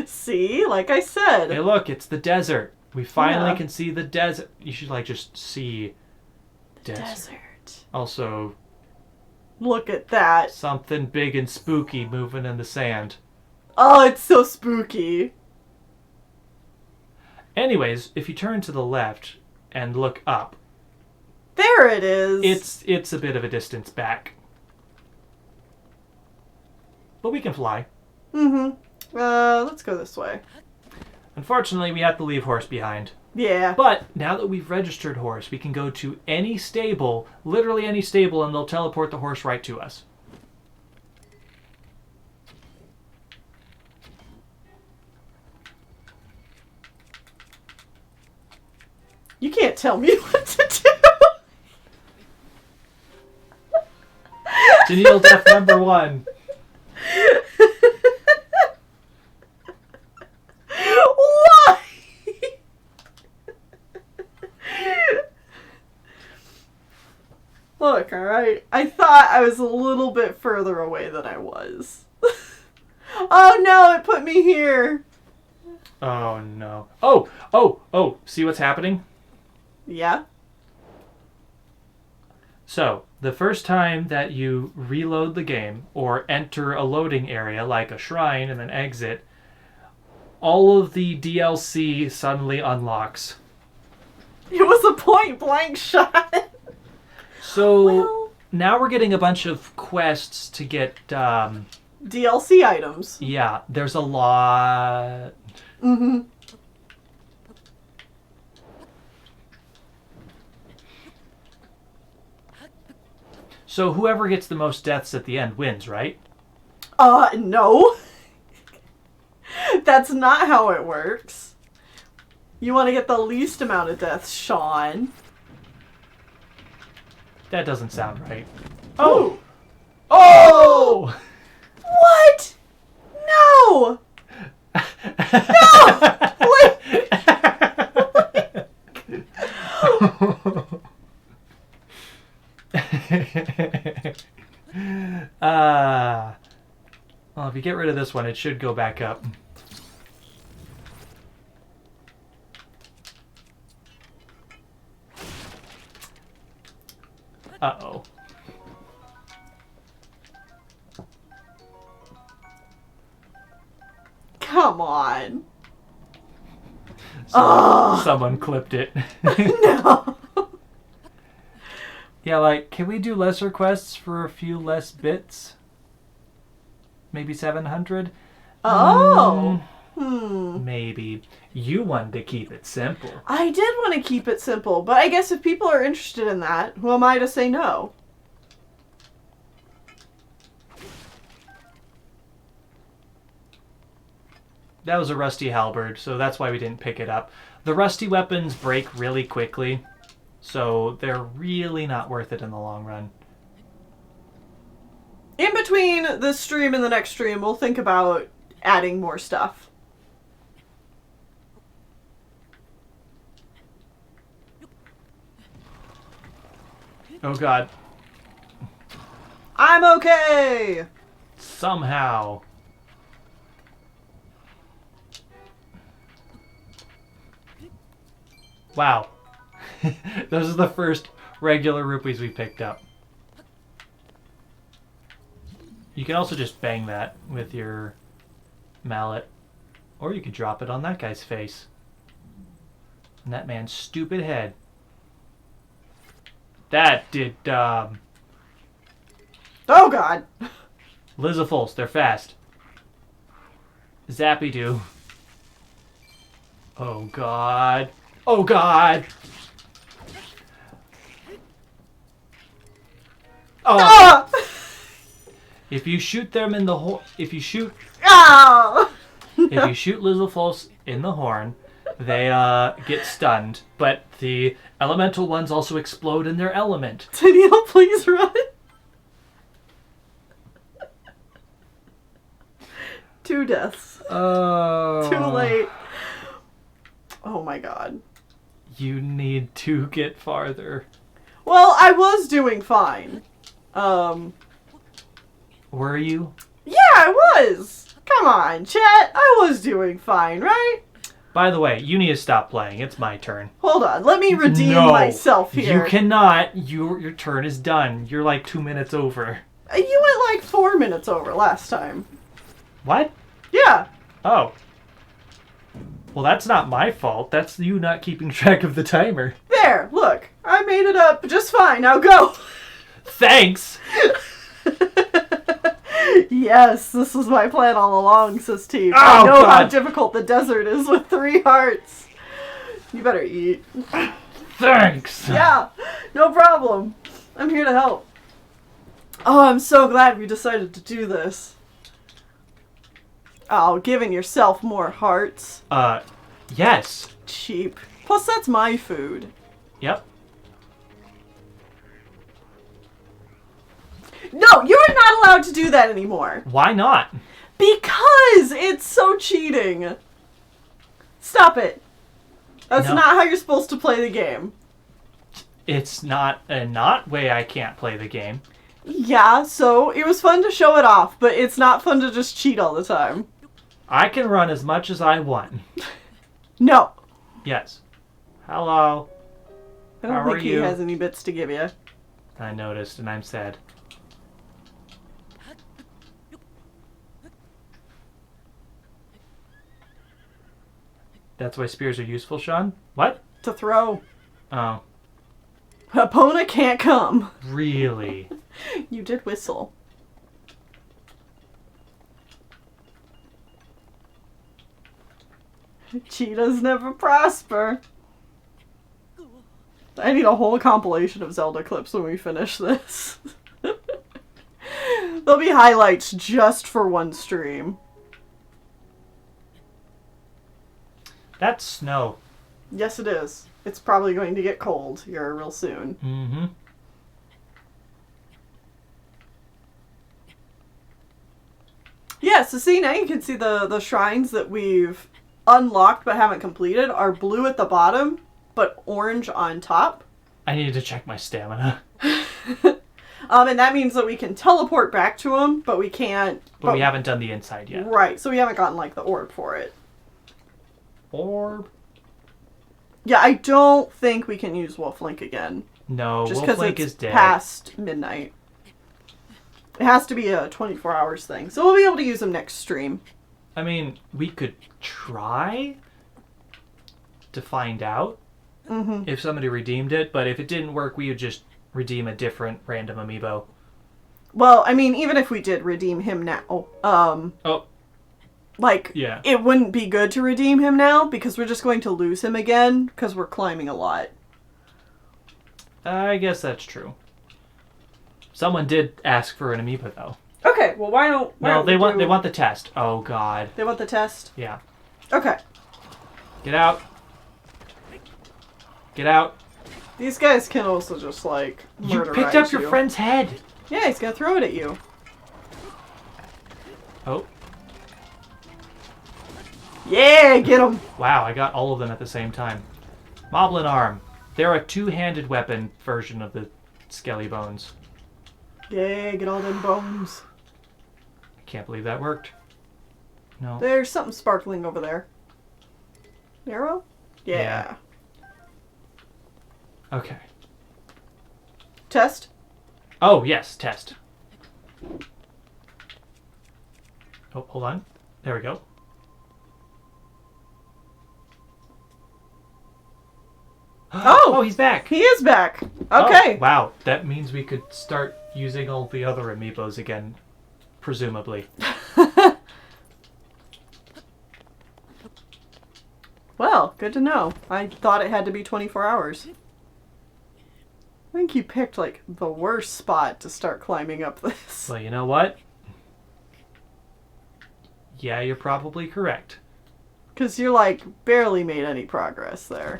See, like I said. Hey, look, it's the desert. We finally Yeah. can see the desert. You should like just see desert. Also, Look at that. something big and spooky moving in the sand. Oh, it's so spooky. Anyways, if you turn to the left and look up, There it is. it's a bit of a distance back. But we can fly. Mm-hmm. Let's go this way. Unfortunately, we have to leave Horse behind. Yeah. But now that we've registered Horse, we can go to any stable, literally any stable, and they'll teleport the horse right to us. You can't tell me what to do. Janelle Death number 1. Why? Look, alright. I thought I was a little bit further away than I was. Oh no, it put me here. Oh no. Oh, see what's happening? Yeah? So, the first time that you reload the game or enter a loading area like a shrine and then exit, all of the DLC suddenly unlocks. It was a point blank shot. So, Well- now we're getting a bunch of quests to get, DLC items. yeah, there's a lot. Mm-hmm. So whoever gets the most deaths at the end wins, right? No. That's not how it works. You want to get the least amount of deaths, Sean. That doesn't sound right. Oh! Oh! What? No! Well, if you get rid of this one, it should go back up. Uh-oh. Come on. Someone clipped it. No. Yeah, like, can we do lesser quests for a few less bits? Maybe 700? Oh. Maybe. You wanted to keep it simple. I did want to keep it simple, but I guess if people are interested in that, who am I to say no? That was a rusty halberd, so that's why we didn't pick it up. The rusty weapons break really quickly, so they're really not worth it in the long run. In between this stream and the next stream, we'll think about adding more stuff. Oh god. I'm okay! Somehow. Wow. Those are the first regular rupees we picked up. You can also just bang that with your mallet. Or you could drop it on that guy's face. And that man's stupid head. That did, Oh god! Lizafulls, they're fast. Zappy doo. Oh god. Oh god! Oh! Ah! If you shoot them in the if you shoot Ow! if you shoot Lizafulls in the horn, they get stunned. But the elemental ones also explode in their element. Danielle, please run. Two deaths. Oh. Too late. Oh my god. You need to get farther. Well, I was doing fine. Were you? Yeah, I was. Come on, chat. I was doing fine, right? By the way, you need to stop playing. It's my turn. Hold on. Let me redeem myself here. You cannot. Your turn is done. You're like 2 minutes over. You went like 4 minutes over last time. What? Yeah. Oh. Well, that's not my fault. That's you not keeping track of the timer. There, look. I made it up just fine. Now go. Thanks! Yes, this was my plan all along, says Steve. Oh, I know how God. difficult the desert is with 3 hearts. You better eat. Thanks! Yeah, no problem. I'm here to help. Oh, I'm so glad we decided to do this. Oh, giving yourself more hearts. Yes. Cheap. Plus, that's my food. Yep. No, you're not allowed to do that anymore. Why not? Because it's so cheating. Stop it. That's No. not how you're supposed to play the game. It's not a not way I can't play the game. Yeah, so it was fun to show it off, but it's not fun to just cheat all the time. I can run as much as I want. No. Yes. Hello. I don't How think are he you? has any bits to give you. I noticed and I'm sad. That's why spears are useful, Sean? What? To throw. Oh, Epona can't come. really? You did whistle. Cheetahs never prosper. I need a whole compilation of Zelda clips when we finish this. There'll be highlights just for one stream. That's snow. Yes, it is. It's probably going to get cold here real soon. Mm-hmm. Yeah, so see, now you can see the shrines that we've unlocked but haven't completed are blue at the bottom, but orange on top. I needed to check my stamina. And that means that we can teleport back to them, but we can't... But we haven't done the inside yet. Right, so we haven't gotten, like, the orb for it. Orb? Yeah, I don't think we can use Wolf Link again. No, Just because Wolf Link it's is dead. past midnight. It has to be a 24 hours thing. So we'll be able to use them next stream. I mean, we could try to find out if somebody redeemed it, but if it didn't work, we would just redeem a different random amiibo. Well, I mean, even if we did redeem him now, Oh, like, yeah. it wouldn't be good to redeem him now because we're just going to lose him again because we're climbing a lot. I guess that's true. Someone did ask for an amiibo, though. Okay, well, why don't they we do- want the test. Oh God. They want the test? Yeah. Okay. Get out. Get out. These guys can also just, like, You murderize picked up your you. friend's head. Yeah, he's gonna throw it at you. Oh. Yeah, get him! Wow, I got all of them at the same time. Moblin arm. They're a two-handed weapon version of the skelly bones. Yeah, get all them bones. I can't believe that worked. No. There's something sparkling over there. Arrow? Yeah. Okay. Test? Oh, yes, test. Oh, hold on. There we go. Oh! He's back. He is back! Oh, Okay. wow, that means we could start using all the other amiibos again, presumably. Well, good to know. I thought it had to be 24 hours. I think you picked, like, the worst spot to start climbing up this. Well, you know what? Yeah, you're probably correct. Because you're, like, barely made any progress there.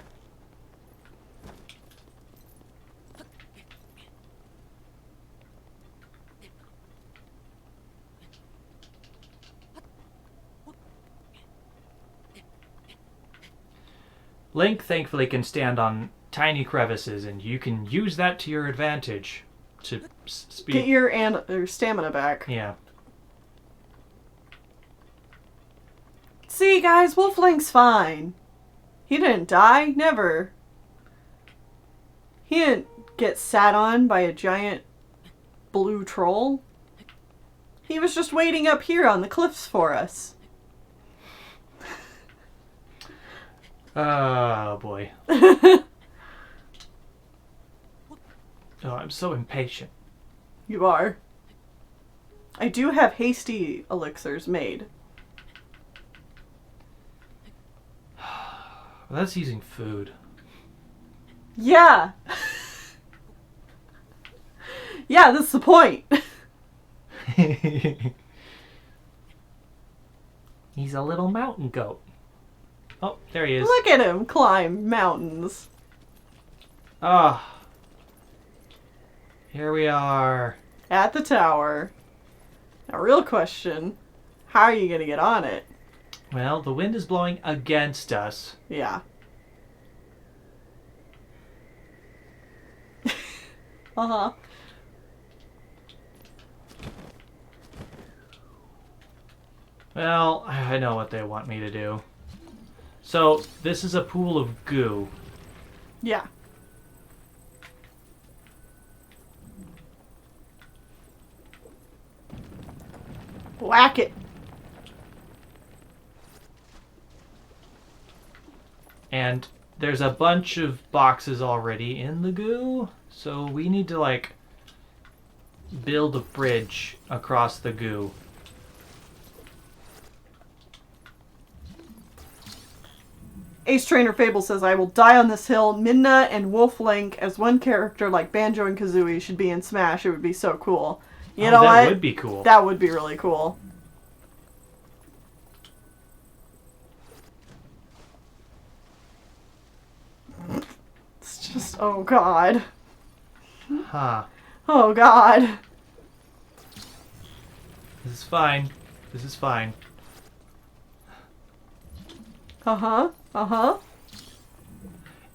Link thankfully can stand on tiny crevices, and you can use that to your advantage to speed. Get your stamina back. Yeah. See, guys, Wolflink's fine. He didn't die. Never. He didn't get sat on by a giant blue troll. He was just waiting up here on the cliffs for us. Oh, boy. Oh, I'm so impatient. You are. I do have hasty elixirs made. Well, that's using food. Yeah. Yeah, that's the point. He's a little mountain goat. Oh, there he is. Look at him climb mountains. Ah. Here we are. At the tower. Now, real question. How are you going to get on it? Well, the wind is blowing against us. Yeah. Uh-huh. Well, I know what they want me to do. So, this is a pool of goo. Yeah. Whack it. And there's a bunch of boxes already in the goo. So we need to, like, build a bridge across the goo. Ace Trainer Fable says, I will die on this hill. Midna and Wolflink as one character like Banjo and Kazooie should be in Smash. It would be so cool. You know that what? would be cool. That would be really cool. It's just, oh god. Huh. Oh god. This is fine. This is fine. Uh-huh. Uh-huh.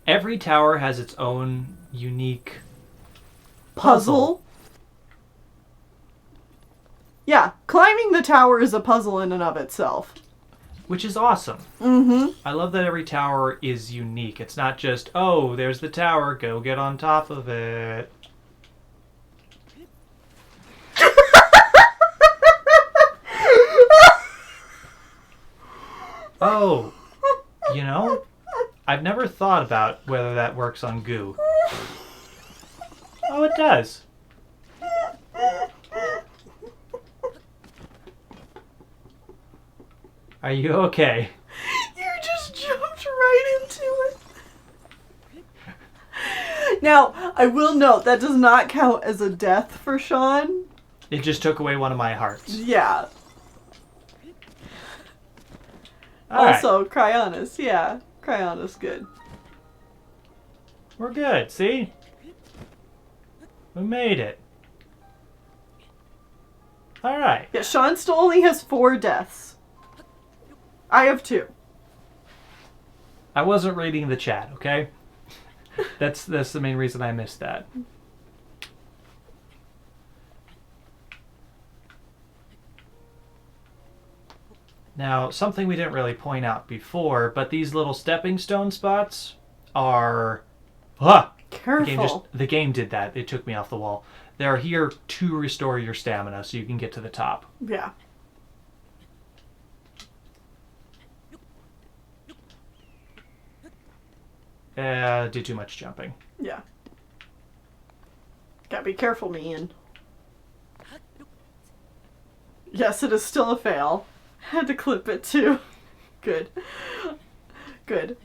Every tower has its own unique Puzzle. Yeah, climbing the tower is a puzzle in and of itself. which is awesome. Mm-hmm. I love that every tower is unique. It's not just, oh, there's the tower, go get on top of it. Oh, you know, I've never thought about whether that works on goo. Oh, it does. Are you okay? You just jumped right into it. Now, I will note that does not count as a death for Sean. It just took away one of my hearts. Yeah. All right. Also, Cryonis. Yeah. Cryonis good. We're good, see? We made it. Alright. Yeah, Sean still only has 4 deaths. I have 2. I wasn't reading the chat, okay? That's the main reason I missed that. Now, something we didn't really point out before, but these little stepping stone spots are... Careful. The game did that. It took me off the wall. They're here to restore your stamina so you can get to the top. Yeah. Did too much jumping. Yeah. Gotta be careful, Mian. Yes, it is still a fail. Had to clip it too. Good. Good.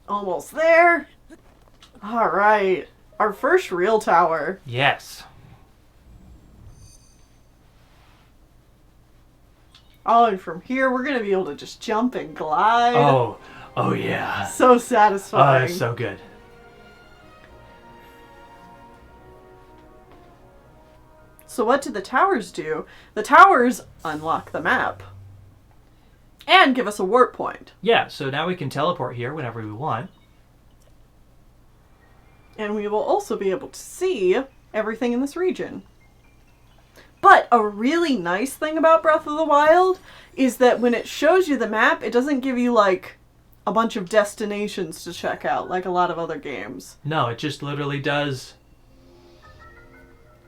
Almost there. Alright. Our first real tower. Yes. Oh, and from here we're gonna be able to just jump and glide. Oh yeah. So Oh, satisfying. it's so good. So what do the towers do? The towers unlock the map. And give us a warp point. Yeah, so now we can teleport here whenever we want. And we will also be able to see everything in this region. But a really nice thing about Breath of the Wild is that when it shows you the map, it doesn't give you, like, a bunch of destinations to check out, like a lot of other games. No, it just literally does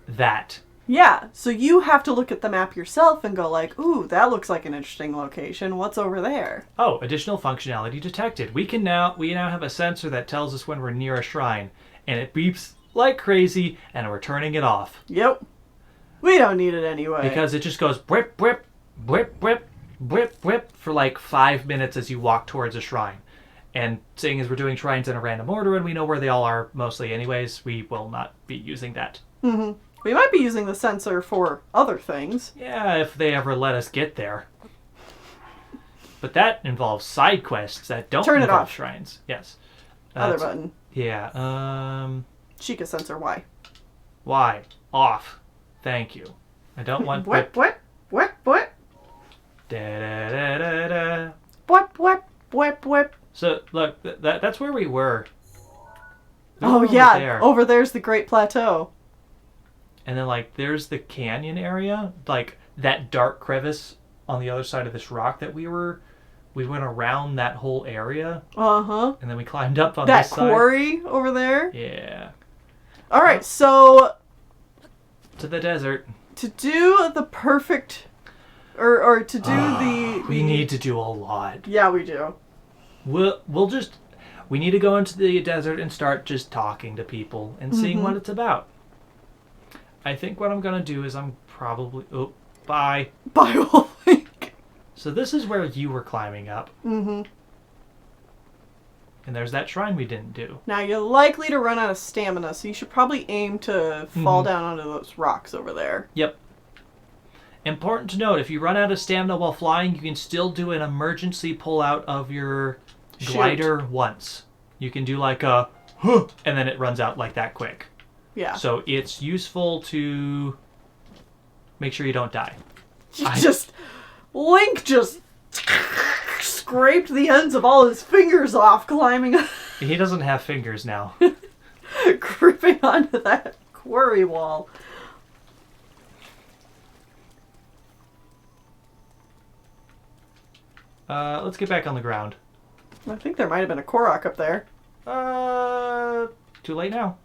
that. Yeah, so you have to look at the map yourself and go like, ooh, that looks like an interesting location. What's over there? Oh, additional functionality detected. We now have a sensor that tells us when we're near a shrine, and it beeps like crazy, and we're turning it off. Yep. We don't need it anyway. Because it just goes whip, whip, whip, whip, whip, whip for like 5 minutes as you walk towards a shrine. And seeing as we're doing shrines in a random order and we know where they all are mostly anyways, we will not be using that. Mm-hmm. We might be using the sensor for other things. Yeah, if they ever let us get there. But that involves side quests that don't Turn it involve off. shrines. Yes. Other button. Yeah. Sheikah sensor, why? Why? Off. Thank you. I don't want What? Da, da, da, da, da. What? So look, that's where we were. We Oh were over yeah, there. over there's the Great Plateau. And then like there's the canyon area, like that dark crevice on the other side of this rock that we went around that whole area. Uh-huh. And then we climbed up on That this side. quarry over there. Yeah. Alright, so To the desert. to do the perfect or to do We need to do a lot. Yeah, we do. We need to go into the desert and start just talking to people and seeing what it's about. I think what I'm going to do is I'm probably... Oh, bye. Bye, Wolflink. So this is where you were climbing up. Mm-hmm. And there's that shrine we didn't do. Now, you're likely to run out of stamina, so you should probably aim to fall down onto those rocks over there. Yep. Important to note, if you run out of stamina while flying, you can still do an emergency pull out of your glider once. You can do like a... and then it runs out like that quick. Yeah. So it's useful to make sure you don't die. Link just scraped the ends of all his fingers off climbing, He doesn't have fingers now. gripping onto that quarry wall. Let's get back on the ground. I think there might have been a Korok up there. Too late now.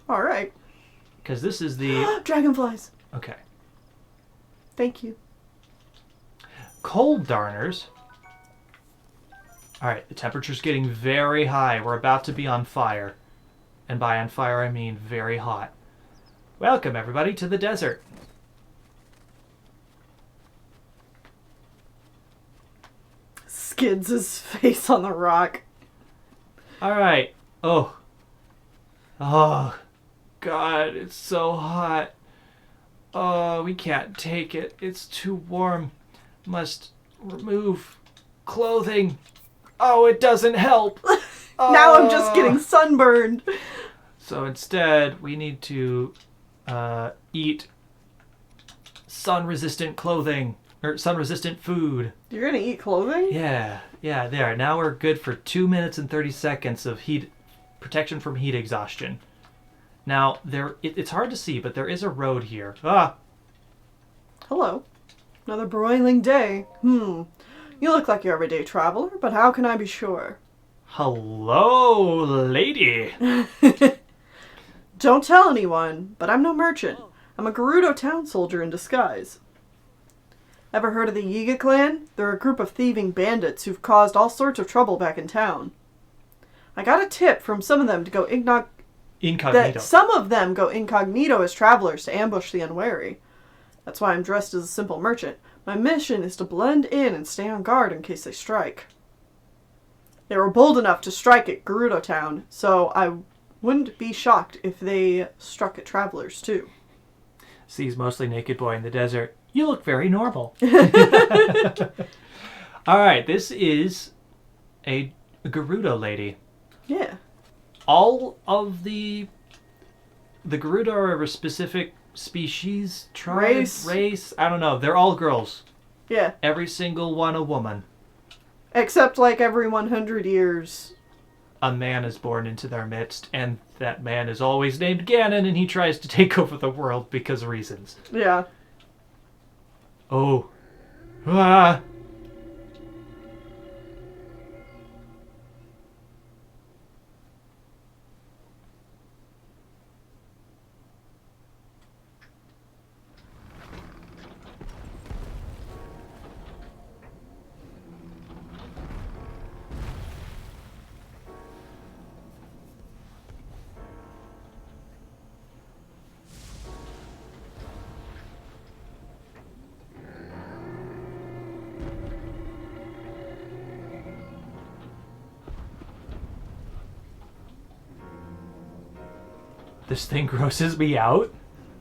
Alright. Because this is the... Dragonflies. Okay. Thank you. Cold darners. Alright, the temperature's getting very high. We're about to be on fire. And by on fire, I mean very hot. Welcome, everybody, to the desert. Skids his face on the rock. Alright. Oh. God, it's so hot. Oh, we can't take it. It's too warm. Must remove clothing. Oh, it doesn't help. Now I'm just getting sunburned. So instead, we need to eat sun-resistant clothing. Or sun-resistant food. You're gonna eat clothing? Yeah, there. Now we're good for 2 minutes and 30 seconds of heat protection from heat exhaustion. Now, it's hard to see, but there is a road here. Ah! Hello. Another broiling day. You look like your everyday traveler, but how can I be sure? Hello, lady. Don't tell anyone, but I'm no merchant. I'm a Gerudo town soldier in disguise. Ever heard of the Yiga clan? They're a group of thieving bandits who've caused all sorts of trouble back in town. I got a tip from some of them to go Incognito. that some of them go incognito as travelers to ambush the unwary. That's why I'm dressed as a simple merchant. My mission is to blend in and stay on guard in case they strike. They were bold enough to strike at Gerudo Town, so I wouldn't be shocked if they struck at travelers too. Sees mostly naked boy in the desert. You look very normal. Alright, this is a Gerudo lady. Yeah. All of the Gerudo are a specific species, tribe, race. I don't know. They're all girls. Yeah. Every single one a woman. Except like every 100 years. A man is born into their midst, and that man is always named Ganon, and he tries to take over the world because of reasons. Yeah. Oh. Ah. This thing grosses me out.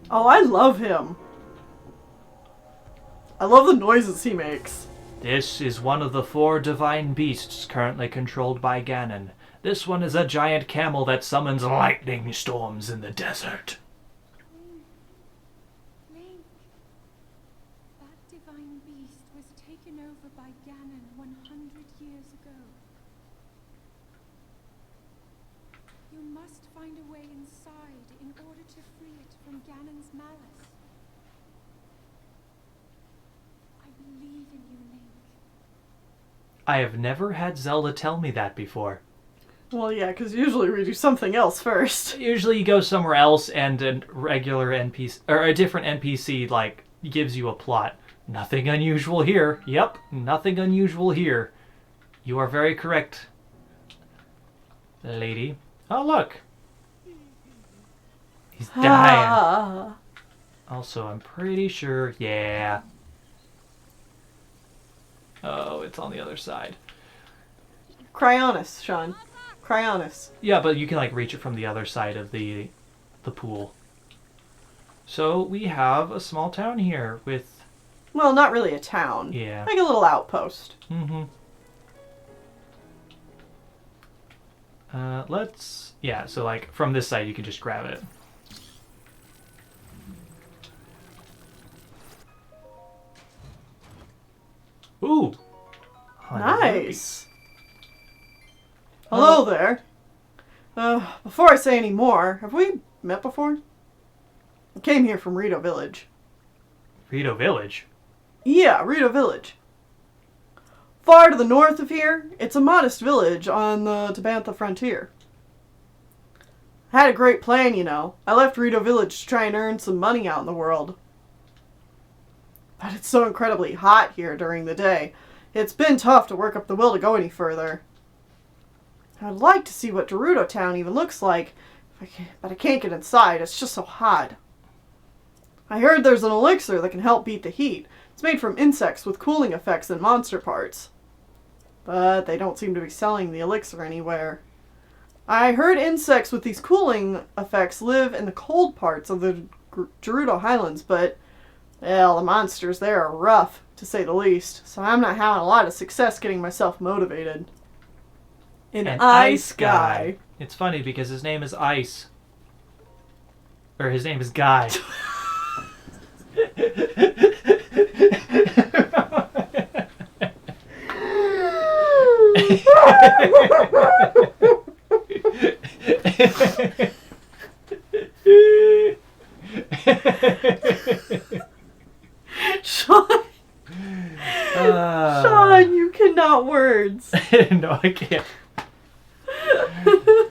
Oh, I love him. I love the noises he makes. This is one of the 4 divine beasts currently controlled by Ganon. This one is a giant camel that summons lightning storms in the desert. Link. That divine beast was taken over by Ganon 100 years ago. You must find a way inside in order to free it from Ganon's malice. I believe in you, Link. I have never had Zelda tell me that before. Well, yeah, because usually we do something else first. Usually you go somewhere else and a regular NPC, or a different NPC, like, gives you a plot. Nothing unusual here. Yep, nothing unusual here. You are very correct, lady. Oh, look. He's dying. Also, I'm pretty sure, yeah. Oh, it's on the other side. Cryonis, Sean. Cryonis. Yeah, but you can, like, reach it from the other side of the pool. So, we have a small town here with... Well, not really a town. Yeah. Like a little outpost. Mm-hmm. Let's... Yeah, so, like, from this side, you can just grab it. Ooh! Nice! Hello there. Before I say any more, have we met before? I came here from Rito Village. Rito Village? Yeah, Rito Village. Far to the north of here, it's a modest village on the Tabantha frontier. I had a great plan, you know. I left Rito Village to try and earn some money out in the world. But it's so incredibly hot here during the day. It's been tough to work up the will to go any further. I'd like to see what Gerudo Town even looks like, but I can't get inside. It's just so hot. I heard there's an elixir that can help beat the heat. It's made from insects with cooling effects and monster parts. But they don't seem to be selling the elixir anywhere. I heard insects with these cooling effects live in the cold parts of the Gerudo Highlands, but, well, the monsters there are rough, to say the least, so I'm not having a lot of success getting myself motivated. An ice guy. It's funny because his name is Ice. Or his name is Guy. Sean, Sean, you cannot words. No, I can't.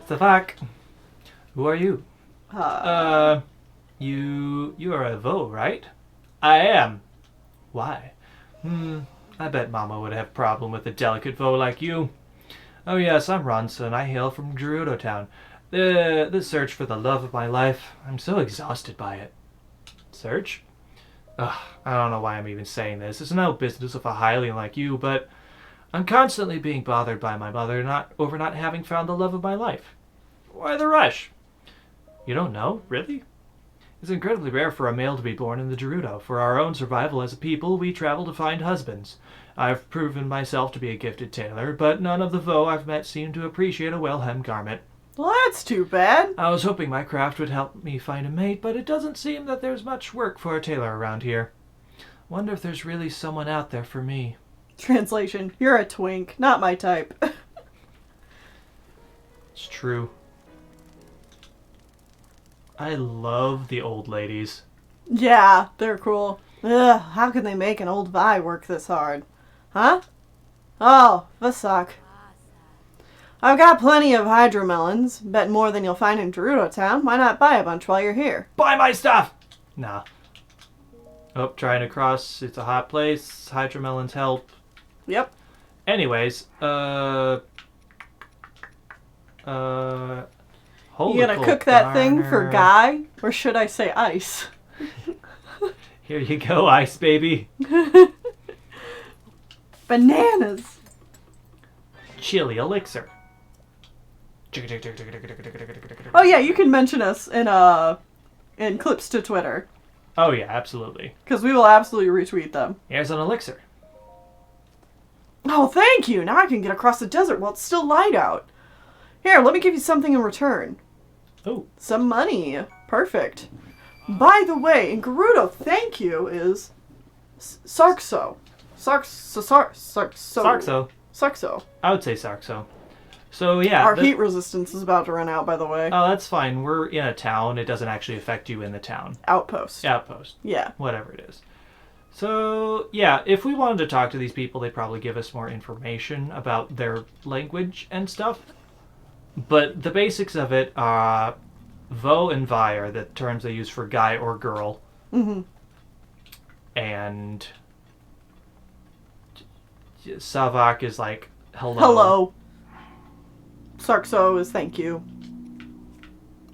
The fuck? Who are you? You are a Vo, right? I am. Why? I bet Mama would have a problem with a delicate Vo like you. Oh yes, I'm Ronson. I hail from Gerudo Town. The search for the love of my life. I'm so exhausted by it. Search? Ugh, I don't know why I'm even saying this. It's no business of a Hylian like you, but I'm constantly being bothered by my mother over not having found the love of my life. Why the rush? You don't know? Really? It's incredibly rare for a male to be born in the Gerudo. For our own survival as a people, we travel to find husbands. I've proven myself to be a gifted tailor, but none of the Vo I've met seem to appreciate a well-hemmed garment. Well, that's too bad. I was hoping my craft would help me find a mate, but it doesn't seem that there's much work for a tailor around here. Wonder if there's really someone out there for me. Translation, you're a twink, not my type. It's true. I love the old ladies. Yeah, they're cool. Ugh, how can they make an old Vi work this hard? Huh? Oh, the suck. I've got plenty of hydromelons. Bet more than you'll find in Gerudo Town. Why not buy a bunch while you're here? Buy my stuff! Nah. Oh, trying to cross. It's a hot place. Hydromelons help. Yep. Anyways, You holy gonna cook that thing for Guy? Or should I say ice? Here you go, ice baby. Bananas! Chili elixir. Oh yeah, you can mention us in clips to Twitter. Oh yeah, absolutely. Because we will absolutely retweet them. Here's an elixir. Oh, thank you! Now I can get across the desert while it's still light out. Here, let me give you something in return. Oh. Some money. Perfect. By the way, in Gerudo, thank you is Sarxo. Sarxo. Sarxo. I would say Sarxo. So yeah. Our heat resistance is about to run out, by the way. Oh, that's fine. We're in a town. It doesn't actually affect you in the town. Outpost. Outpost. Yeah. Whatever it is. So, yeah, if we wanted to talk to these people, they'd probably give us more information about their language and stuff. But the basics of it are Vo and Vi are the terms they use for guy or girl. Mm-hmm. And Savak is like, hello. Hello. Sarxo is thank you.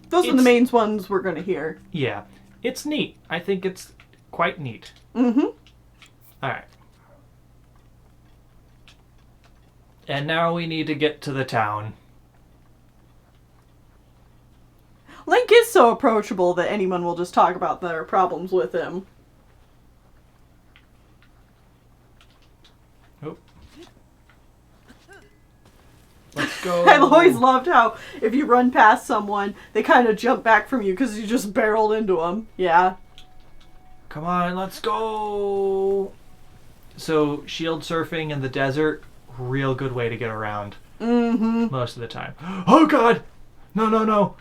Those are the main ones we're going to hear. Yeah. It's neat. I think it's quite neat. Mm-hmm. Alright. And now we need to get to the town. Link is so approachable that anyone will just talk about their problems with him. Oh. Let's go. I've always loved how if you run past someone, they kind of jump back from you because you just barreled into them. Yeah. Come on, let's go. So, shield surfing in the desert, real good way to get around. Mm-hmm. Most of the time. Oh god! No, no, no.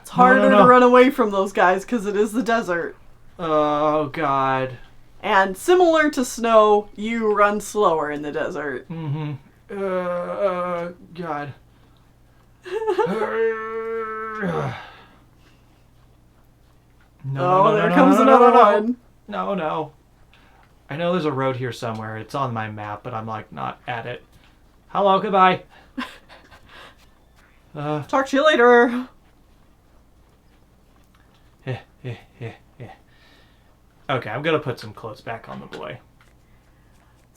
It's harder to run away from those guys because it is the desert. Oh god. And similar to snow, you run slower in the desert. Mm-hmm. God. No, there comes another one. No, no. I know there's a road here somewhere. It's on my map, but I'm like not at it. Hello, goodbye. Talk to you later. Okay, I'm gonna put some clothes back on the boy.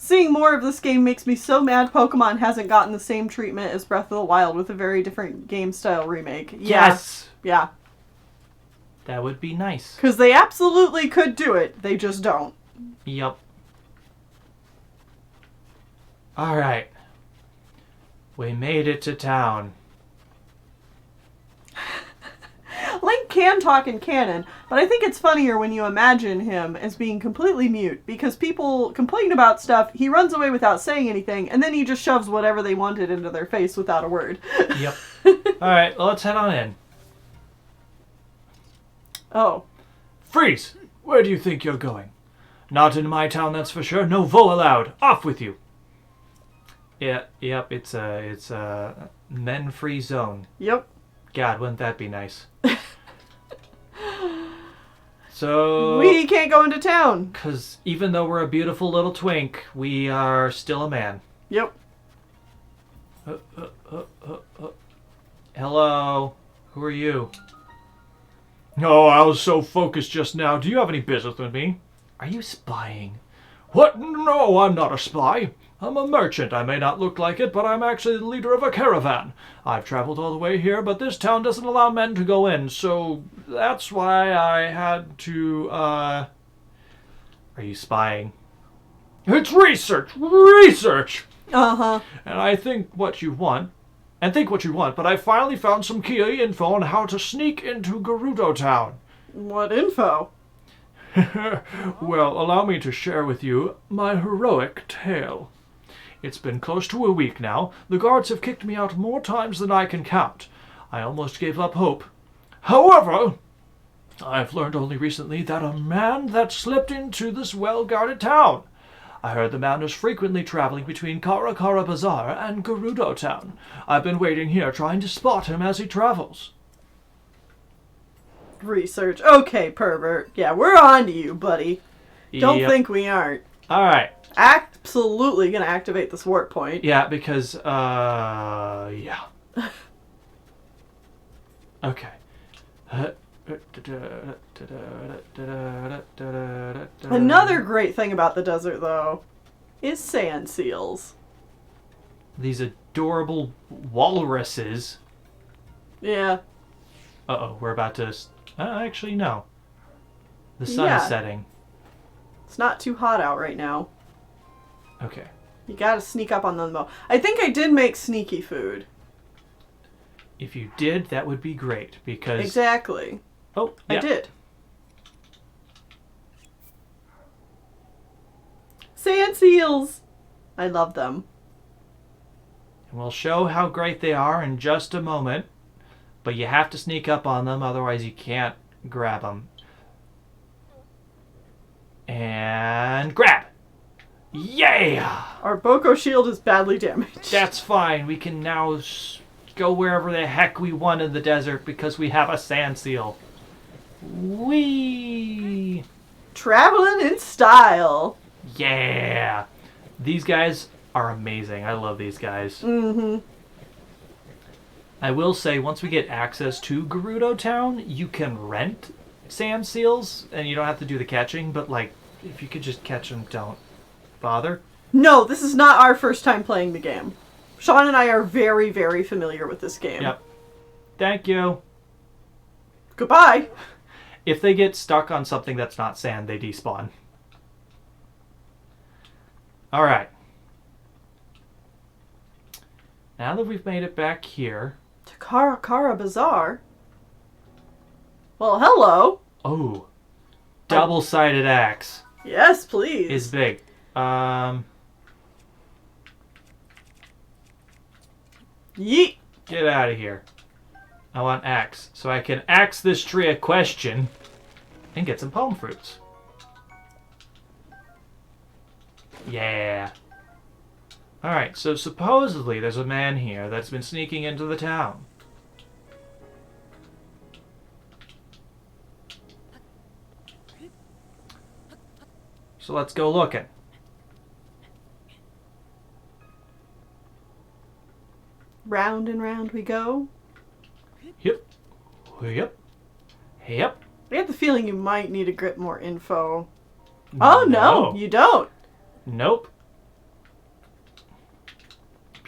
Seeing more of this game makes me so mad Pokemon hasn't gotten the same treatment as Breath of the Wild with a very different game style remake. Yeah. Yes! Yeah. That would be nice. Because they absolutely could do it. They just don't. Yep. Alright. We made it to town. Link can talk in canon, but I think it's funnier when you imagine him as being completely mute, because people complain about stuff, he runs away without saying anything, and then he just shoves whatever they wanted into their face without a word. Yep. Alright, well, let's head on in. Oh. Freeze! Where do you think you're going? Not in my town, that's for sure. No vo allowed. Off with you. Yeah, yep, it's a men-free zone. Yep. God, wouldn't that be nice? So... We can't go into town. Because even though we're a beautiful little twink, we are still a man. Yep. Hello? Who are you? Oh, I was so focused just now. Do you have any business with me? Are you spying? What? No, I'm not a spy. I'm a merchant. I may not look like it, but I'm actually the leader of a caravan. I've traveled all the way here, but this town doesn't allow men to go in, so that's why I had to, Are you spying? It's research! Research! Uh-huh. And I think what you want, but I finally found some key info on how to sneak into Gerudo Town. What info? Well, allow me to share with you my heroic tale. It's been close to a week now. The guards have kicked me out more times than I can count. I almost gave up hope. However, I've learned only recently that a man that slipped into this well-guarded town. I heard the man is frequently traveling between Karakara Bazaar and Gerudo Town. I've been waiting here trying to spot him as he travels. Research. Okay, pervert. Yeah, we're on to you, buddy. Don't Yep. think we aren't. Alright. Absolutely gonna activate this warp point. Yeah, because, yeah. Okay. Another great thing about the desert, though, is sand seals. These adorable walruses. Yeah. Uh-oh, we're about to... actually, no. The sun Yeah. is setting. It's not too hot out right now. Okay. You gotta sneak up on them, though. I think I did make sneaky food. If you did, that would be great, because... Exactly. Oh, yeah. I did. Sand seals! I love them. And we'll show how great they are in just a moment, but you have to sneak up on them, otherwise you can't grab them. And grab! Yeah! Our Boko shield is badly damaged. That's fine. We can now go wherever the heck we want in the desert because we have a sand seal. Whee! Traveling in style. Yeah! These guys are amazing. I love these guys. Mm-hmm. I will say, once we get access to Gerudo Town, you can rent sand seals, and you don't have to do the catching, but, like, if you could just catch them, don't bother. No, this is not our first time playing the game. Sean and I are very, very familiar with this game. Yep. Thank you. Goodbye. If they get stuck on something that's not sand, they despawn. Alright. Now that we've made it back here... To Karakara Bazaar? Well, hello. Oh. Double-sided axe. Yes, please. Is big. Yeet. Get out of here. I want axe. So I can axe this tree a question and get some palm fruits. Yeah. Alright, so supposedly there's a man here that's been sneaking into the town. So let's go looking. Round and round we go. Yep. Yep. Yep. I get the feeling you might need to get more info. Oh, no, you don't. Nope.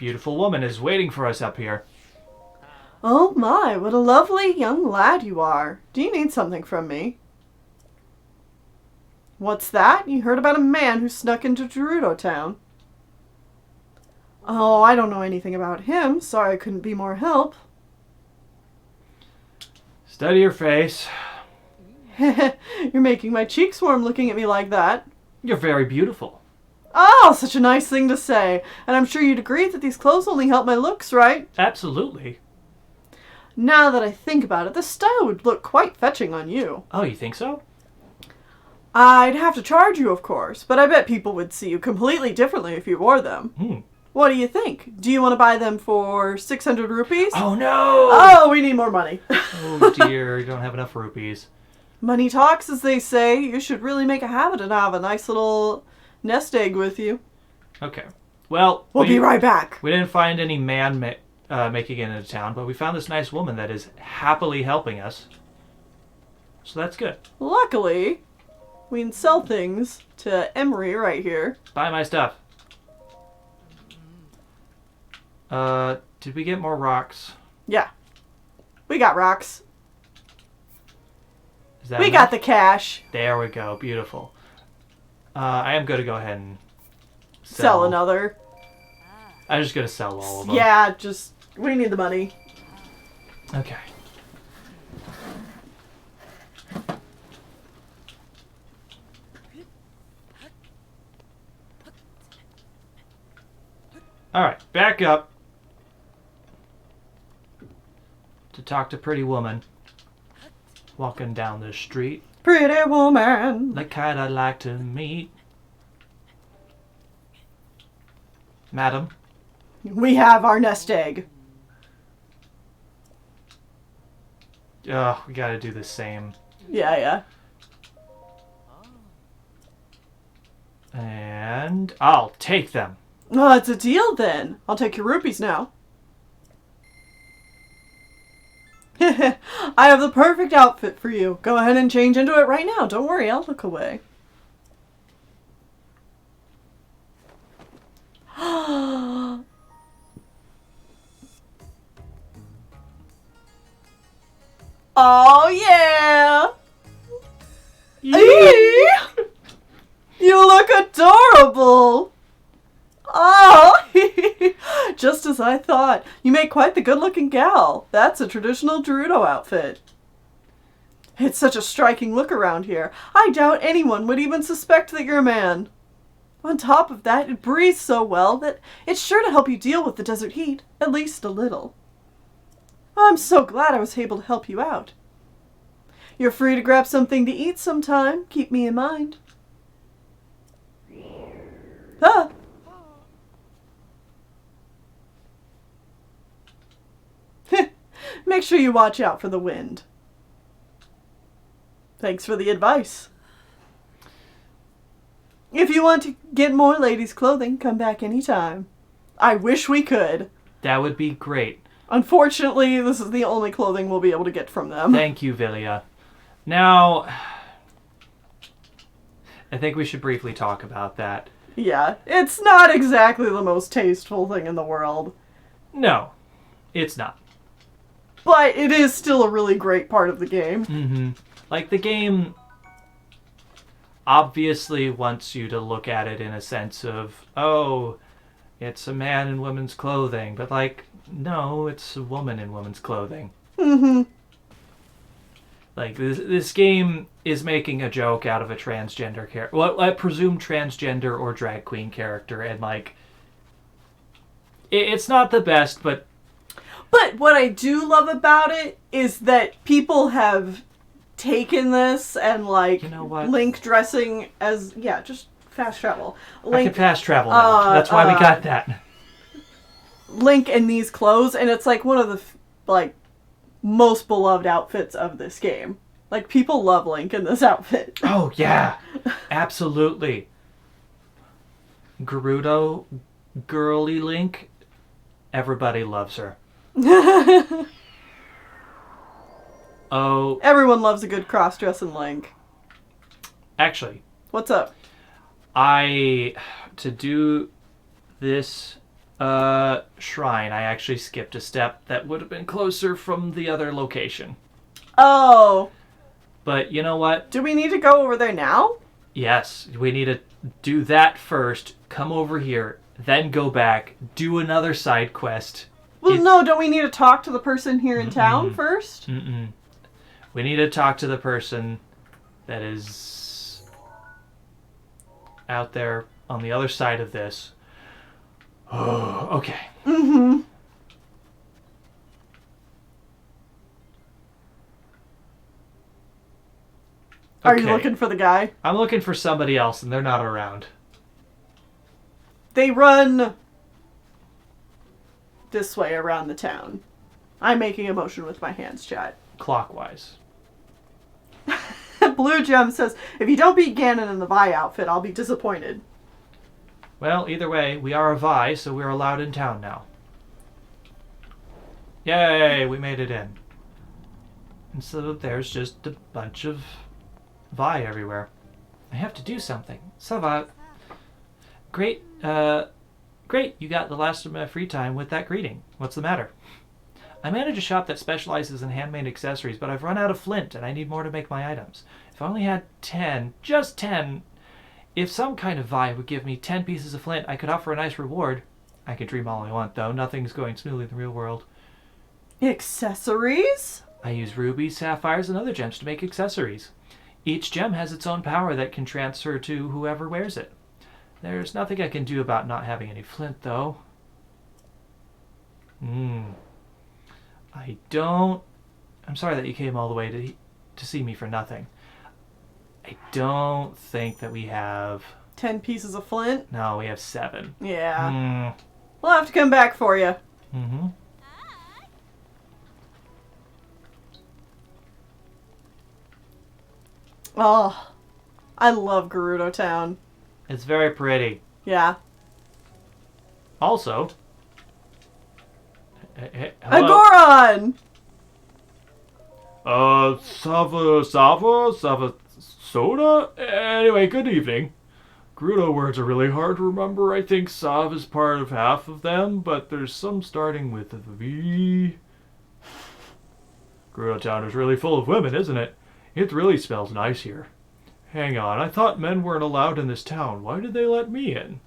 beautiful woman is waiting for us up here. Oh my, what a lovely young lad you are. Do you need something from me? What's that? You heard about a man who snuck into Gerudo Town. Oh, I don't know anything about him. Sorry I couldn't be more help. Study your face. You're making my cheeks warm looking at me like that. You're very beautiful. Oh, such a nice thing to say. And I'm sure you'd agree that these clothes only help my looks, right? Absolutely. Now that I think about it, this style would look quite fetching on you. Oh, you think so? I'd have to charge you, of course, but I bet people would see you completely differently if you wore them. What do you think? Do you want to buy them for 600 rupees? Oh, no! Oh, we need more money. Oh, dear. You don't have enough rupees. Money talks, as they say. You should really make a habit and have a nice little nest egg with you. Okay. Well, We'll be right back. We didn't find any man making it into town, but we found this nice woman that is happily helping us. So that's good. Luckily, we can sell things to Emery right here. Buy my stuff. Did we get more rocks? Yeah. We got rocks. Is that We enough? got the cash. There we go. Beautiful. I am going to go ahead and Sell another. I'm just going to sell all of them. Yeah, just... We need the money. Okay. Alright, back up. To talk to pretty woman. Walking down the street. Pretty woman. The kind I'd like to meet. Madam. We have our nest egg. We gotta do the same. Yeah. And I'll take them. Oh, it's a deal then. I'll take your rupees now. I have the perfect outfit for you. Go ahead and change into it right now. Don't worry, I'll look away. Oh, yeah! Eee! You look adorable! Oh! Just as I thought. You make quite the good-looking gal. That's a traditional Gerudo outfit. It's such a striking look around here. I doubt anyone would even suspect that you're a man. On top of that, it breathes so well that it's sure to help you deal with the desert heat, at least a little. I'm so glad I was able to help you out. You're free to grab something to eat sometime. Keep me in mind. Ah! Make sure you watch out for the wind. Thanks for the advice. If you want to get more ladies' clothing, come back anytime. I wish we could. That would be great. Unfortunately, this is the only clothing we'll be able to get from them. Thank you, Villia. Now, I think we should briefly talk about that. Yeah, it's not exactly the most tasteful thing in the world. No, it's not. But it is still a really great part of the game. Mm-hmm. Like, the game obviously wants you to look at it in a sense of, oh, it's a man in women's clothing. But, like, no, it's a woman in women's clothing. Mm-hmm. Like, this game is making a joke out of a transgender character. Well, I presume transgender or drag queen character. And, like, it's not the best, but... But what I do love about it is that people have taken this and, like, You know what? Link dressing as... Yeah, just fast travel. I can fast travel now. That's why we got that. Link in these clothes, and it's, like, one of the, like, most beloved outfits of this game. Like, people love Link in this outfit. Oh, yeah. Absolutely. Gerudo, girly Link, everybody loves her. Oh. Everyone loves a good cross-dressing Link. Actually. What's up? To do this Shrine. I actually skipped a step that would have been closer from the other location. Oh. But you know what? Do we need to go over there now? Yes, we need to do that first, come over here, then go back, do another side quest. Well, no, don't we need to talk to the person here in town first? We need to talk to the person that is out there on the other side of this. Oh, okay. Are you looking for the guy? I'm looking for somebody else, and they're not around. They run this way around the town. I'm making a motion with my hands, chat. Clockwise. Blue Gem says, if you don't beat Ganon in the Vi outfit, I'll be disappointed. Well, either way, we are a Vi, so we're allowed in town now. Yay, we made it in. And so there's just a bunch of Vi everywhere. I have to do something. Ça va. Great, great, you got the last of my free time with that greeting. What's the matter? I manage a shop that specializes in handmade accessories, but I've run out of flint and I need more to make my items. If I only had 10, just 10, if some kind of Vi would give me 10 pieces of flint, I could offer a nice reward. I can dream all I want, though. Nothing's going smoothly in the real world. Accessories? I use rubies, sapphires, and other gems to make accessories. Each gem has its own power that can transfer to whoever wears it. There's nothing I can do about not having any flint, though. I'm sorry that you came all the way to see me for nothing. I don't think that we have... 10 pieces of flint? No, we have 7. Yeah. We'll have to come back for you. Oh, I love Gerudo Town. It's very pretty. Yeah. Also... A Goron! Sava soda? Anyway, good evening. Gerudo words are really hard to remember. I think Sav is part of half of them, but there's some starting with a V. Gerudo Town is really full of women, isn't it? It really smells nice here. Hang on, I thought men weren't allowed in this town. Why did they let me in?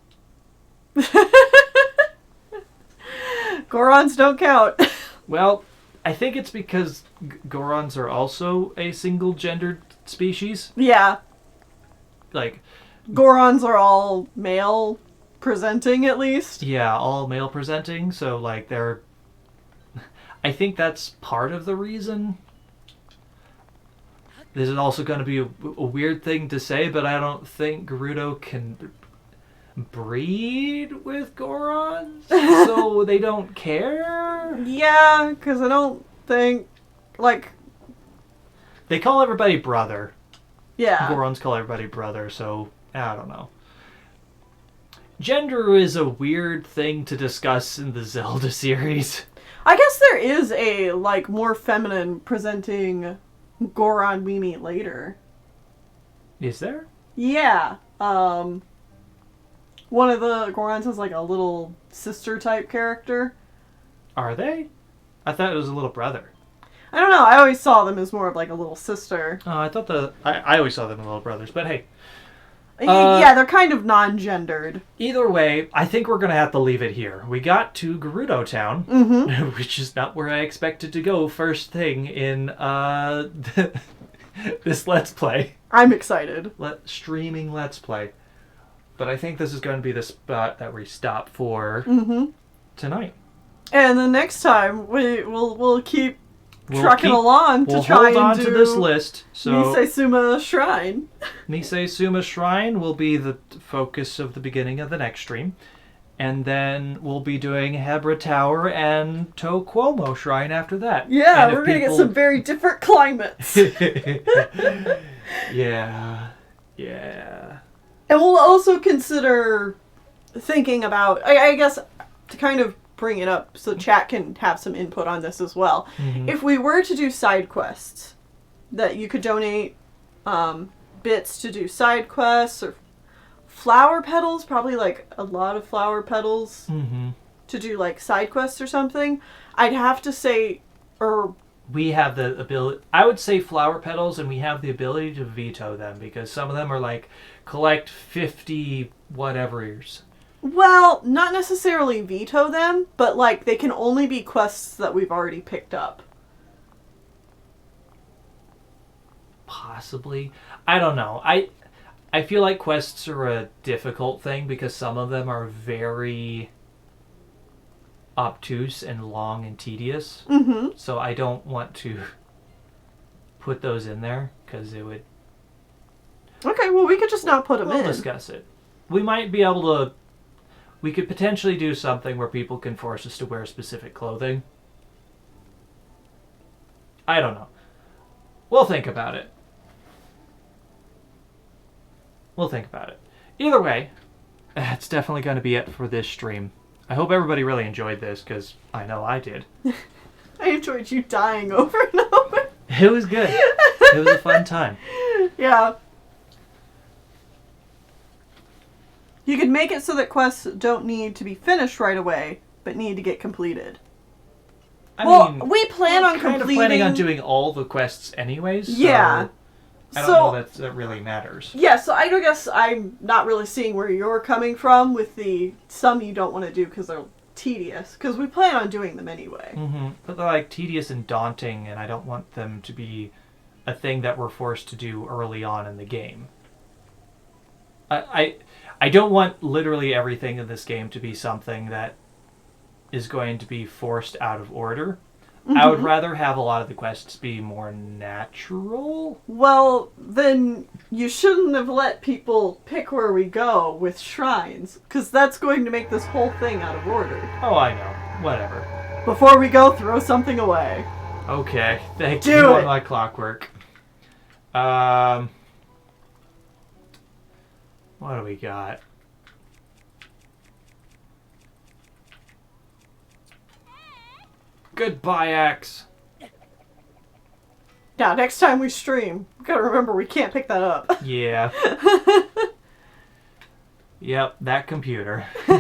Gorons don't count. Well, I think it's because Gorons are also a single-gendered species. Yeah. Like... Gorons are all male presenting, at least. Yeah, all male presenting, so like they're... I think that's part of the reason. This is also going to be a weird thing to say, but I don't think Gerudo can breed with Gorons, so they don't care. Yeah, because I don't think, like... They call everybody brother. Yeah. Gorons call everybody brother, so I don't know. Gender is a weird thing to discuss in the Zelda series. I guess there is a, like, more feminine presenting Goron we meet later. Is there? Yeah. One of the Gorons has, like, a little sister-type character. Are they? I thought it was a little brother. I don't know. I always saw them as more of, like, a little sister. Oh, I thought I always saw them as little brothers, but hey. Yeah, they're kind of non-gendered. Either way, I think we're going to have to leave it here. We got to Gerudo Town, which is not where I expected to go first thing in this Let's Play. I'm excited. Streaming Let's Play. But I think this is going to be the spot that we stop for tonight. And the next time, we'll keep trucking along to try and do... We'll hold on to this list. So Nisei Suma Shrine. Nisei Suma Shrine will be the focus of the beginning of the next stream. And then we'll be doing Hebra Tower and Toquomo Shrine after that. Yeah, we're going to get some very different climates. Yeah. And we'll also consider thinking about, I guess, to kind of bring it up so chat can have some input on this as well. If we were to do side quests, that you could donate bits to do side quests, or flower petals, probably like a lot of flower petals. to do like side quests or something, I'd have to say, we have the ability. I would say flower petals, and we have the ability to veto them because some of them are like collect 50 whatever's. well, not necessarily veto them, but like they can only be quests that we've already picked up. Possibly. I don't know. I feel like quests are a difficult thing because some of them are very obtuse and long and tedious. Mm-hmm. So I don't want to put those in there because it would... Okay, well, we could just not put them We'll in. discuss it. We might be able to... We could potentially do something where people can force us to wear specific clothing. I don't know. We'll think about it. We'll think about it. Either way, that's definitely going to be it for this stream. I hope everybody really enjoyed this, because I know I did. I enjoyed you dying over and over. It was good. It was a fun time. Yeah. You could make it so that quests don't need to be finished right away, but need to get completed. I Well, mean, we plan we're on kind of completing... planning on doing all the quests anyways, so Yeah. I don't know that really matters. Yeah, so I guess I'm not really seeing where you're coming from with the some you don't want to do because they're tedious, because we plan on doing them anyway. Mm-hmm. But they're like tedious and daunting, and I don't want them to be a thing that we're forced to do early on in the game. I don't want literally everything in this game to be something that is going to be forced out of order. Mm-hmm. I would rather have a lot of the quests be more natural. Well, then you shouldn't have let people pick where we go with shrines, because that's going to make this whole thing out of order. Oh, I know. Whatever. Before we go, throw something away. Okay, thank Do you it. on my clockwork. What do we got? Goodbye, Axe. Yeah, next time we stream, we gotta remember we can't pick that up. Yeah. Yep, that computer. Go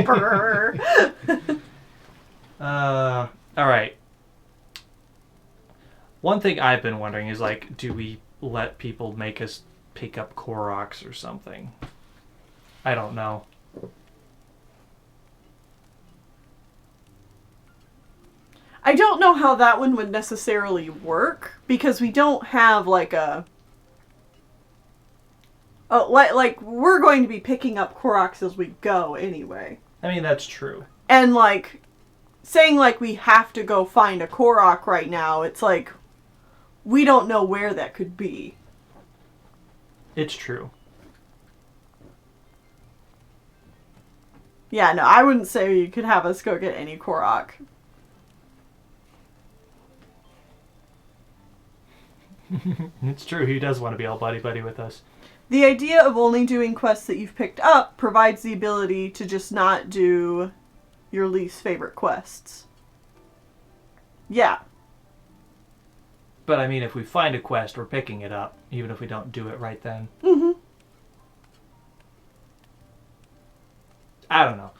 brrr. Alright. One thing I've been wondering is, like, do we let people make us pick up Koroks or something? I don't know. I don't know how that one would necessarily work, because we don't have, like, a... like, we're going to be picking up Koroks as we go anyway. I mean, that's true. And, like, saying, like, we have to go find a Korok right now, it's like, we don't know where that could be. It's true. Yeah, no, I wouldn't say you could have us go get any Korok. It's true, he does want to be all buddy-buddy with us. The idea of only doing quests that you've picked up provides the ability to just not do your least favorite quests. Yeah. But I mean, if we find a quest, we're picking it up, even if we don't do it right then. Mm-hmm. I don't know.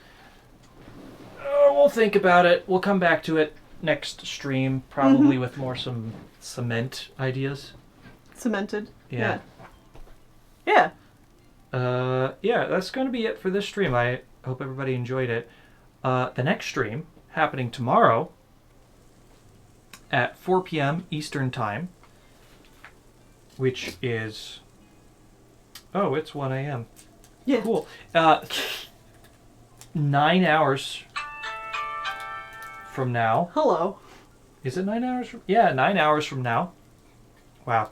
We'll think about it. We'll come back to it next stream, probably with more some cement ideas. Cemented. Yeah. Yeah. Yeah, that's going to be it for this stream. I hope everybody enjoyed it. The next stream, happening tomorrow at 4 p.m. Eastern Time, which is... Oh, it's 1 a.m. Yeah. Cool. 9 hours from now. Hello. Is it 9 hours from... Yeah, 9 hours from now. Wow.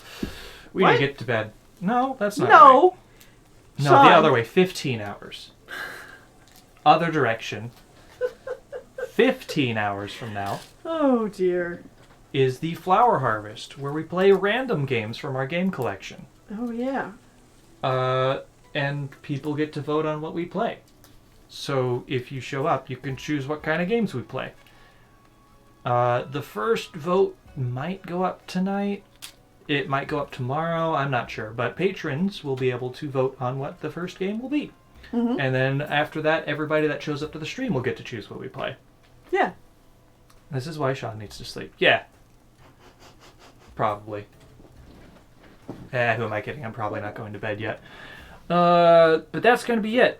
We What? need to get to bed. No, that's not No. right. No, Sean. the other way. 15 hours. Other direction. 15 hours from now Oh, dear. is the Flower Harvest, where we play random games from our game collection. Oh, yeah. And people get to vote on what we play. So if you show up, you can choose what kind of games we play. The first vote might go up tonight. It might go up tomorrow. I'm not sure. But patrons will be able to vote on what the first game will be. Mm-hmm. And then after that, everybody that shows up to the stream will get to choose what we play. Yeah. This is why Sean needs to sleep. Yeah. Probably. Who am I kidding? I'm probably not going to bed yet. But that's going to be it.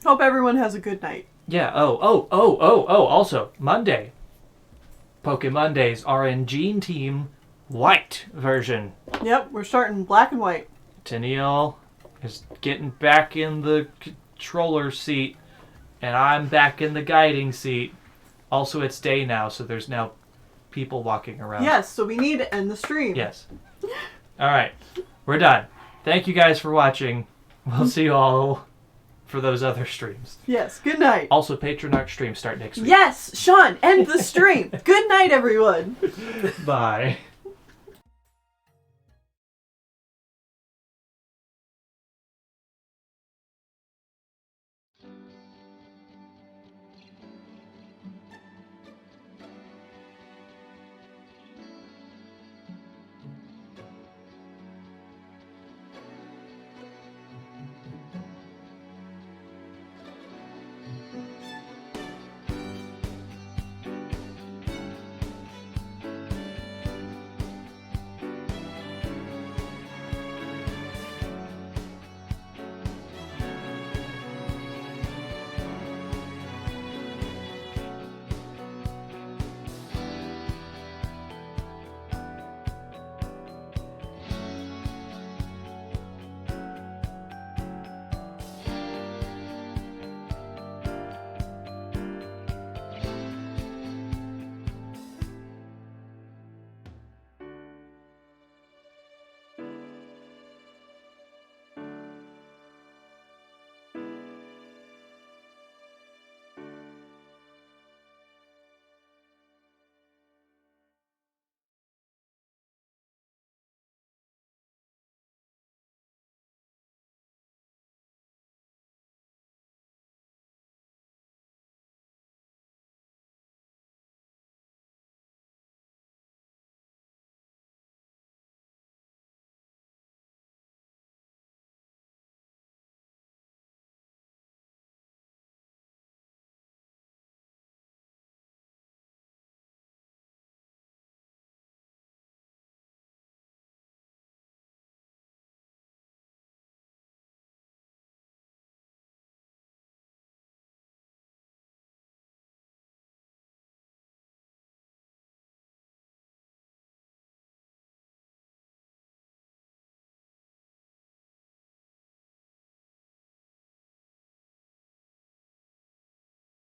Hope everyone has a good night. Yeah. Also, Monday. Pokemondays are in Gene Team White version. Yep, we're starting black and white. Tennille is getting back in the controller seat, and I'm back in the guiding seat. Also, it's day now, so there's now people walking around. Yes, so we need to end the stream. Yes. All right. We're done. Thank you guys for watching. We'll see you all for those other streams. Yes, good night. Also, Patronarch streams start next week. Yes, Sean, end the stream. Good night, everyone. Bye.